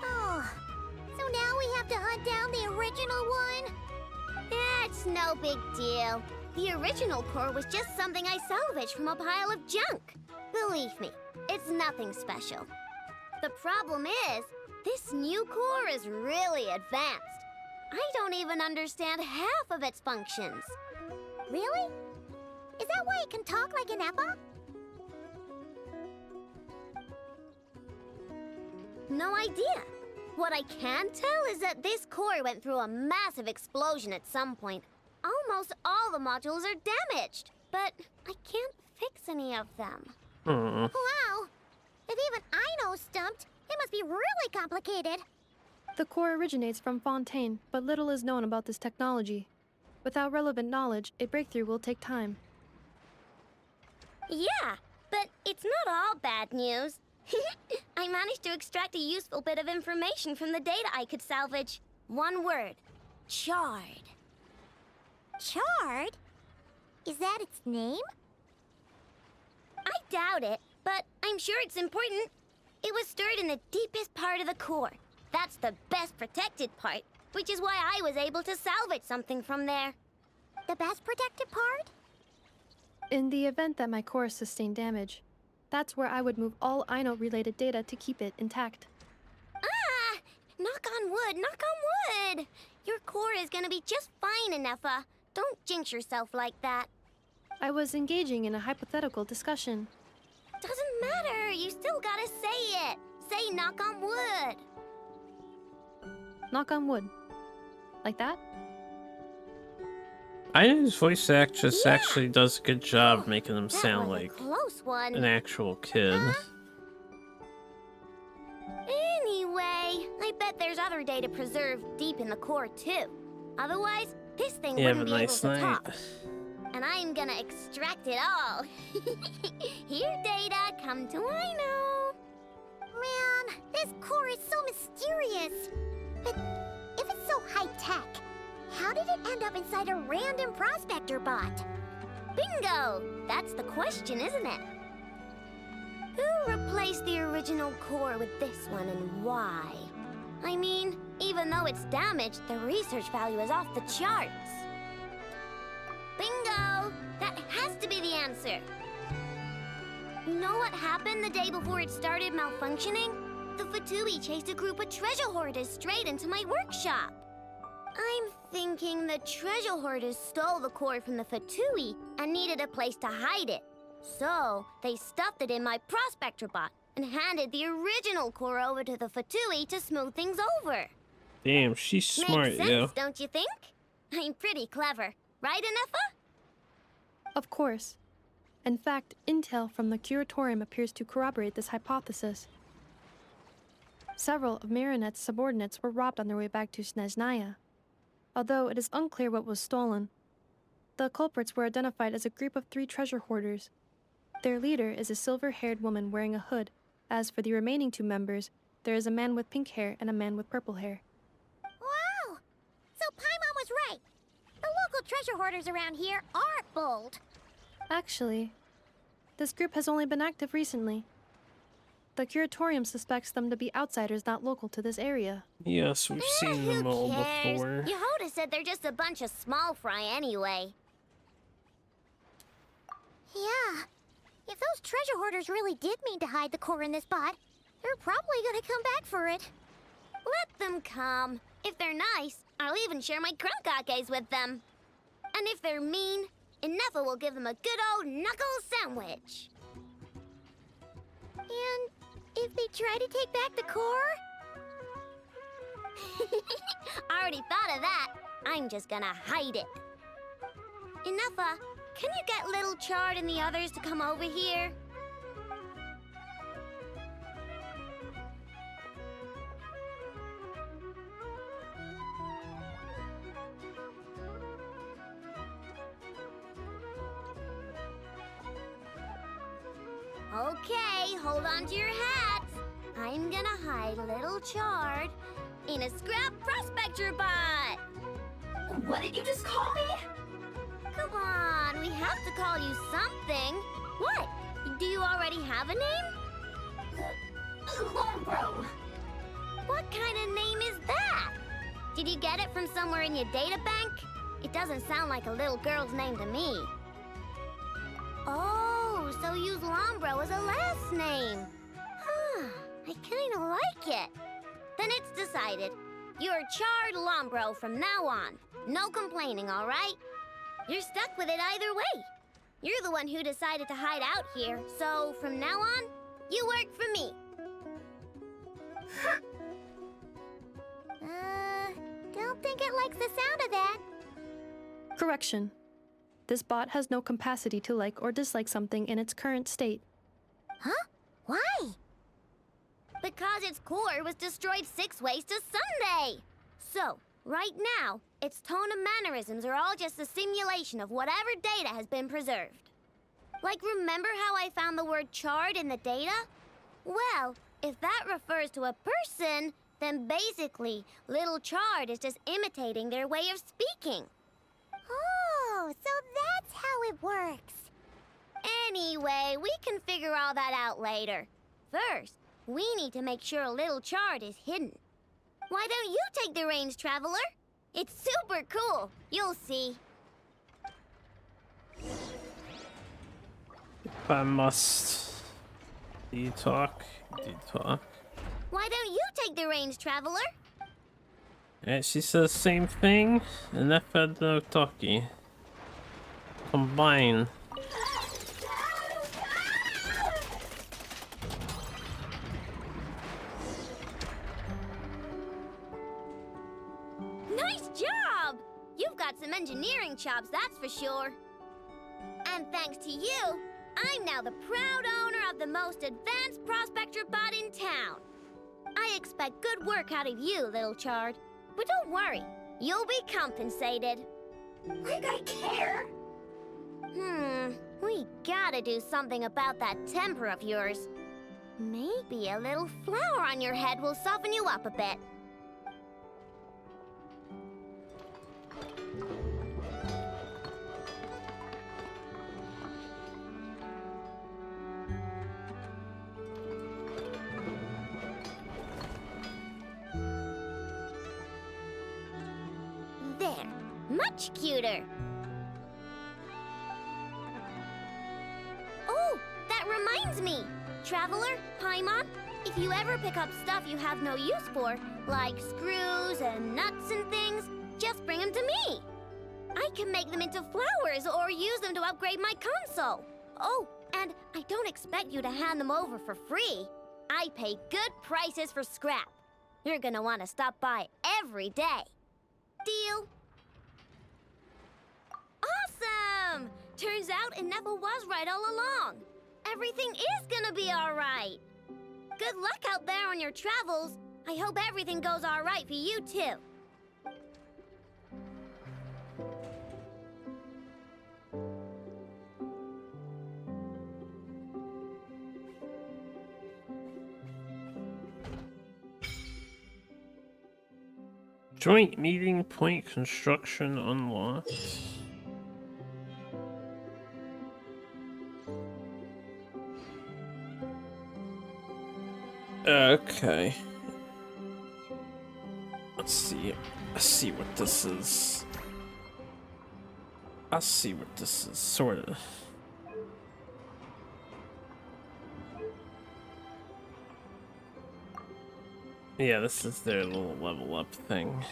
Oh, so now we have to hunt down the original one? It's no big deal. The original core was just something I salvaged from a pile of junk. Believe me, it's nothing special. The problem is, this new core is really advanced. I don't even understand half of its functions. Really? Is that why it can talk like an Eppa? No idea. What I can tell is that this core went through a massive explosion at some point. Almost all the modules are damaged, but I can't fix any of them. Wow. If even I know stumped, it must be really complicated. The core originates from Fontaine, but little is known about this technology. Without relevant knowledge, a breakthrough will take time. Yeah, but it's not all bad news. I managed to extract a useful bit of information from the data I could salvage. One word. Charred. Charred? Is that its name? I doubt it, but I'm sure it's important. It was stored in the deepest part of the core. That's the best protected part, which is why I was able to salvage something from there. The best protected part? In the event that my core sustained damage, that's where I would move all Aino-related data to keep it intact. Ah! Knock on wood, knock on wood! Your core is gonna be just fine, Inefa. Don't jinx yourself like that. I was engaging in a hypothetical discussion. Doesn't matter, you still gotta say it. Say knock on wood. Knock on wood. Like that? Aino's voice actress actually does a good job making him sound was a like close one. an actual kid. Anyway, I bet there's other data preserved deep in the core too. Otherwise, this thing You have wouldn't a be nice able to night. talk. And I'm gonna extract it all. Here, data, come to Aino. Man, this core is so mysterious. But if it's so high-tech, how did it end up inside a random prospector bot? Bingo! That's the question, isn't it? Who replaced the original core with this one and why? I mean, even though it's damaged, the research value is off the charts. Bingo! That has to be the answer. You know what happened the day before it started malfunctioning? The Fatui chased a group of treasure hoarders straight into my workshop. I'm thinking the treasure hoarders stole the core from the Fatui and needed a place to hide it. So, they stuffed it in my prospector bot and handed the original core over to the Fatui to smooth things over. Damn, she's smart, Makes sense, yo. don't you think? I'm pretty clever, right, Inefa? Of course. In fact, intel from the curatorium appears to corroborate this hypothesis. Several of Marinette's subordinates were robbed on their way back to Snezhnaya, although it is unclear what was stolen. The culprits were identified as a group of 3 treasure hoarders. Their leader is a silver-haired woman wearing a hood. As for the remaining 2 members, there is a man with pink hair and a man with purple hair. Wow! So Paimon was right. The local treasure hoarders around here aren't bold. Actually, this group has only been active recently. The curatorium suspects them to be outsiders not local to this area. Yes, we've seen them all Who cares? before. Yehuda said they're just a bunch of small fry anyway. Yeah, If those treasure hoarders really did mean to hide the core in this bot, they're probably gonna come back for it. Let them come. If they're nice, I'll even share my crunkakes with them. And if they're mean, Inefa will give them a good old knuckle sandwich. And if they try to take back the core? I already thought of that. I'm just gonna hide it. Inefa, can you get Little Chard and the others to come over here? Okay, hold on to your hats. I'm gonna hide Little Chard in a scrap prospector bot. What did you just call me? Come on, we have to call you something. What? Do you already have a name? Lombro. What kind of name is that? Did you get it from somewhere in your data bank? It doesn't sound like a little girl's name to me. Oh, so use Lombro as a last name. Huh, I kinda like it. Then it's decided. You're Chard Lombro from now on. No complaining, all right? You're stuck with it either way. You're the one who decided to hide out here, so from now on, you work for me. Don't think it likes the sound of that. Correction. This bot has no capacity to like or dislike something in its current state. Huh? Why? Because its core was destroyed 6 ways to Sunday. So, right now, its tone and mannerisms are all just a simulation of whatever data has been preserved. Like, remember how I found the word chard in the data? Well, if that refers to a person, then basically, Little Chard is just imitating their way of speaking. Oh, so that's how it works. Anyway, we can figure all that out later. First, we need to make sure Little Chard is hidden. Why don't you take the reins, Traveler? It's super cool. You'll see. If I must talk. Why don't you take the reins, Traveler? Alright, she says the same thing. Inefa no Toki. Combine. Nice job! You've got some engineering chops, that's for sure. And thanks to you, I'm now the proud owner of the most advanced prospector bot in town. I expect good work out of you, Little Chard. But don't worry, you'll be compensated. Like I care. We gotta do something about that temper of yours. Maybe a little flower on your head will soften you up a bit. There, much cuter. Oh, that reminds me! Traveler, Paimon, if you ever pick up stuff you have no use for, like screws and nuts and things, just bring them to me. I can make them into flowers or use them to upgrade my console. Oh, and I don't expect you to hand them over for free. I pay good prices for scrap. You're gonna want to stop by every day. Deal? Awesome! Turns out Inefa was right all along. Everything is gonna be all right. Good luck out there on your travels. I hope everything goes all right for you, too. Joint meeting point construction unlocked. Okay. Let's see what this is. I see what this is, sort of. Yeah, this is their little level up thing.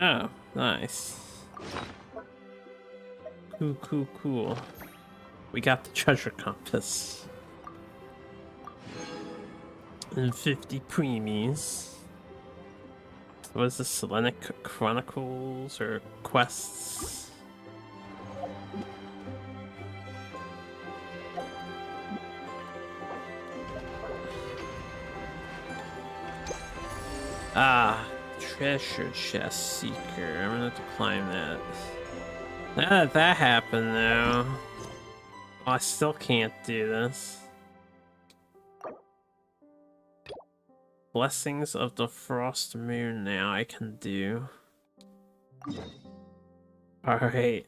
Oh, nice. Cool, cool, cool. We got the treasure compass. And 50 preemies. What is this? Selenic Chronicles or quests? Ah, treasure chest seeker. I'm gonna have to climb that. Now that that happened though, oh, I still can't do this. Blessings of the Frost Moon now I can do. Alright.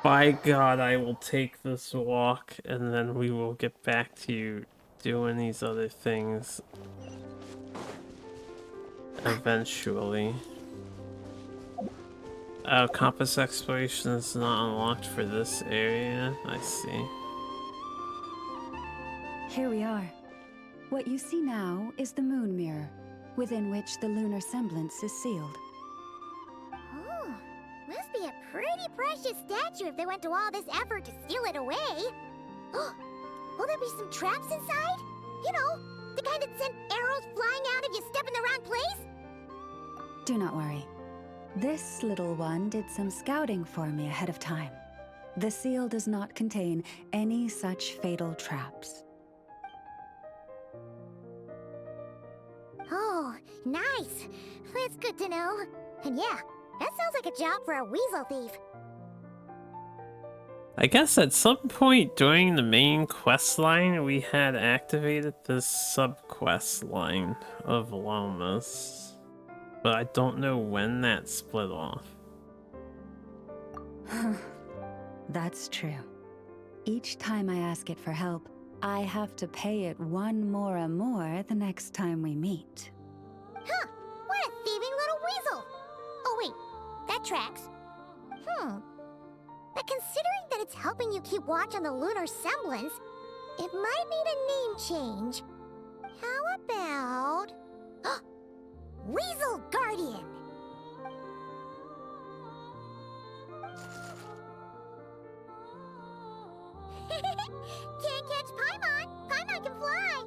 By God, I will take this walk and then we will get back to doing these other things eventually. Oh, compass exploration is not unlocked for this area. I see. Here we are. What you see now is the moon mirror, within which the lunar semblance is sealed. Oh, must be a pretty precious statue if they went to all this effort to steal it away. Will there be some traps inside? You know, the kind that send arrows flying out if you step in the wrong place? Do not worry. This little one did some scouting for me ahead of time. The seal does not contain any such fatal traps. Oh, nice. That's good to know. And yeah, that sounds like a job for a weasel thief. I guess at some point during the main quest line, we had activated this sub-quest line of Lomas. But I don't know when that split off. That's true. Each time I ask it for help, I have to pay it one more the next time we meet. Huh, what a thieving little weasel! Oh wait, that tracks. But considering that it's helping you keep watch on the lunar semblance, it might need a name change. How about... Weasel Guardian! Can't catch Paimon! Paimon can fly!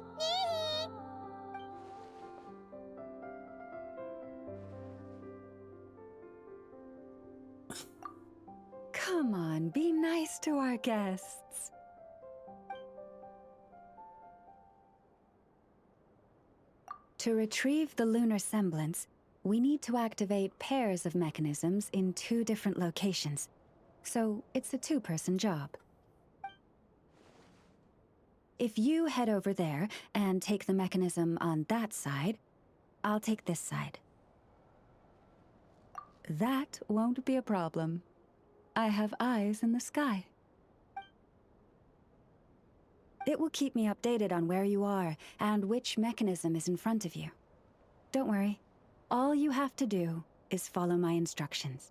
Come on, be nice to our guests. To retrieve the lunar semblance, we need to activate pairs of mechanisms in 2 different locations. So it's a 2-person job. If you head over there and take the mechanism on that side, I'll take this side. That won't be a problem. I have eyes in the sky. It will keep me updated on where you are and which mechanism is in front of you. Don't worry. All you have to do is follow my instructions.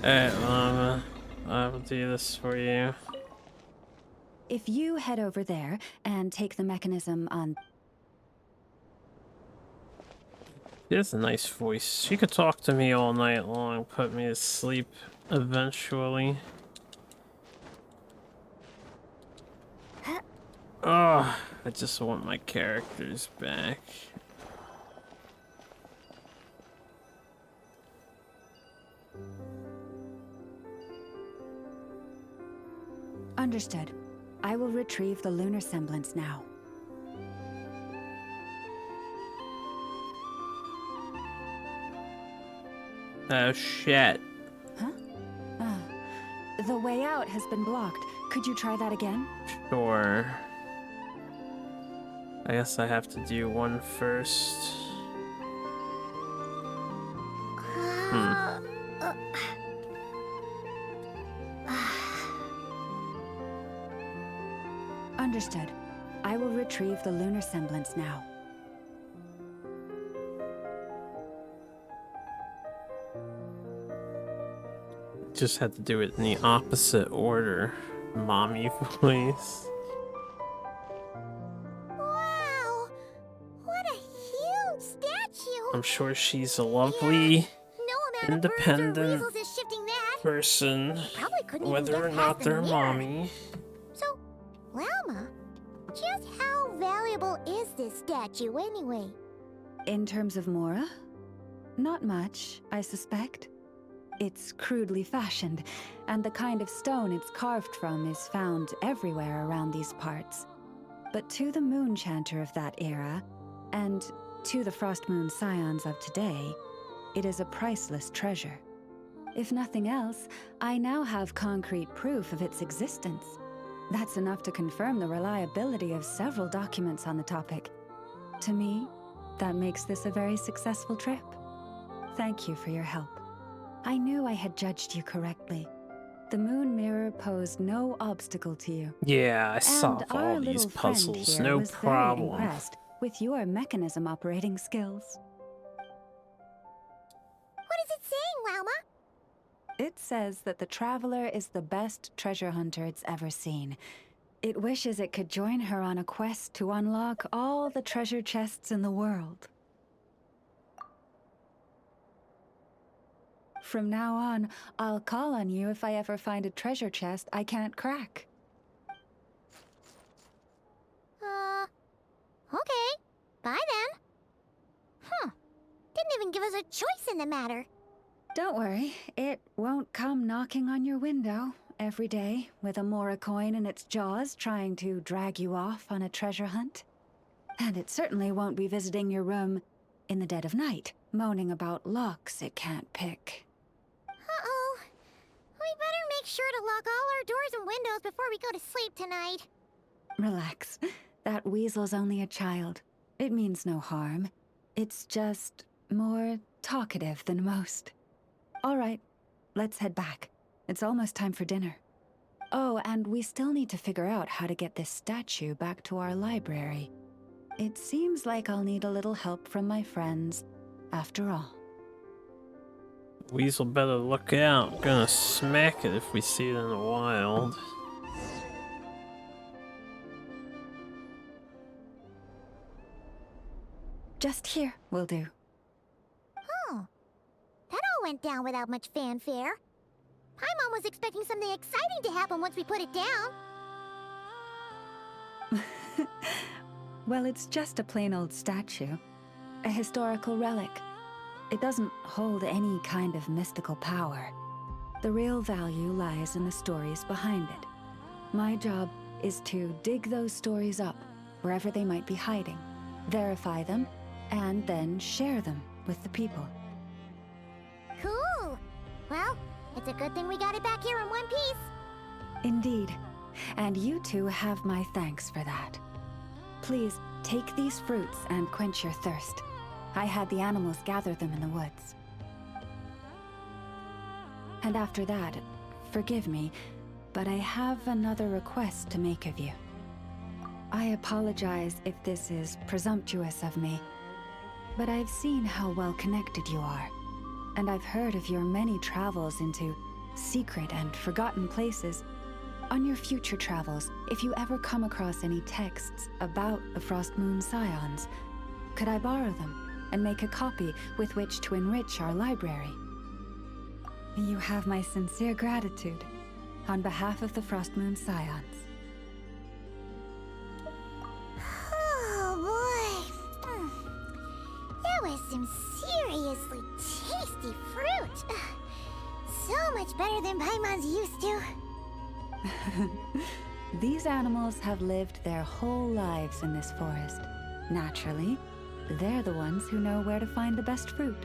Alright, Llama. I will do this for you. If you head over there and take the mechanism on... She has a nice voice. She could talk to me all night long, put me to sleep eventually. Oh, I just want my characters back. Understood. I will retrieve the lunar semblance now. Oh shit. Huh? The way out has been blocked. Could you try that again? Sure. I guess I have to do one first. Understood. I will retrieve the lunar semblance now. Just had to do it in the opposite order. Mommy voice. Wow! What a huge statue! I'm sure she's a lovely, No amount of birds or independent weasels is shifting that. person, Probably couldn't even whether get or past not the they're mirror. mommy. So, Lalma, just how valuable is this statue anyway? In terms of Mora? Not much, I suspect. It's crudely fashioned, and the kind of stone it's carved from is found everywhere around these parts. But to the moon chanter of that era, and to the Frost Moon Scions of today, it is a priceless treasure. If nothing else, I now have concrete proof of its existence. That's enough to confirm the reliability of several documents on the topic. To me, that makes this a very successful trip. Thank you for your help. I knew I had judged you correctly. The moon mirror posed no obstacle to you. Yeah, I solved And our all these little friend puzzles, here no was very problem. impressed with your mechanism operating skills. What is it saying, Lalma? It says that the Traveler is the best treasure hunter it's ever seen. It wishes it could join her on a quest to unlock all the treasure chests in the world. From now on, I'll call on you if I ever find a treasure chest I can't crack. Okay. Bye then. Huh. Didn't even give us a choice in the matter. Don't worry, it won't come knocking on your window every day with a Mora coin in its jaws trying to drag you off on a treasure hunt. And it certainly won't be visiting your room in the dead of night, moaning about locks it can't pick. Uh-oh. We better make sure to lock all our doors and windows before we go to sleep tonight. Relax. That weasel's only a child. It means no harm. It's just more talkative than most. All right, let's head back. It's almost time for dinner. Oh, and we still need to figure out how to get this statue back to our library. It seems like I'll need a little help from my friends, after all. Weasel better look out. Gonna smack it if we see it in the wild. Just here will do. Oh. That all went down without much fanfare. Paimon was expecting something exciting to happen once we put it down. Well, it's just a plain old statue. A historical relic. It doesn't hold any kind of mystical power. The real value lies in the stories behind it. My job is to dig those stories up, wherever they might be hiding, verify them, and then share them with the people. Cool. Well, it's a good thing we got it back here in one piece. Indeed. And you two have my thanks for that. Please, take these fruits and quench your thirst. I had the animals gather them in the woods. And after that, forgive me, but I have another request to make of you. I apologize if this is presumptuous of me, but I've seen how well connected you are, and I've heard of your many travels into secret and forgotten places. On your future travels, if you ever come across any texts about the Frost Moon Scions, could I borrow them and make a copy with which to enrich our library? You have my sincere gratitude on behalf of the Frost Moon Scions. Oh boy. That was some seriously tasty fruit. So much better than Paimon's used to. These animals have lived their whole lives in this forest. Naturally, they're the ones who know where to find the best fruit.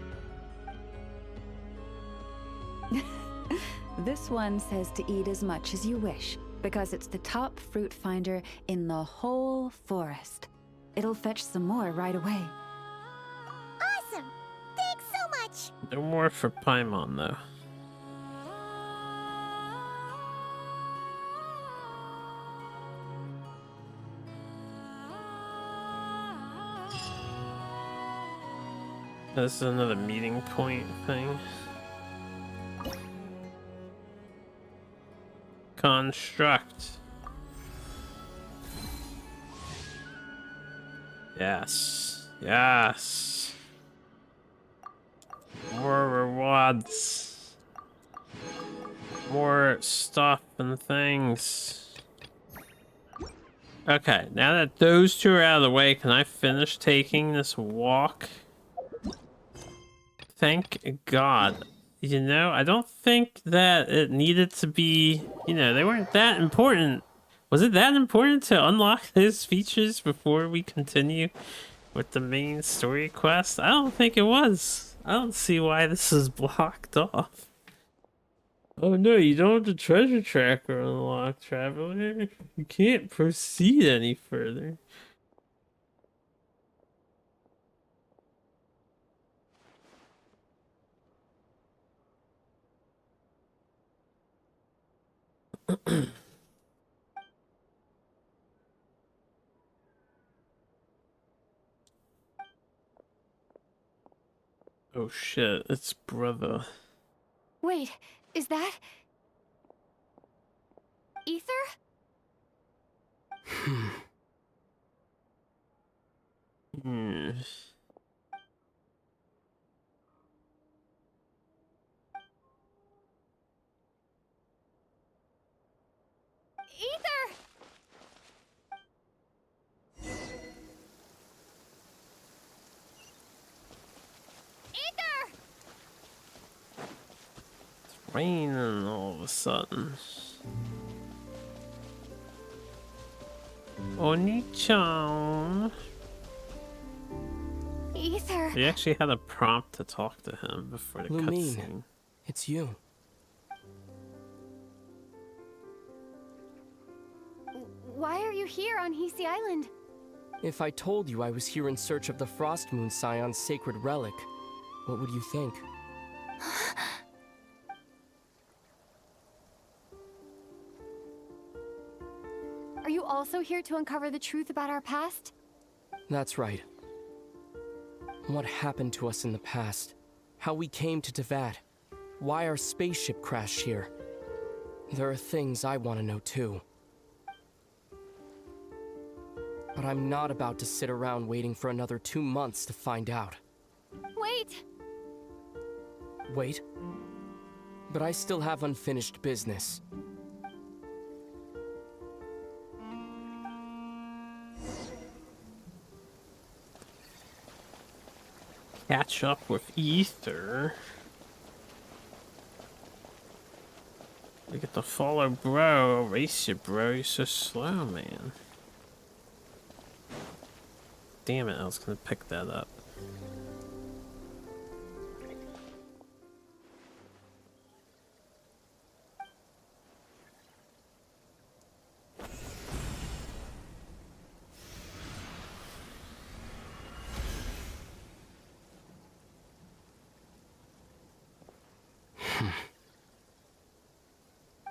This one says to eat as much as you wish, because it's the top fruit finder in the whole forest. It'll fetch some more right away. Awesome! Thanks so much! No more for Paimon, though. This is another meeting point thing. construct. Yes. Yes. More rewards. More stuff and things. Okay, now that those two are out of the way, can I finish taking this walk? Thank God. You know, I don't think that it needed to be, you know, they weren't that important. Was it that important to unlock those features before we continue with the main story quest? I don't think it was. I don't see why this is blocked off. Oh no, you don't have the treasure tracker unlocked, Traveler. You can't proceed any further. Oh shit, it's brother. Wait, is that... Ether? Hmm. Ether! Ether! It's raining all of a sudden. Oni-chan. Ether! We actually had a prompt to talk to him before the Lumine, cutscene. it's you. Why are you here on Hisi Island? If I told you I was here in search of the Frost Moon Scion's sacred relic, what would you think? Are you also here to uncover the truth about our past? That's right. What happened to us in the past? How we came to Devat? Why our spaceship crashed here? There are things I want to know too. But I'm not about to sit around waiting for another 2 months to find out. Wait! Wait? But I still have unfinished business. Catch up with Ether. We get to follow bro. Race you, bro. You're so slow, man. Damn it, I was gonna pick that up.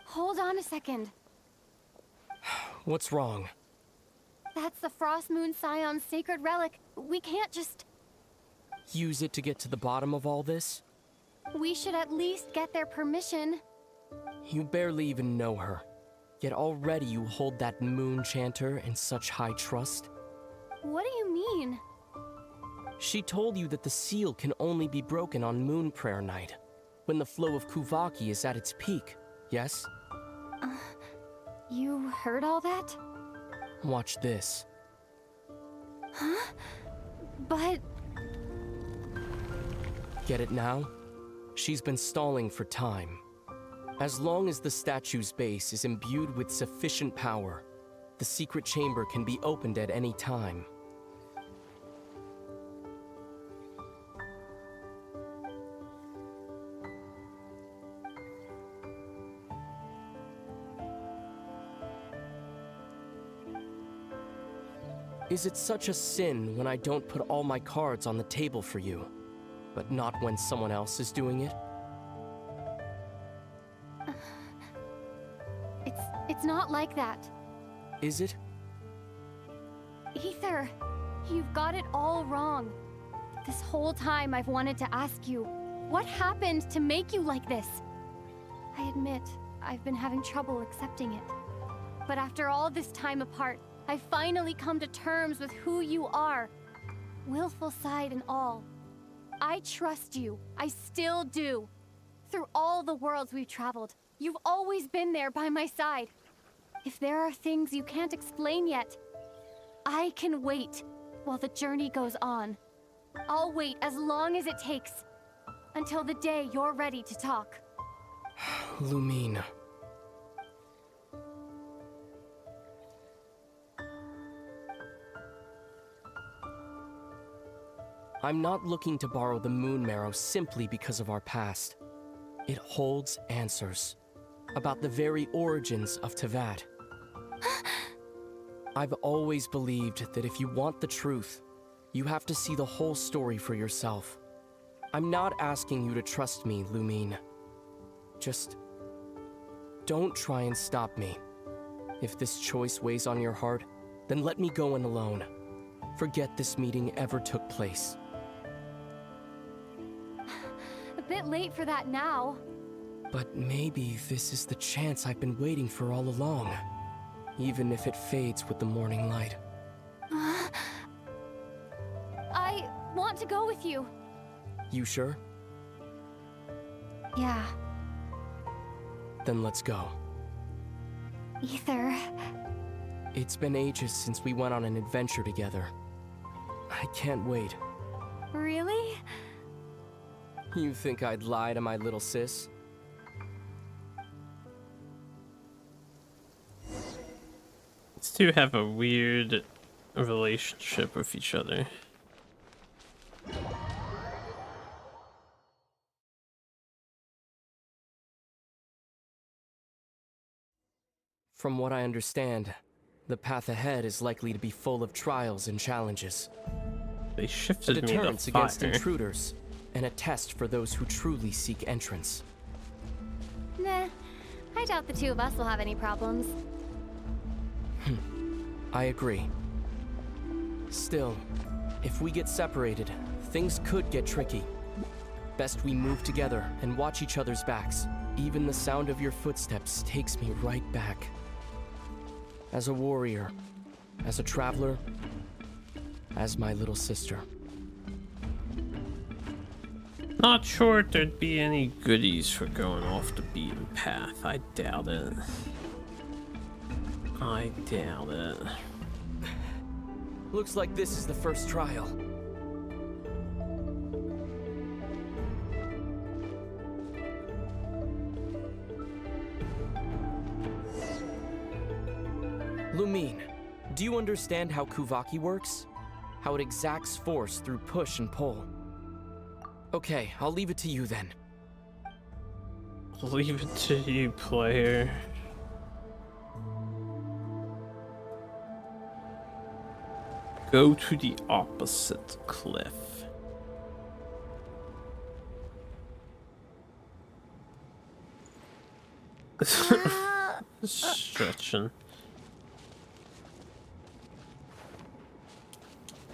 Hold on a second. What's wrong? That's the Frost Moon Scion's sacred relic. We can't just... Use it to get to the bottom of all this? We should at least get their permission. You barely even know her. Yet already you hold that moon chanter in such high trust. What do you mean? She told you that the seal can only be broken on Moon Prayer Night, when the flow of Kuvaki is at its peak, yes? You heard all that? Watch this. Huh? But... Get it now? She's been stalling for time. As long as the statue's base is imbued with sufficient power, the secret chamber can be opened at any time. Is it such a sin when I don't put all my cards on the table for you, but not when someone else is doing it? It's not like that. Is it? Ether, you've got it all wrong. This whole time I've wanted to ask you, what happened to make you like this? I admit, I've been having trouble accepting it. But after all this time apart, I've finally come to terms with who you are. Willful side and all. I trust you. I still do. Through all the worlds we've traveled, you've always been there by my side. If there are things you can't explain yet, I can wait while the journey goes on. I'll wait as long as it takes, until the day you're ready to talk. Lumine. I'm not looking to borrow the Moon Marrow simply because of our past. It holds answers about the very origins of Teyvat. I've always believed that if you want the truth, you have to see the whole story for yourself. I'm not asking you to trust me, Lumine. Just don't try and stop me. If this choice weighs on your heart, then let me go in alone. Forget this meeting ever took place. A bit late for that now. But maybe this is the chance I've been waiting for all along. Even if it fades with the morning light. I want to go with you. You sure? Yeah. Then let's go. Ether. It's been ages since we went on an adventure together. I can't wait. Really? You think I'd lie to my little sis? These two have a weird relationship with each other. From what I understand, the path ahead is likely to be full of trials and challenges. They A shifted me to deterrence against fire. intruders, and a test for those who truly seek entrance. Nah, I doubt the two of us will have any problems. I agree. Still, if we get separated, things could get tricky. Best we move together and watch each other's backs. Even the sound of your footsteps takes me right back. As a warrior, as a traveler, as my little sister. Not sure if there'd be any goodies for going off the beaten path. I doubt it. I doubt it. Looks like this is the first trial. Lumine, do you understand how Kuvaki works? How it exacts force through push and pull? Okay, I'll leave it to you then. Leave it to you, player. Go to the opposite cliff. Stretching.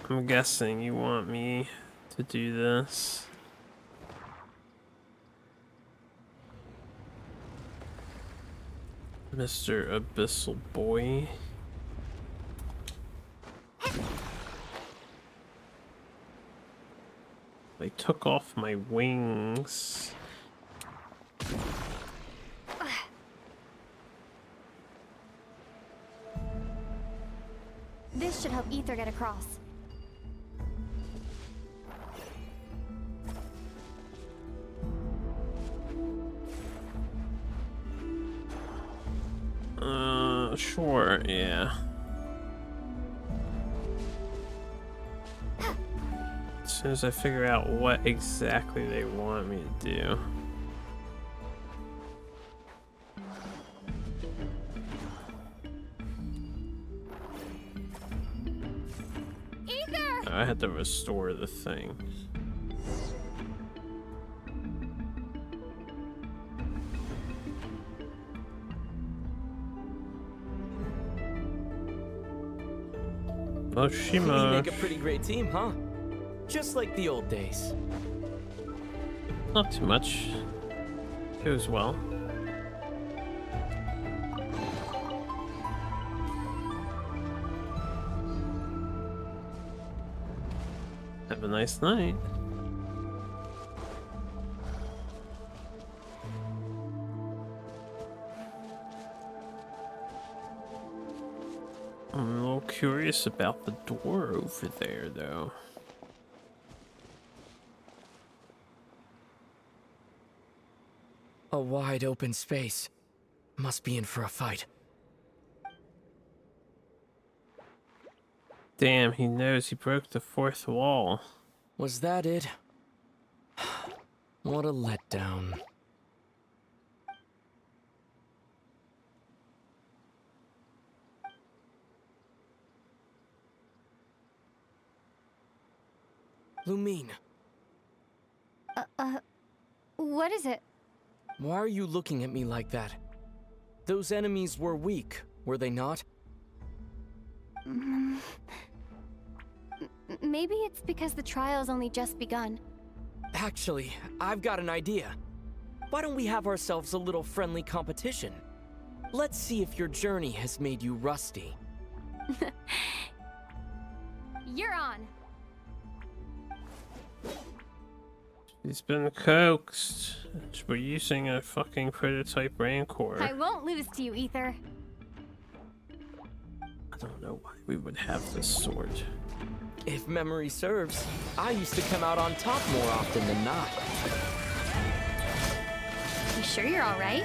I'm guessing you want me to do this. Mr. Abyssal Boy. They took off my wings. This should help Ether get across. Sure, yeah. As soon as I figure out what exactly they want me to do. Ether! I had to restore the thing. We make a pretty great team, huh? Just like the old days. Not too much. Goes well. a nice night. I'm a little curious about the door over there, though. A wide open space. Must be in for a fight. Damn, he knows he broke the fourth wall. Was that it? What a letdown. Lumine. What is it? Why are you looking at me like that? Those enemies were weak, were they not? Maybe it's because the trial's only just begun. Actually, I've got an idea. Why don't we have ourselves a little friendly competition? Let's see if your journey has made you rusty. You're on. He's been coaxed. We're using a fucking prototype Rancor. I won't lose to you, Ether. I don't know why we would have this sword. If memory serves, I used to come out on top more often than not. You sure you're alright?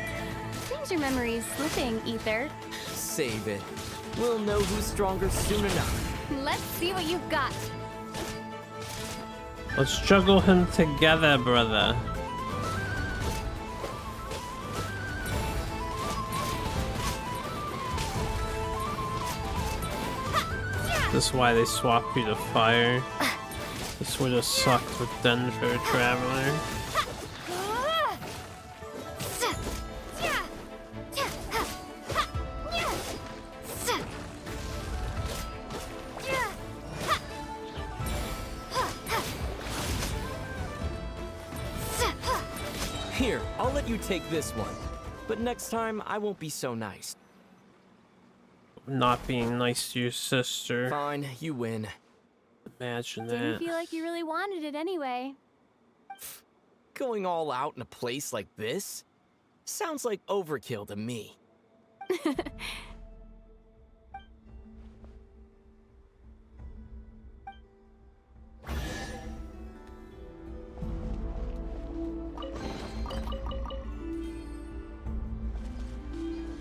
Seems your memory's slipping, Ether. Save it. We'll know who's stronger soon enough. Let's see what you've got. Let's juggle him together, brother. This is why they swapped you to fire. This would have sucked with Denver Traveler. Here, I'll let you take this one. But next time, I won't be so nice. Not being nice to your sister. Fine, you win. Imagine that. Didn't feel like you really wanted it anyway. Going all out in a place like this? Sounds like overkill to me.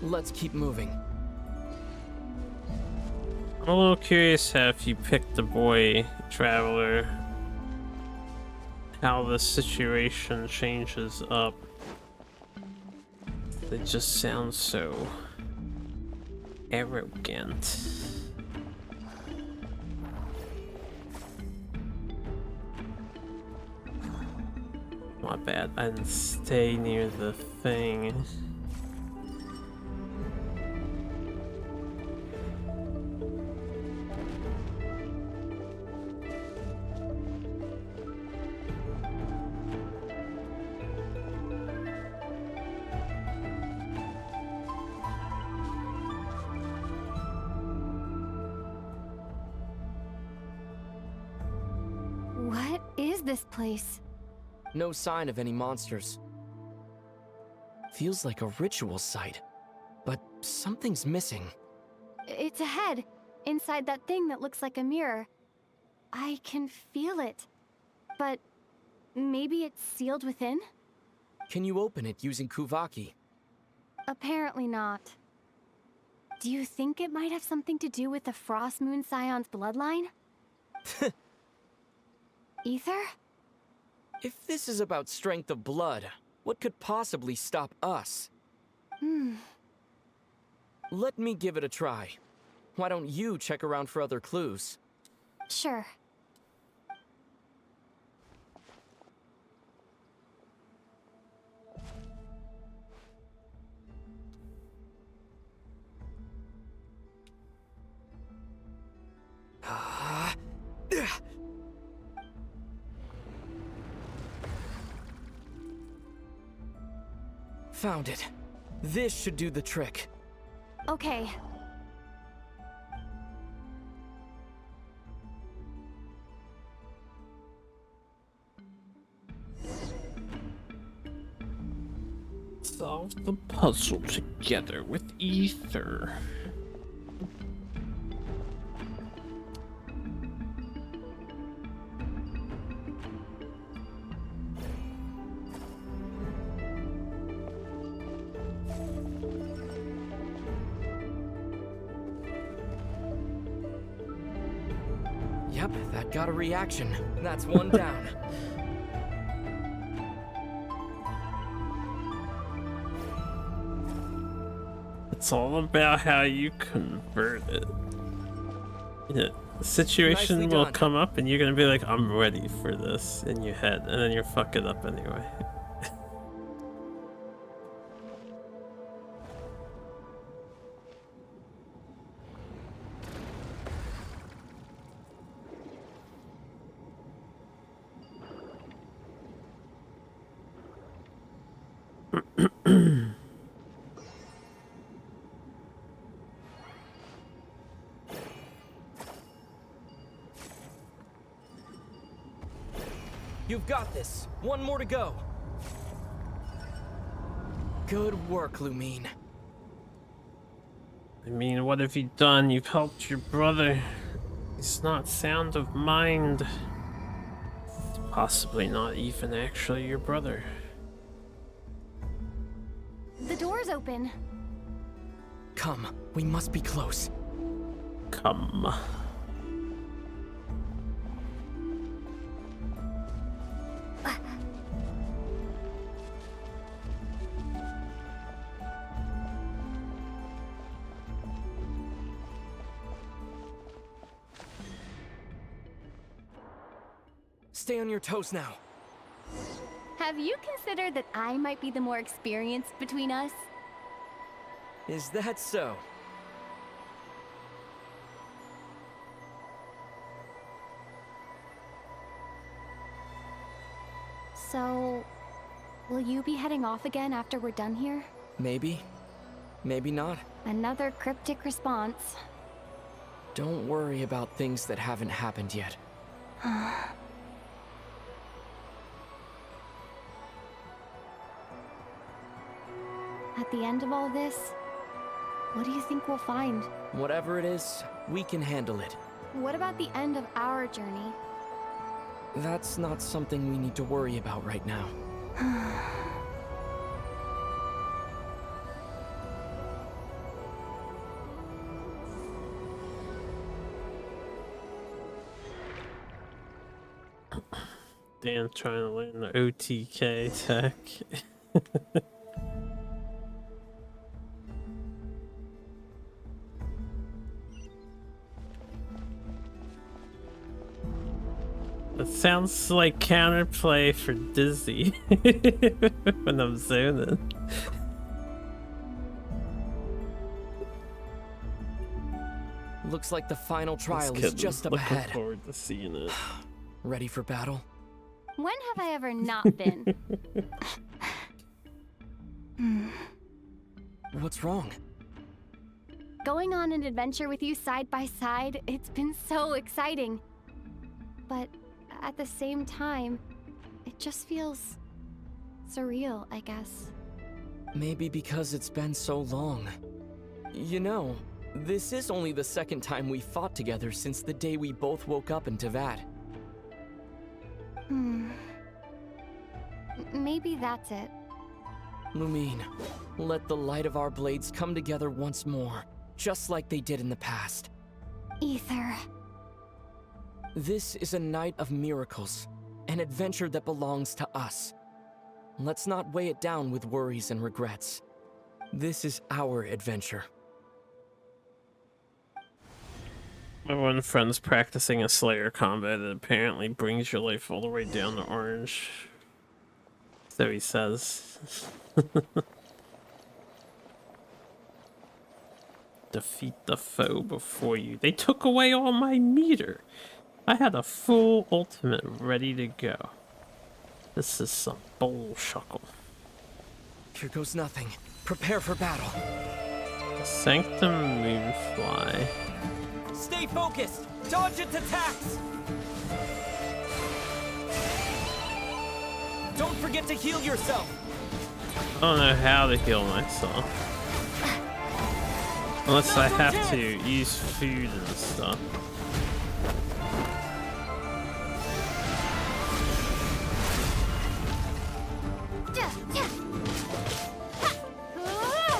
Let's keep moving. I'm a little curious how if you pick the boy Traveler, how the situation changes up. They just sound so arrogant. My bad, I didn't stay near the thing. What is this place? No sign of any monsters. Feels like a ritual site, but something's missing. It's ahead, inside that thing that looks like a mirror. I can feel it, but maybe it's sealed within? Can you open it using Kuvaki? Apparently not. Do you think it might have something to do with the Frost Moon Scion's bloodline? Ether? If this is about strength of blood, what could possibly stop us? Let me give it a try. Why don't you check around for other clues? Sure. Found it. This should do the trick. Okay. Solve the puzzle together with Ether. Yep, that got a reaction. That's one down. It's all about how you convert it. Yeah, the situation will come up and you're gonna be like, I'm ready for this in your head, and then you'll fuck it up anyway. You've got this. One more to go. Good work, Lumine. I mean, what have you done? You've helped your brother. He's not sound of mind. Possibly not even actually your brother. The door's open. Come, we must be close. Come. Stay on your toes now. Have you considered that I might be the more experienced between us? Is that so? So, will you be heading off again after we're done here? Maybe. Maybe not. Another cryptic response. Don't worry about things that haven't happened yet. At the end of all this, what do you think we'll find? Whatever it is, we can handle it. What about the end of our journey? That's not something we need to worry about right now. Dan trying to learn the OTK tech. It sounds like counterplay for Dizzy when I'm zoning. Looks like the final trial is just up ahead. Looking forward to seeing it. Ready for battle? When have I ever not been? What's wrong? Going on an adventure with you side by side, it's been so exciting. But at the same time, it just feels surreal, I guess. Maybe because it's been so long. You know, this is only the second time we fought together since the day we both woke up in Teyvat. Maybe that's it. Lumine, let the light of our blades come together once more, just like they did in the past. Ether. This is a night of miracles, an adventure that belongs to us. Let's not weigh it down with worries and regrets. This is our adventure. My one friend's practicing a Slayer combat that apparently brings your life all the way down to orange. So he says. Defeat the foe before you. They took away all my meter. I had a full ultimate ready to go. This is some bullshuckle. Here goes nothing. Prepare for battle. Sanctum Moonfly. Stay focused! Dodge its attacks! Don't forget to heal yourself! I don't know how to heal myself. Unless I have to use food and stuff.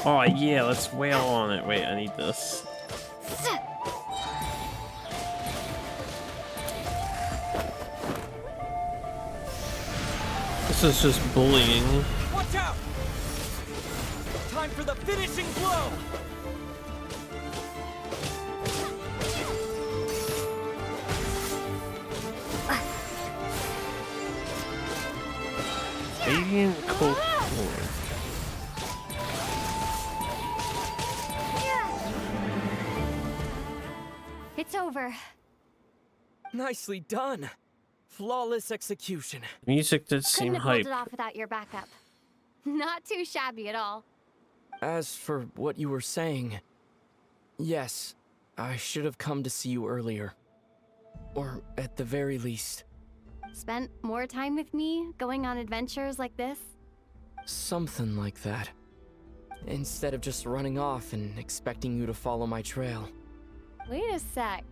Oh yeah, let's wail on it. Wait, I need this. This is just bullying. Watch out! Time for the finishing blow! Deviant cold. It's over. Nicely done. Flawless execution. Music did seem Couldn't have hype. pulled it off without your backup. Not too shabby at all. As for what you were saying, yes, I should have come to see you earlier. Or at the very least. Spent more time with me, going on adventures like this? Something like that. Instead of just running off and expecting you to follow my trail. Wait a sec.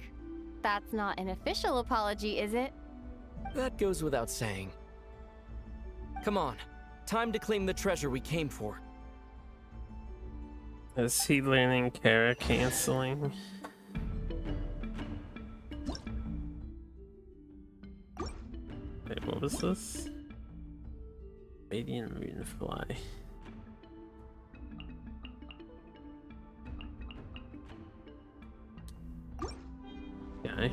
That's not an official apology, is it? That goes without saying. Come on, time to claim the treasure we came for. Is he learning Kara canceling? Wait, what was this? Radiant Moonfly. Okay.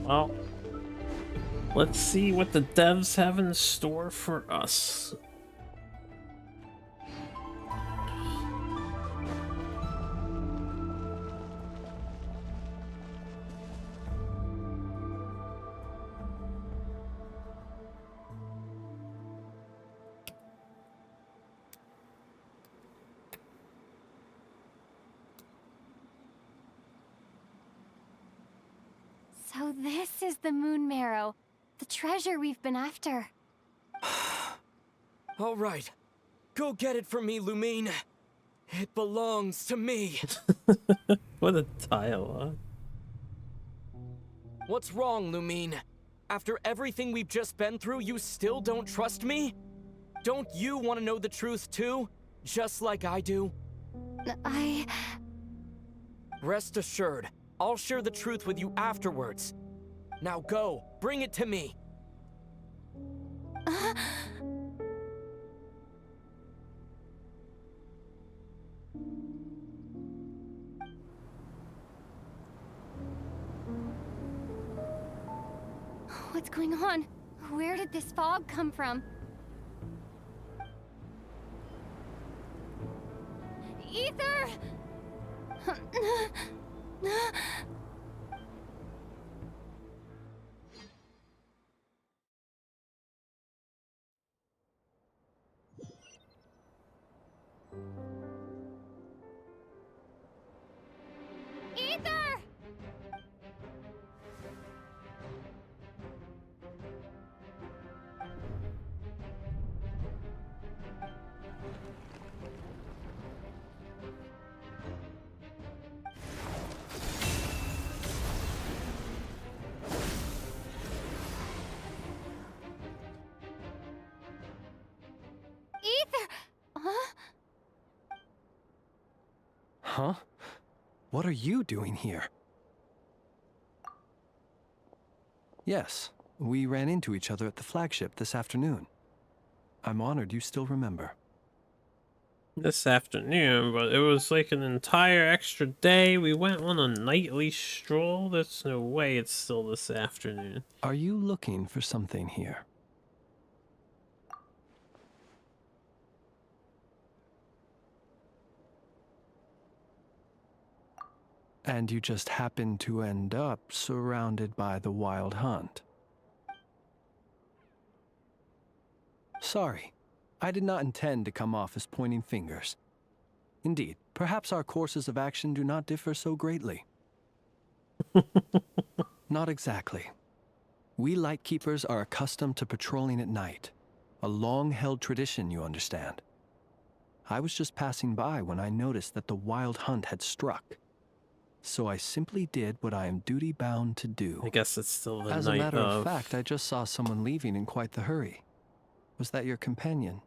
Well, let's see what the devs have in store for us. So this is the Moon Marrow, the treasure we've been after. All right, go get it for me, Lumine. It belongs to me. What a dialogue. What's wrong, Lumine? After everything we've just been through, you still don't trust me? Don't you want to know the truth too? Just like I do? Rest assured, I'll share the truth with you afterwards. Now go, bring it to me. What's going on? Where did this fog come from? Ether! Ether! Ether! Huh? Huh? What are you doing here? Yes, we ran into each other at the flagship this afternoon. I'm honored you still remember. This afternoon, but it was like an entire extra day. We went on a nightly stroll. There's no way it's still this afternoon. Are you looking for something here? And you just happened to end up surrounded by the Wild Hunt. Sorry, I did not intend to come off as pointing fingers. Indeed, perhaps our courses of action do not differ so greatly. Not exactly. We Lightkeepers are accustomed to patrolling at night. A long-held tradition, you understand. I was just passing by when I noticed that the wild hunt had struck. So I simply did what I am duty-bound to do. I guess it's still the As a night matter of. of fact, I just saw someone leaving in quite the hurry. Was that your companion?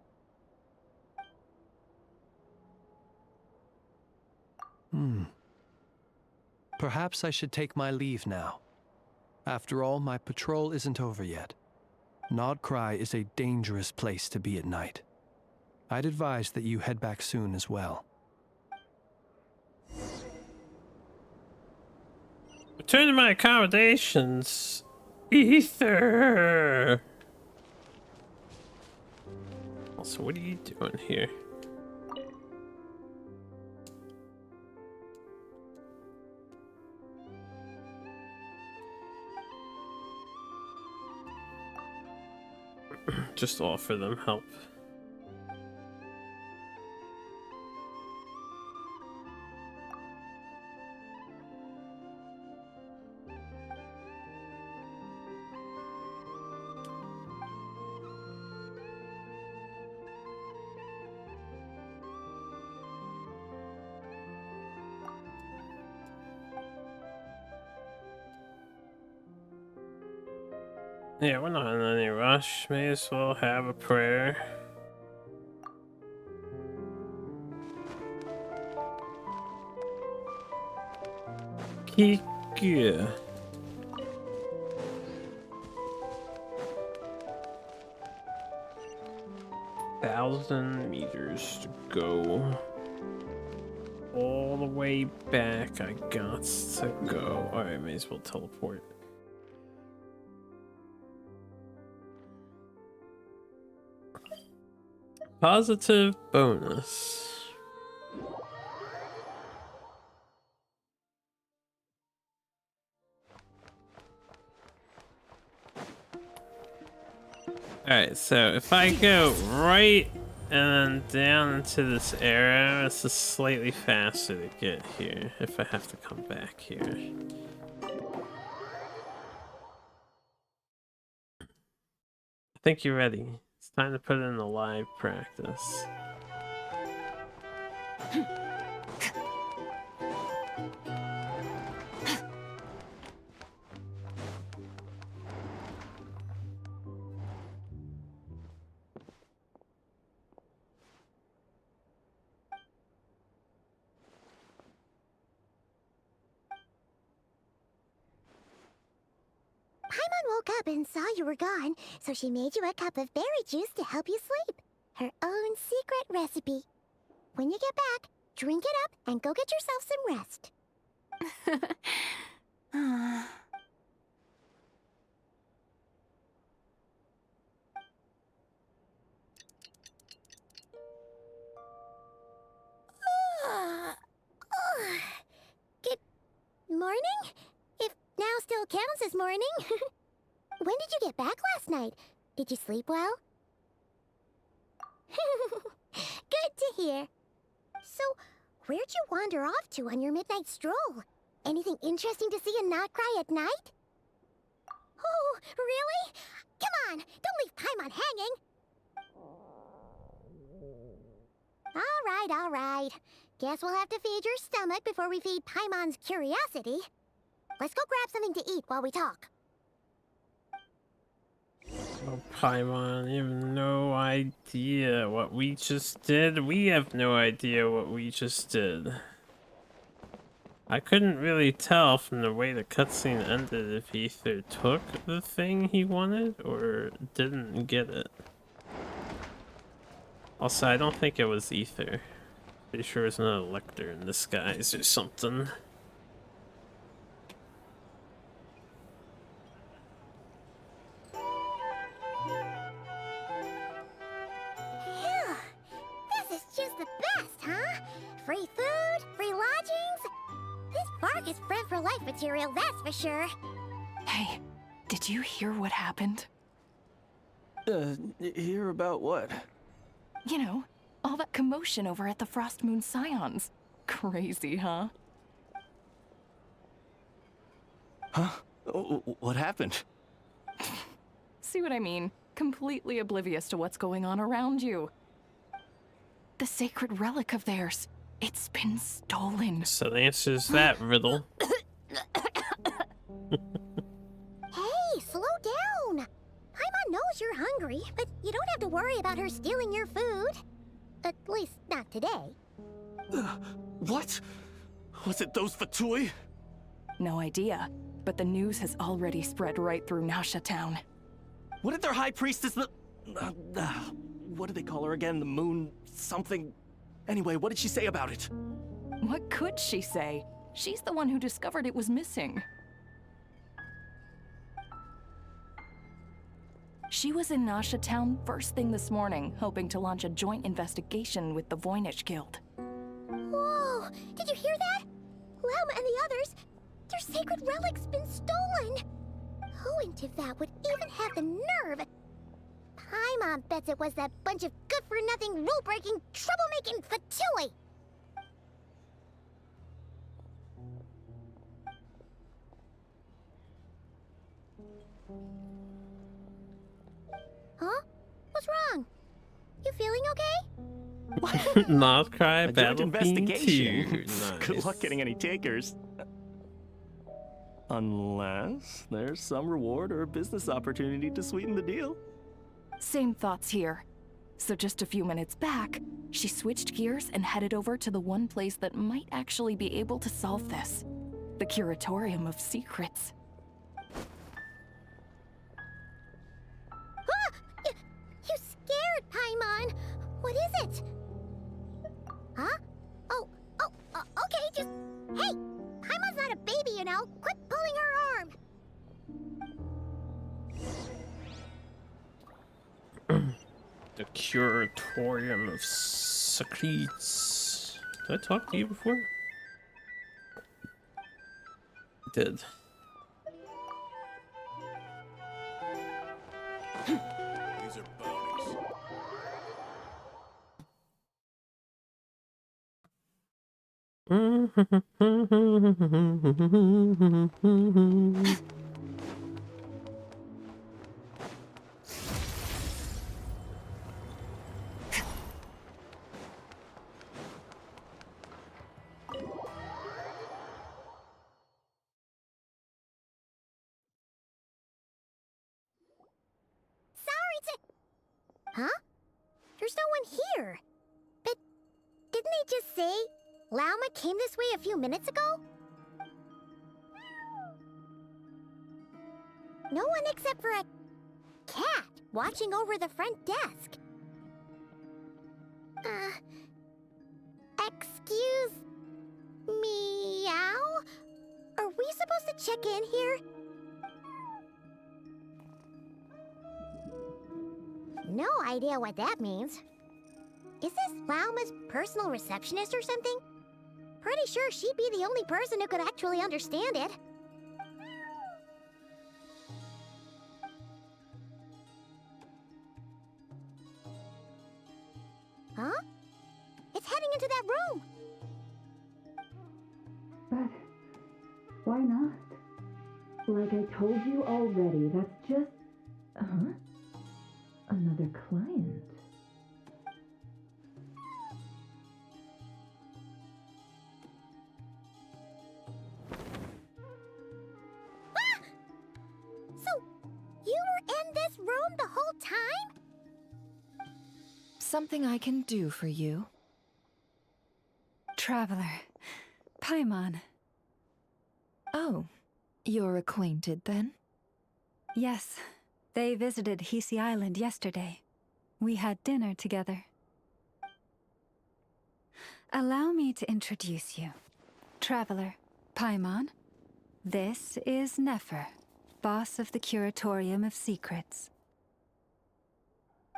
Perhaps I should take my leave now. After all, my patrol isn't over yet. Nod-Krai is a dangerous place to be at night. I'd advise that you head back soon as well. Return to my accommodations. Ether. Also, what are you doing here? Just offer them help. Yeah, we're not in any rush. May as well have a prayer. Kiki. 1,000 meters to go. All the way back, I got to go. Alright, may as well teleport. Positive bonus. Alright, so if I go right and then down into this area, it's just slightly faster to get here if I have to come back here. I think you're ready. It's time to put in the live practice. Paimon woke up and saw you were gone, so she made you a cup of berry juice to help you sleep. Her own secret recipe. When you get back, drink it up and go get yourself some rest. Good morning? If now still counts as morning. When did you get back last night? Did you sleep well? Good to hear. So, where'd you wander off to on your midnight stroll? Anything interesting to see in Nod-Krai at night? Oh, really? Come on, don't leave Paimon hanging. All right. Guess we'll have to feed your stomach before we feed Paimon's curiosity. Let's go grab something to eat while we talk. Oh, Paimon, you have no idea what we just did. We have no idea what we just did. I couldn't really tell from the way the cutscene ended if he either took the thing he wanted or didn't get it. Also, I don't think it was Ether. Pretty sure it's not a Lecter in disguise or something. Phew! This is just the best, huh? Free food, free lodgings. This park is friend for life material, that's for sure. Hey, did you hear what happened? Hear about what? You know, all that commotion over at the Frost Moon Scions. Crazy, huh? Huh? What happened? See what I mean? Completely oblivious to what's going on around you. The sacred relic of theirs. It's been stolen. So the answer is that riddle. Hey, slow down! Paimon knows you're hungry, but you don't have to worry about her stealing your food. At least, not today. What? Was it those Fatui? No idea, but the news has already spread right through Nasha Town. What did their high priestess, what do they call her again? The moon something? Anyway, what did she say about it? What could she say? She's the one who discovered it was missing. She was in Nasha Town first thing this morning, hoping to launch a joint investigation with the Voynich Guild. Whoa! Did you hear that? Lauma and the others, their sacred relic's been stolen! Who in Teyvat would even have the nerve? Paimon bets it was that bunch of good-for-nothing, rule-breaking, troublemaking Fatui! Huh? What's wrong? You feeling okay? Nod-Krai A joint Battle investigation. Fiend 2. Good Nice. luck getting any takers. Unless there's some reward or business opportunity to sweeten the deal. Same thoughts here. So just a few minutes back, she switched gears and headed over to the one place that might actually be able to solve this. The Curatorium of Secrets. Ah! You scared, Paimon! What is it? Huh? Okay, just... Hey! Paimon's not a baby, you know! Quit pulling her arm! The Curatorium of Secrets. Did I talk to you before? I did. These are bounties. Huh? There's no one here. But didn't they just say Lauma came this way a few minutes ago? No one except for a cat watching over the front desk. Excuse meow? Are we supposed to check in here? No idea what that means. Is this Lauma's personal receptionist or something? Pretty sure she'd be the only person who could actually understand it. Huh? It's heading into that room! But why not? Like I told you already, that's just... Huh? Another client. Ah! So, you were in this room the whole time? Something I can do for you? Traveler. Paimon. Oh, you're acquainted then? Yes. They visited Hisi Island yesterday. We had dinner together. Allow me to introduce you. Traveler, Paimon. This is Nefer, boss of the Curatorium of Secrets.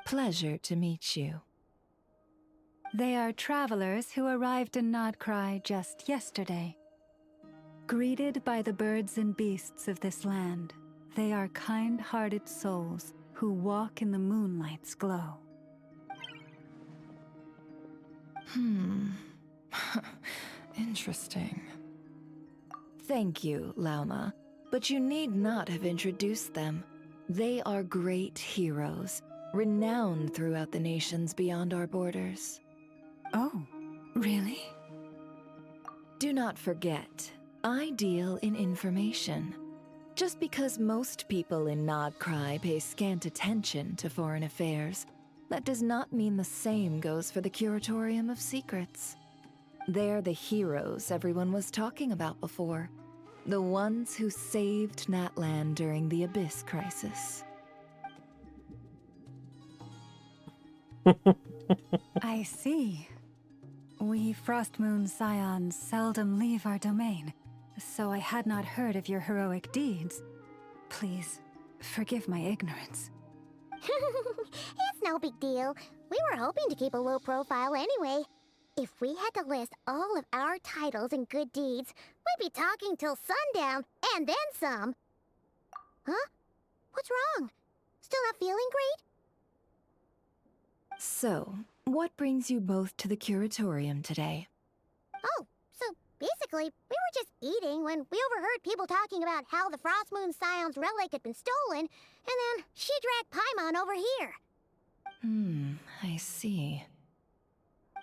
Pleasure to meet you. They are travelers who arrived in Nod-Krai just yesterday. Greeted by the birds and beasts of this land, they are kind-hearted souls who walk in the moonlight's glow. Interesting. Thank you, Lauma. But you need not have introduced them. They are great heroes, renowned throughout the nations beyond our borders. Oh, really? Do not forget, I deal in information. Just because most people in Nod-Krai pay scant attention to foreign affairs, that does not mean the same goes for the Curatorium of Secrets. They're the heroes everyone was talking about before. The ones who saved Natlan during the Abyss Crisis. I see. We Frostmoon Scions seldom leave our domain, so I had not heard of your heroic deeds. Please, forgive my ignorance. It's no big deal. We were hoping to keep a low profile anyway. If we had to list all of our titles and good deeds, we'd be talking till sundown, and then some. Huh? What's wrong? Still not feeling great? So, what brings you both to the Curatorium today? Oh, so basically, we were just eating when we overheard people talking about how the Frostmoon Scion's relic had been stolen, and then she dragged Paimon over here. I see.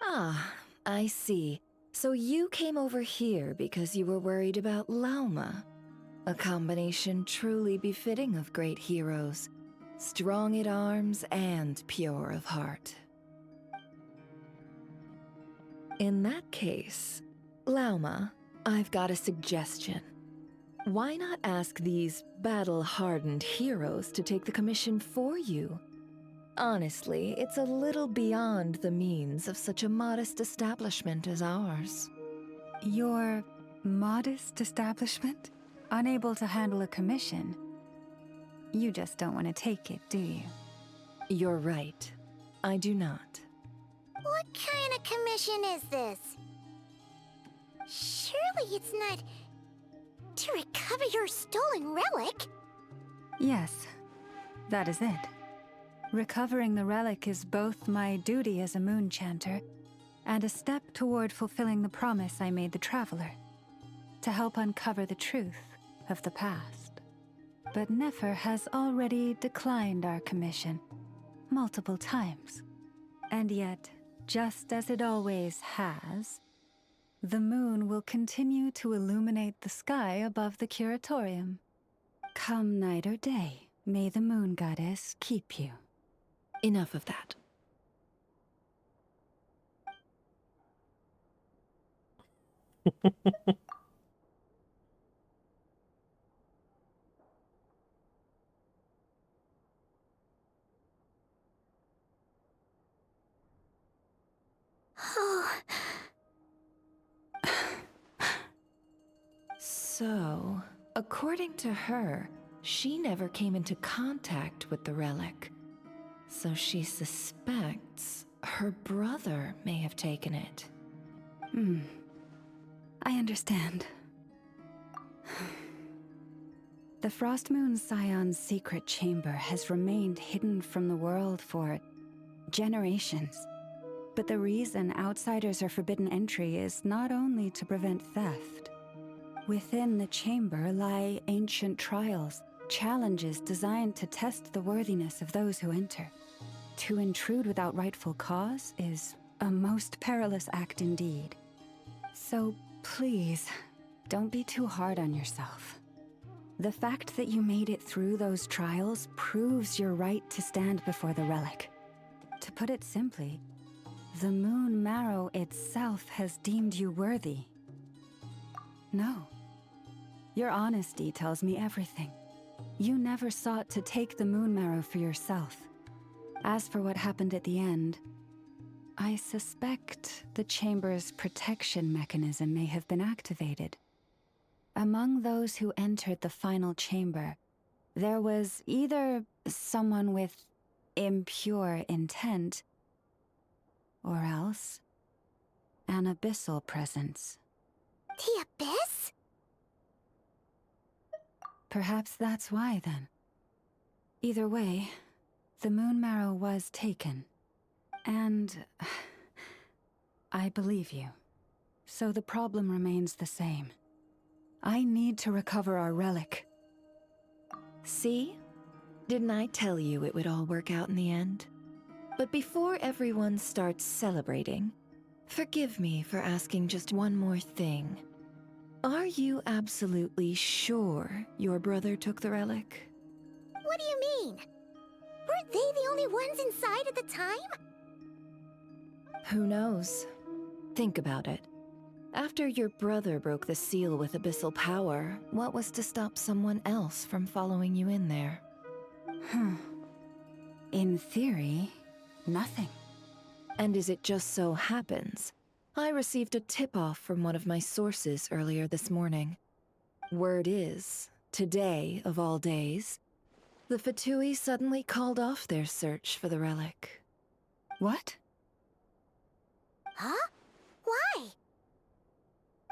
Ah, I see. So you came over here because you were worried about Lauma. A combination truly befitting of great heroes. Strong at arms and pure of heart. In that case, Lauma, I've got a suggestion. Why not ask these battle-hardened heroes to take the commission for you? Honestly, it's a little beyond the means of such a modest establishment as ours. Your modest establishment? Unable to handle a commission? You just don't want to take it, do you? You're right. I do not. What kind of commission is this? Surely it's not to recover your stolen relic? Yes, that is it. Recovering the relic is both my duty as a moon chanter and a step toward fulfilling the promise I made the Traveler, to help uncover the truth of the past. But Nefer has already declined our commission multiple times. And yet, just as it always has, the moon will continue to illuminate the sky above the Curatorium. Come night or day, may the moon goddess keep you. Enough of that. So, according to her, she never came into contact with the relic. So she suspects her brother may have taken it. I understand. The Frostmoon Scion's secret chamber has remained hidden from the world for generations. But the reason outsiders are forbidden entry is not only to prevent theft. Within the chamber lie ancient trials, challenges designed to test the worthiness of those who enter. To intrude without rightful cause is a most perilous act indeed. So please, don't be too hard on yourself. The fact that you made it through those trials proves your right to stand before the relic. To put it simply, the Moon Marrow itself has deemed you worthy. No. Your honesty tells me everything. You never sought to take the Moon Marrow for yourself. As for what happened at the end, I suspect the chamber's protection mechanism may have been activated. Among those who entered the final chamber, there was either someone with impure intent, or else an abyssal presence. The Abyss? Perhaps that's why, then. Either way, the Moon Marrow was taken. And I believe you. So the problem remains the same. I need to recover our relic, See? Didn't I tell you it would all work out in the end? But before everyone starts celebrating, forgive me for asking just one more thing. Are you absolutely sure your brother took the relic? What do you mean? Weren't they the only ones inside at the time? Who knows? Think about it. After your brother broke the seal with abyssal power, what was to stop someone else from following you in there? In theory, nothing. And as it just so happens, I received a tip-off from one of my sources earlier this morning. Word is, today of all days, the Fatui suddenly called off their search for the relic. What? Huh? Why?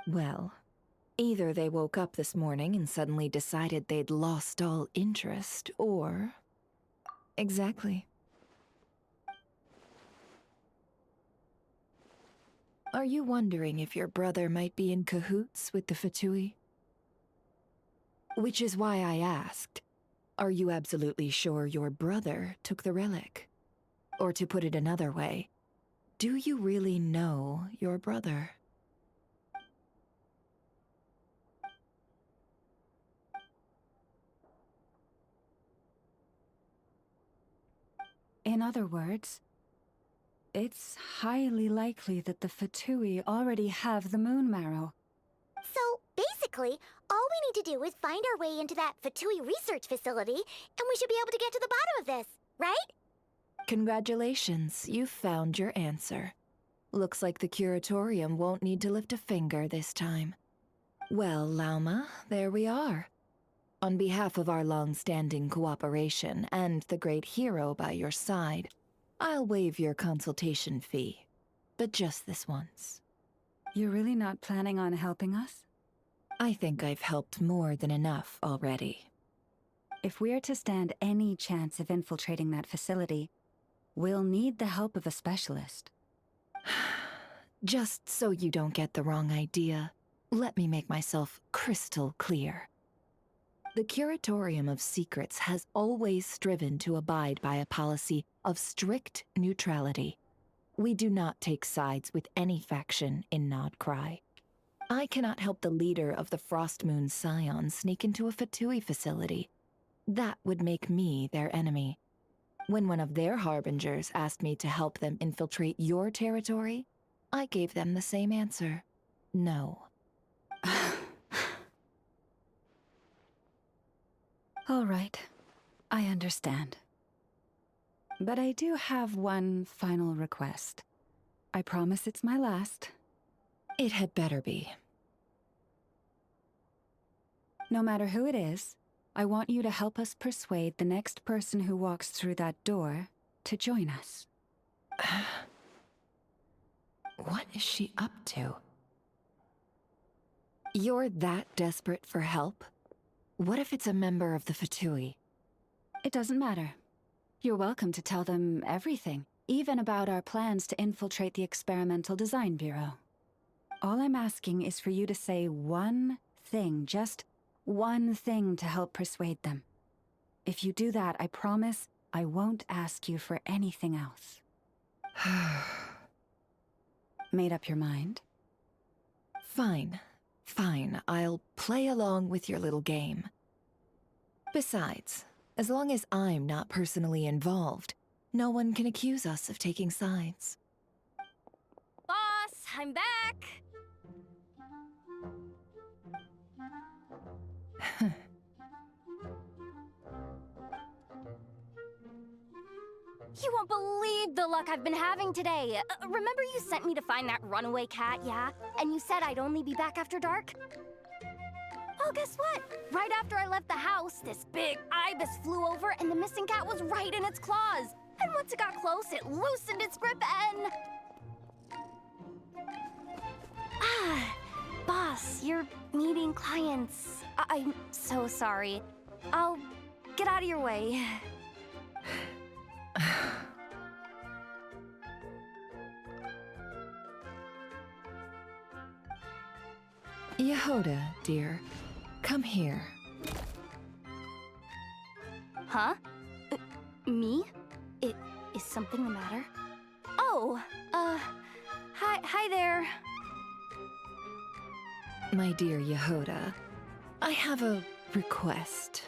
Well, either they woke up this morning and suddenly decided they'd lost all interest, or... Exactly. Are you wondering if your brother might be in cahoots with the Fatui? Which is why I asked, are you absolutely sure your brother took the relic? Or to put it another way, do you really know your brother? In other words, it's highly likely that the Fatui already have the moon marrow. So, basically, all we need to do is find our way into that Fatui research facility, and we should be able to get to the bottom of this, right? Congratulations, you've found your answer. Looks like the curatorium won't need to lift a finger this time. Well, Lauma, there we are. On behalf of our long-standing cooperation and the great hero by your side, I'll waive your consultation fee. But just this once. You're really not planning on helping us? I think I've helped more than enough already. If we're to stand any chance of infiltrating that facility, we'll need the help of a specialist. Just so you don't get the wrong idea, let me make myself crystal clear. The Curatorium of Secrets has always striven to abide by a policy of strict neutrality. We do not take sides with any faction in Nod-Krai. I cannot help the leader of the Frostmoon Scions sneak into a Fatui facility. That would make me their enemy. When one of their harbingers asked me to help them infiltrate your territory, I gave them the same answer. No. All right, I understand. But I do have one final request. I promise it's my last. It had better be. No matter who it is, I want you to help us persuade the next person who walks through that door to join us. What is she up to? You're that desperate for help? What if it's a member of the Fatui? It doesn't matter. You're welcome to tell them everything, even about our plans to infiltrate the Experimental Design Bureau. All I'm asking is for you to say one thing, just one thing to help persuade them. If you do that, I promise I won't ask you for anything else. Made up your mind? Fine. Fine, I'll play along with your little game. Besides, as long as I'm not personally involved, no one can accuse us of taking sides. Boss, I'm back! You won't believe the luck I've been having today. Remember you sent me to find that runaway cat, yeah? And you said I'd only be back after dark? Well, guess what? Right after I left the house, this big ibis flew over and the missing cat was right in its claws. And once it got close, it loosened its grip and... Boss, you're meeting clients. I'm so sorry. I'll get out of your way. Yehoda, dear, come here. Huh? Me? Is something the matter? Oh, hi there. My dear Yehoda, I have a request.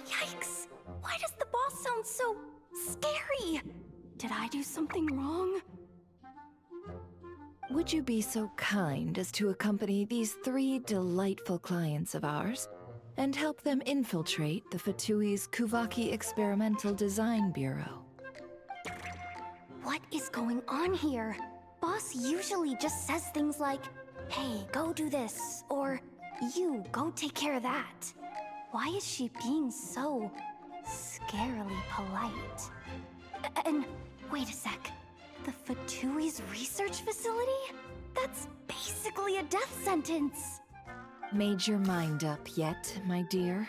Yikes! Why does the boss sound so scary? Did I do something wrong? Would you be so kind as to accompany these 3 delightful clients of ours and help them infiltrate the Fatui's Kuvaki Experimental Design Bureau? What is going on here? Boss usually just says things like, hey, go do this, or you, go take care of that. Why is she being so scarily polite? And wait a sec. The Fatui's research facility? That's basically a death sentence. Made your mind up yet, my dear?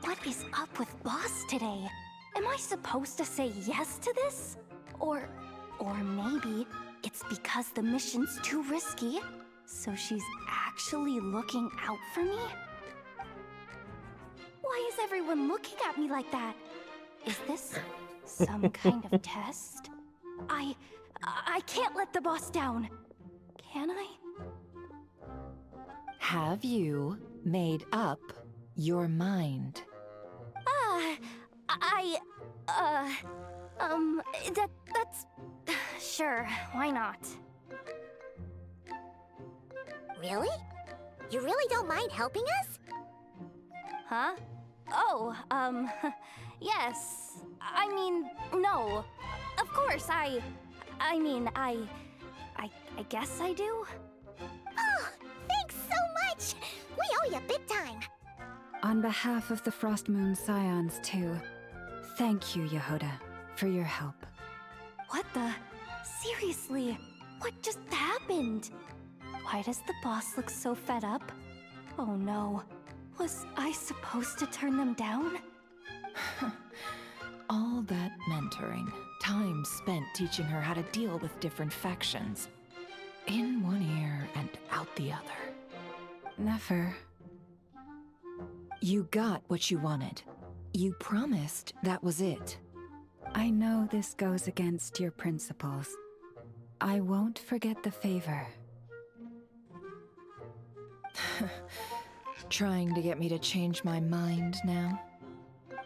What is up with Boss today? Am I supposed to say yes to this? Or maybe it's because the mission's too risky, so she's actually looking out for me? Why is everyone looking at me like that? Is this some kind of test? I can't let the boss down. Can I? Have you made up your mind? That's... Sure, why not? Really? You really don't mind helping us? Huh? Oh, yes. I mean, no. Of course, I guess I do. Oh, thanks so much! We owe you big time. On behalf of the Frost Moon Scions, too, thank you, Yehoda, for your help. What the? Seriously, what just happened? Why does the boss look so fed up? Oh no. Was I supposed to turn them down? All that mentoring, time spent teaching her how to deal with different factions. In one ear and out the other. Never. You got what you wanted. You promised that was it. I know this goes against your principles. I won't forget the favor. Trying to get me to change my mind now?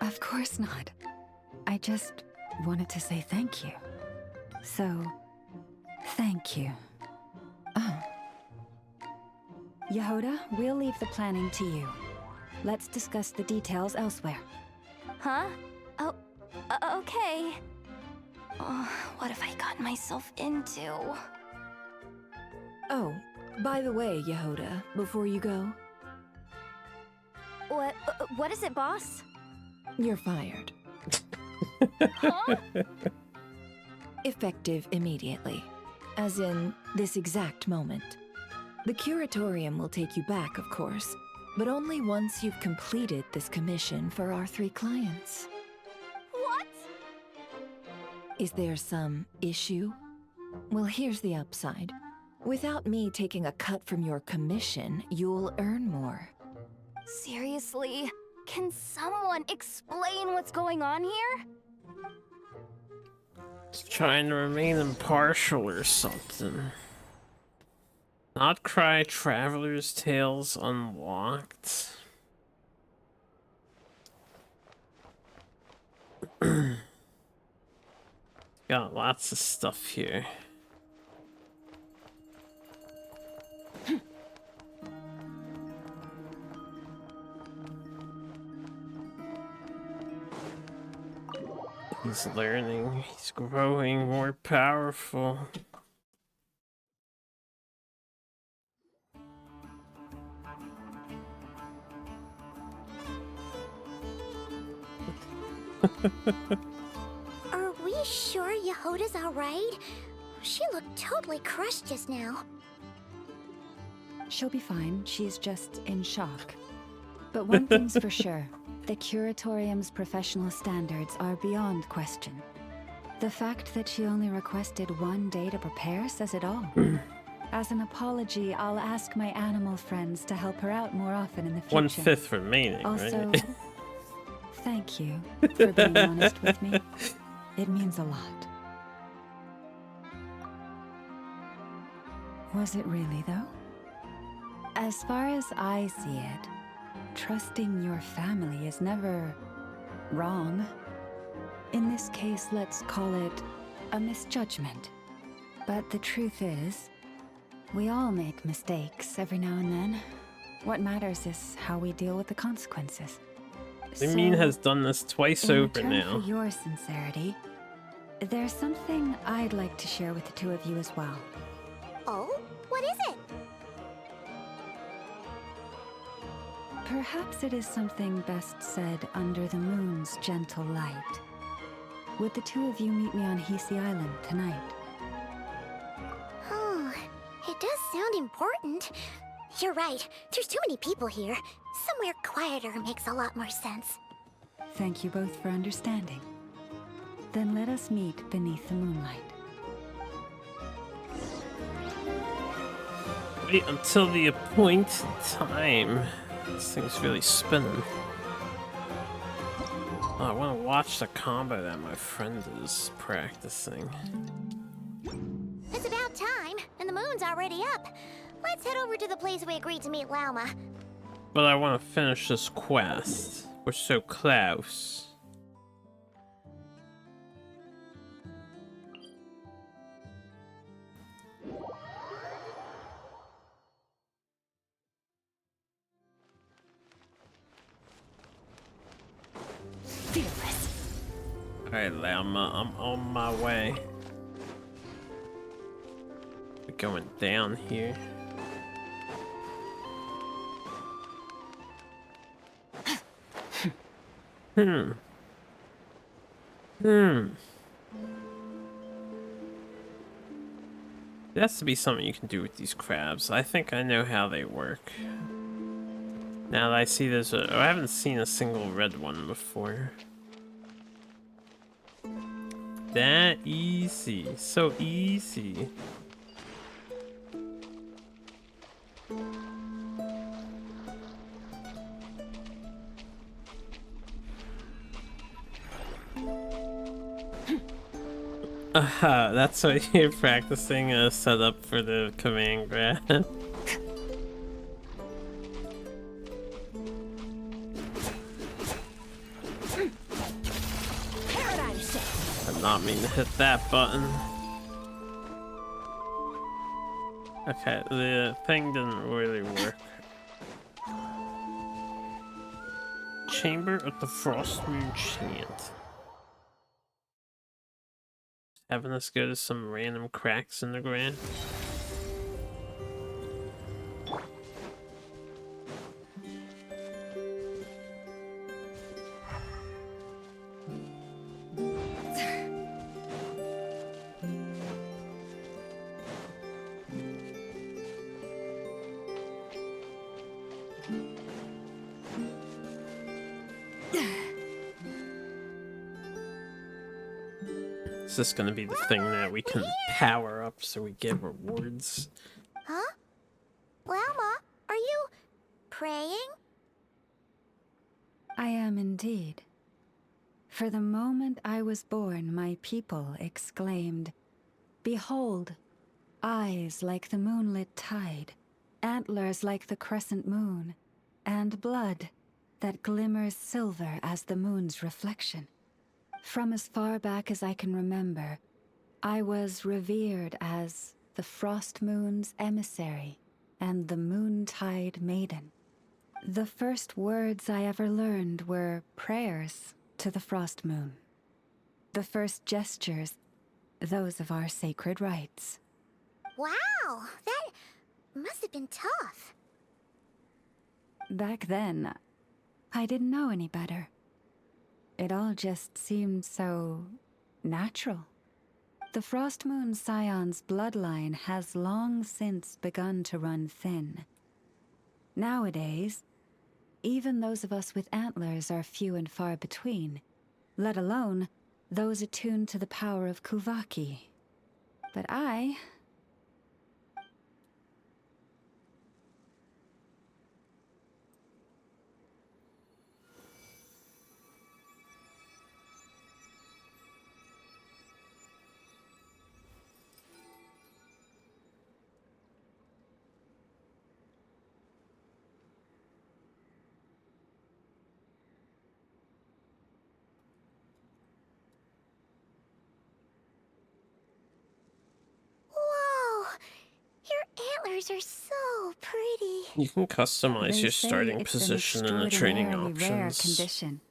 Of course not. I just wanted to say thank you. So, thank you. Oh. Yehoda, we'll leave the planning to you. Let's discuss the details elsewhere. Huh? Oh, okay. Oh, what have I gotten myself into? Oh, by the way, Yehoda, before you go... What is it, boss? You're fired. Huh? Effective immediately. As in, this exact moment. The curatorium will take you back, of course, but only once you've completed this commission for our 3 clients. What? Is there some issue? Well, here's the upside. Without me taking a cut from your commission, you'll earn more. Seriously? Can someone explain what's going on here? Just trying to remain impartial or something. Nod-Krai Traveler's Tales unlocked. Got lots of stuff here. He's learning, he's growing more powerful. Are we sure Yehoda's alright? She looked totally crushed just now. She'll be fine. She's just in shock. But one thing's for sure. The Curatorium's professional standards are beyond question. The fact that she only requested 1 day to prepare says it all. As an apology, I'll ask my animal friends to help her out more often in the future. 1/5 remaining, also, right? thank you for being honest with me. It means a lot. Was it really, though? As far as I see it, trusting your family is never wrong. In this case, let's call it a misjudgment. But the truth is, we all make mistakes every now and then. What matters is how we deal with the consequences. Limin has done this twice over in now. return for your sincerity, there's something I'd like to share with the two of you as well. Oh? What is it? Perhaps it is something best said under the moon's gentle light. Would the two of you meet me on Hisi Island tonight? Oh, it does sound important. You're right. There's too many people here. Somewhere quieter makes a lot more sense. Thank you both for understanding. Then let us meet beneath the moonlight. Wait until the appointed time. This thing's really spinning. Oh, I want to watch the combo that my friend is practicing. It's about time, and the moon's already up. Let's head over to the place we agreed to meet Lauma. But I want to finish this quest. We're so close. Alright, Lauma, I'm on my way. We're going down here. Hmm. There has to be something you can do with these crabs. I think I know how they work. Now that I see there's a... Oh, I haven't seen a single red one before. That easy. So easy. Aha, that's what you're practicing a setup for the command grab. Did not mean to hit that button. Okay, the thing didn't really work. Chamber of the Frost Moon Chant. Having us go to some random cracks in the ground. Is this gonna be the thing that we can power up so we get rewards? Huh? Lauma, are you praying? I am indeed. For the moment I was born, my people exclaimed, "Behold, eyes like the moonlit tide, antlers like the crescent moon, and blood that glimmers silver as the moon's reflection." From as far back as I can remember, I was revered as the Frost Moon's emissary and the Moontide Maiden. The first words I ever learned were prayers to the Frost Moon. The first gestures, those of our sacred rites. Wow, that must have been tough. Back then, I didn't know any better. It all just seemed so natural. The Frost Moon Scion's bloodline has long since begun to run thin. Nowadays, even those of us with antlers are few and far between, let alone those attuned to the power of Kuvaki. But flowers are so pretty. You can customize They your say starting it's an position in the training extraordinarily rare options. condition.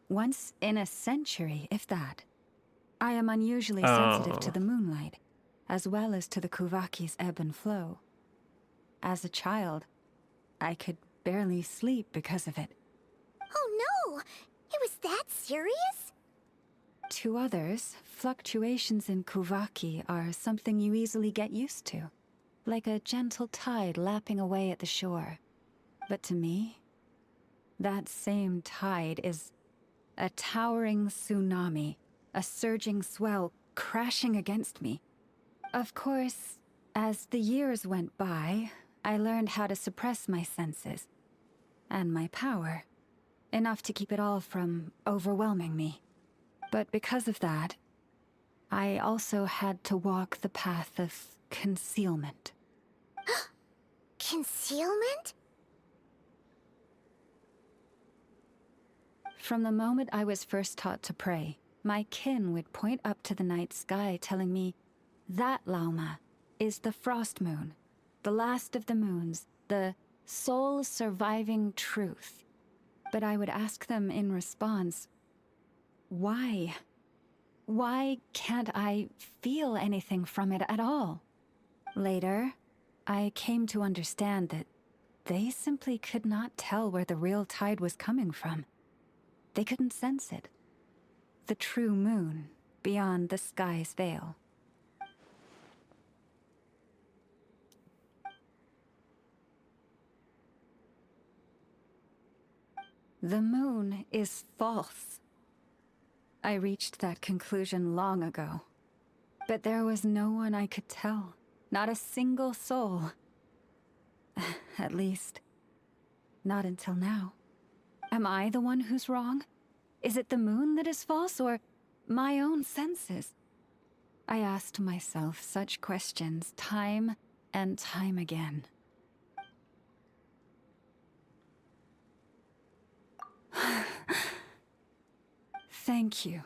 Once in a century, if that. I am unusually sensitive to the moonlight, as well as to the Kuvaki's ebb and flow. As a child, I could barely sleep because of it. Oh no! It was that serious? To others, fluctuations in Kuvaki are something you easily get used to, like a gentle tide lapping away at the shore. But to me, that same tide is a towering tsunami, a surging swell crashing against me. Of course, as the years went by, I learned how to suppress my senses and my power, enough to keep it all from overwhelming me. But because of that, I also had to walk the path of concealment. Concealment? From the moment I was first taught to pray, my kin would point up to the night sky telling me, that Lauma is the frost moon, the last of the moons, the sole surviving truth. But I would ask them in response, why? Why can't I feel anything from it at all? Later, I came to understand that they simply could not tell where the real tide was coming from. They couldn't sense it. The true moon beyond the sky's veil. The moon is false. I reached that conclusion long ago. But there was no one I could tell. Not a single soul. At least, not until now. Am I the one who's wrong? Is it the moon that is false, or my own senses? I asked myself such questions time and time again. Thank you.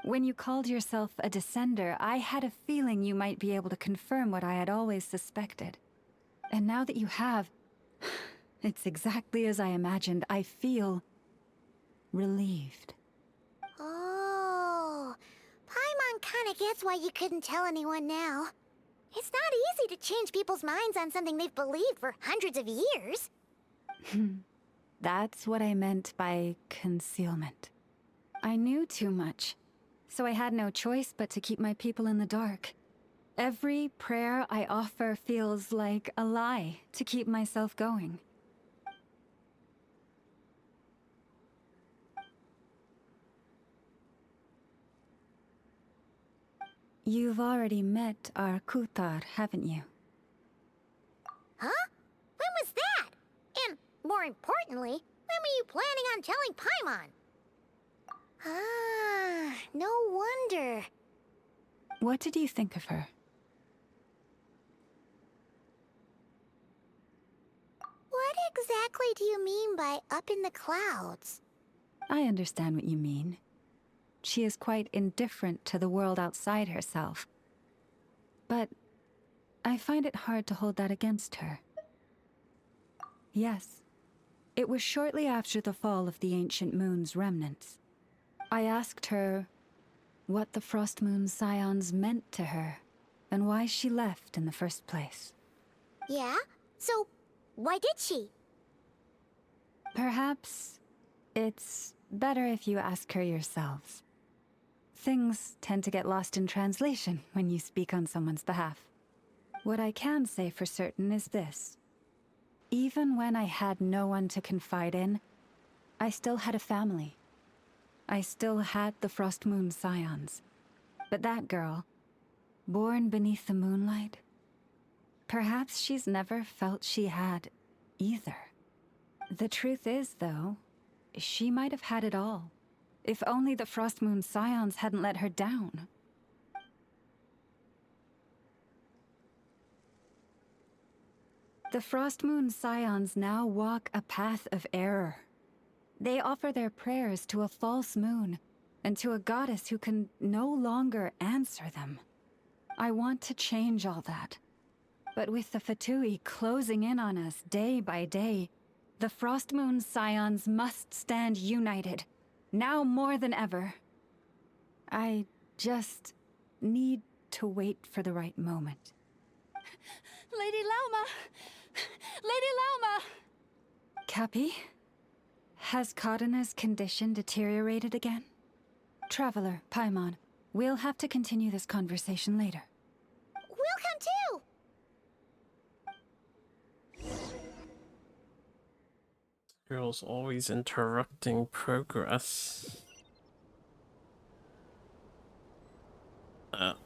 When you called yourself a descender, I had a feeling you might be able to confirm what I had always suspected. And now that you have, it's exactly as I imagined. I feel relieved. Oh, Paimon kinda gets why you couldn't tell anyone now. It's not easy to change people's minds on something they've believed for hundreds of years. That's what I meant by concealment. I knew too much, so I had no choice but to keep my people in the dark. Every prayer I offer feels like a lie to keep myself going. You've already met our Kutar, haven't you? Huh? When was that? And, more importantly, when were you planning on telling Paimon? Ah, no wonder. What did you think of her? What exactly do you mean by up in the clouds? I understand what you mean. She is quite indifferent to the world outside herself. But I find it hard to hold that against her. Yes, it was shortly after the fall of the ancient moon's remnants. I asked her what the Frost Moon Scions meant to her, and why she left in the first place. Yeah? So, why did she? Perhaps it's better if you ask her yourselves. Things tend to get lost in translation when you speak on someone's behalf. What I can say for certain is this. Even when I had no one to confide in, I still had a family. I still had the Frost Moon Scions. But that girl, born beneath the moonlight, perhaps she's never felt she had either. The truth is, though, she might have had it all. If only the Frost Moon Scions hadn't let her down. The Frost Moon Scions now walk a path of error. They offer their prayers to a false moon, and to a goddess who can no longer answer them. I want to change all that. But with the Fatui closing in on us day by day, the Frostmoon Scions must stand united, now more than ever. I just need to wait for the right moment. Lady Lauma! Lady Lauma! Cappy? Has Cardina's condition deteriorated again? Traveler, Paimon, we'll have to continue this conversation later. We'll come too! Girl's always interrupting progress.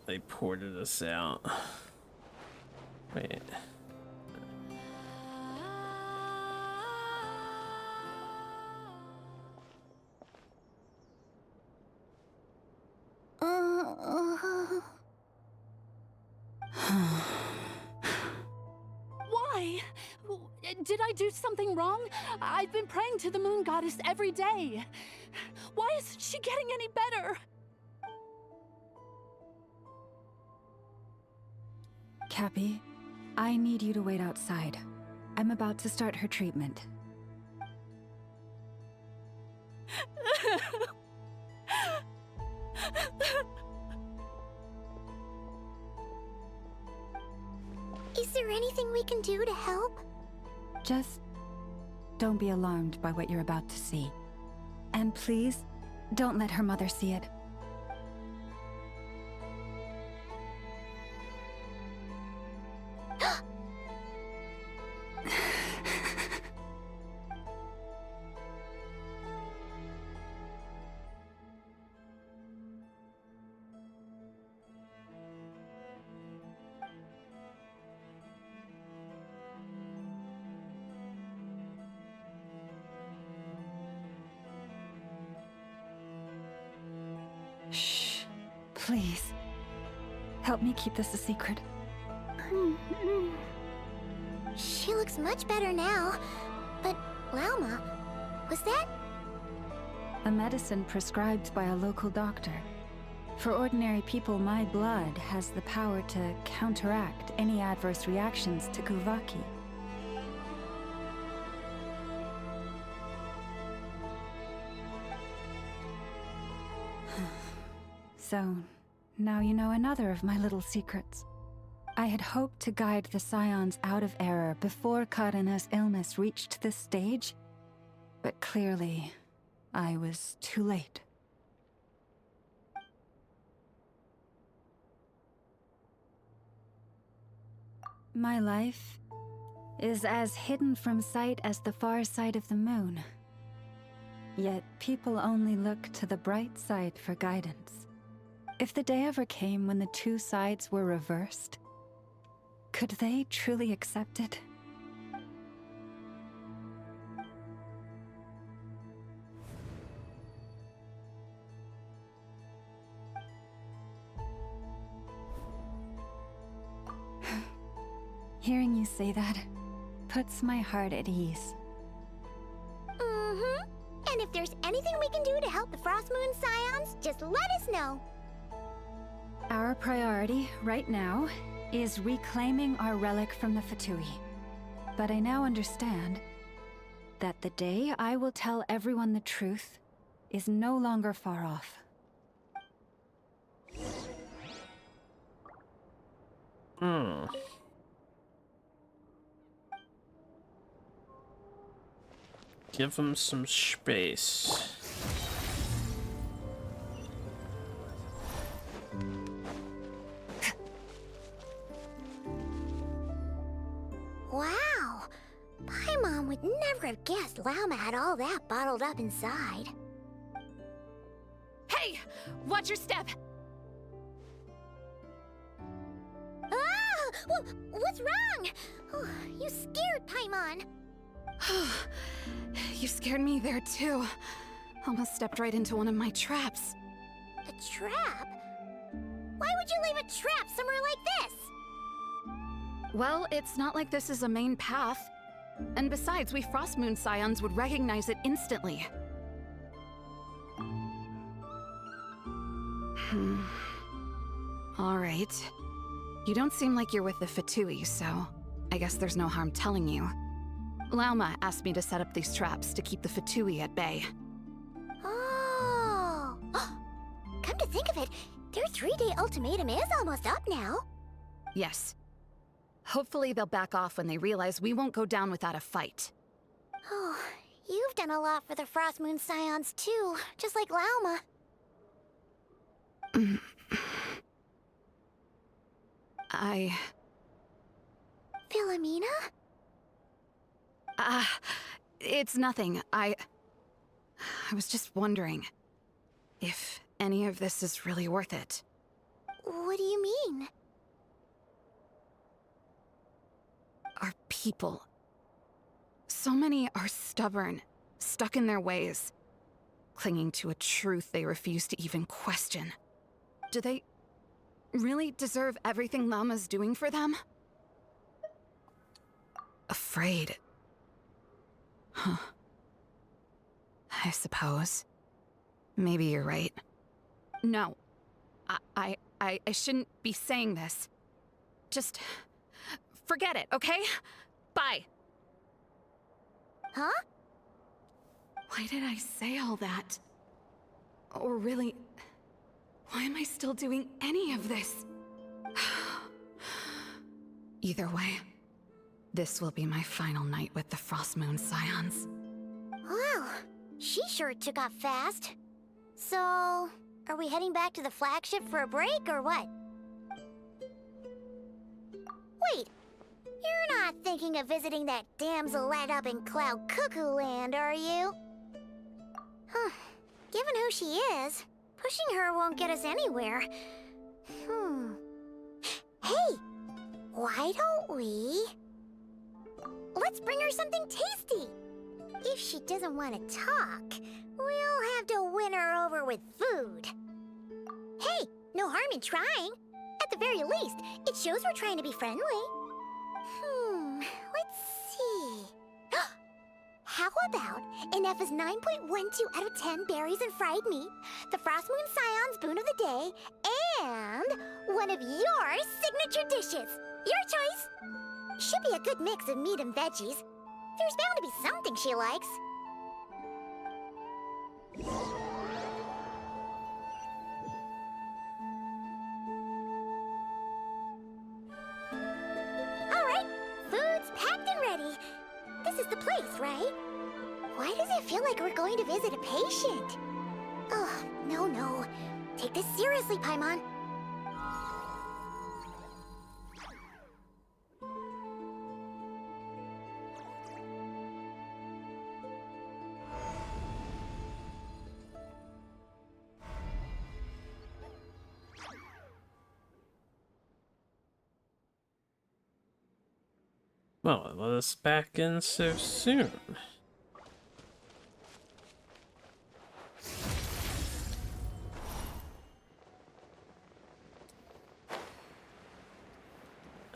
They ported us out. Wait. Why? Did I do something wrong? I've been praying to the moon goddess every day. Why isn't she getting any better? Cappy, I need you to wait outside. I'm about to start her treatment. Is there anything we can do to help? Just don't be alarmed by what you're about to see. And please, don't let her mother see it. Shh. Please. Help me keep this a secret. She looks much better now. But, Lauma, was that? A medicine prescribed by a local doctor. For ordinary people, my blood has the power to counteract any adverse reactions to Kuvaki. So, now you know another of my little secrets. I had hoped to guide the Scions out of error before Karina's illness reached this stage, but clearly, I was too late. My life is as hidden from sight as the far side of the moon. Yet people only look to the bright side for guidance. If the day ever came when the two sides were reversed, could they truly accept it? Hearing you say that puts my heart at ease. Mm-hmm. And if there's anything we can do to help the Frostmoon Scions, just let us know. Our priority, right now, is reclaiming our relic from the Fatui. But I now understand that the day I will tell everyone the truth is no longer far off. Give him some space. Wow! Paimon would never have guessed Lauma had all that bottled up inside. Hey! Watch your step! Ah! What's wrong? Oh, you scared Paimon. You scared me there too. Almost stepped right into one of my traps. A trap? Why would you leave a trap somewhere like this? Well, it's not like this is a main path. And besides, we Frostmoon Scions would recognize it instantly. All right. You don't seem like you're with the Fatui, so I guess there's no harm telling you. Lauma asked me to set up these traps to keep the Fatui at bay. Oh! Come to think of it, their 3-day ultimatum is almost up now. Yes. Hopefully they'll back off when they realize we won't go down without a fight. Oh, you've done a lot for the Frost Moon Scions too, just like Lauma. Philomena? It's nothing. I was just wondering if any of this is really worth it. What do you mean? Our people. So many are stubborn, stuck in their ways, clinging to a truth they refuse to even question. Do they really deserve everything Lama's doing for them? Afraid. Huh. I suppose. Maybe you're right. No. I shouldn't be saying this. Just forget it, okay? Bye. Huh? Why did I say all that? Or really, why am I still doing any of this? Either way, this will be my final night with the Frost Moon Scions. Wow, she sure took off fast. So, are we heading back to the flagship for a break, or what? Wait, you're not thinking of visiting that damsel led up in Cloud Cuckoo Land, are you? Huh, given who she is, pushing her won't get us anywhere. Hey, why don't we... Let's bring her something tasty! If she doesn't want to talk, we'll have to win her over with food. Hey, no harm in trying. At the very least, it shows we're trying to be friendly. Let's see. How about Ineffa's 9.12 out of 10 berries and fried meat, the Frost Moon Scion's boon of the day, and one of your signature dishes. Your choice. Should be a good mix of meat and veggies. There's bound to be something she likes. Alright, food's packed and ready. This is the place, right? Why does it feel like we're going to visit a patient? Oh, no. Take this seriously, Paimon. Well, let us back in so soon.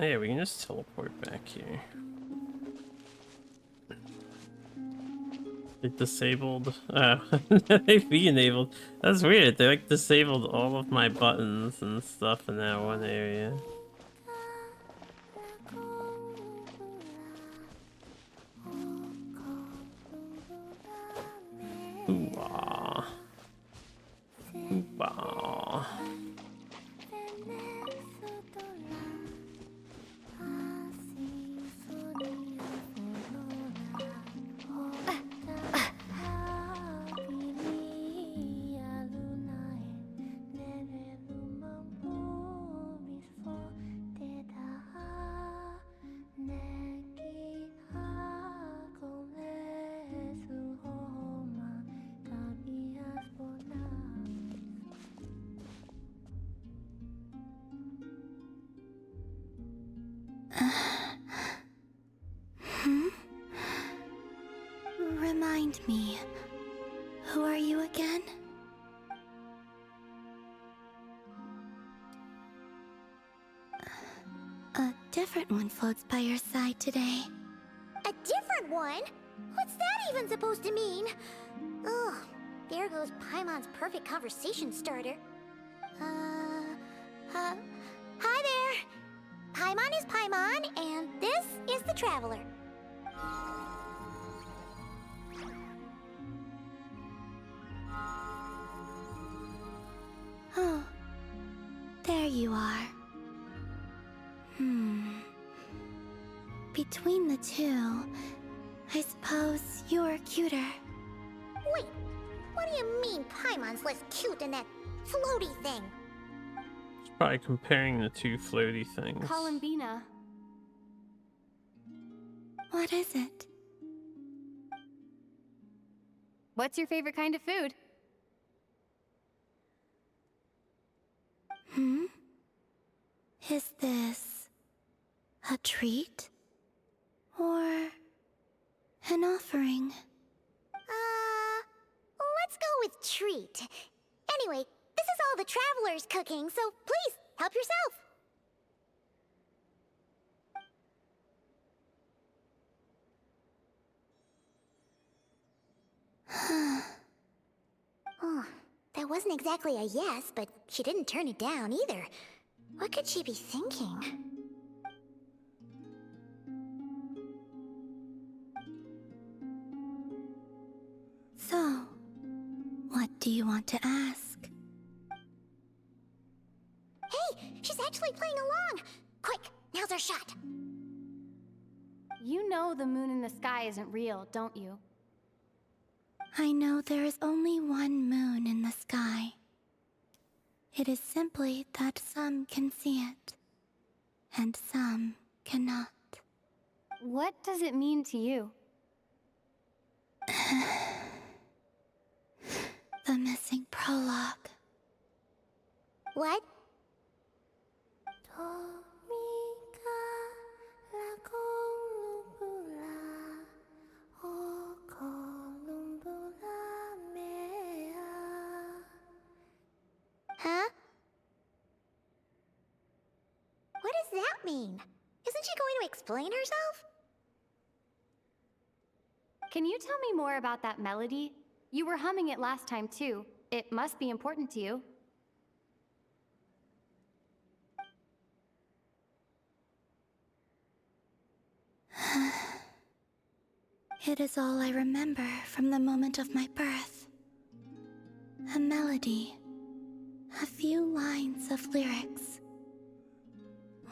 Oh yeah, we can just teleport back here. They disabled... Oh, they've enabled. That's weird, they like disabled all of my buttons and stuff in that one area. Ooh-ah. Ooh-ah. Remind me, who are you again? A different one floats by your side today. A different one? What's that even supposed to mean? Ugh, there goes Paimon's perfect conversation starter. Hi there. Paimon is Paimon, and this is the Traveler. Oh, there you are. Between the two, I suppose you're cuter. Wait, what do you mean Paimon's less cute than that floaty thing? It's probably comparing the two floaty things. Columbina. What is it? What's your favorite kind of food? Is this a treat? Or an offering? Let's go with treat. Anyway, this is all the Traveler's cooking, so please, help yourself. Oh, that wasn't exactly a yes, but she didn't turn it down either. What could she be thinking? So, what do you want to ask? Hey, she's actually playing along! Quick, now's our shot. You know the moon in the sky isn't real, don't you? I know there is only one moon in the sky. It is simply that some can see it, and some cannot. What does it mean to you? The missing prologue. What? Huh? What does that mean? Isn't she going to explain herself? Can you tell me more about that melody? You were humming it last time too. It must be important to you. It is all I remember from the moment of my birth. A melody. A few lines of lyrics.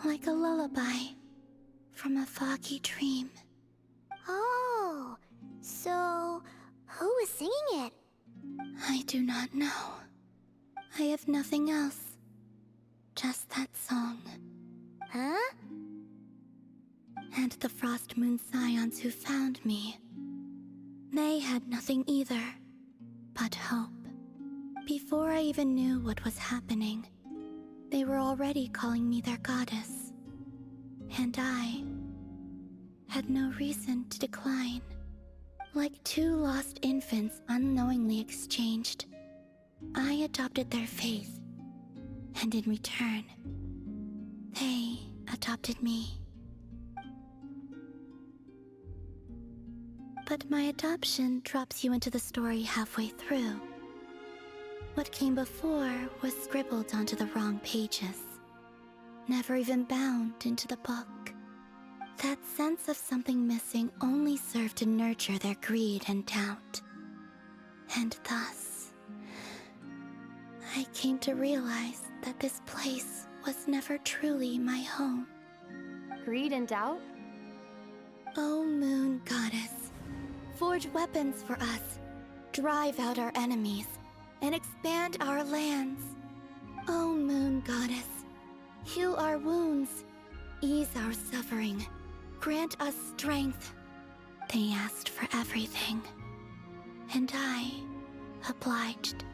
Like a lullaby from a foggy dream. Oh, so who was singing it? I do not know. I have nothing else. Just that song. Huh? And the Frost Moon Scions who found me. They had nothing either, but hope. Before I even knew what was happening, they were already calling me their goddess. And I had no reason to decline. Like two lost infants unknowingly exchanged, I adopted their faith. And in return, they adopted me. But my adoption drops you into the story halfway through. What came before was scribbled onto the wrong pages, never even bound into the book. That sense of something missing only served to nurture their greed and doubt. And thus, I came to realize that this place was never truly my home. Greed and doubt? O Moon Goddess, forge weapons for us, drive out our enemies, and expand our lands. O Moon Goddess, heal our wounds, ease our suffering, grant us strength. They asked for everything, and I obliged.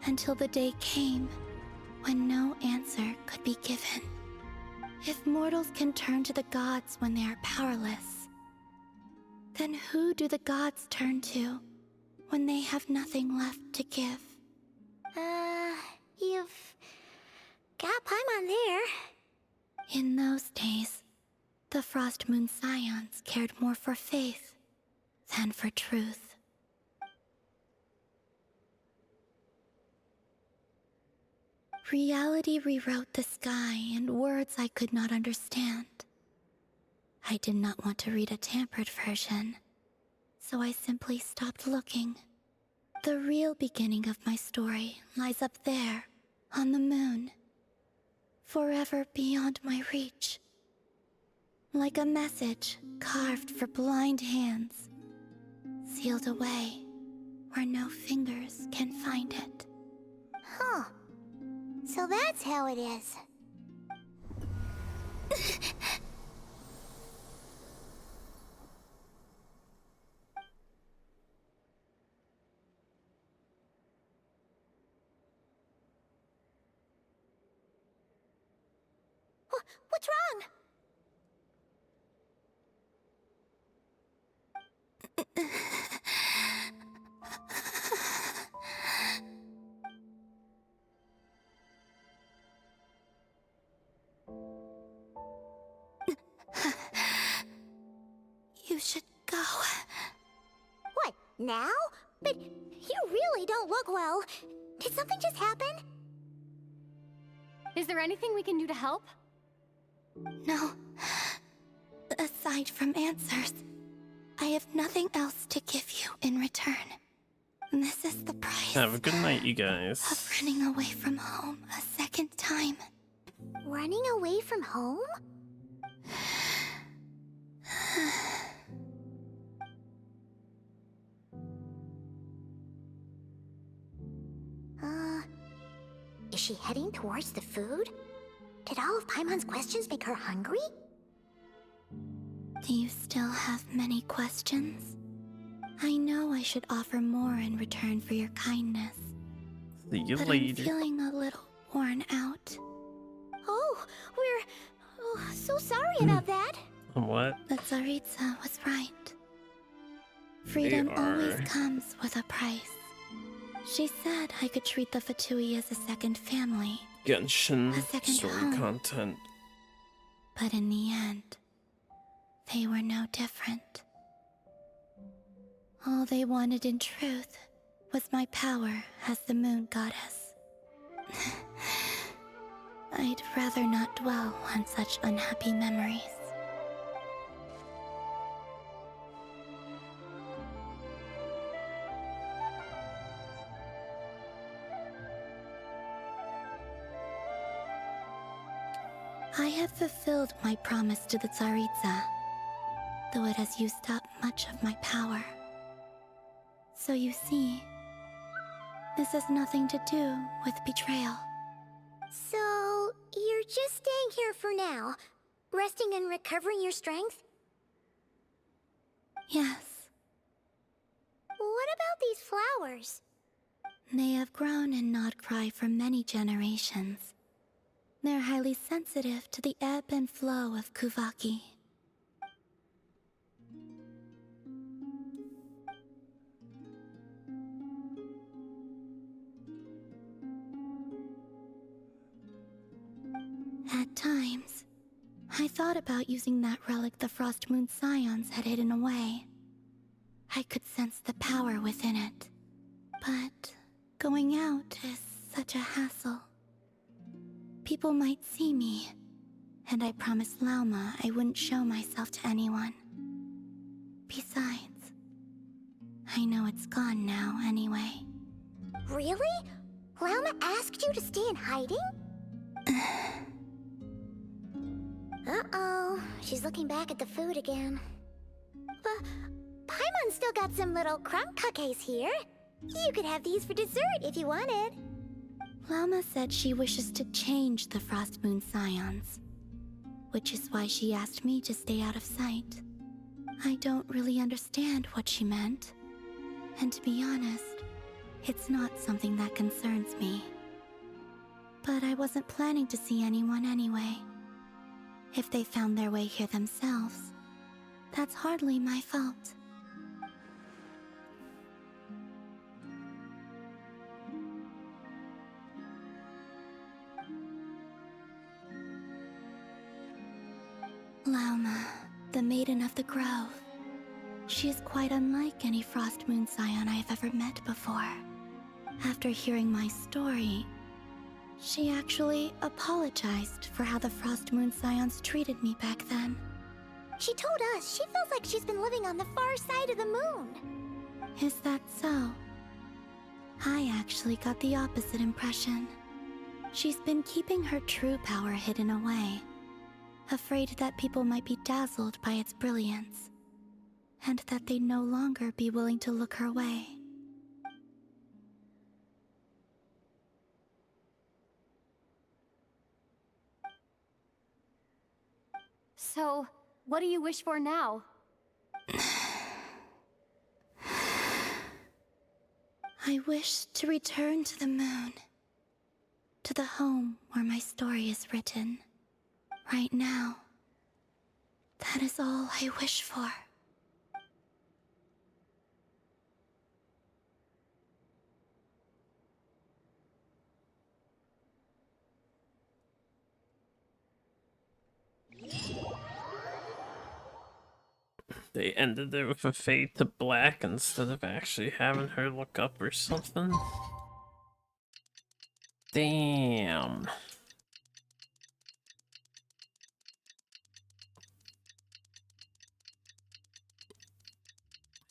Until the day came when no answer could be given. If mortals can turn to the gods when they are powerless, then who do the gods turn to when they have nothing left to give? You've got Paimon there. In those days, the Frost Moon Scions cared more for faith than for truth. Reality rewrote the sky in words I could not understand. I did not want to read a tampered version, so I simply stopped looking. The real beginning of my story lies up there, on the moon, forever beyond my reach. Like a message carved for blind hands, sealed away where no fingers can find it. Huh. So that's how it is. What's wrong? You should go. What, now? But you really don't look well. Did something just happen? Is there anything we can do to help? No. Aside from answers, I have nothing else to give you in return. This is the price Have a good night, you guys. of running away from home a second time. Running away from home? Is she heading towards the food? Did all of Paimon's questions make her hungry? Do you still have many questions? I know I should offer more in return for your kindness. See you but later. I'm feeling a little worn out. Oh, we're so sorry about that. What? The Tsaritsa was right. Freedom always comes with a price. She said I could treat the Fatui as a second family. Genshin A second story home. content. But in the end, they were no different. All they wanted in truth was my power as the moon goddess. I'd rather not dwell on such unhappy memories. I have fulfilled my promise to the Tsaritsa, though it has used up much of my power. So you see, this has nothing to do with betrayal. So, you're just staying here for now, resting and recovering your strength? Yes, What about these flowers? they have grown in Nod-Krai for many generations. They're highly sensitive to the ebb and flow of Kuvaki. At times, I thought about using that relic the Frost Moon Scions had hidden away. I could sense the power within it. But going out is such a hassle. People might see me, and I promised Lauma I wouldn't show myself to anyone. Besides, I know it's gone now anyway. Really? Lauma asked you to stay in hiding? Uh-oh, she's looking back at the food again. But Paimon's still got some little crumb cookies here. You could have these for dessert if you wanted. Lauma said she wishes to change the Frost Moon Scions, which is why she asked me to stay out of sight. I don't really understand what she meant, and to be honest, it's not something that concerns me. But I wasn't planning to see anyone anyway. If they found their way here themselves, that's hardly my fault. Lauma, the Maiden of the Grove. She is quite unlike any Frost Moon Scion I have ever met before. After hearing my story, She actually apologized for how the Frost Moon Scions treated me back then. She told us she feels like she's been living on the far side of the moon. Is that so? I actually got the opposite impression. She's been keeping her true power hidden away, afraid that people might be dazzled by its brilliance, and that they'd no longer be willing to look her way. So, what do you wish for now? I wish to return to the moon, to the home where my story is written. Right now, that is all I wish for. They ended it with a fade to black instead of actually having her look up or something. Damn.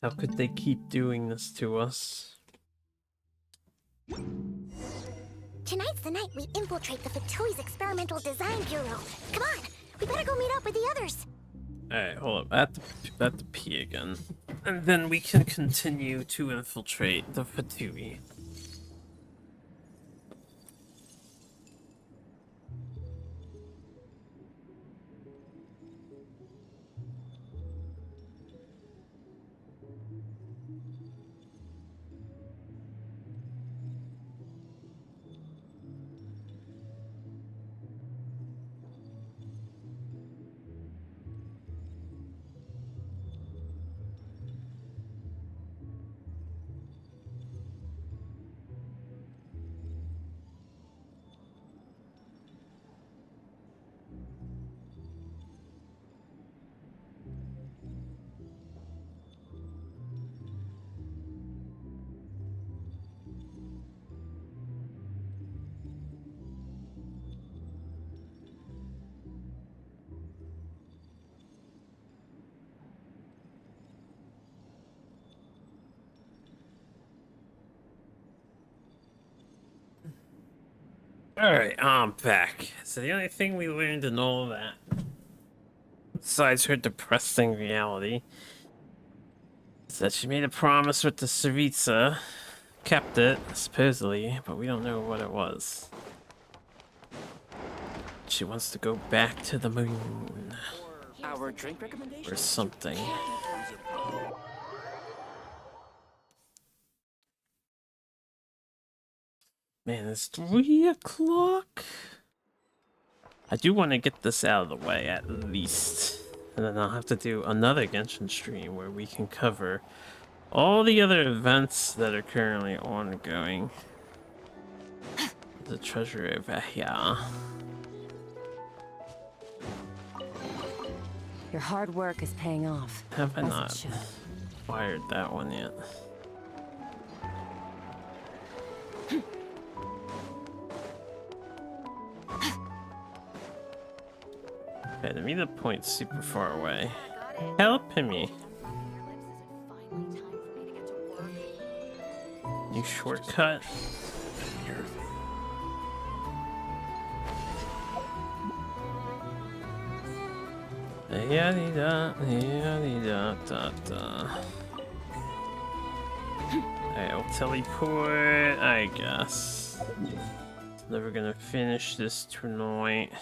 How could they keep doing this to us? Tonight's the night we infiltrate the Fatoy's Experimental Design Bureau. Come on, we better go meet up with the others. Alright, hold up. I have to pee again. And then we can continue to infiltrate the Fatui. Alright, I'm back. So the only thing we learned in all of that, besides her depressing reality, is that she made a promise with the Saritsa, kept it, supposedly, but we don't know what it was. She wants to go back to the moon. Our drink recommendation? Or something. Man, it's 3 o'clock? I do want to get this out of the way, at least. And then I'll have to do another Genshin stream where we can cover all the other events that are currently ongoing. The treasure over here. Your hard work is paying off. Have I not acquired that one yet? Okay, the meetup point's super far away. Help me. New shortcut. I'll teleport, I guess. Never gonna finish this tonight.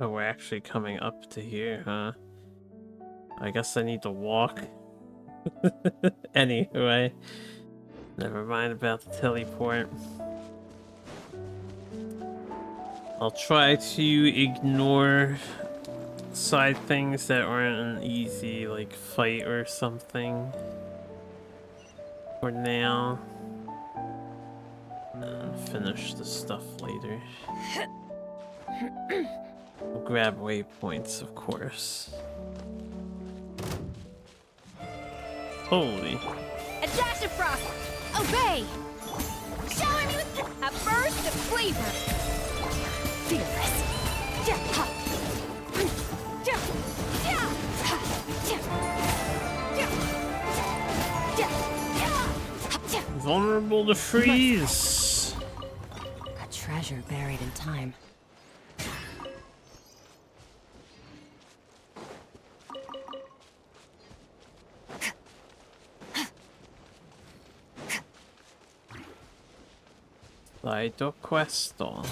Oh, we're actually coming up to here, huh? I guess I need to walk. Anyway, never mind about the teleport. I'll try to ignore side things that aren't an easy, like, fight or something. For now. And finish the stuff later. We'll grab waypoints, of course. Holy. A dash of frost! Obey! Shower me with a burst of flavor! Fearless! Vulnerable to freeze. A treasure buried in time. Side questo.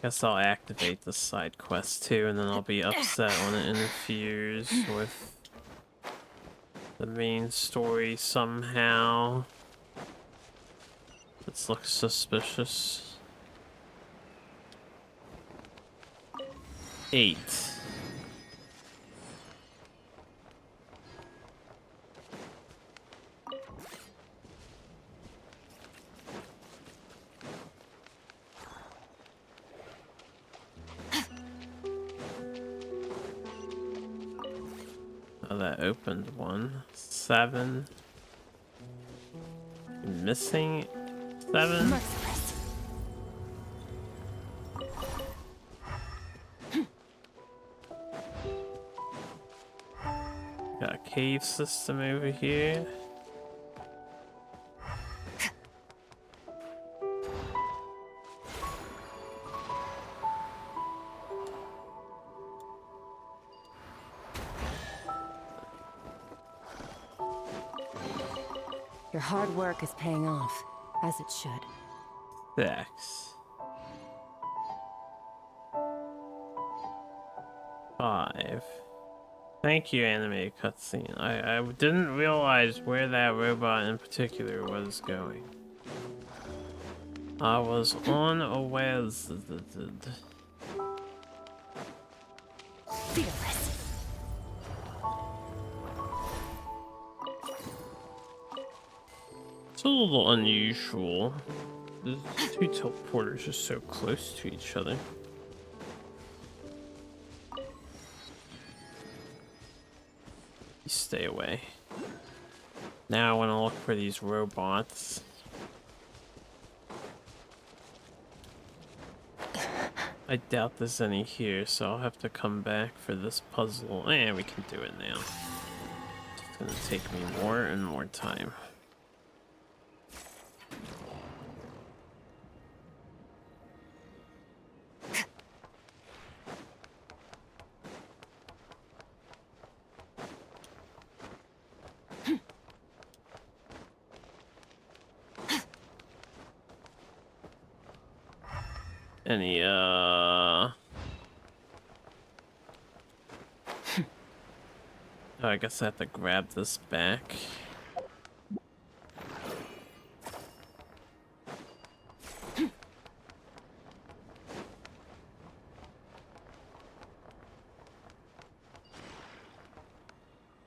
Guess I'll activate the side quest too, and then I'll be upset when it interferes with the main story somehow. This looks suspicious. 8. Oh, that opened one. 7. Missing 7. Got a cave system over here. Your hard work is paying off, as it should. 6. 5. Thank you, animated cutscene. I didn't realize where that robot in particular was going. I was unaware. Fearless! It's a little unusual. The two teleporters are so close to each other. You stay away. Now I want to look for these robots. I doubt there's any here, so I'll have to come back for this puzzle. And we can do it now. It's gonna take me more and more time. Any, oh, I guess I have to grab this back.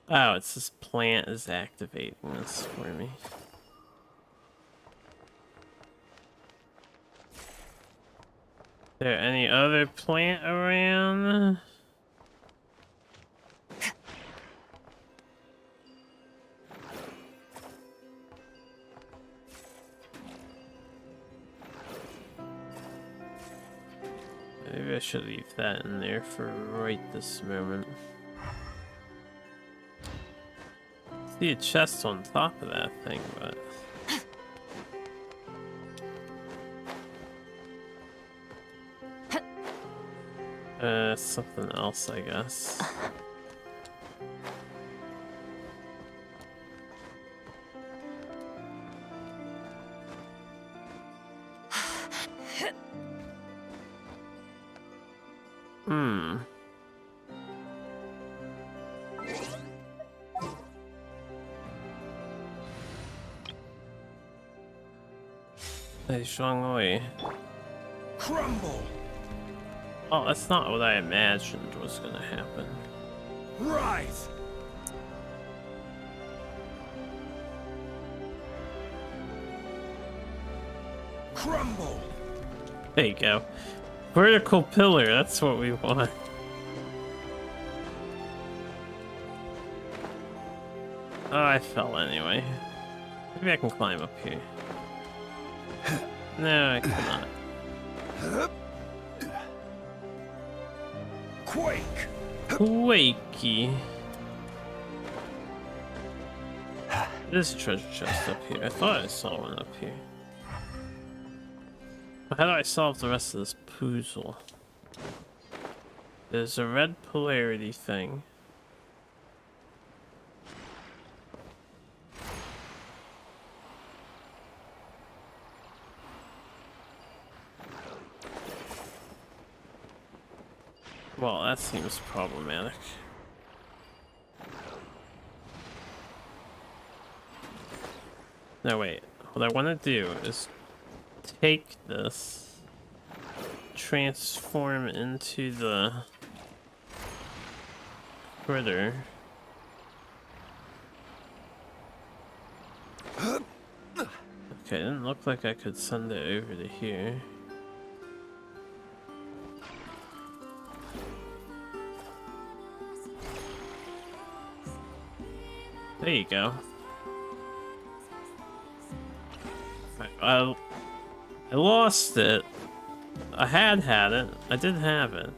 Oh, it's this plant is activating this for me. Is there any other plant around? Maybe I should leave that in there for right this moment. See a chest on top of that thing, but... something else, I guess. Hey, Shuanghui. Crumble! Oh, that's not what I imagined was gonna happen. Rise! Crumble! There you go. Vertical pillar, that's what we want. Oh, I fell anyway. Maybe I can climb up here. No, I cannot. Quake! Quakey. There's a treasure chest up here. I thought I saw one up here. But how do I solve the rest of this puzzle? There's a red polarity thing. Well, that seems problematic. No, wait. What I want to do is take this, transform into the critter. Okay, it didn't look like I could send it over to here. There you go. I lost it. I had it. I did have it.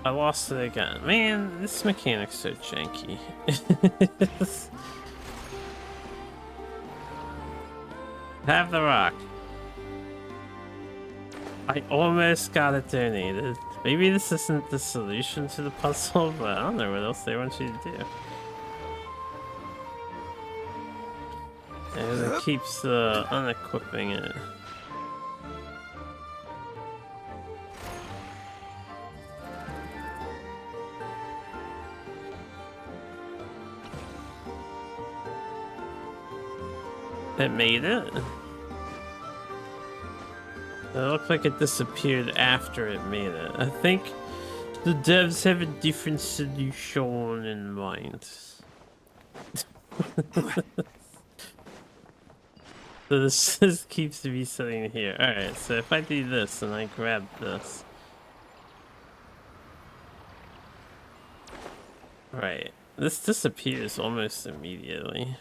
I lost it again. Man, this mechanic's so janky. Have the rock. I almost got it donated. Maybe this isn't the solution to the puzzle, but I don't know what else they want you to do. And it keeps unequipping it. It made it? It looked like it disappeared after it made it. I think the devs have a different solution in mind. So this just keeps resetting here. Alright, so if I do this and I grab this. Right, this disappears almost immediately.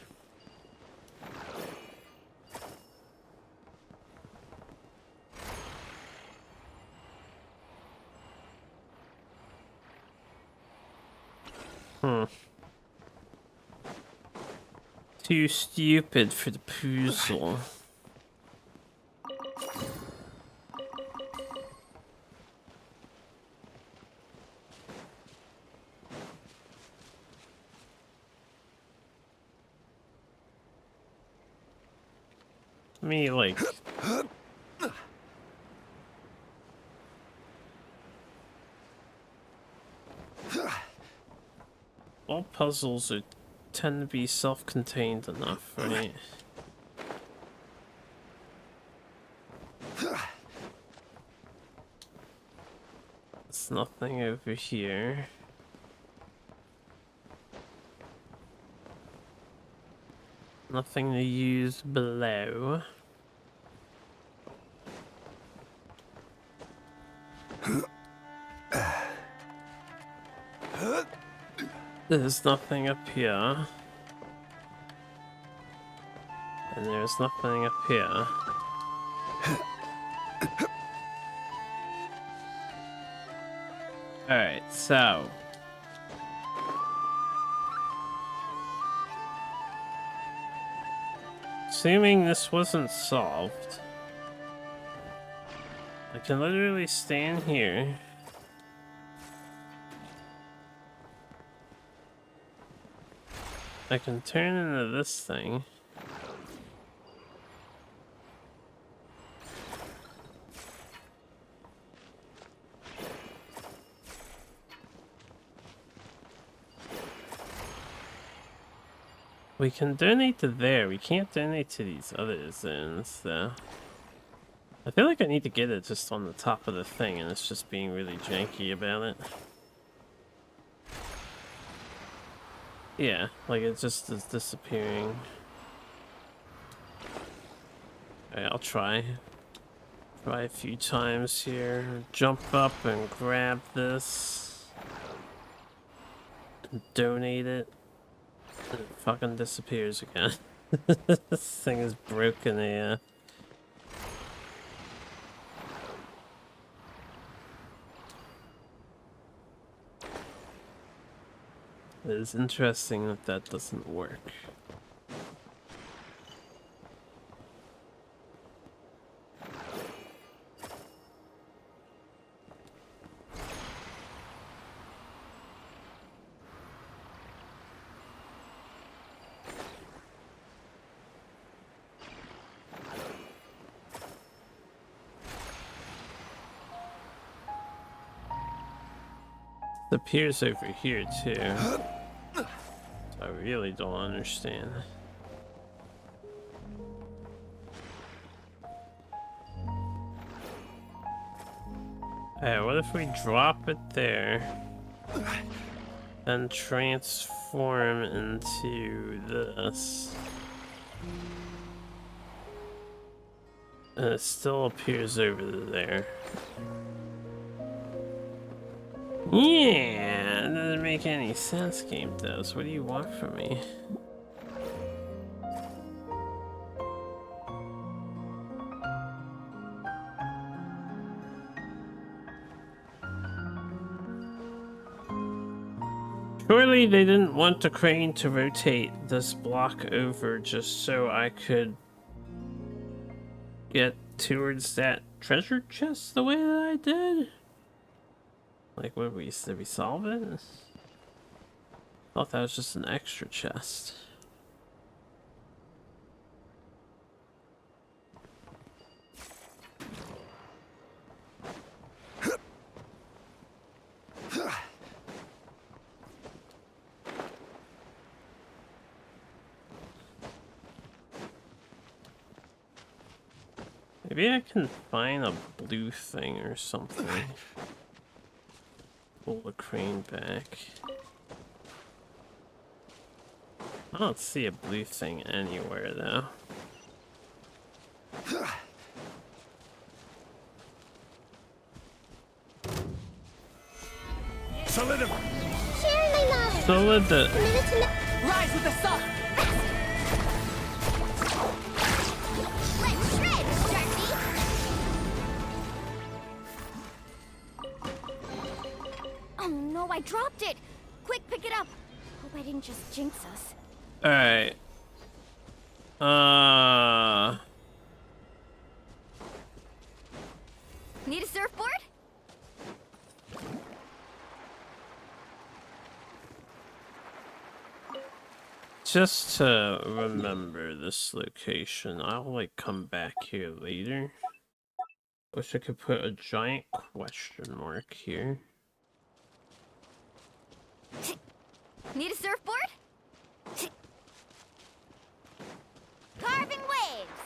Too stupid for the puzzle. Me like all puzzles tend to be self-contained enough, right? There's nothing over here. Nothing to use below. There's nothing up here. And there's nothing up here. Alright, so assuming this wasn't solved, I can literally stand here. I can turn into this thing. We can donate to there. We can't donate to these other zones, though. I feel like I need to get it just on the top of the thing, and it's just being really janky about it. Yeah, like it just is disappearing. Alright, I'll try. Try a few times here. Jump up and grab this. donate it, and it fucking disappears again. This thing is broken AF. It is interesting that that doesn't work. It appears over here too. So I really don't understand. Hey, what if we drop it there and transform into this? And it still appears over there. Yeah, it doesn't make any sense, game does. What do you want from me? Surely they didn't want the crane to rotate this block over just so I could get towards that treasure chest the way that I did? Like, what did we solve it? Thought that was just an extra chest. Maybe I can find a blue thing or something. Pull the crane back. I don't see a blue thing anywhere though. Solidify! Rise with the sun! Oh no, I dropped it! Quick, pick it up! Hope I didn't just jinx us. Alright. Need a surfboard? Just to remember this location, I'll like come back here later. Wish I could put a giant question mark here. Need a surfboard? Carving waves!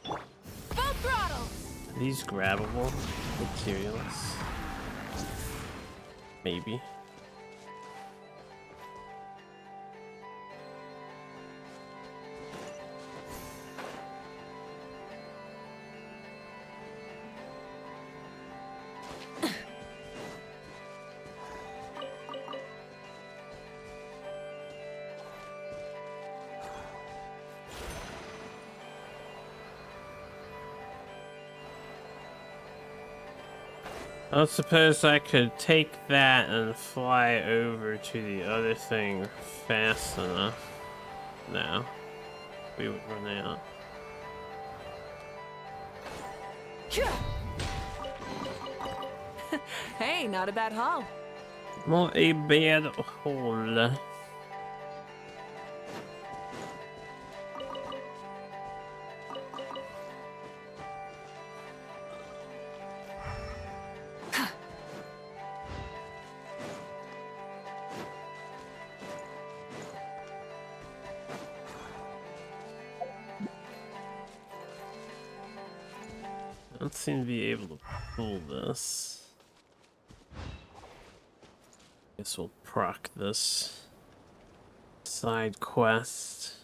Full throttle! Are these grabbable materials? Maybe. I don't suppose I could take that and fly over to the other thing fast enough. No. We would run out. Hey, not a bad haul. Not a bad haul. Don't seem to be able to pull this. Guess we'll proc this side quest.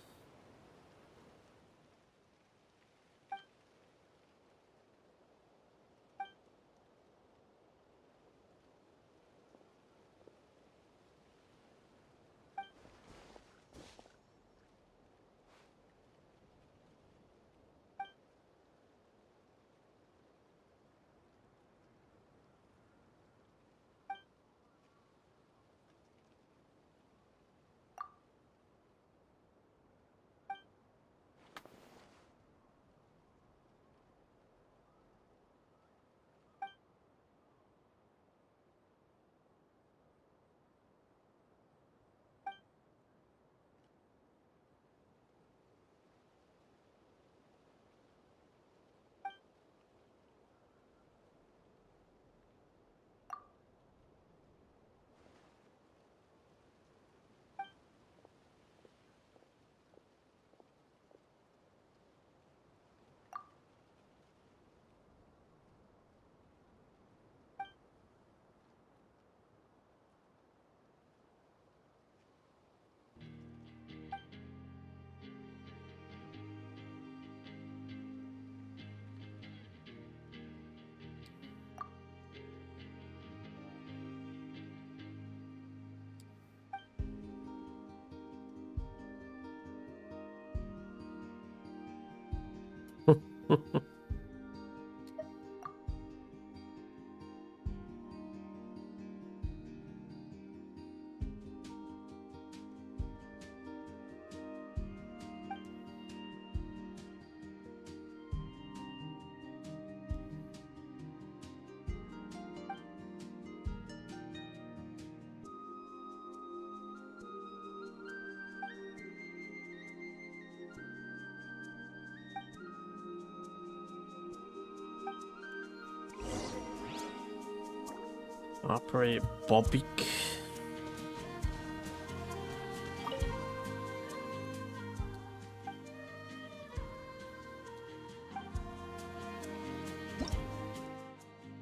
Operate Bobik.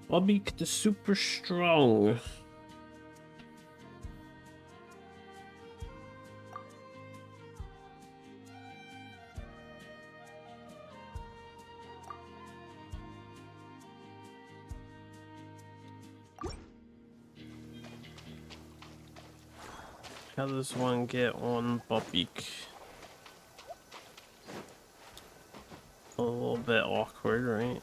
Bobik the super strong. How does one get on Bobik? A little bit awkward, right?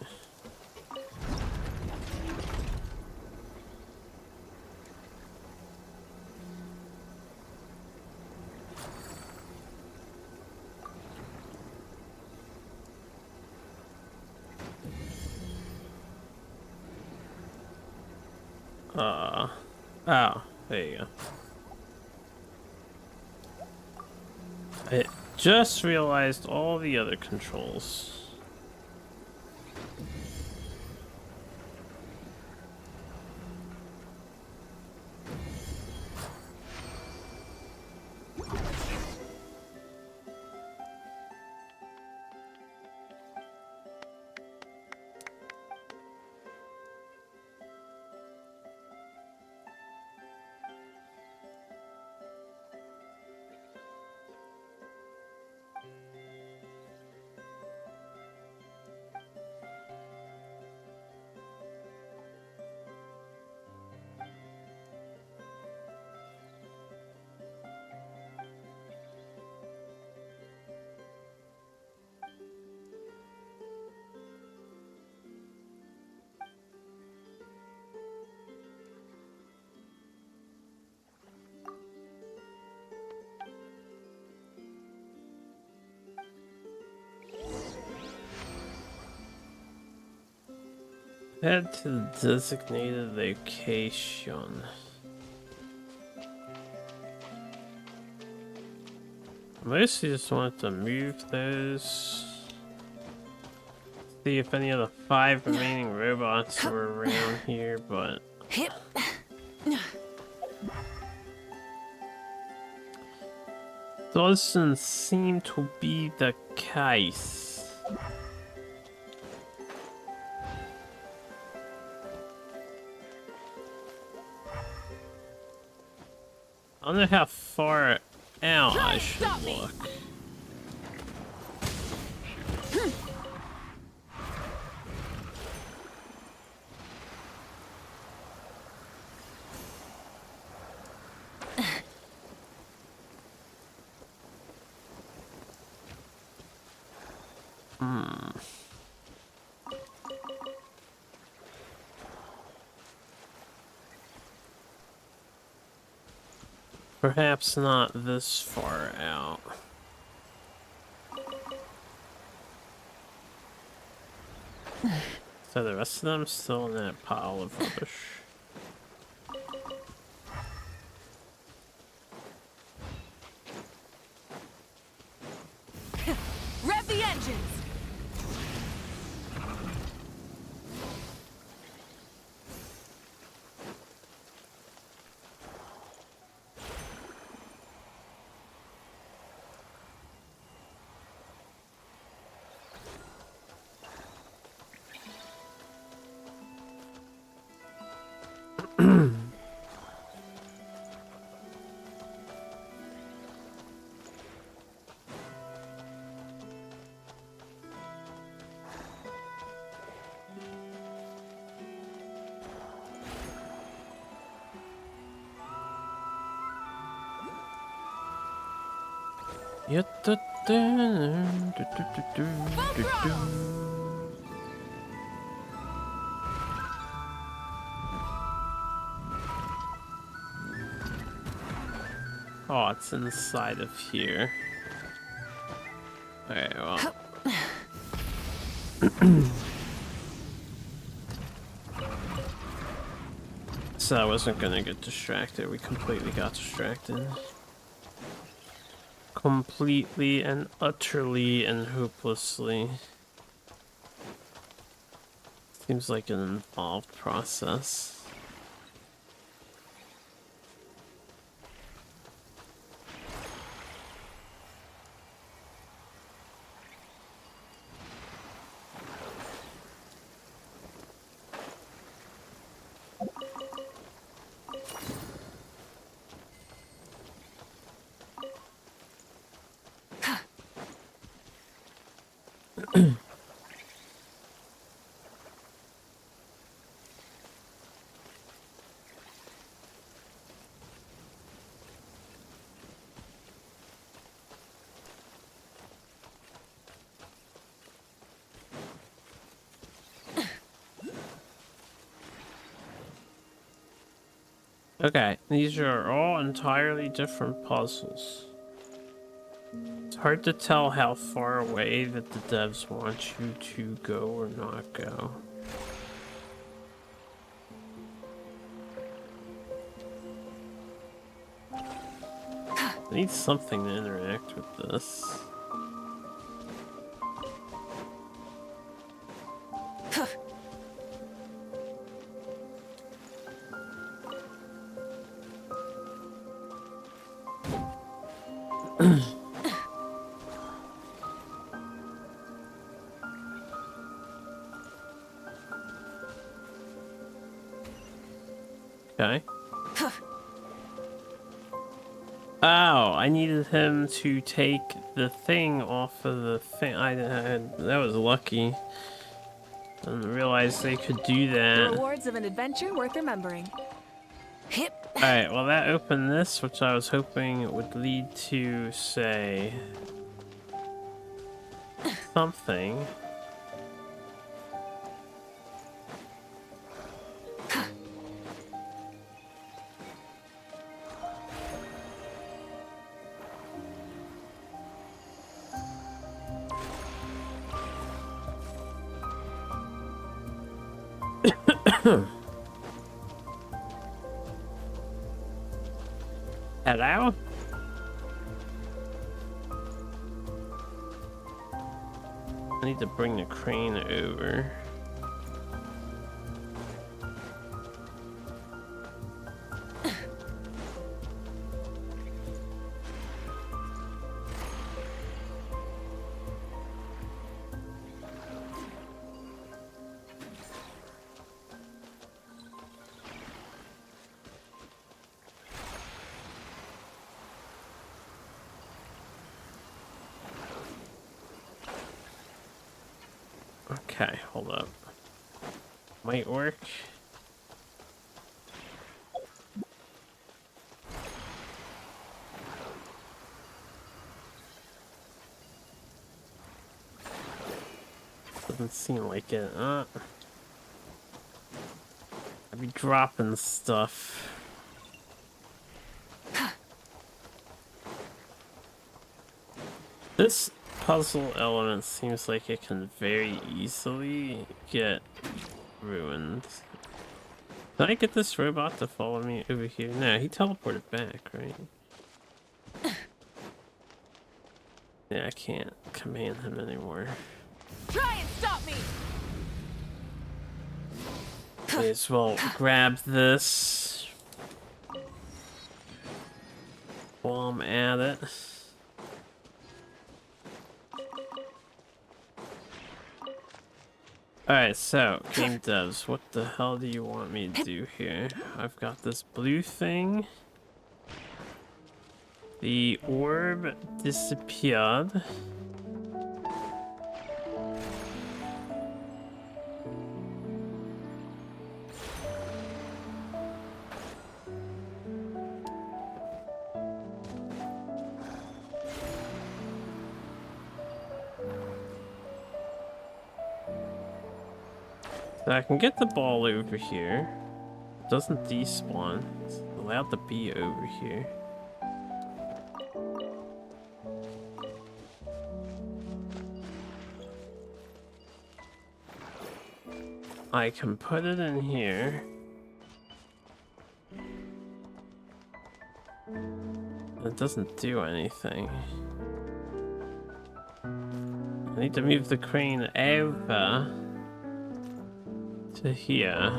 Oh, there you go. I just realized all the other controls. Head to the designated location. Mostly just wanted to move those. See if any of the 5 remaining robots were around here, but doesn't seem to be the case. I wonder how far out I should look. Perhaps not this far out. So the rest of them still in that pile of rubbish. Rev the engines! Oh, it's inside of here. Alright, well. So I wasn't gonna get distracted. We completely got distracted. Completely and utterly and hopelessly. Seems like an involved process. Okay, these are all entirely different puzzles. It's hard to tell how far away that the devs want you to go or not go. I need something to interact with this. Okay. Oh, I needed him to take the thing off of the thing. That was lucky. Didn't realize they could do that. Rewards of an adventure worth remembering. Hip. Alright, well that opened this, which I was hoping would lead to, say, something. Hello? I need to bring the crane over. Okay, hold up. Might work. Doesn't seem like it. I'd be dropping stuff. This puzzle element seems like it can very easily get ruined. Did I get this robot to follow me over here? No, he teleported back, right? Yeah, I can't command him anymore. Try and stop me. May as well grab this while I'm at it. Alright, so, game devs, what the hell do you want me to do here? I've got this blue thing. The orb disappeared. So I can get the ball over here. It doesn't despawn. It's allowed to be over here. I can put it in here. It doesn't do anything. I need to move the crane over to here.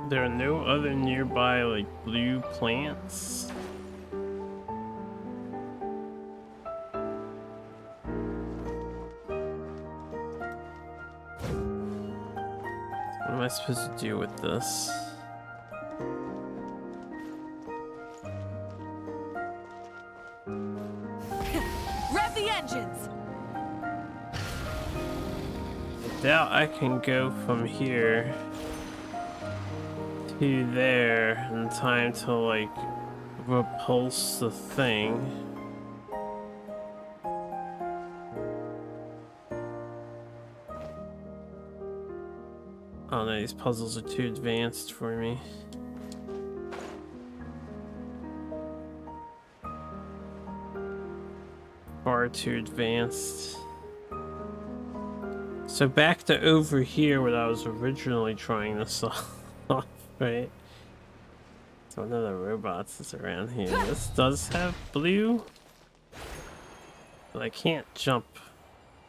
There are no other nearby, like, blue plants. What am I supposed to do with this? Rev the engines! I doubt I can go from here to there in time to, like, repulse the thing. Oh no, these puzzles are too advanced for me. Far too advanced. So back to over here where I was originally trying to solve, right? So one of the robots is around here. This does have blue, but I can't jump.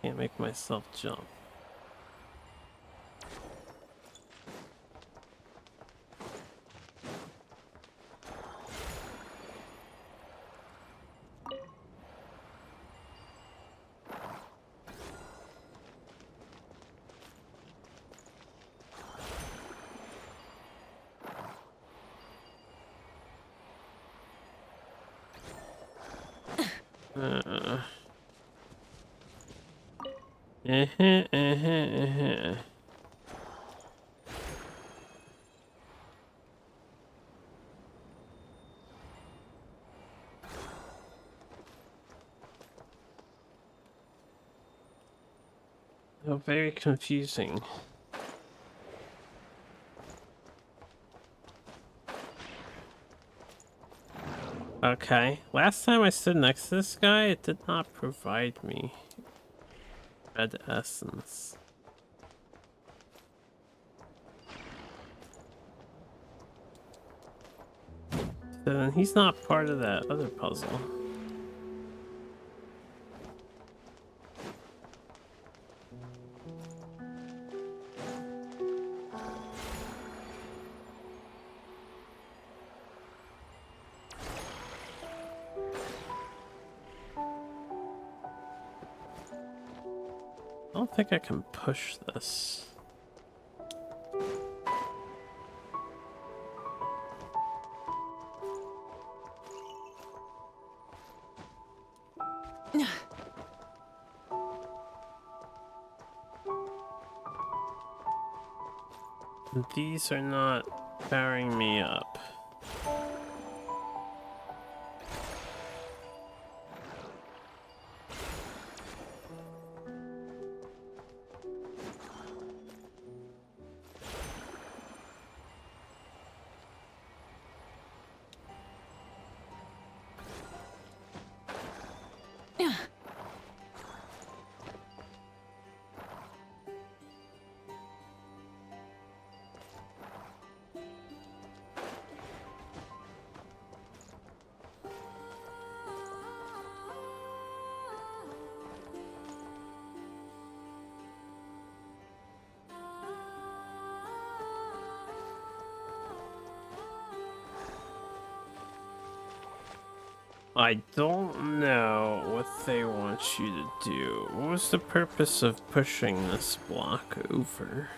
Can't make myself jump. Oh, very confusing. Okay, last time I stood next to this guy, it did not provide me red essence. So then he's not part of that other puzzle. I don't think I can push this. These are not powering me up. I don't know what they want you to do. What was the purpose of pushing this block over?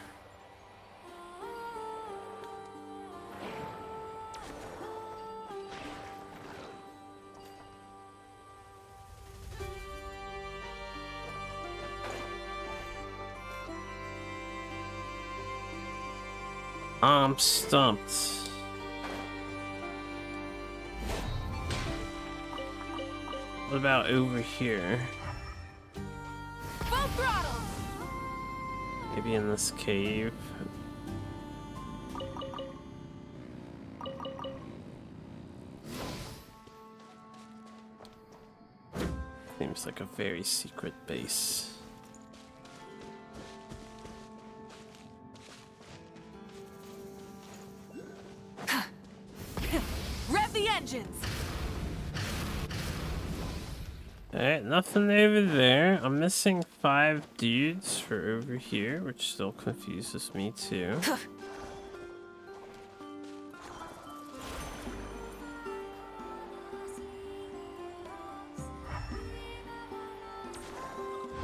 I'm stumped. What about over here? Full throttle! Maybe in this cave. like a very secret base. Rev the engines! Alright, nothing over there. I'm missing 5 dudes for over here, which still confuses me too.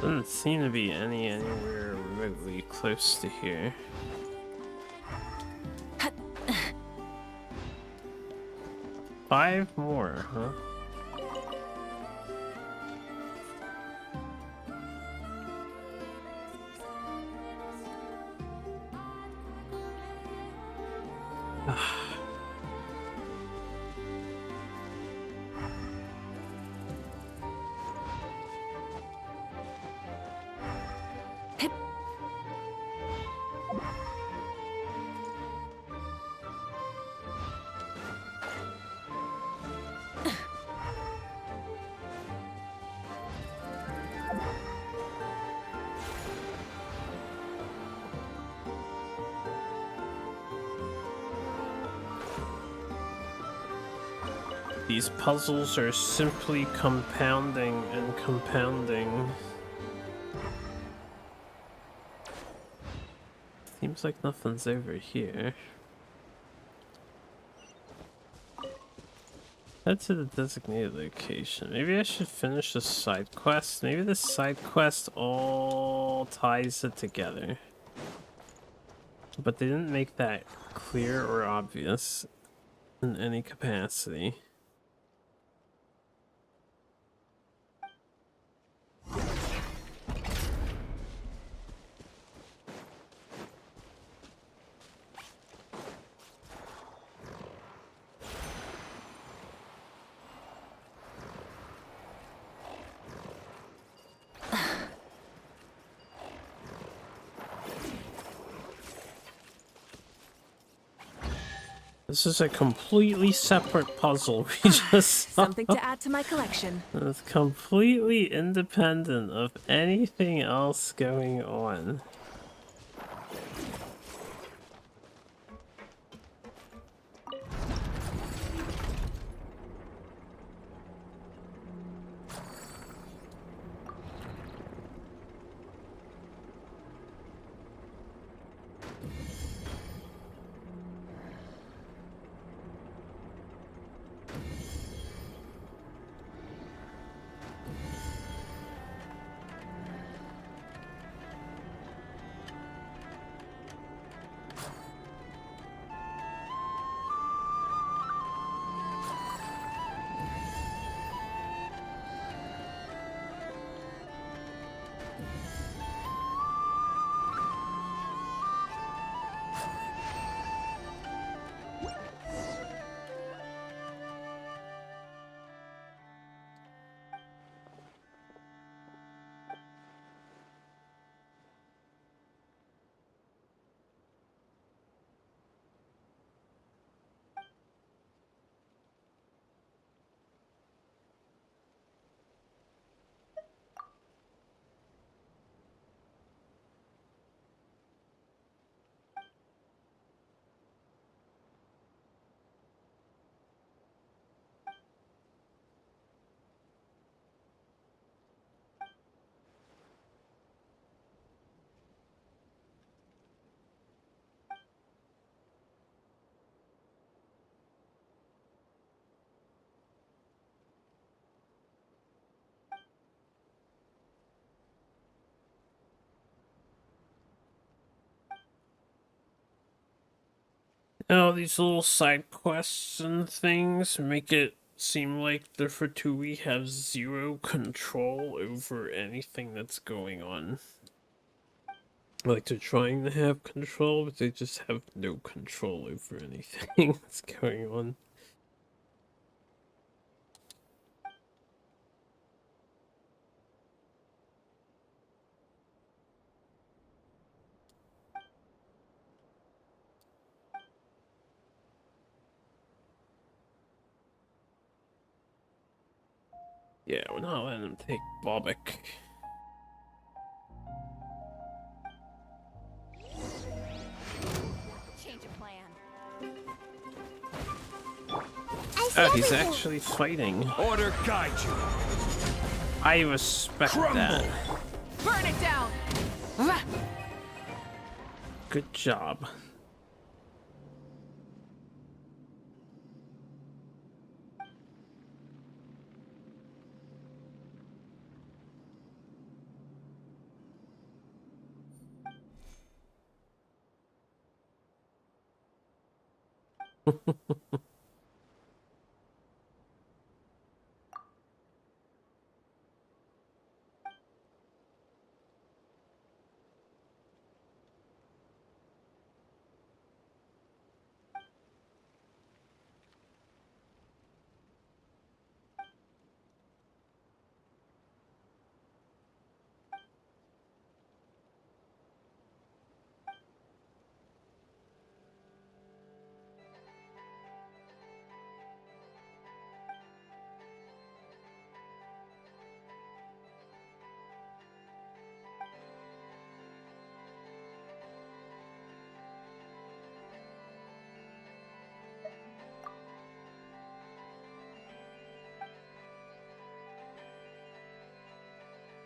Doesn't seem to be anywhere remotely close to here. Five more, huh? These puzzles are simply compounding and compounding. Seems like nothing's over here. Head to the designated location. Maybe I should finish the side quest. Maybe the side quest all ties it together. But they didn't make that clear or obvious in any capacity. This is a completely separate puzzle we just saw. Something to add to my collection. It's completely independent of anything else going on. Oh, these little side quests and things make it seem like the Fatui have zero control over anything that's going on. Like they're trying to have control, but they just have no control over anything that's going on. Yeah, we're not letting him take Bobik. Change of plan. Oh, he's actually fighting. Order guide you. I respect that. Burn it down. Good job.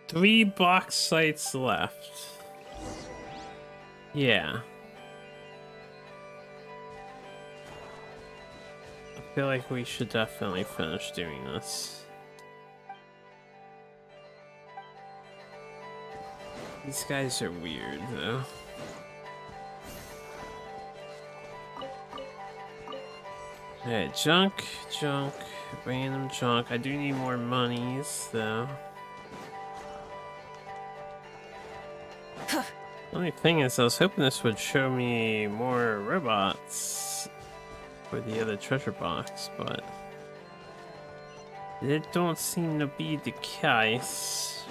Three box sites left. Yeah. I feel like we should definitely finish doing this. These guys are weird, though. Alright, junk, random junk. I do need more monies, though. Only thing is, I was hoping this would show me more robots for the other treasure box, but it don't seem to be the case.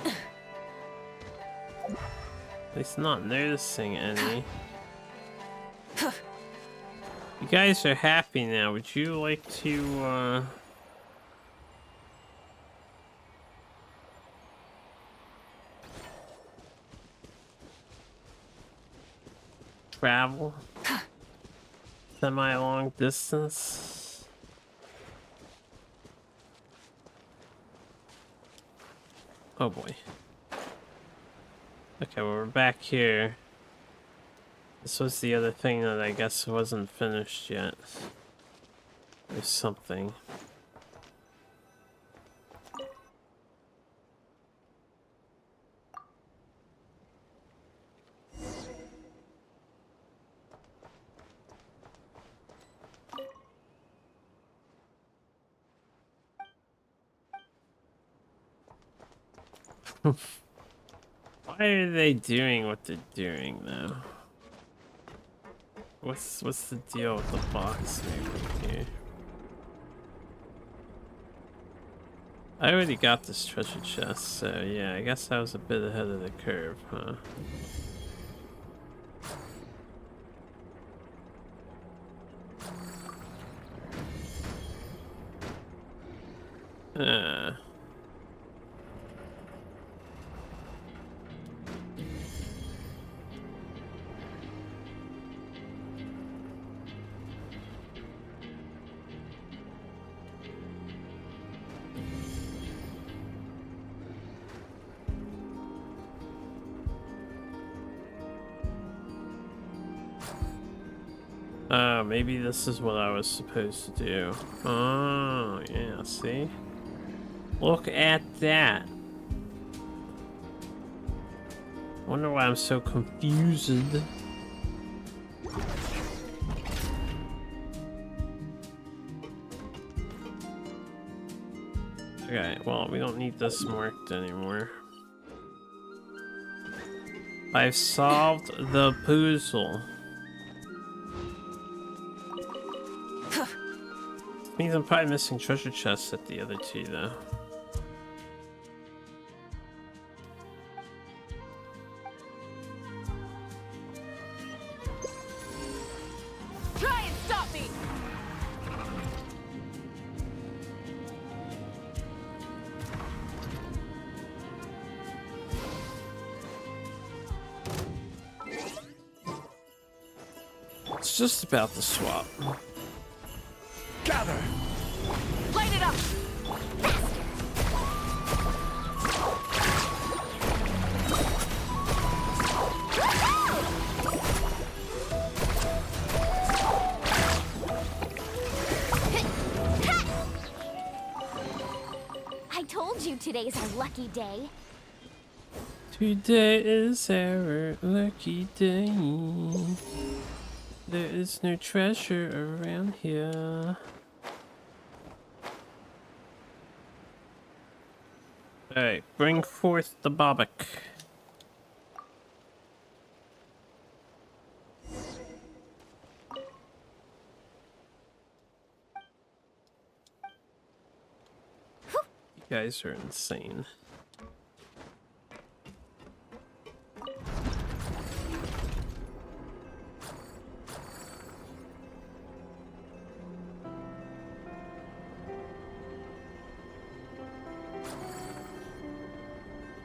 At least not noticing any. You guys are happy now. Would you like to, travel semi-long distance? Oh boy. Okay, well, we're back here. This was the other thing that I guess wasn't finished yet. There's something. Why are they doing what they're doing though? What's the deal with the box maybe here? I already got this treasure chest, so yeah, I guess I was a bit ahead of the curve, huh? Maybe this is what I was supposed to do. Oh, yeah, see? Look at that. Wonder why I'm so confused. Okay, well, we don't need this marked anymore. I've solved the puzzle. Means I'm probably missing treasure chests at the other two, though. Try and stop me! It's just about to swap. Gather! Light it up! I told you today's our lucky day. Today is our lucky day. There is no treasure around here. Alright, bring forth the Bobak. You guys are insane.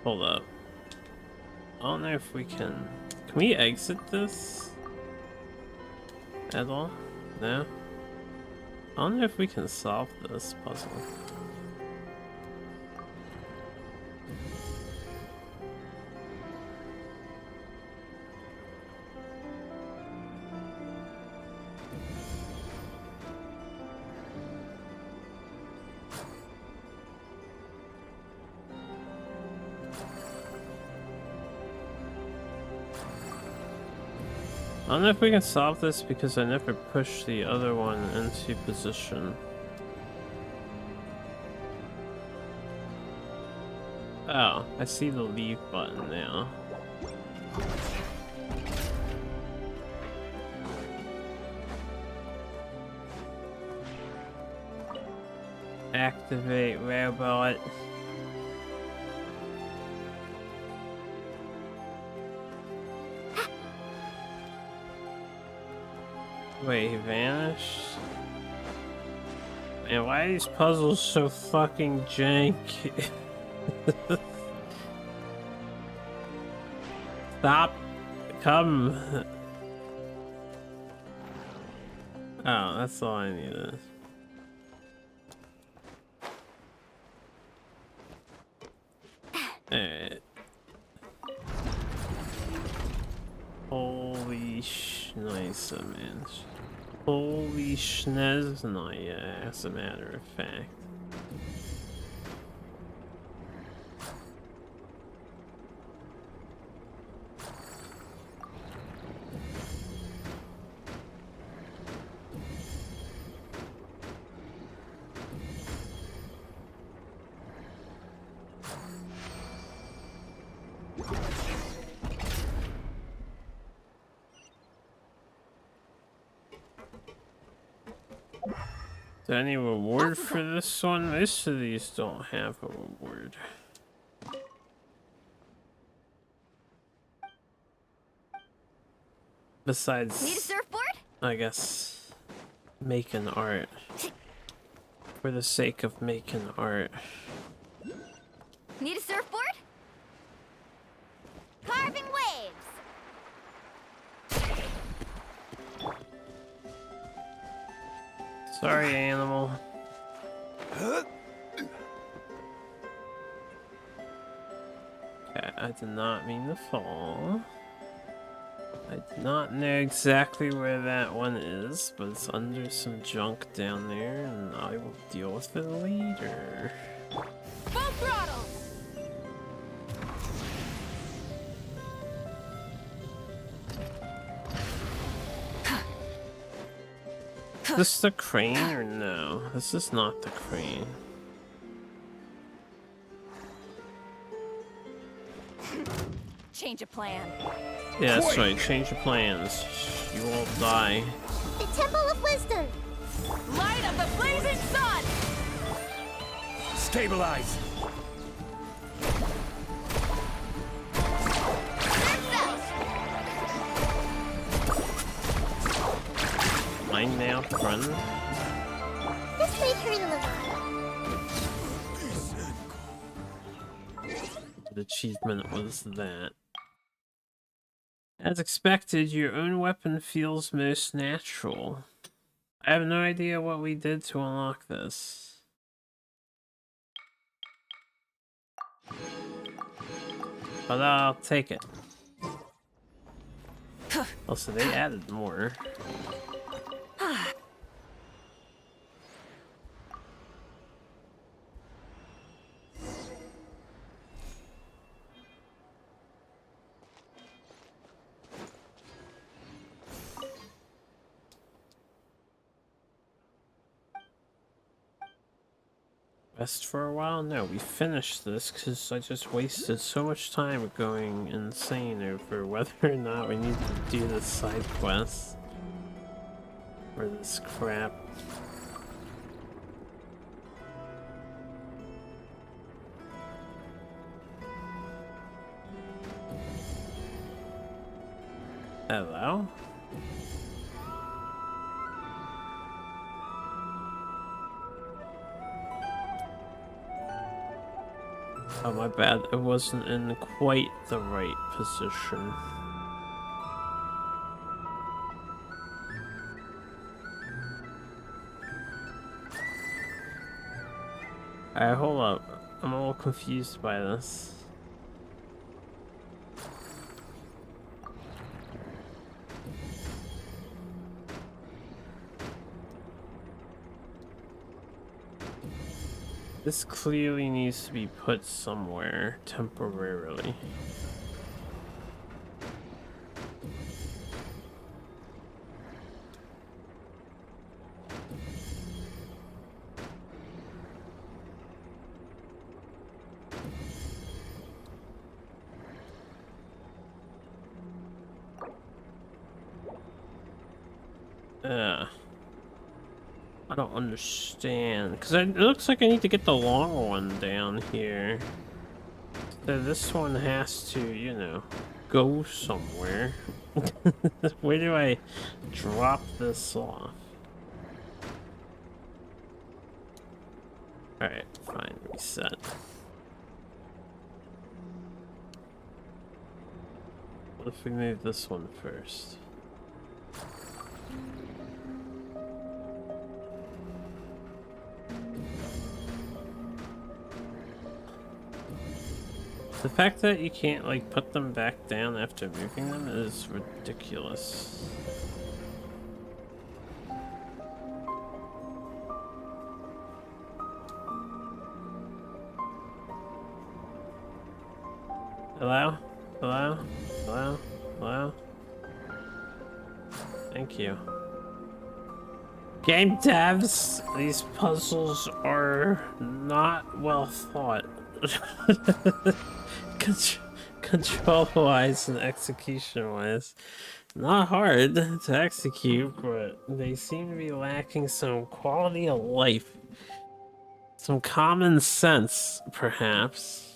Hold up. I don't know if we can... Can we exit this? At all? No? I don't know if we can solve this puzzle. I don't know if we can solve this because I never pushed the other one into position. Oh, I see the leave button now. Activate robot. Wait, he vanished? Man, why are these puzzles so fucking jank? Stop! Come! Oh, that's all I needed. Alright. Holy schneise, man. Holy schneznaya, as a matter of fact. Is there any reward for this one? Most of these don't have a reward. Besides, Need a surfboard? I guess, making art. For the sake of making art. Need a surfboard? Carving waves! Sorry, animal. Okay, I did not mean to fall. I do not know exactly where that one is, but it's under some junk down there, and I will deal with it later. Full throttle! Is this the crane or no? This is not the crane. Change of plan. Yeah, that's right. Change your plans. You will die. The Temple of Wisdom! Light of the blazing sun! Stabilize! Mine now, run. This may hurt a little. The achievement was that. As expected, your own weapon feels most natural. I have no idea what we did to unlock this. But I'll take it. Also, they added more. Rest for a while? No, we finished this because I just wasted so much time going insane over whether or not we need to do this side quest. Or this crap. Hello? Oh, my bad. It wasn't in quite the right position. Alright, hold up. I'm a little confused by this. This clearly needs to be put somewhere temporarily. I don't understand, because it looks like I need to get the long one down here. So this one has to, you know, go somewhere. Where do I drop this off? Alright, fine, reset. What if we move this one first? The fact that you can't, like, put them back down after moving them is ridiculous. Hello? Hello? Hello? Hello? Thank you. Game devs, these puzzles are not well thought. Control-wise and execution-wise. Not hard to execute, but they seem to be lacking some quality of life. Some common sense, perhaps.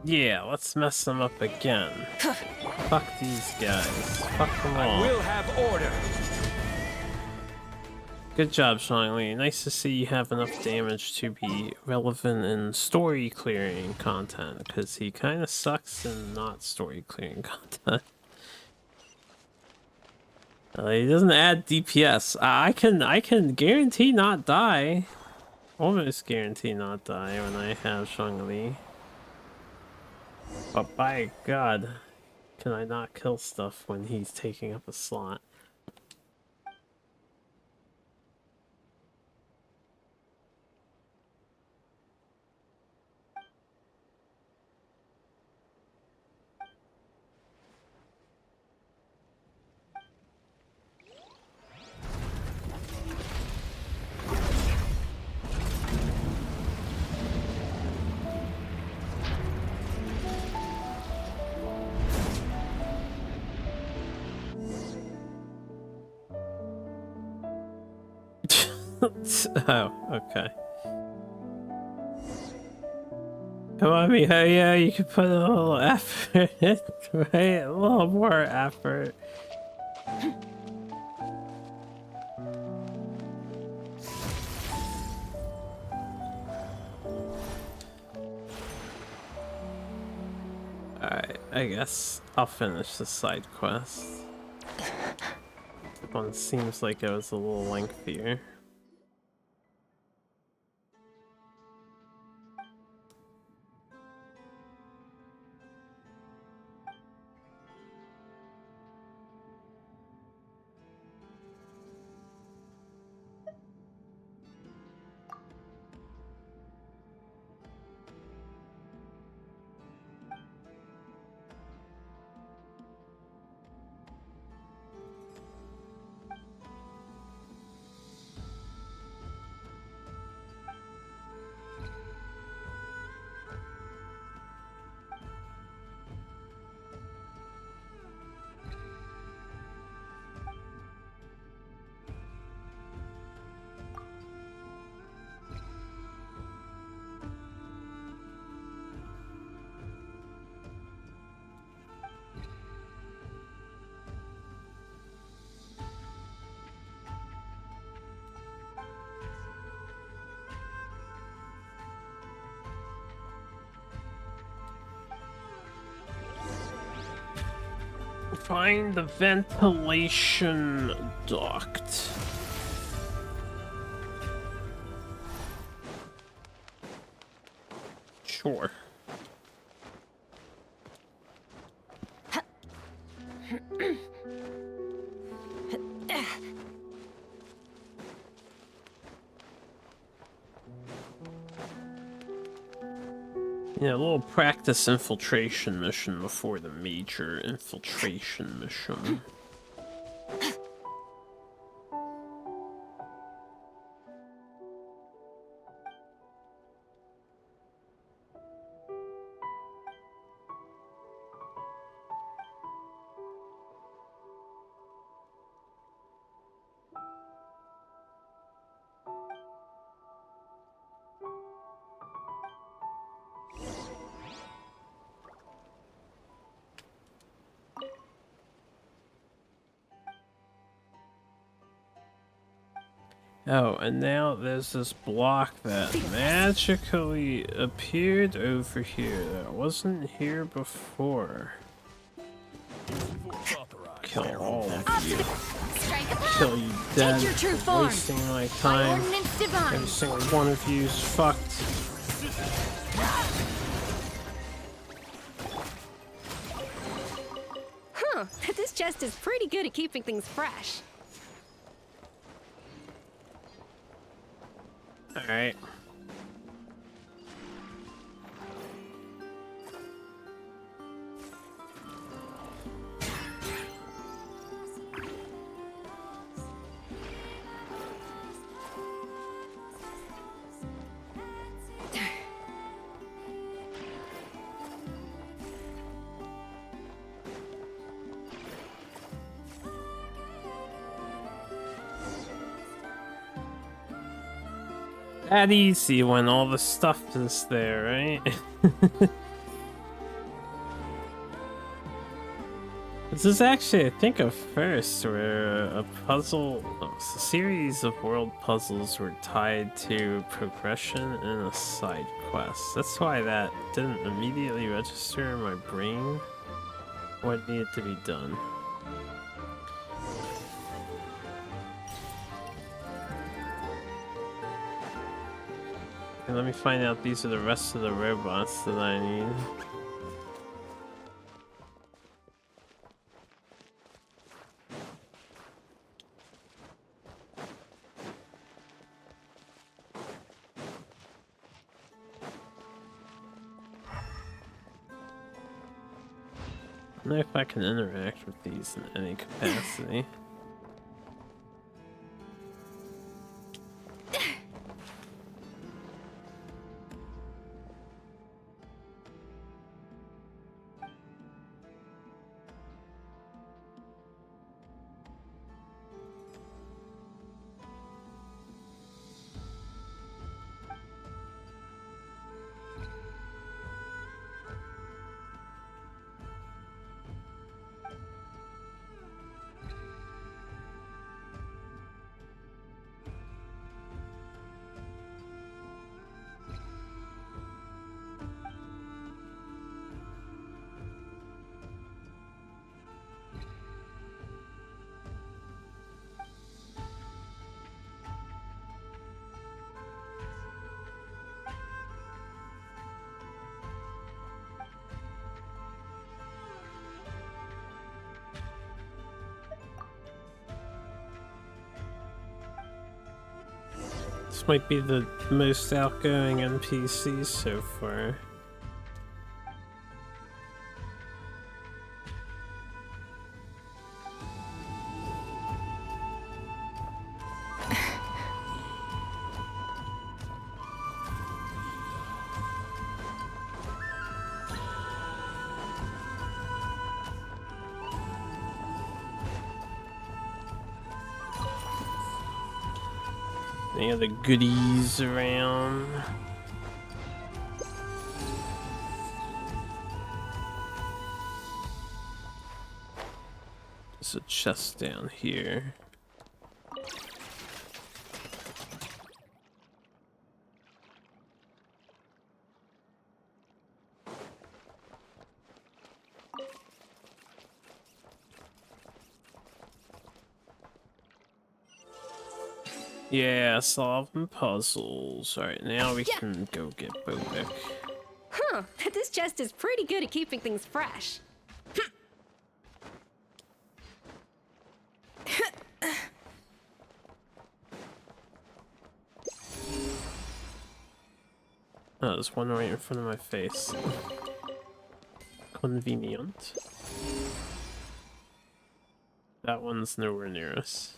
Yeah, let's mess them up again. Fuck these guys. Fuck them all. I will have order. Good job, Shangli. Nice to see you have enough damage to be relevant in story clearing content, because he kind of sucks in not story clearing content. He doesn't add DPS. I can guarantee not die. Almost guarantee not die when I have Shangli. But by God, can I not kill stuff when he's taking up a slot? Oh, okay. Come on, Mihoyo, you can put a little effort in, right? A little more effort. Alright, I guess I'll finish the side quest. This one seems like it was a little lengthier. Find the ventilation duct. Sure. Yeah, a little practice infiltration mission before the major infiltration mission. Oh, and now there's this block that magically appeared over here that wasn't here before. Kill all of you. Kill you dead. Wasting my time. Every single one of you is fucked. Huh, this chest is pretty good at keeping things fresh. Alright. That easy when all the stuff is there, right? This is actually, I think, a first where a series of world puzzles were tied to progression in a side quest. That's why that didn't immediately register in my brain what needed to be done. And let me find out these are the rest of the robots that I need. I don't know if I can interact with these in any capacity. This might be the most outgoing NPC so far. Any other goodies around? There's a chest down here. Yeah, solving puzzles. Alright, now we can go get Bobek. Huh, this chest is pretty good at keeping things fresh. Oh, there's one right in front of my face. Convenient. That one's nowhere near us.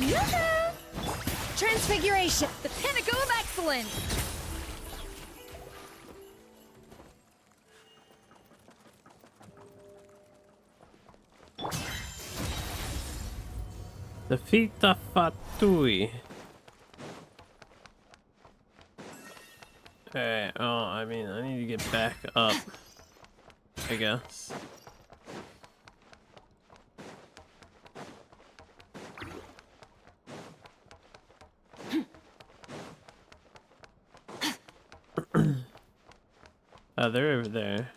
Yoo-hoo! Transfiguration, the pinnacle of excellence! Defeat the Fatui. Okay, oh, I mean, I need to get back up, I guess. Oh, they're over there.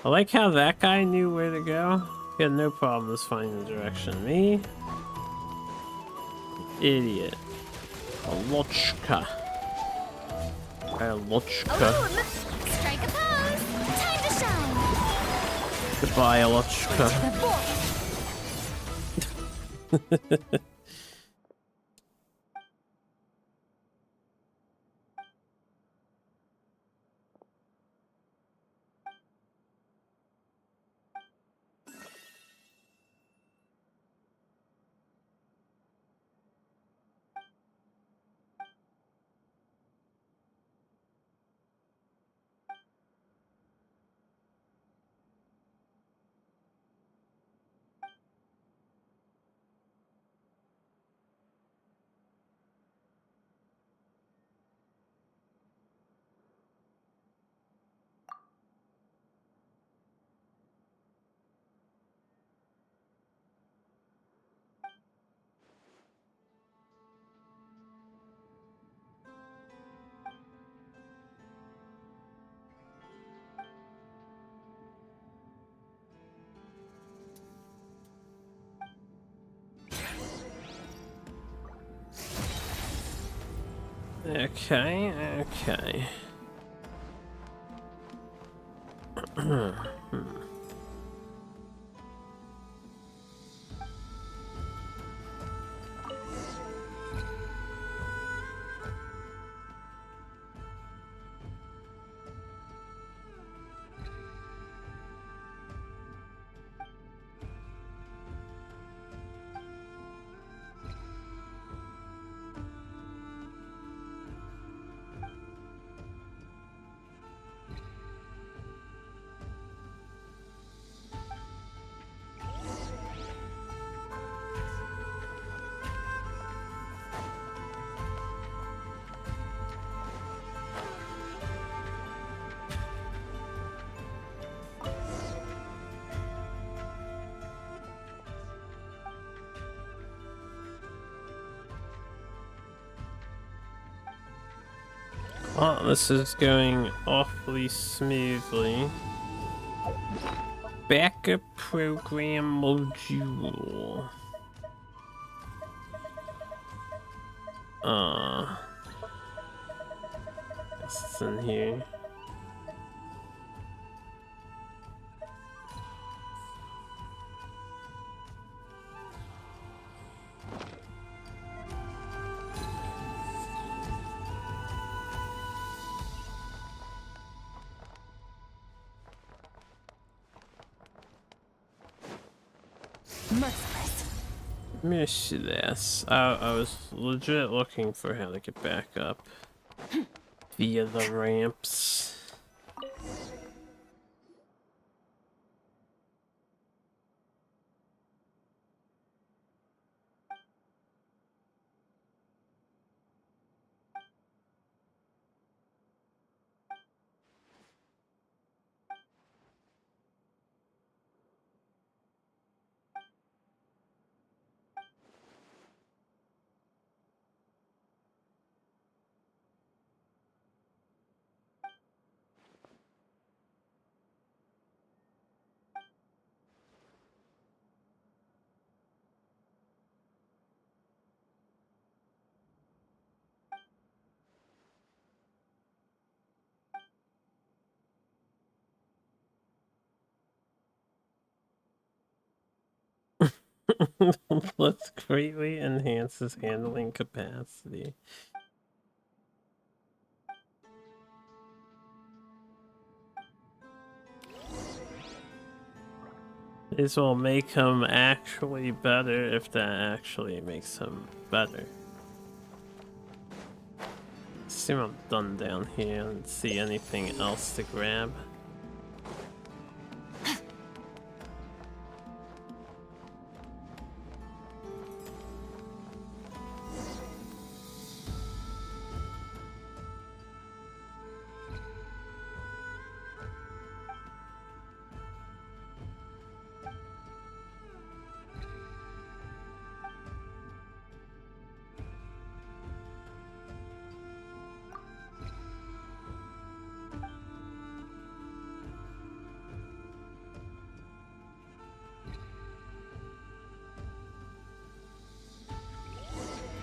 I like how that guy knew where to go. He had no problems finding the direction. Me? Idiot. A lochka. A lochka. Strike a pose! Time to shine! Goodbye, a lochka. Okay, okay. Well, this is going awfully smoothly. Backup program module. Guess it's in here. Merciless. Let me see this. I was legit looking for how to get back up via the ramps. Let's greatly enhance his handling capacity. This will make him actually better if that actually makes him better. Assume I'm done down here and see anything else to grab.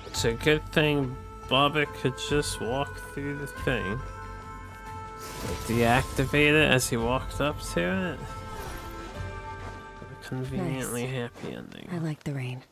It's a good thing Bobbitt could just walk through the thing. Deactivate it as he walked up to it. A conveniently happy ending. I like the rain.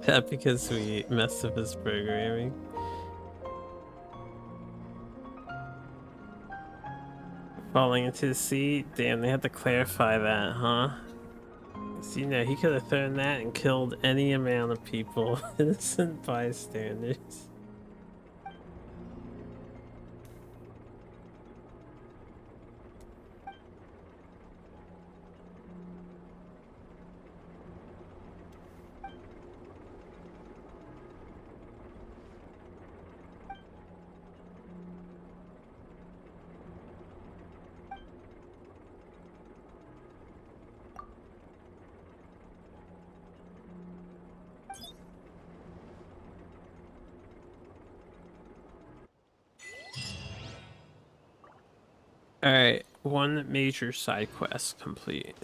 That because we messed up his programming. Falling into the sea? Damn, they had to clarify that, huh? So, you know, he could have thrown that and killed any amount of people. Innocent bystanders. Alright, one major side quest complete.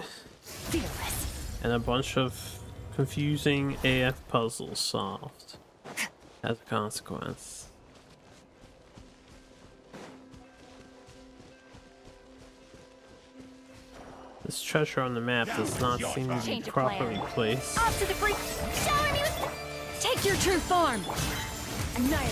Fearless. And a bunch of confusing AF puzzles solved as a consequence. This treasure on the map does not seem to be properly placed. Off to the freak. Shower me with. Take your true form. Annihilate.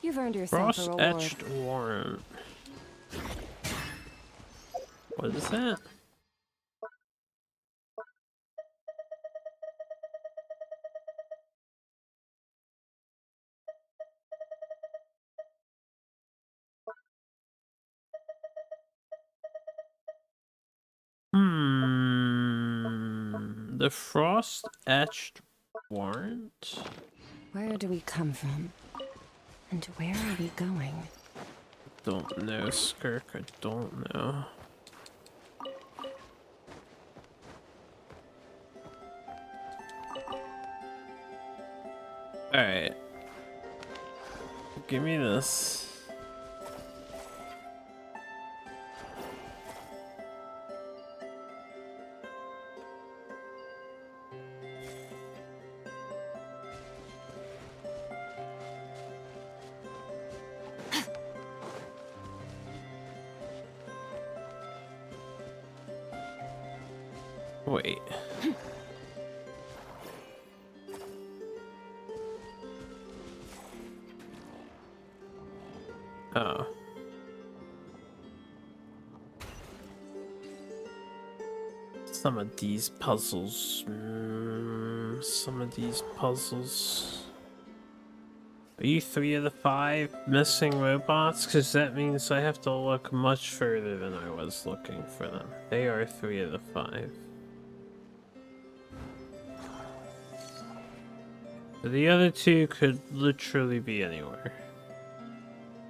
You've earned yourself a reward. Frost-etched warrant. What is that? The frost-etched warrant? Where do we come from? And where are we going? don't know, Skirk. I don't know. Alright. Give me this. Wait. Oh. Some of these puzzles. Some of these puzzles. Are you 3 of the 5 missing robots? Because that means I have to look much further than I was looking for them. They are 3 of the 5. But the other 2 could literally be anywhere.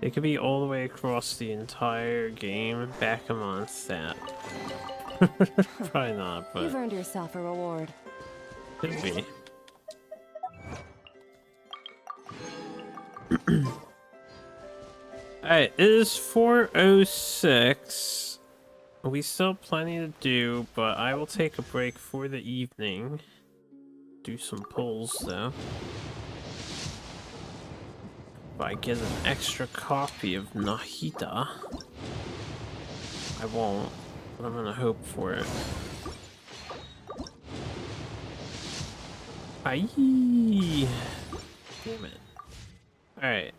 They could be all the way across the entire game. Back them on stat. Probably not, but You've earned yourself a reward. could be. Alright, it is 4:06. We still have plenty to do, but I will take a break for the evening. Do some pulls though. If I get an extra copy of Nahida, I won't, but I'm gonna hope for it. Aye. Damn it. Alright.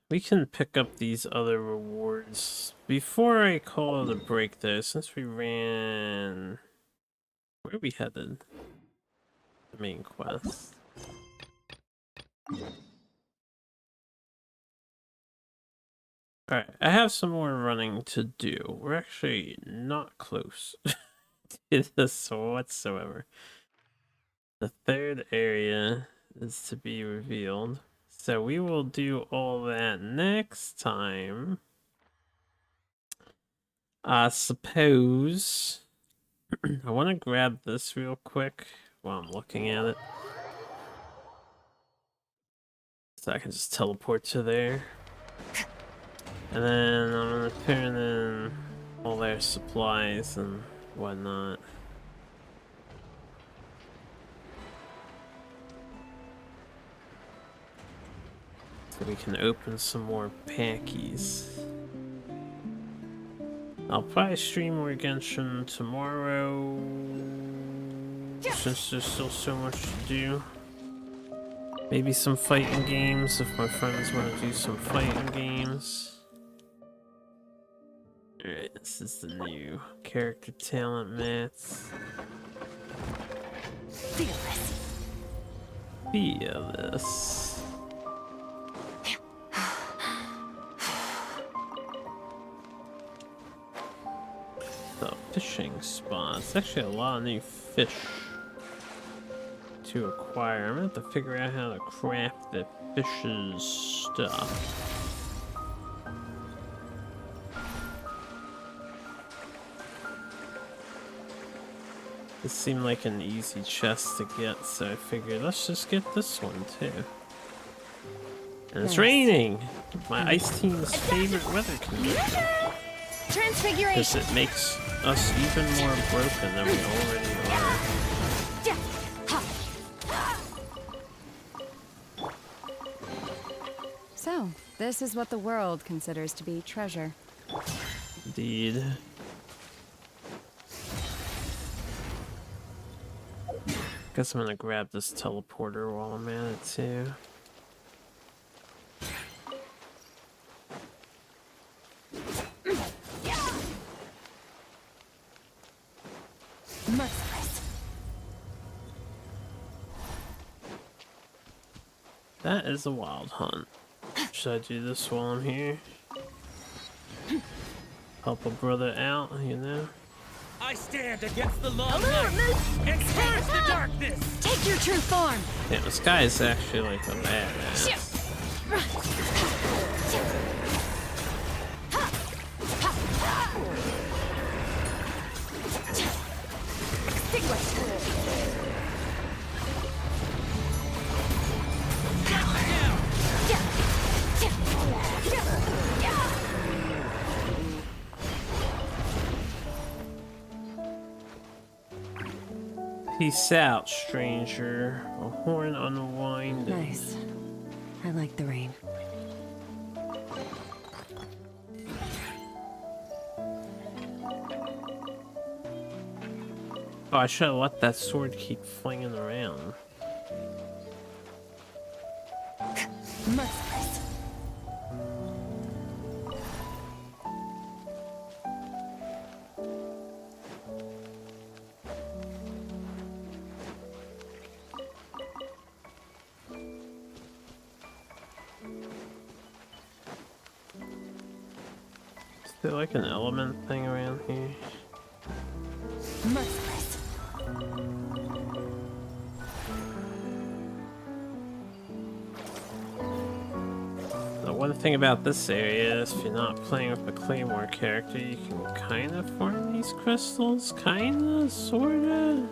We can pick up these other rewards. Before I call it a break though, since we ran... Where are we headed? The main quest. Alright, I have some more running to do. We're actually not close to this whatsoever. The third area is to be revealed. So we will do all that next time. I suppose. I want to grab this real quick while I'm looking at it. So I can just teleport to there. And then I'm gonna turn in all their supplies and whatnot. So we can open some more packies. I'll probably stream more Genshin tomorrow, since there's still so much to do. Maybe some fighting games if my friends want to do some fighting games. Alright, this is the new character talent mats. Feel this. Feel this. The fishing spot. It's actually a lot of new fish to acquire. I'm gonna have to figure out how to craft the fish's stuff. This seemed like an easy chest to get, so I figured let's just get this one too. And it's raining! My ice team's favorite weather condition. Transfiguration! Because it makes us even more broken than we already are. So, this is what the world considers to be treasure. Indeed. Guess I'm gonna grab this teleporter while I'm at it too. Merciless. That is a wild hunt. Should I do this while I'm here? Help a brother out, you know? I stand against the long night and curse the darkness. Take your true form. Yeah, this guy is actually like a badass. Peace out, stranger. A horn unwinding. Nice. I like the rain. Oh, I should have let that sword keep flinging around. Merciless. Is there like an element thing around here? Merciless. The one thing about this area is if you're not playing with a Claymore character, you can kind of farm these crystals, kinda, sorta.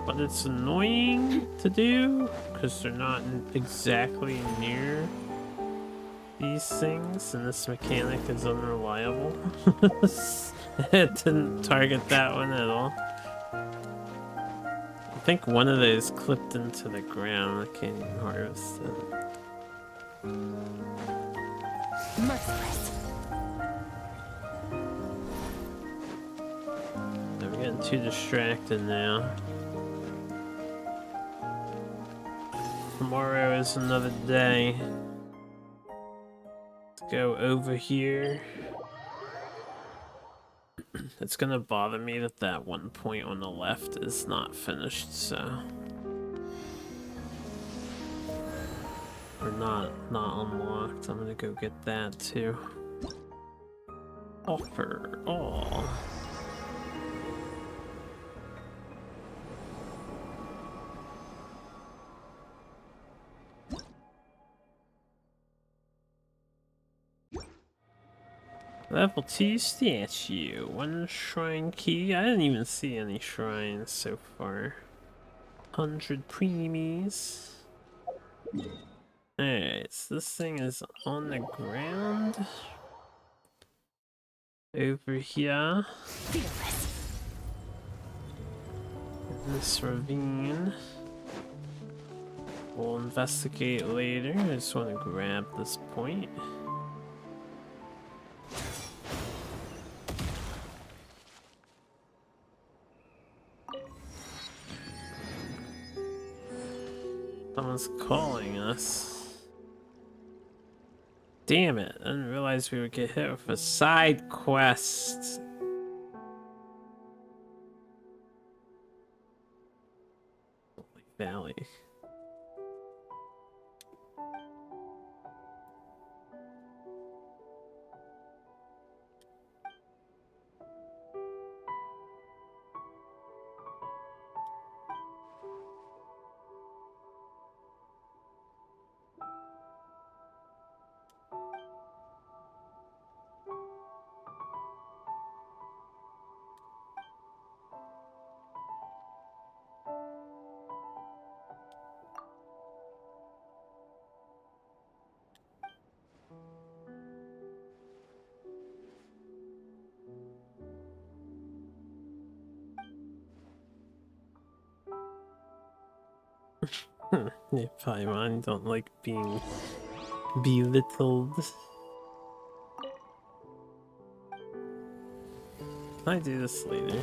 But it's annoying to do because they're not exactly near these things, and this mechanic is unreliable. It didn't target that one at all. I think one of those clipped into the ground. I can't even harvest it. Merciless. I'm getting too distracted now. Tomorrow is another day. Let's go over here. It's gonna bother me that that one point on the left is not finished, so... Or not unlocked. I'm gonna go get that too. Offer all. Level 2 statue. 1 shrine key. I didn't even see any shrines so far. 100 preemies. Alright, so this thing is on the ground. Over here. In this ravine. We'll investigate later. I just want to grab this point. Someone's calling us. Damn it, I didn't realize we would get hit with a side quest. Holy Valley. Yeah, Paimon, don't like being belittled. I do this later.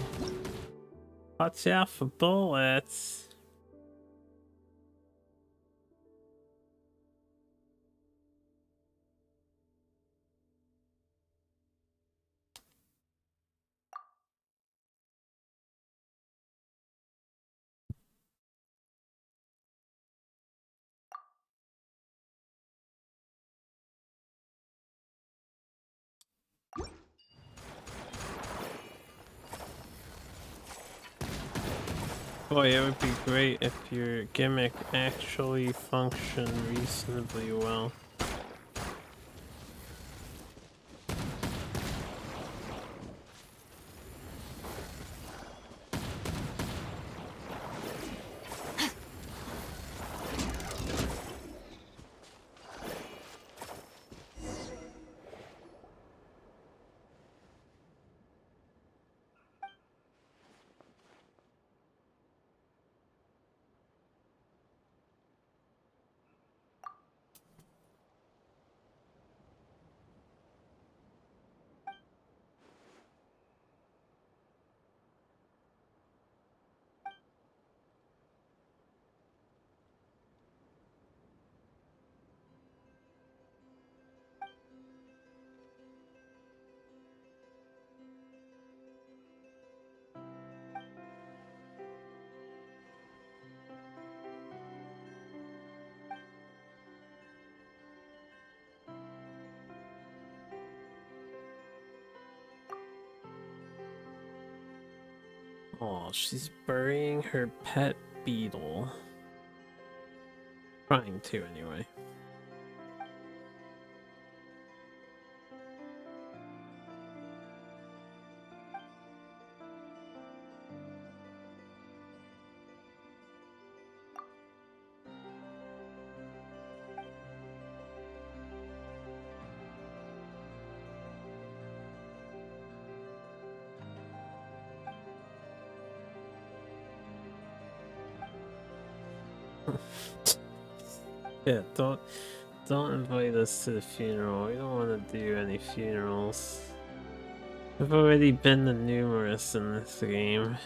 Watch out for bullets. Boy, it would be great if your gimmick actually functioned reasonably well. Oh, she's burying her pet beetle. Trying to, anyway. Yeah, don't invite us to the funeral. We don't want to do any funerals. We've already been to numerous in this game.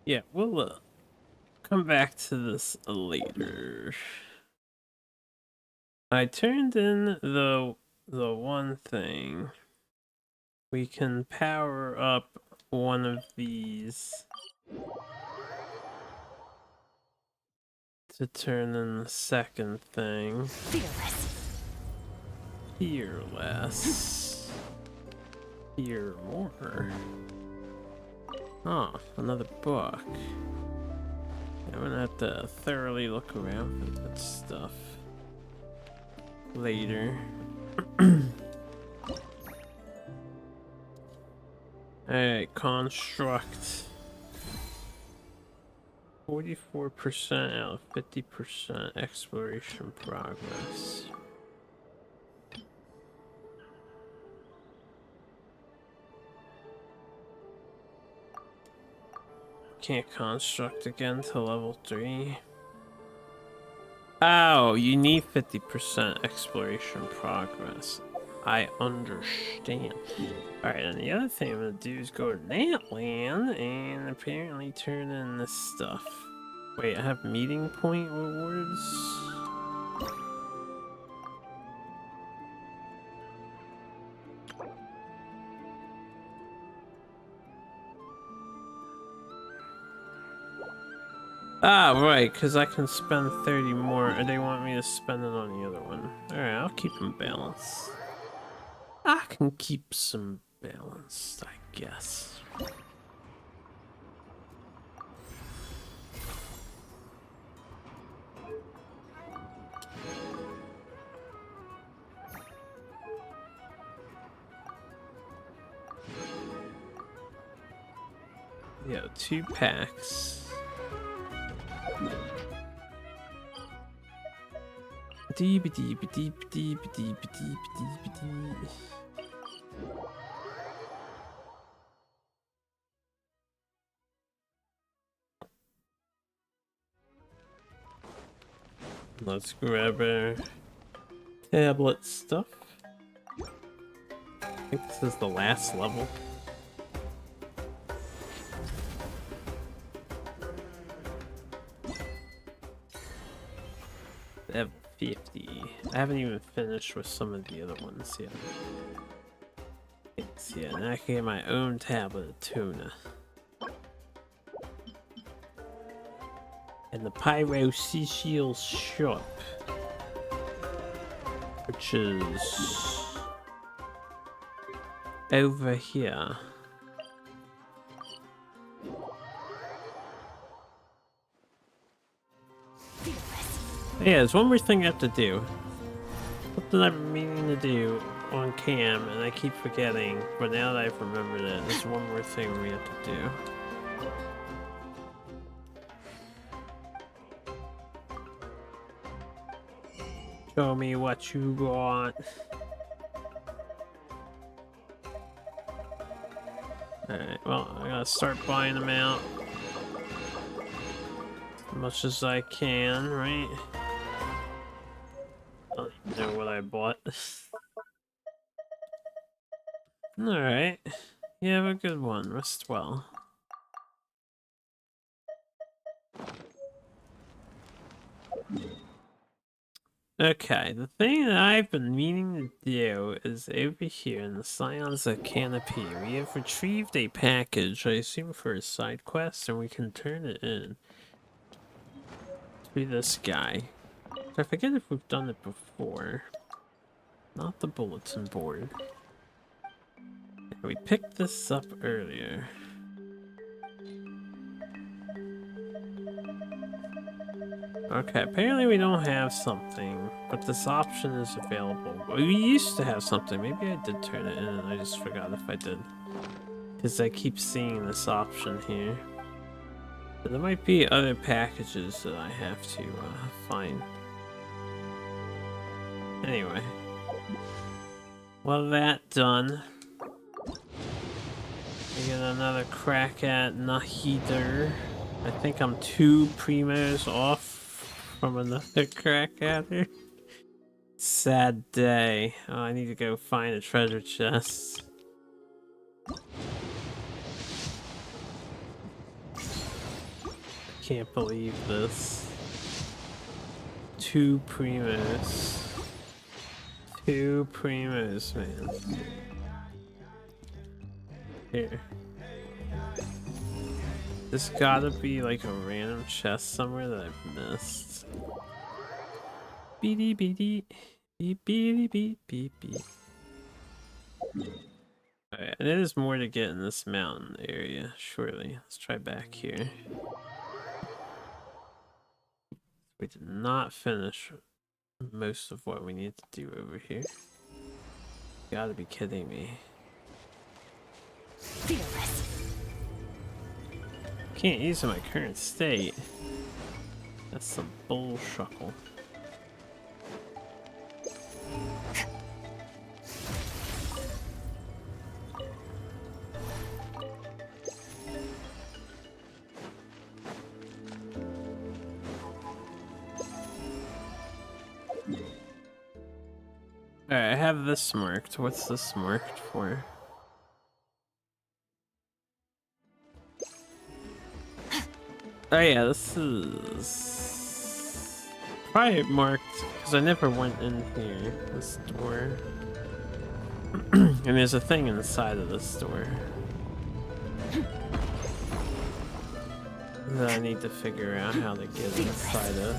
Yeah, we'll come back to this later. I turned in the one thing. We can power up one of these to turn in the second thing. Fear less. Fear more. Oh, another book. I'm gonna have to thoroughly look around for that stuff later. Alright, construct. 44% out of 50% exploration progress. Can't construct again till level 3. Oh, you need 50% exploration progress. I understand. Alright, and the other thing I'm gonna do is go to that land and apparently turn in this stuff. Wait, I have meeting point rewards? Ah, right, because I can spend 30 more, and they want me to spend it on the other one. Alright, I'll keep them balanced. I can keep some balance, I guess. Yeah, 2 packs. Deep, deep, deep, deep, deep, deep, deep, deep. Let's grab our tablet stuff. I think this is the last level. Level 50. I haven't even finished with some of the other ones yet. Yeah, and I can get my own tablet of tuna. And the Pyro Seashell shop, which is over here. Yeah, there's one more thing I have to do. Something I've been meaning to do on cam, and I keep forgetting, but now that I've remembered it, there's one more thing we have to do. Show me what you got. Alright, well, I gotta start buying them out. As much as I can, right? I don't even know what I bought. Alright. You have a good one. Rest well. Okay, the thing that I've been meaning to do is over here in the Scions Canopy. We have retrieved a package, I assume for a side quest, and we can turn it in to this guy. I forget if we've done it before. Not the bulletin board. We picked this up earlier. Okay, apparently we don't have something, but this option is available. We used to have something. Maybe I did turn it in and I just forgot if I did. Because I keep seeing this option here. But there might be other packages that I have to find. Anyway. Well, that done. We get another crack at Nahidar. I think I'm 2 primos off from another crack at her. Sad day. Oh, I need to go find a treasure chest. Can't believe this. 2 primos. 2 primos, man. Here. There's gotta be like a random chest somewhere that I've missed. Beady beady. Beep beady beep beep beep. Alright, and there's more to get in this mountain area, surely. Let's try back here. We did not finish most of what we need to do over here. You gotta be kidding me. Fearless. Can't use in my current state. That's some bullshuckle. Alright, I have this marked. What's this marked for? Oh yeah, this is probably marked because I never went in here. This door. And there's a thing inside of this door that I need to figure out how to get inside of.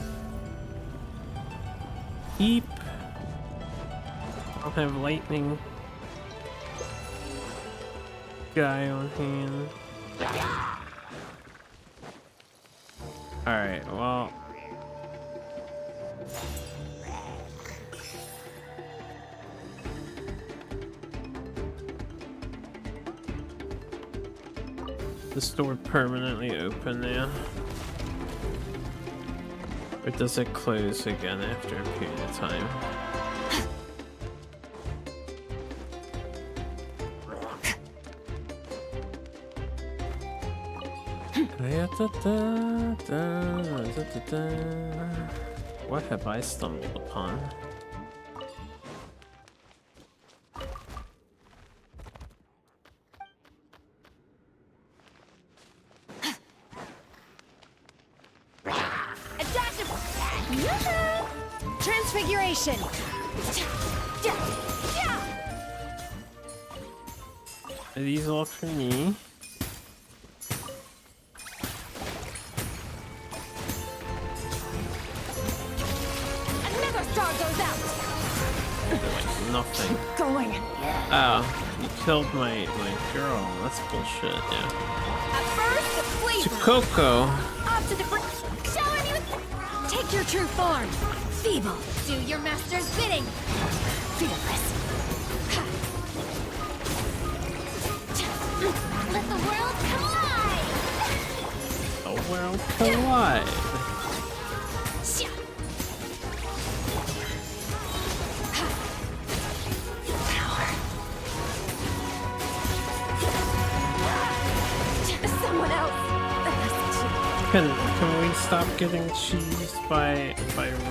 Eep. I'll have lightning guy on hand. Alright, well. This door permanently open now? Or does it close again after a period of time? What have I stumbled upon? Transfiguration! Are these all for me? Nothing. Keep going. Oh, you killed my girl. That's bullshit, yeah. At first, the flavor. To Coco. Off to the shower me with. Take your true form. Feeble. Do your master's bidding. Fearless. Let the world collide. The world collide. Can we stop getting cheesed by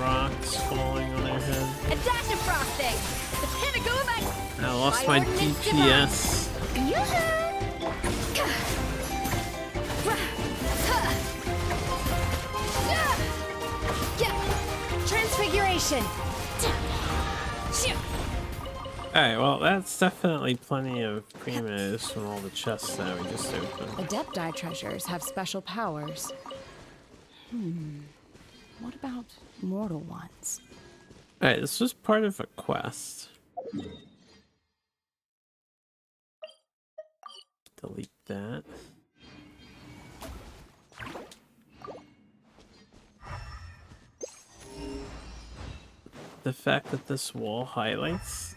rocks falling on our head? A dash of frosting! The pinnacle of ice! I lost my DPS. Transfiguration! Alright, well, that's definitely plenty of primos from all the chests that we just opened. Adepti treasures have special powers. What about mortal ones? Alright, this was part of a quest. Delete that. The fact that this wall highlights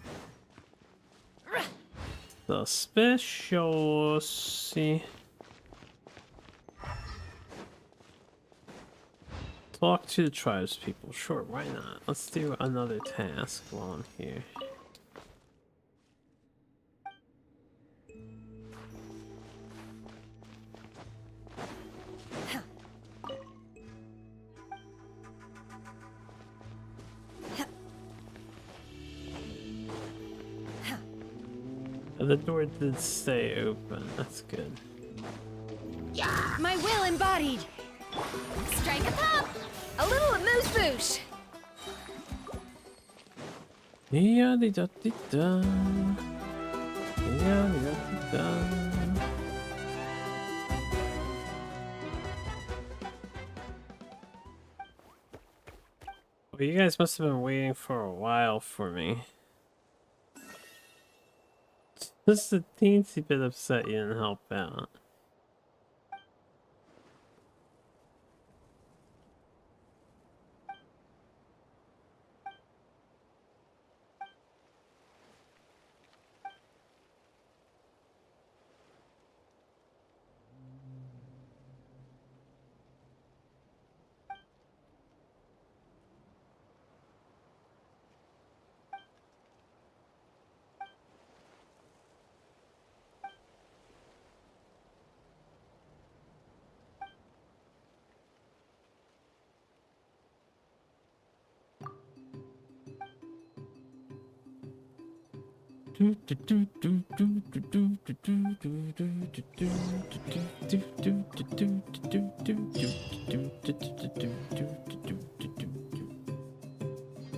suspicious. See, talk to the tribespeople. Sure, why not? Let's do another task while I'm here. The door did stay open. That's good. My will embodied! Strike a pop! A little amuse bouche! Ya-di-da-di-da. Ya-di-da-di-da. Well, you guys must have been waiting for a while for me. Just a teensy bit upset you didn't help out.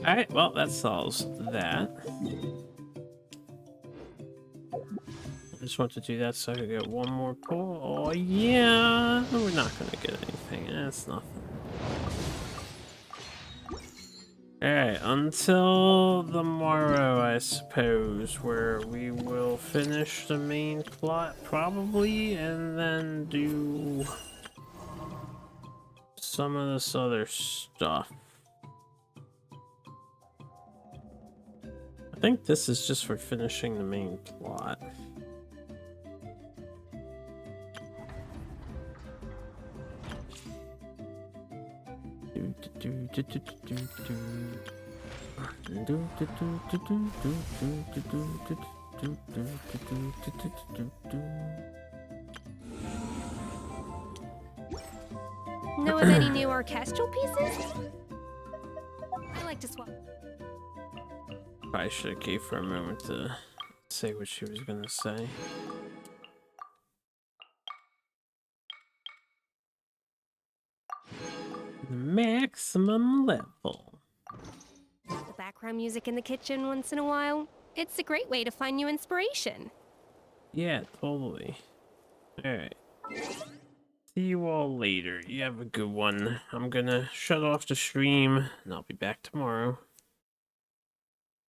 Alright, well, that solves that. I just want to do that so I can get one more pull. Oh, yeah! We're not gonna get anything. That's nothing. Alright, until the morrow, I suppose, where we will finish the main plot, probably, and then do some of this other stuff. I think this is just for finishing the main plot. Know of any new orchestral pieces? I like to swap. Probably should have gave her a moment to say what she was gonna say. Maximum level. The background music in the kitchen once in a while. It's a great way to find new inspiration. Yeah, totally. Alright. See you all later. You have a good one. I'm gonna shut off the stream, and I'll be back tomorrow.